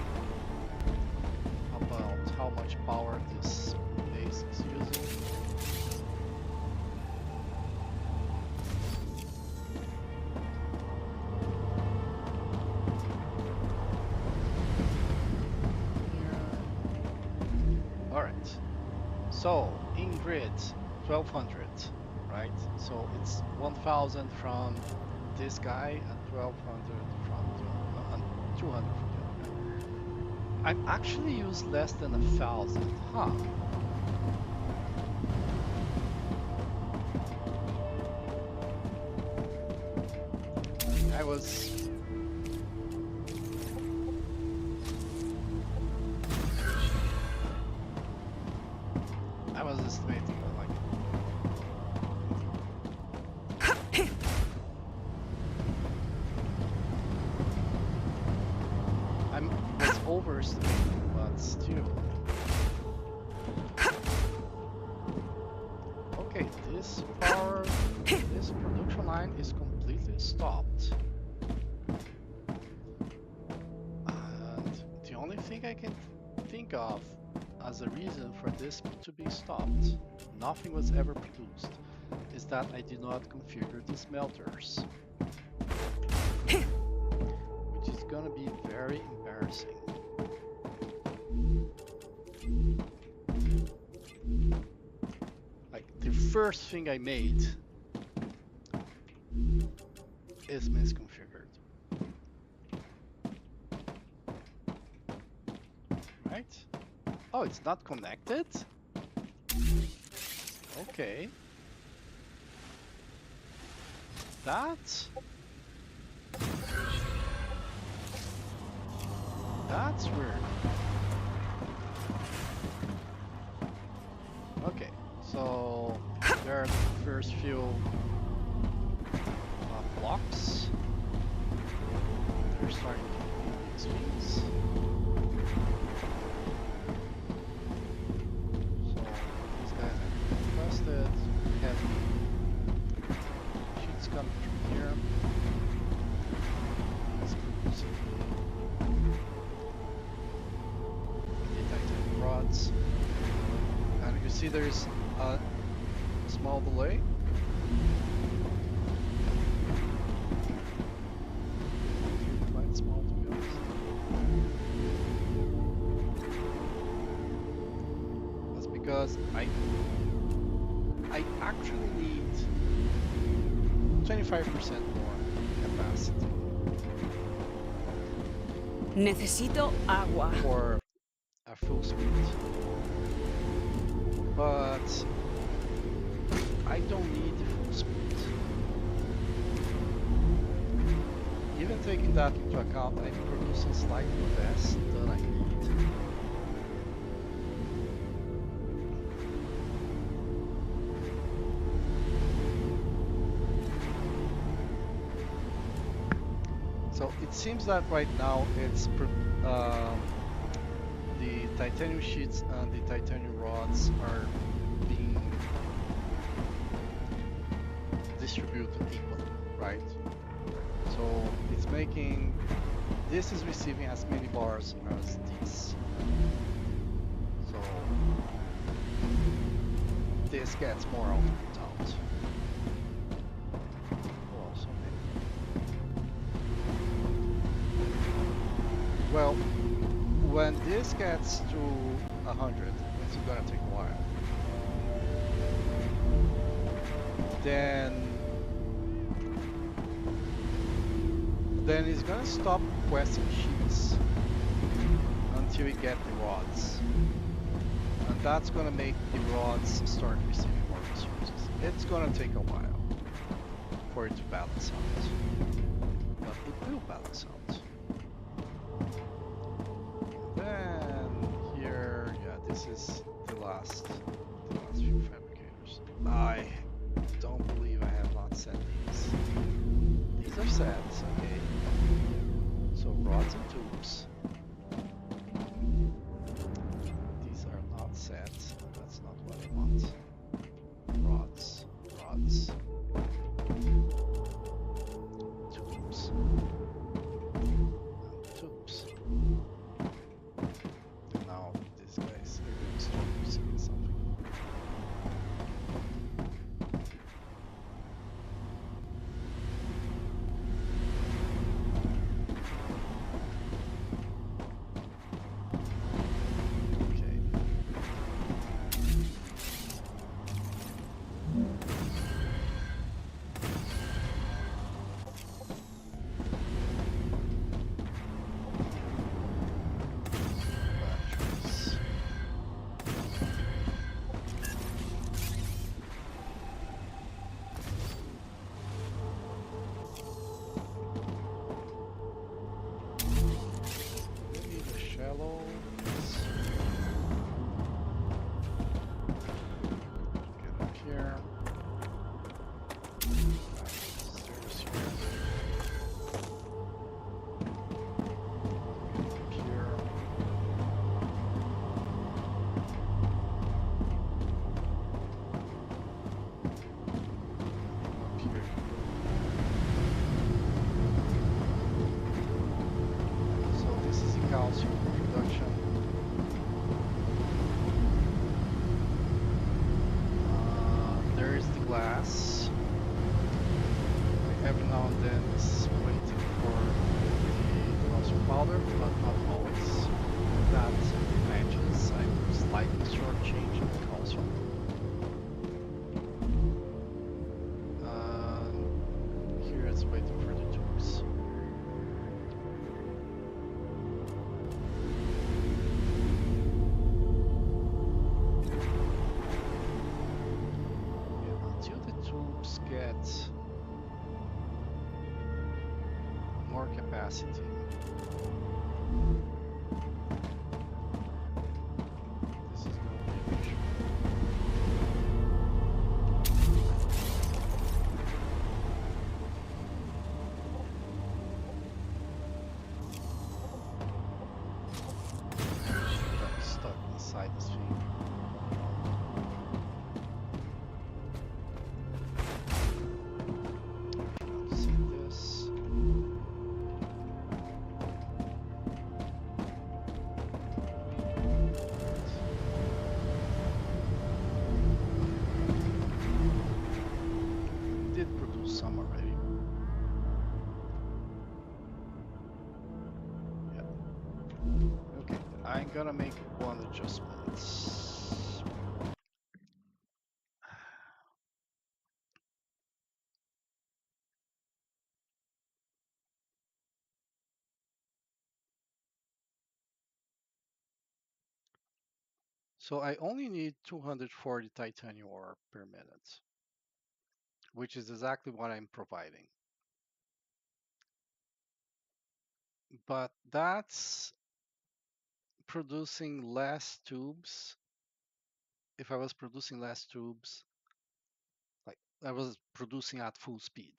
about how much power this base is using. Alright, so in grid 1200, right? So it's 1000 from this guy and 1200 from the other, and 200 from the other guy. I've actually used less than 1000, huh? I was estimating like I was overestimating, but still. Okay, this production line is completely stopped. And the only thing I can think of as a reason for this to be stopped, nothing was ever produced, is that I did not configure the smelters. Which is gonna be very embarrassing. Like, the first thing I made is misconfigured. Right? Oh, it's not connected? Okay. That's weird. Okay, so there are the first few blocks. They're starting to be these things. So these guys are busted. Heavy sheets coming from here. Let's produce the titanium rods. And you see there's a small delay. Quite small, to be honest. That's because I actually need 25% more capacity Necesito agua. for a full speed. But I don't need the full speed. Even taking that into account, I'm producing slightly less than I need. So it seems that right now the titanium sheets and the titanium rods are being distributed equally, right? So it's making this is receiving as many bars as this. So this gets more output out. Oh, so many. Well, when this gets to 100, it's gonna take a while. Then it's gonna stop requesting sheets until we get the rods. And that's gonna make the rods start receiving more resources. It's gonna take a while for it to balance out, but it will balance out. Then here, yeah, this is the last few fabricators. I don't believe I have not set these. These are set, okay. So rods and tubes. These are not set. That's not what I want. Rods, tubes, and tubes. And now these guys are going to start receiving something. Okay. Batteries. Maybe the shallow. Get up here. Stairs here. Get up here. Up here. So this is the calcium production. There is the glass. Every now and then it's waiting for the calcium powder, but not always. That matches. I'm slightly shortchanging the calcium. Here it's waiting for the tubes. Yeah, until the tubes get more capacity. This is going to be an issue. I'm stuck inside this thing. I'll see this. Did produce some already. Yeah. Okay, I'm gonna make one adjustment. So I only need 240 titanium ore per minute, which is exactly what I'm providing. But that's producing less tubes. If I was producing less tubes, like I was producing at full speed.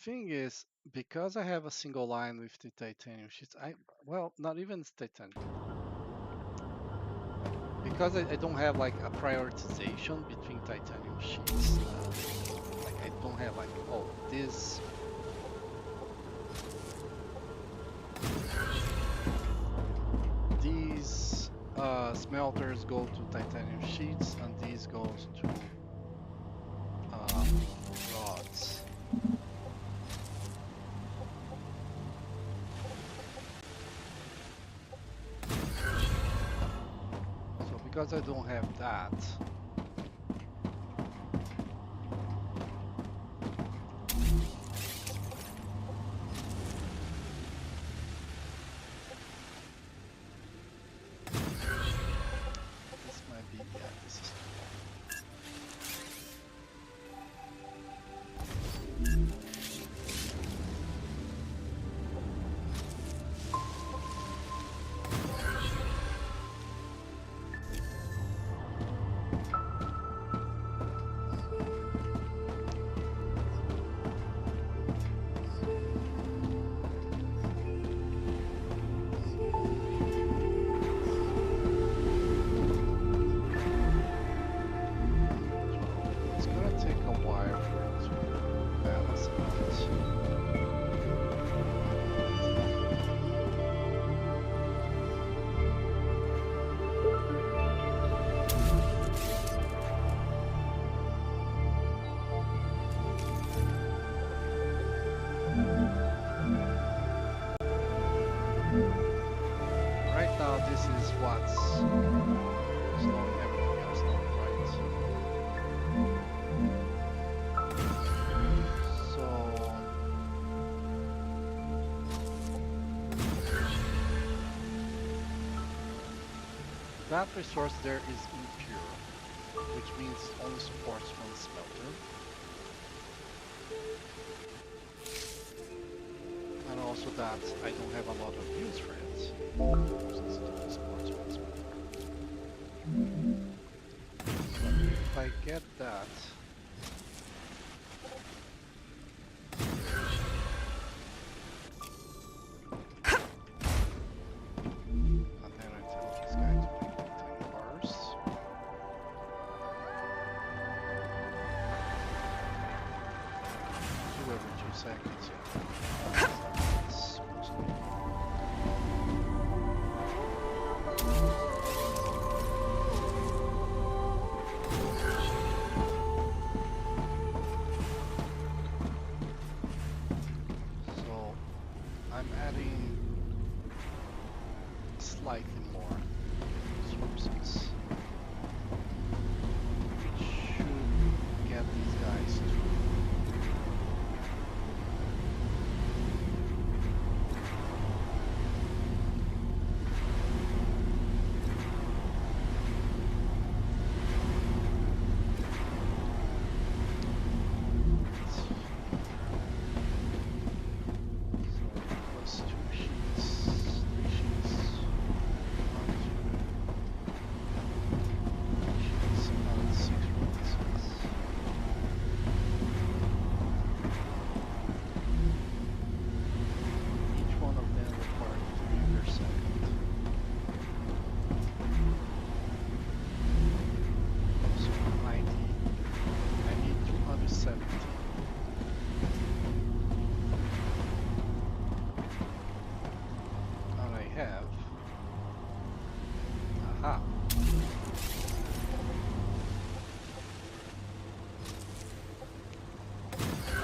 thing is, because I have a single line with the titanium sheets, well, not even titanium. Because I don't have like a prioritization between titanium sheets. Like I don't have like, oh, these smelters go to titanium sheets and these goes to rods. So because I don't have that, this might be, yeah, this is that resource there is impure, which means it only supports one smelter. And also that I don't have a lot of use for it, since it only supports one smelter. But if I get that,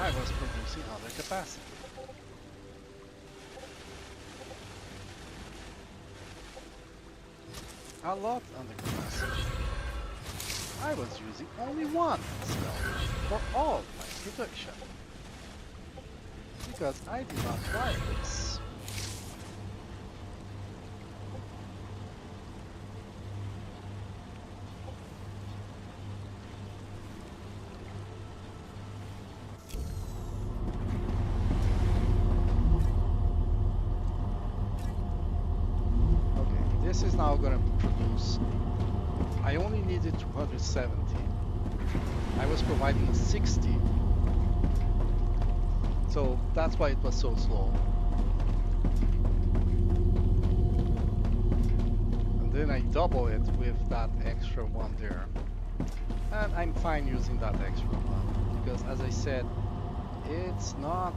I was producing other capacity. A lot under capacity. I was using only one spell for all my production. Because I did not wire this. This is now going to produce, I only needed 270. I was providing 60. So that's why it was so slow. And then I double it with that extra one there. And I'm fine using that extra one because, as I said, it's not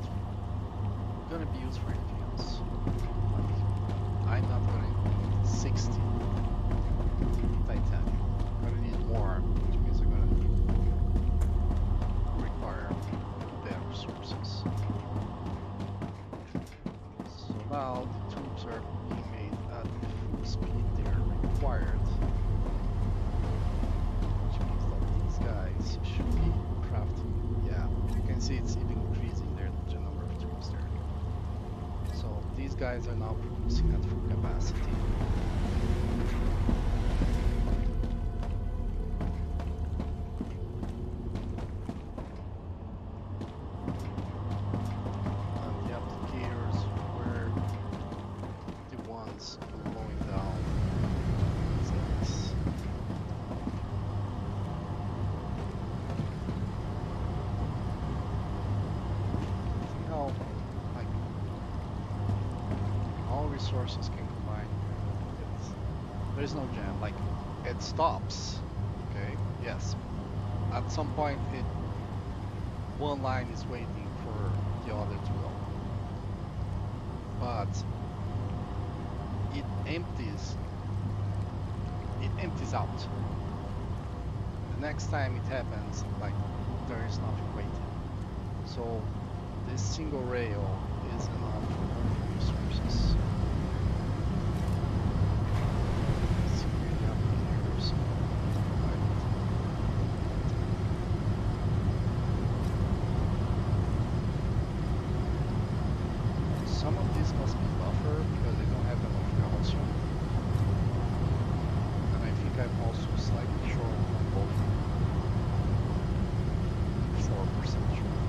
gonna be used for anything else. Like, I'm not gonna need 60 titanium. I'm gonna need more, which means I'm gonna require better sources. So now the tubes are being made at the full speed they're required. Which means that these guys should be crafting. Yeah, you can see it's even increasing the number of tubes there. So these guys are now producing at full capacity. And the applicators were the ones blowing down these guys. See how, like, all resources can combine. There's no jam. Like, it stops. Okay. Yes. At some point, one line is waiting for the other to go, but it empties out. The next time it happens, like, there is nothing waiting. So this single rail is enough for resources. Security applicators. Some of these must be buffer because they don't have enough calcium. And I think I'm also slightly short on both. 4% short.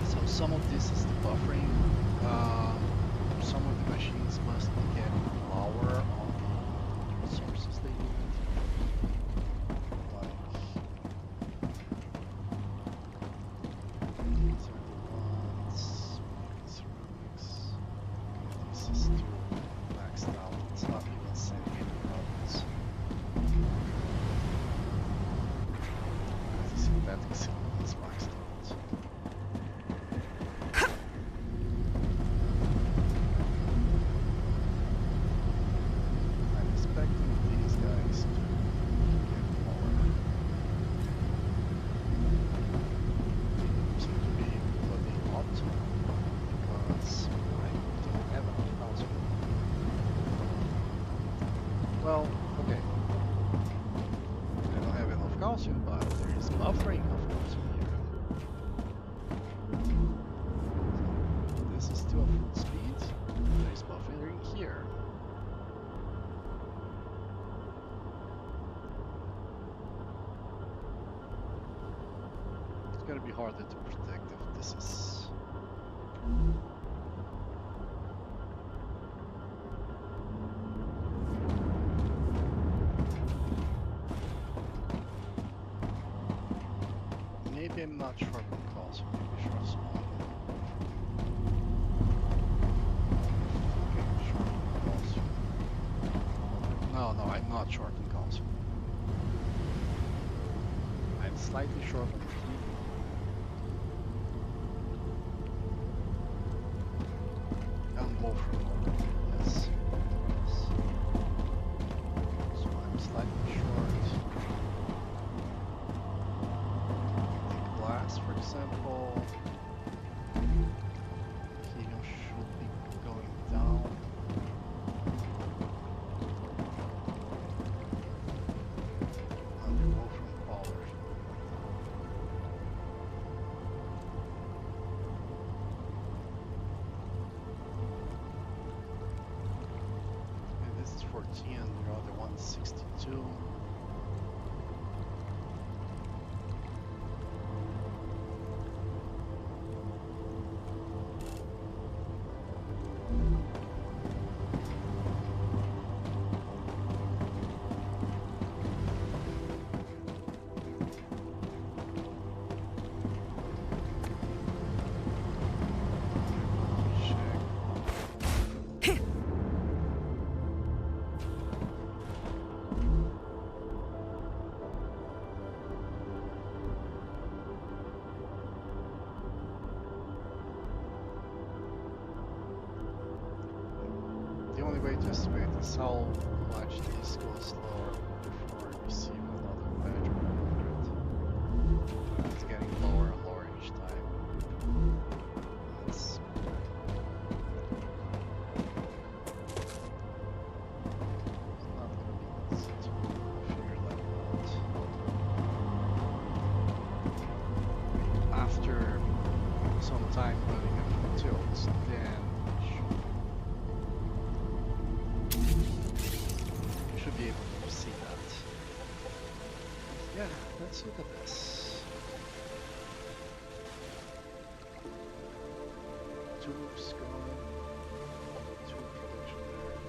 So some of this is the buffering. Some of the machines must be getting lower on the resources they need. Like, these are the ones. Ceramics. Okay, this is too maxed out. It's not even sending any problems. The synthetic silicon is maxed out. I'm expecting these guys to get more. Seem to be what they ought to, because I don't have enough calcium. Well, okay. I don't have enough calcium, but there is buffering of calcium here. So this is still full speed. There is buffering here. It's gonna be harder to predict if this is. Maybe I'm not short on calcium, maybe short small. Okay, short on calcium. No, I'm not short on calcium. I'm slightly short on helium. And wolfram, yes. Yes. So I'm slightly short. Take glass, for example. Helium should be going down. And the wolfram powder. Okay, this is 14, the other one's 62. the only way to estimate is how much this goes lower before receiving another measurement for it. It's getting lower and lower each time. It's not gonna be easy to figure that out. After some time running a few tilts, then you should be able to see that. Yeah, let's look at this. Tubes going, tube production there.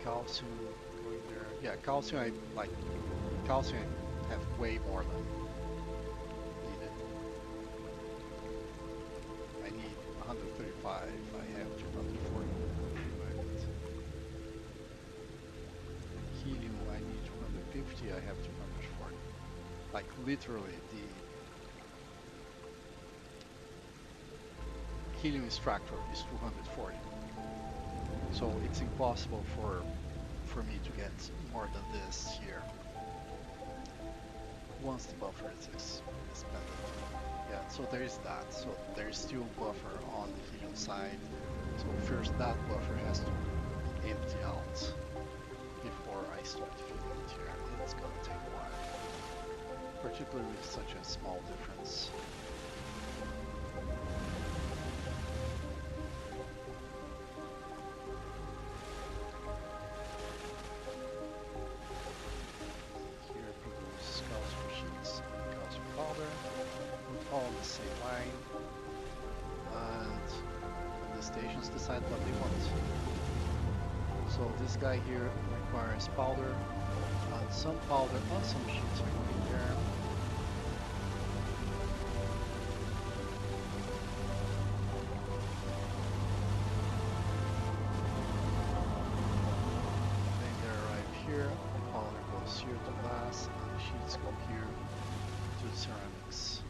Calcium going there. Yeah, calcium calcium I have way more than needed. I need 135, I have 240. Helium I need 250, I have 240. Like literally the helium extractor is 240. So it's impossible for me to get more than this here once the buffer is expanded. Yeah, so there is that. So there is still buffer on the helium side. So first that buffer has to empty out before I start filling it here. It's gonna take a while, particularly with such a small difference. Here produce calcium sheets and calcium powder, all on the same line, and the stations decide what they want. So this guy here requires powder, and some powder on some sheets are going there. Then they arrive here, the powder goes here to glass, and the sheets go here to the ceramics.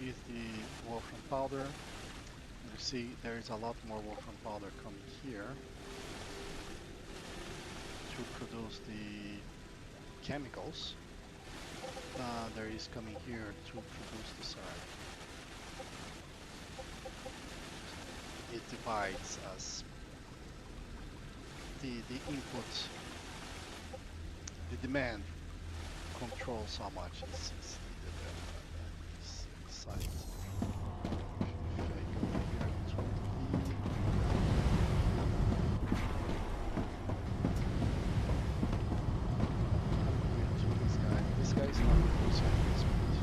Is the wolfram powder. You see there is a lot more wolfram powder coming here to produce the chemicals. There is coming here to produce the ceramic. It divides as the input, the demand controls how much is needed at this site. If I go here to this guy is not producing at this point.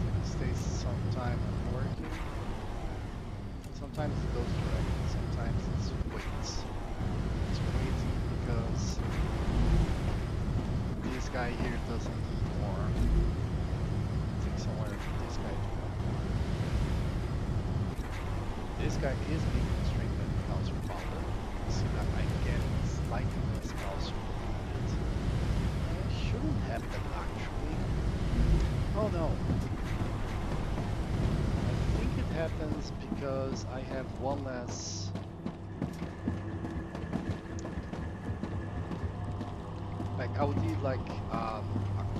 It stays some time working. Sometimes it goes direct, sometimes it's waits. It's waiting because this guy here doesn't need more. Take somewhere for this guy to go. This guy is being constrained by the calcium powder. You see that I'm getting slightly less calcium than it. It shouldn't happen actually. Oh no. I think it happens because I have one less. Like I would need like a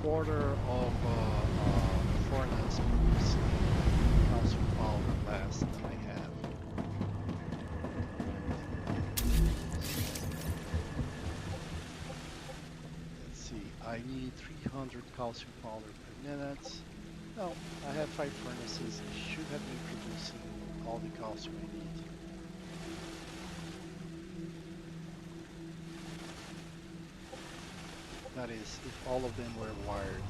quarter of furnace producing calcium powder less than I have. Let's see, I need 300 calcium powder per minute. No, I have 5 furnaces. I should have been producing all the calcium I need. That is, if all of them were wired.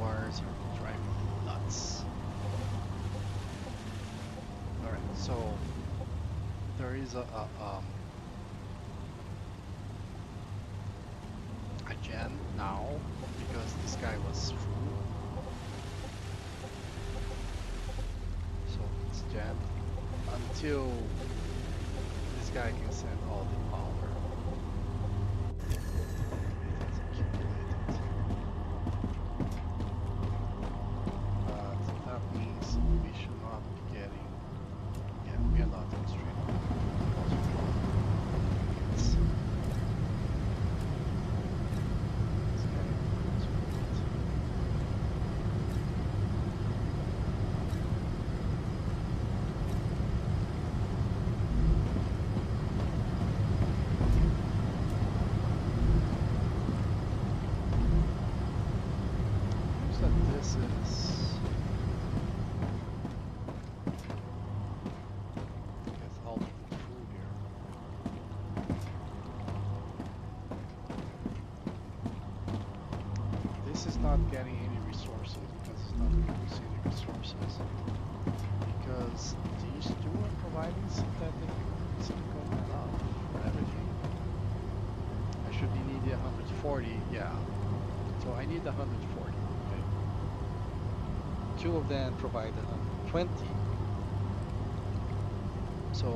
bars are driving me nuts. Alright, so there is a gen now because this guy was full. So it's jammed until this guy can send all the power. It has accumulated. But that means we should not be getting, yeah, we are not in stream. It's not getting any resources because it's not producing any resources because these two are providing synthetic silicon enough for everything. I should be needing 140, yeah. So I need 140, okay. Two of them provide 120. So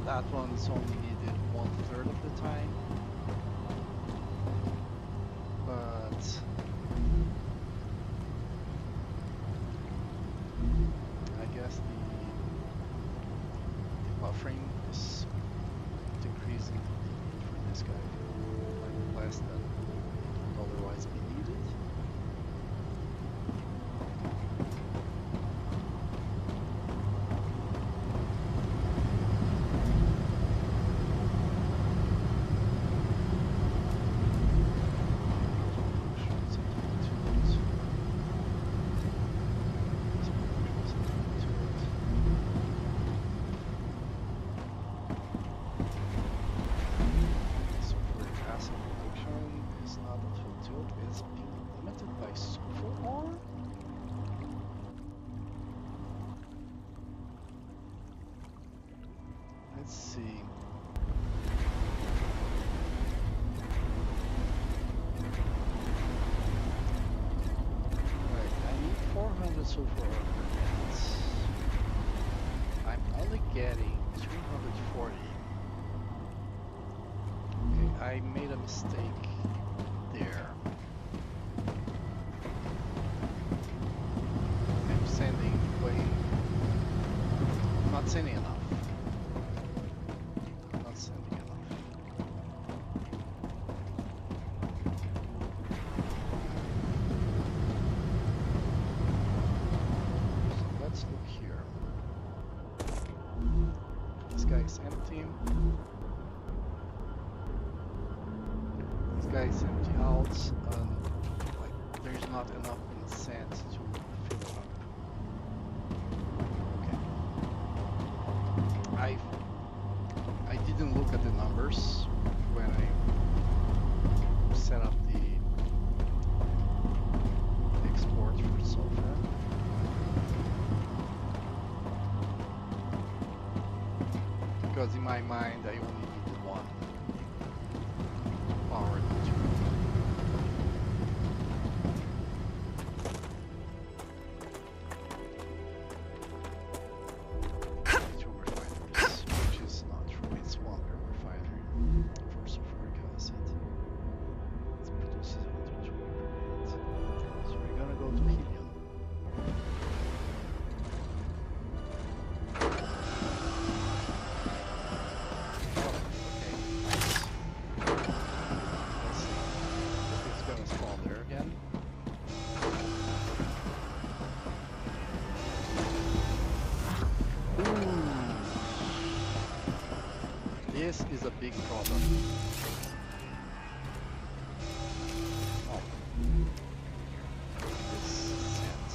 that one's only needed 1/3 of the time. But I guess the buffering is decreasing for this guy, like less than would otherwise be needed. Let's see. Right, I need 400 sulfur ornaments. I'm only getting 240. Okay, I made a mistake there. I'm sending way. I'm not sending enough. Empty. This guy is empty out, and like there's not enough in sand to fill it up. Okay. I didn't look at the numbers when I set up the export for sulfur. Because in my mind, I only needed one to power the two. Two refineries, which is not true. It's one per refinery for sulfuric acid. It produces 120 per minute. So we're gonna go to helium. This is a big problem. Oh. This set.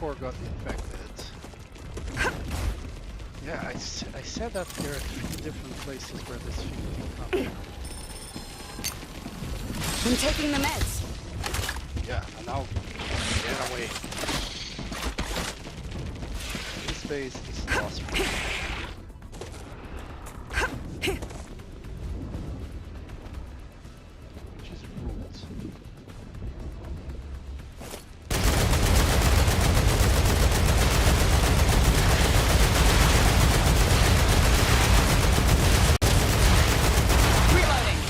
core got infected. Yeah, I said that there are 3 different places where this thing can come from. I'm taking the meds. Yeah, and now get away. This base is lost for me. Which is rude. Reloading.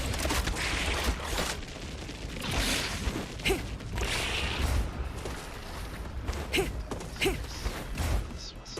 This was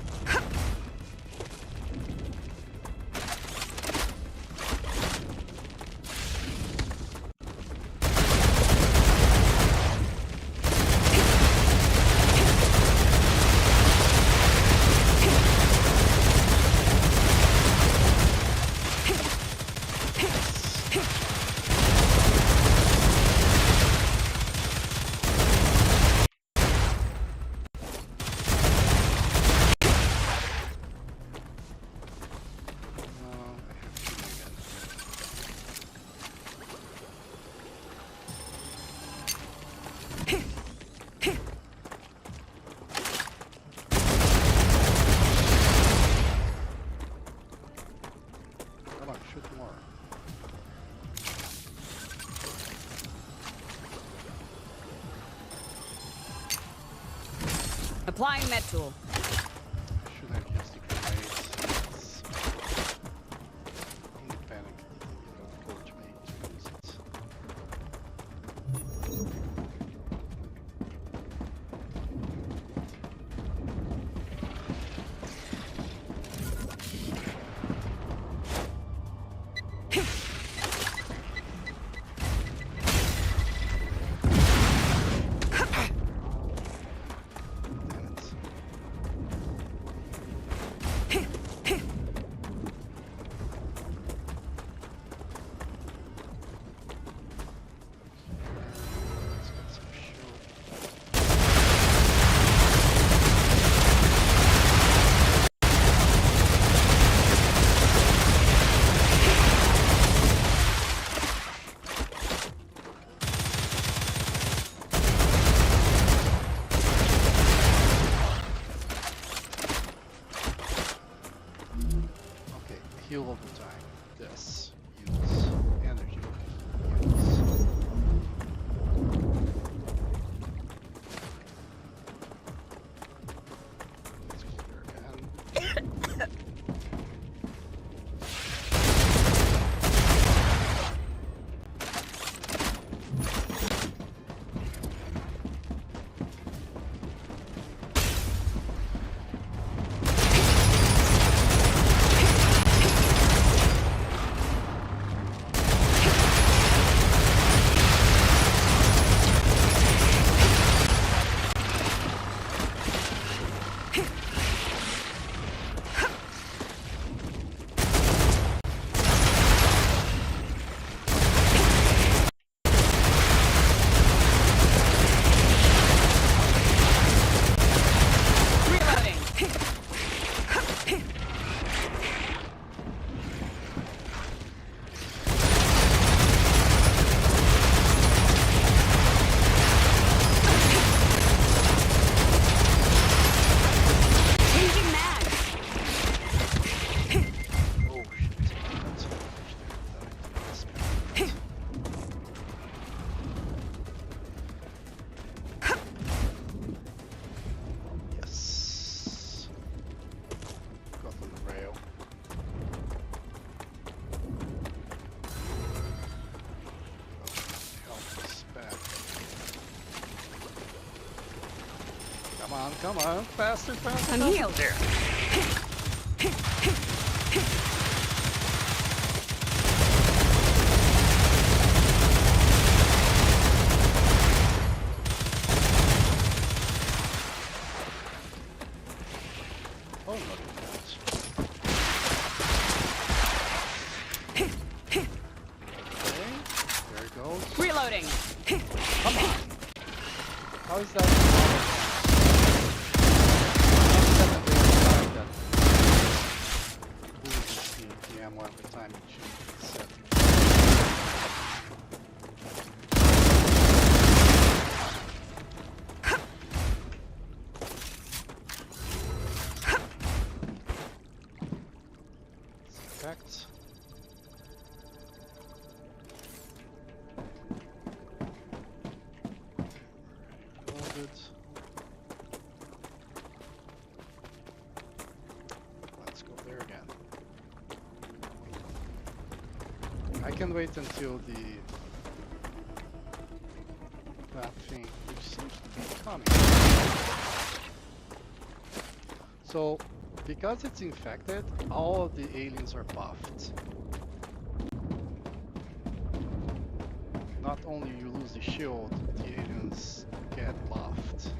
come on, shoot more. Applying med tool. I should have used the grenades. In the panic, it occurred to me to use it. Damn it. Let's get some shield. Okay, heal over time. This. Use. Energy. Use. Let's clear again. Reloading. Changing mag. Oh shit. That's a fish there that I didn't expect. Yes. Got on the rail. Help us back. Come on, faster, faster. I'm healed. There. Oh, look at that. Okay, there it goes. Reloading. Come on. How is that? time it should be set. Effects. Loaded. Let's go there again. I can wait until that thing, which seems to be coming. So, because it's infected, all of the aliens are buffed. Not only you lose the shield, the aliens get buffed.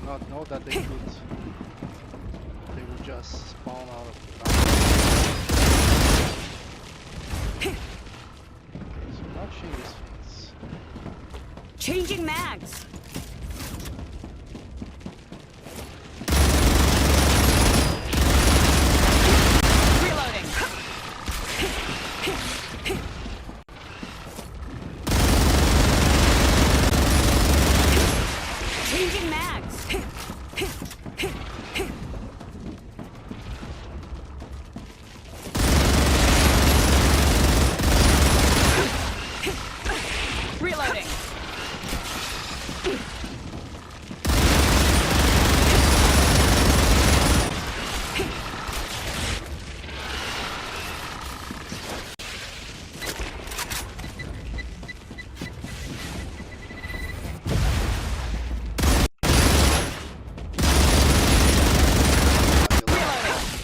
Not know that they would just spawn out of the ground. So watching these things. Changing mags. Reloading. Changing mags. Reloading.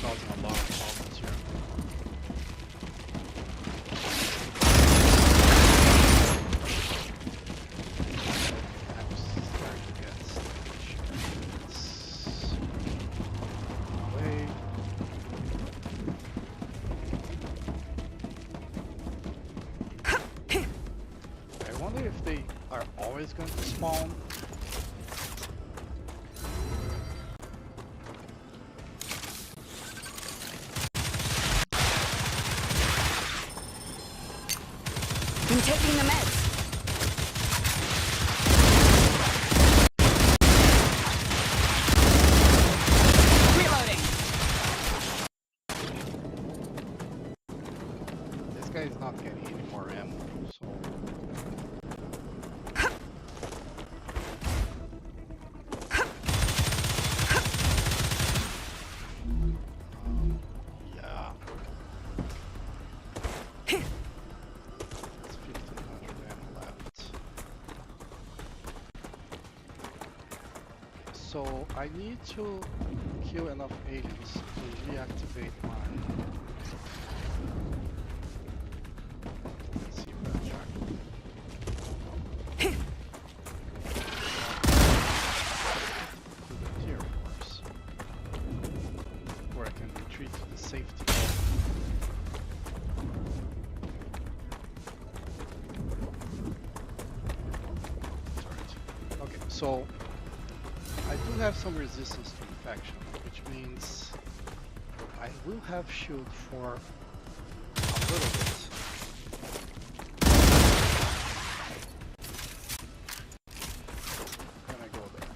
Causing a lot of problems here. I'm starting to get sluggish. Away. I wonder if they are always going to spawn. I'm taking the meds. Reloading. This guy is not getting any more ammo, so yeah. It's 1500 ammo left. So I need to kill enough aliens to reactivate mine. Let's see if I track. To the tier, of course, where I can retreat to the safety. Sorry. Okay, so I do have some resistance to infection, which means I will have shield for a little bit. Can I go there?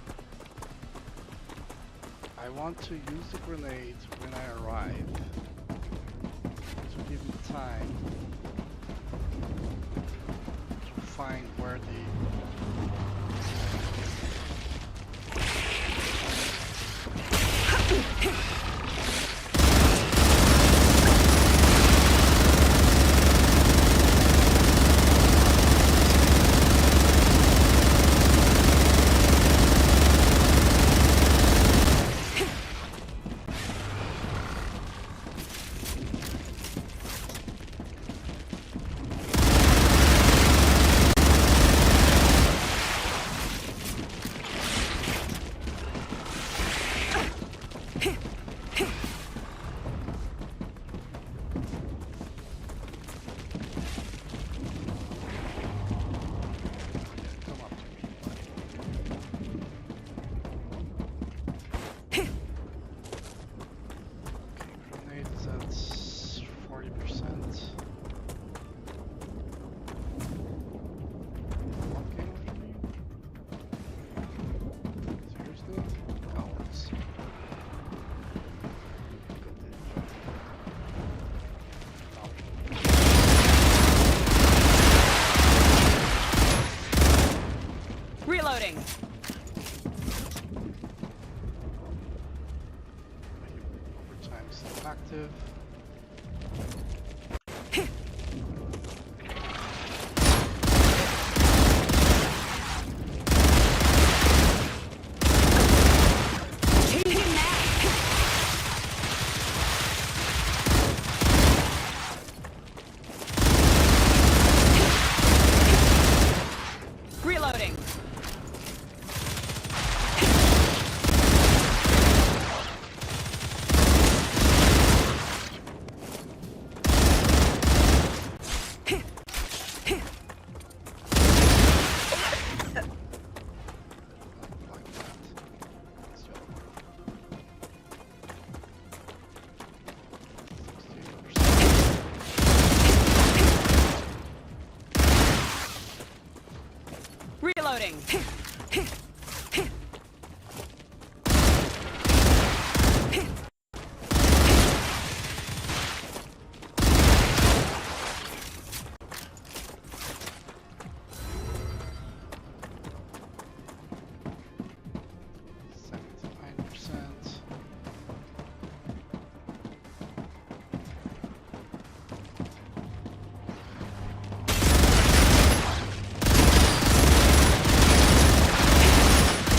I want to use the grenade when I arrive to give me time to find where objective. Changing mag. Reloading. Like that. That's the other one. 68%. Reloading.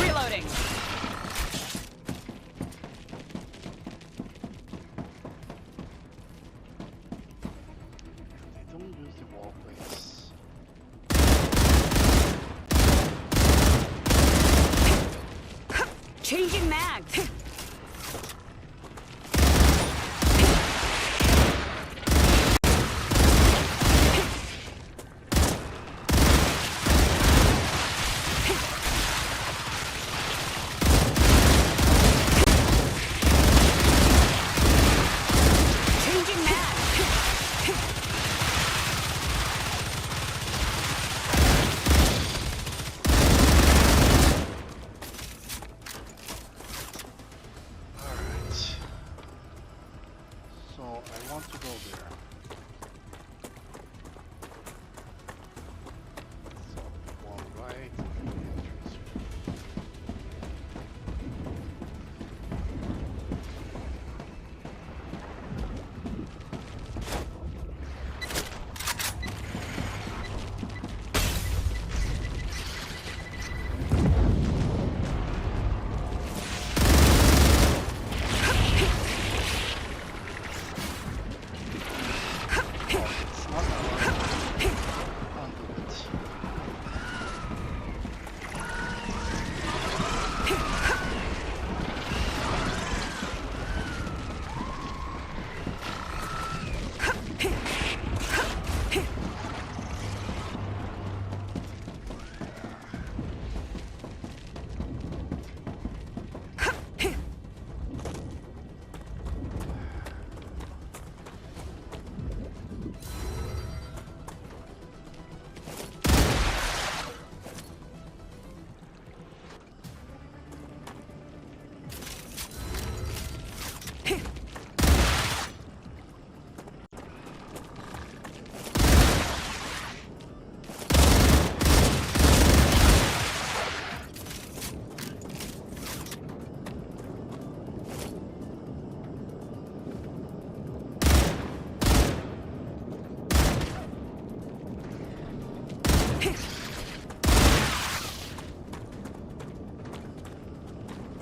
Reloading. They don't use the wall plates. Changing mags. Changing mags. Alright. So I want to go there. So wall right, entrance. It's not allowed to undo it.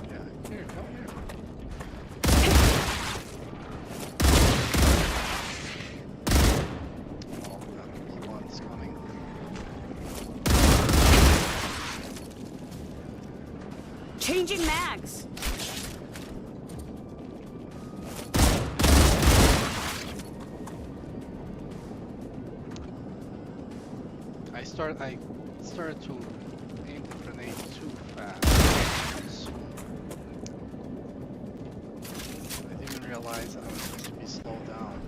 Yeah, here, come here. Oh, that one's coming. Changing mags. I started to aim the grenade too fast. So I didn't realize I was going to be slowed down.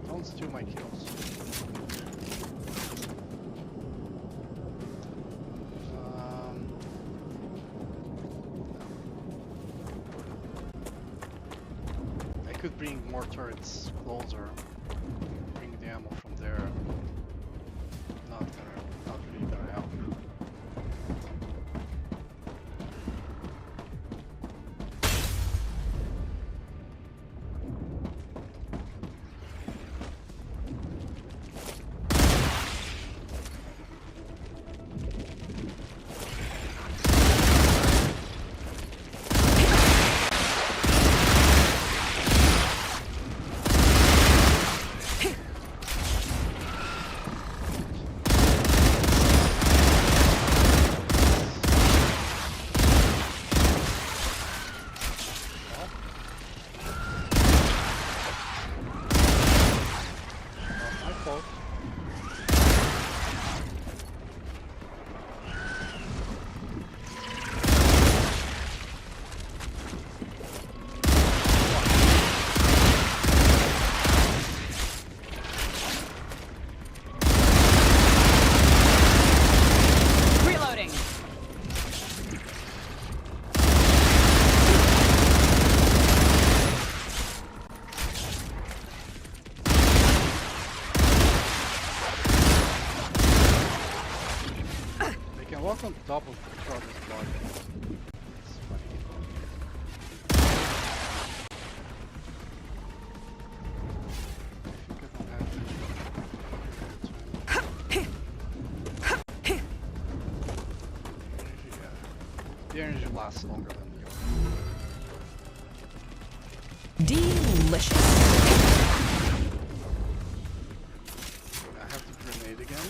Don't steal my kills. could bring more turrets closer, bring the ammo from there. Not really gonna help. Reloading. They can walk on top of each other's body. It's funny. I think I don't have the energy lasts longer than the other. Delicious. I have to grenade again.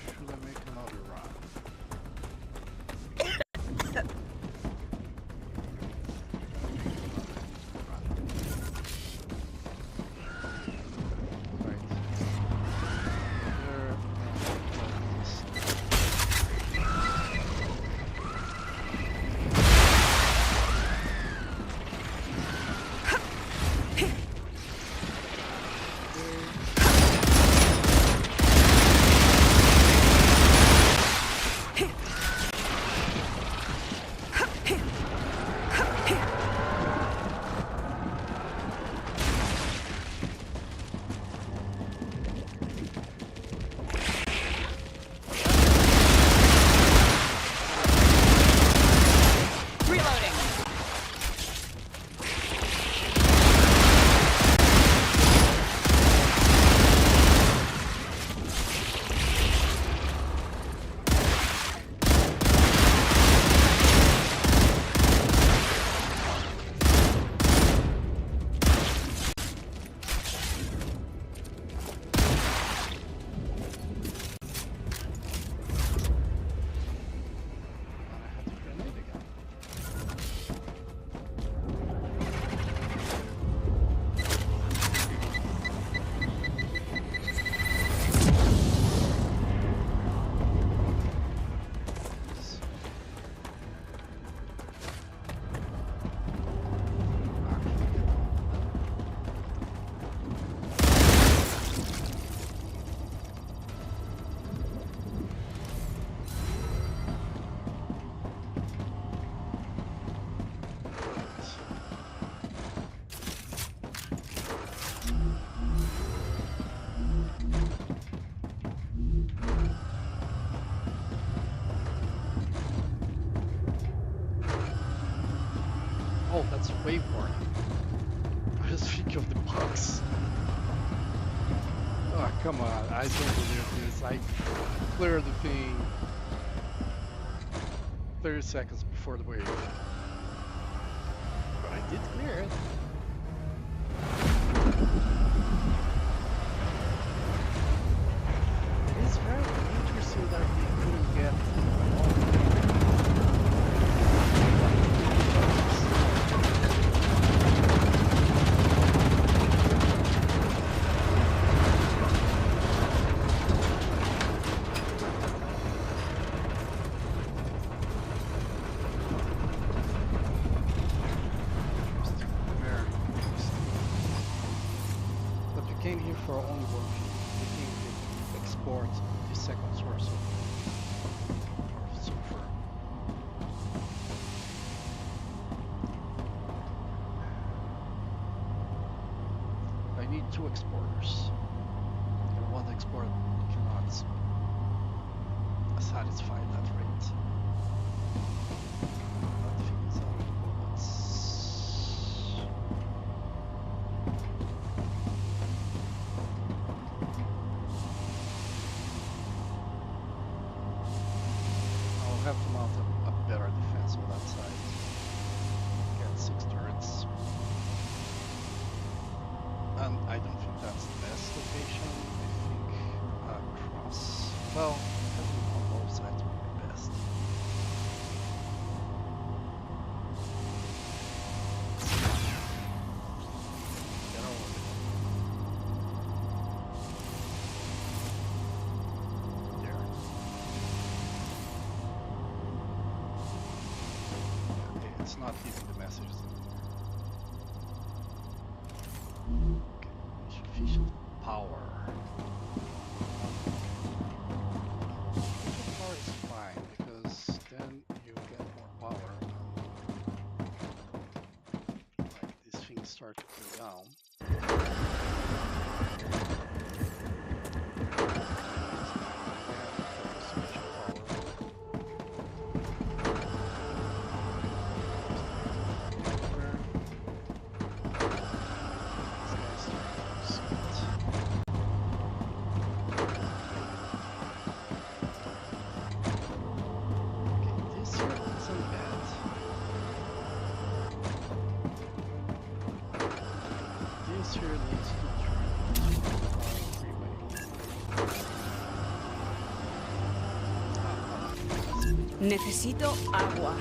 Should I make another run? Right. There. Reloading. I have to grenade again. Oh, that's way more. I just think of the box. Oh, come on. I don't believe this. I cleared the thing 30 seconds before the wave. But I did clear it. It is very interesting that we couldn't get aiming for only one thing. We can export the second source of sulfur. I need 2 exporters. And one export cannot satisfy that rate. That thing is out of bullets. I'll have to mount a better defense on that side. Get 6 turrets. And I don't think that's the best location. I think across. Well, having on both sides would be best. Get on with it. There. Okay, it's not hitting the messages anymore. Insufficient power. Power is fine because then you get more power. Like these things start to cool down. Necesito agua.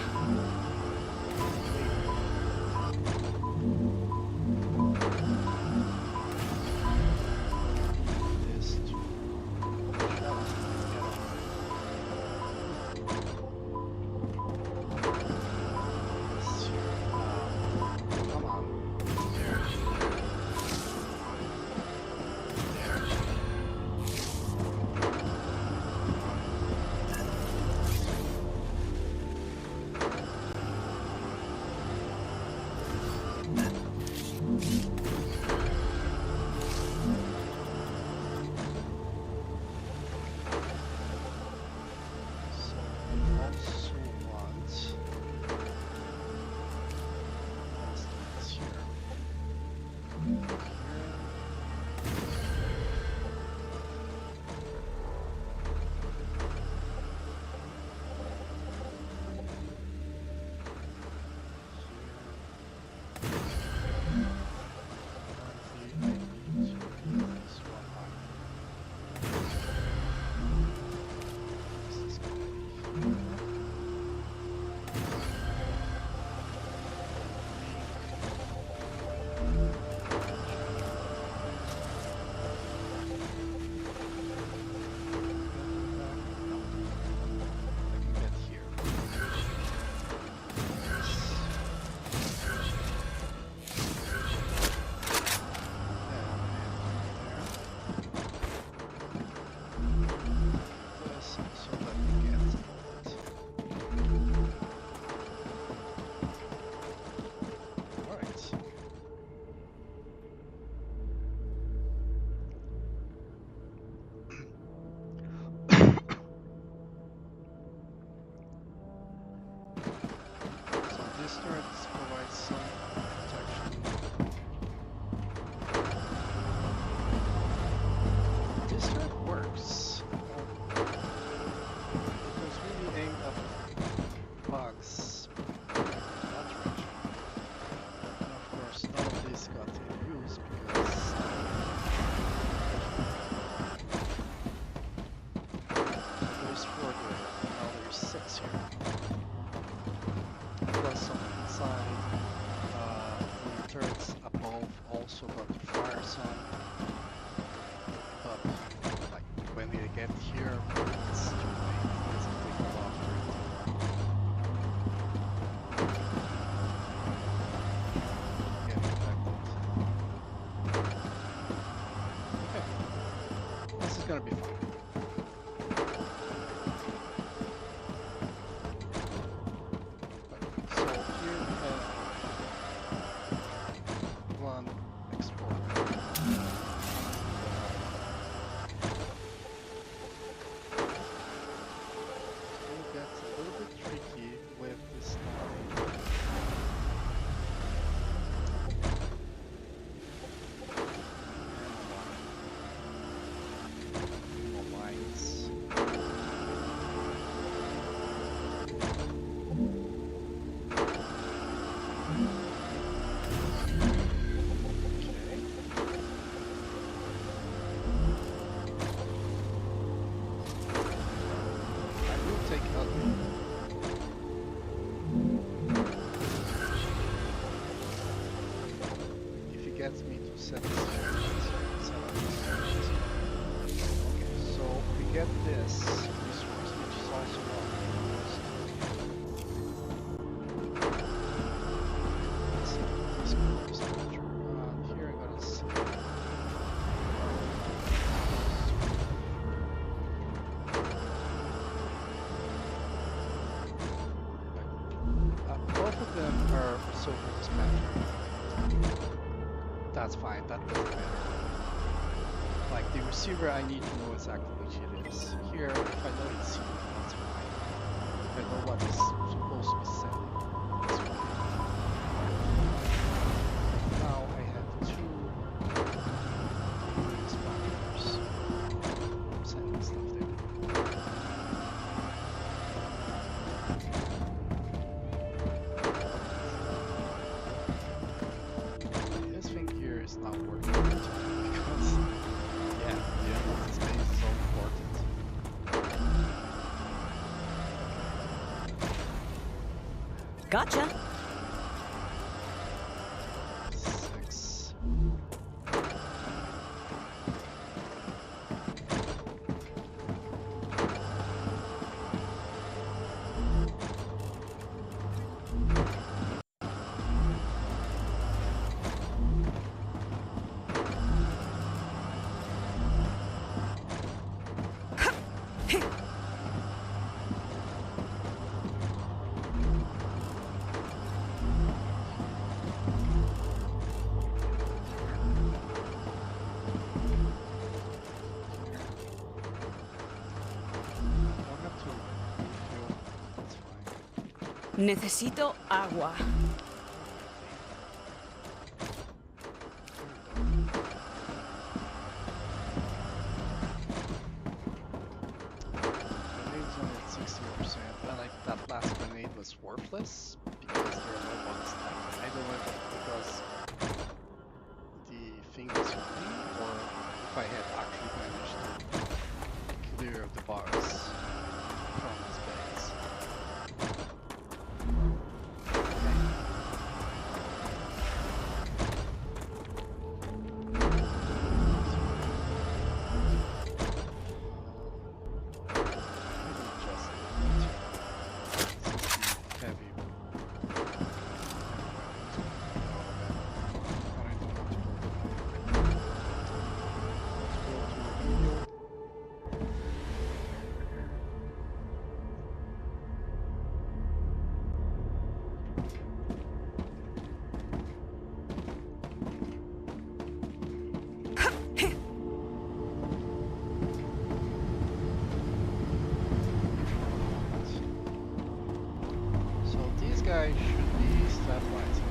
set this here. Set up this here. Okay, so we get this resource, which is also not used. Let's see, this goes StarRupture. Here I'm gonna see. Both of them are silver dispatcher. That's fine, that doesn't matter. Like the receiver, I need to know exactly which it is. Here, if I know it's here, that's fine. If I know what is supposed to be sending, that's fine. Now I have two dispatchers sending stuff there. This thing here is not working because, yeah, the unlocked space is so important. Gotcha. 6. Don't have to refuel, that's fine. Necesito agua. Grenade's only at 60%, and like that last grenade was worthless because there are no bugs left. I don't know if it's because the thing was running or if I had actually managed to clear the bugs from this base. Okay. So these guys should be stabilizing.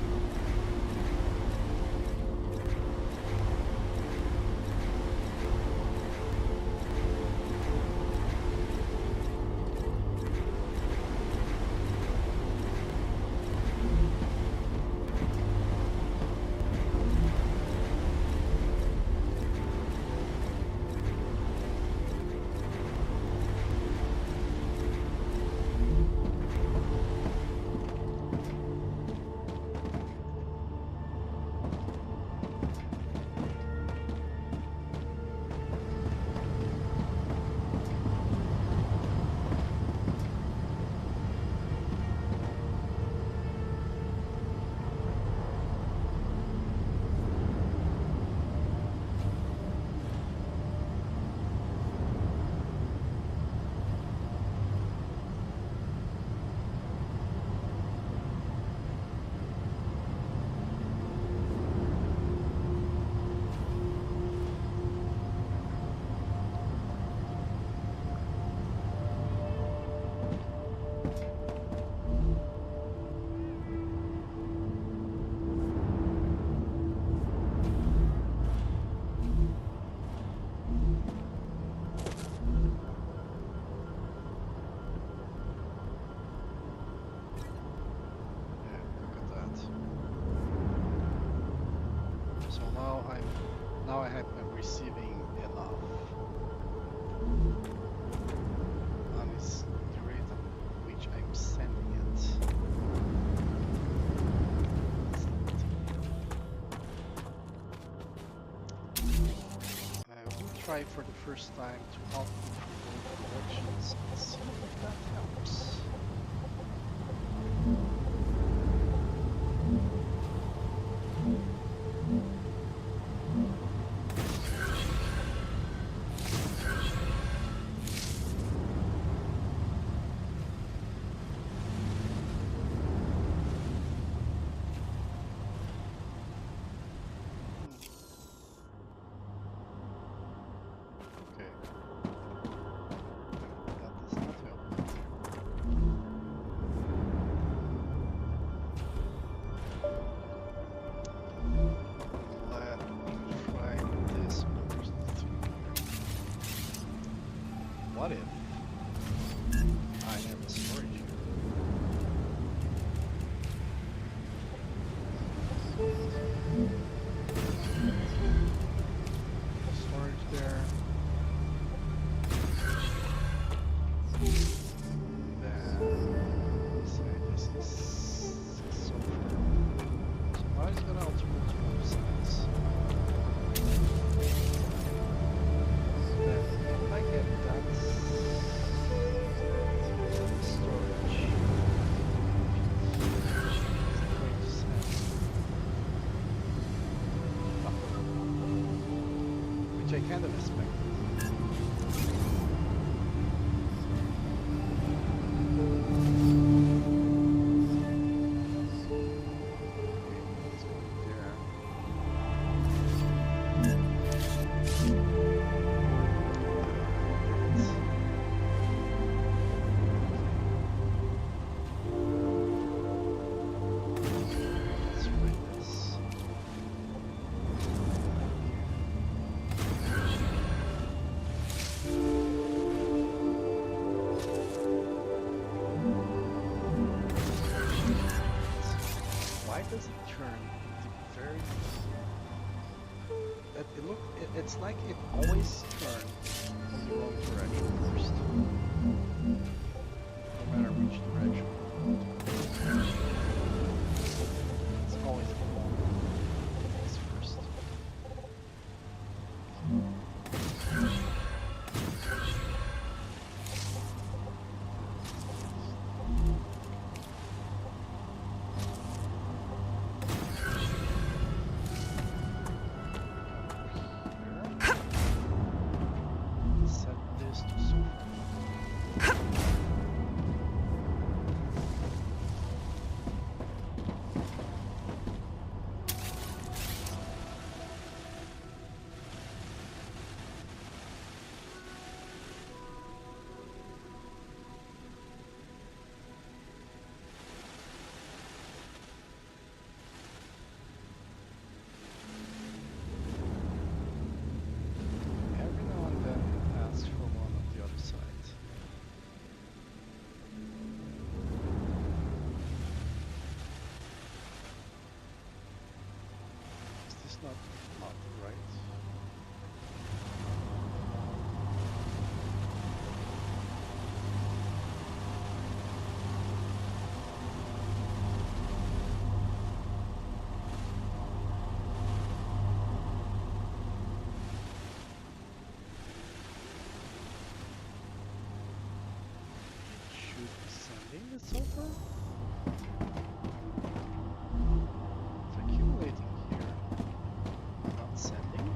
Yeah, look at that. So now I'm receiving enough. And it's the rate at which I'm sending it. It's not. try for the first time to output from both directions and see if that helps. Okay. That does not help. Let me try this, but there's nothing here. What if I have a storage here? Storage there. Then say this is so far. So I was gonna alternate to both sides. Then if I get that storage, it's going to send which I kind of expected. Does it turn the very it's like it always turns in the wrong direction first, no matter which direction. It's always the wrong place first. Set this to sofa. Every now and then it asks for one on the other side. Is this not right? Should be sending the sulfur? It's accumulating here. Not sending?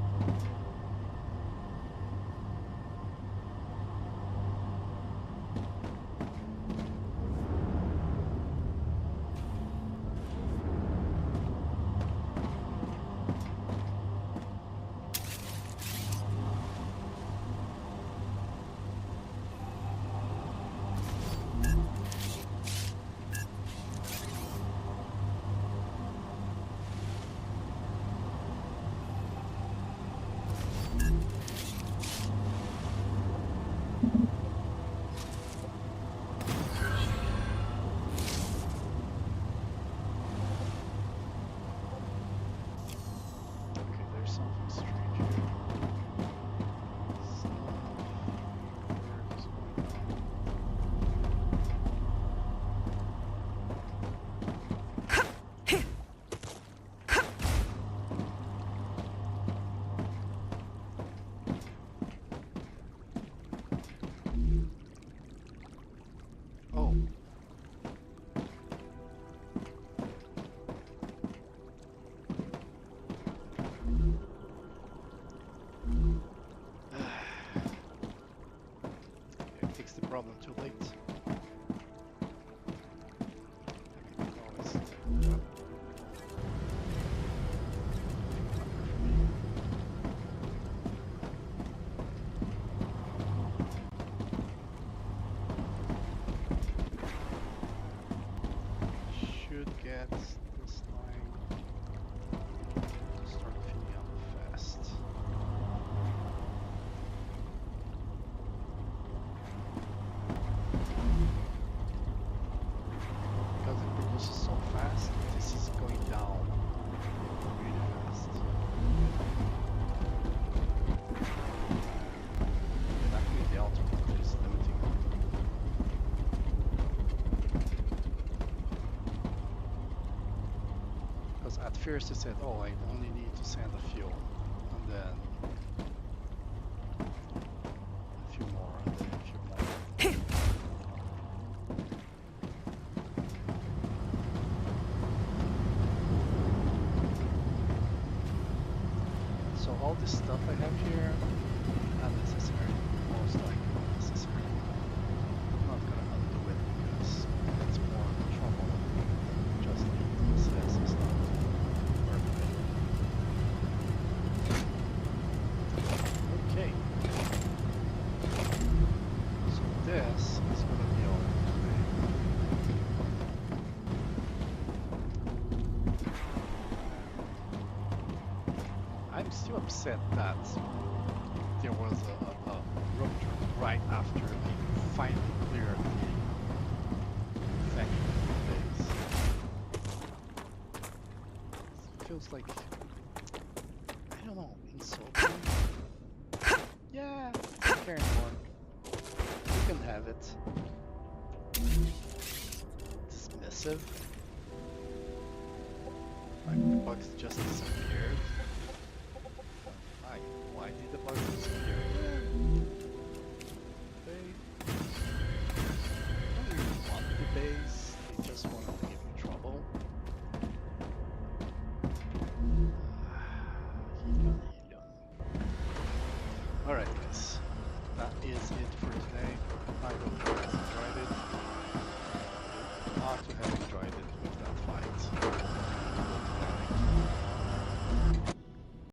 problem too late. Should get this line to start filling up fast. Because it produces so fast, this is going down really fast. And actually the output is limiting. Because at first it said, oh, I only need to send a few, and then a few more, and then a few more. So all this stuff I have here, unnecessary, most likely unnecessary. I'm not gonna undo it because it's more trouble than just leaving this as it's not working. Okay. So this is gonna be all today. I'm still upset that there was a rupture right after I finally cleared the factory days. It feels like, I don't know, insulting. Yeah, I don't care anymore. You can have it. Dismissive. Like the bugs just disappeared. Why did the bugs disappear?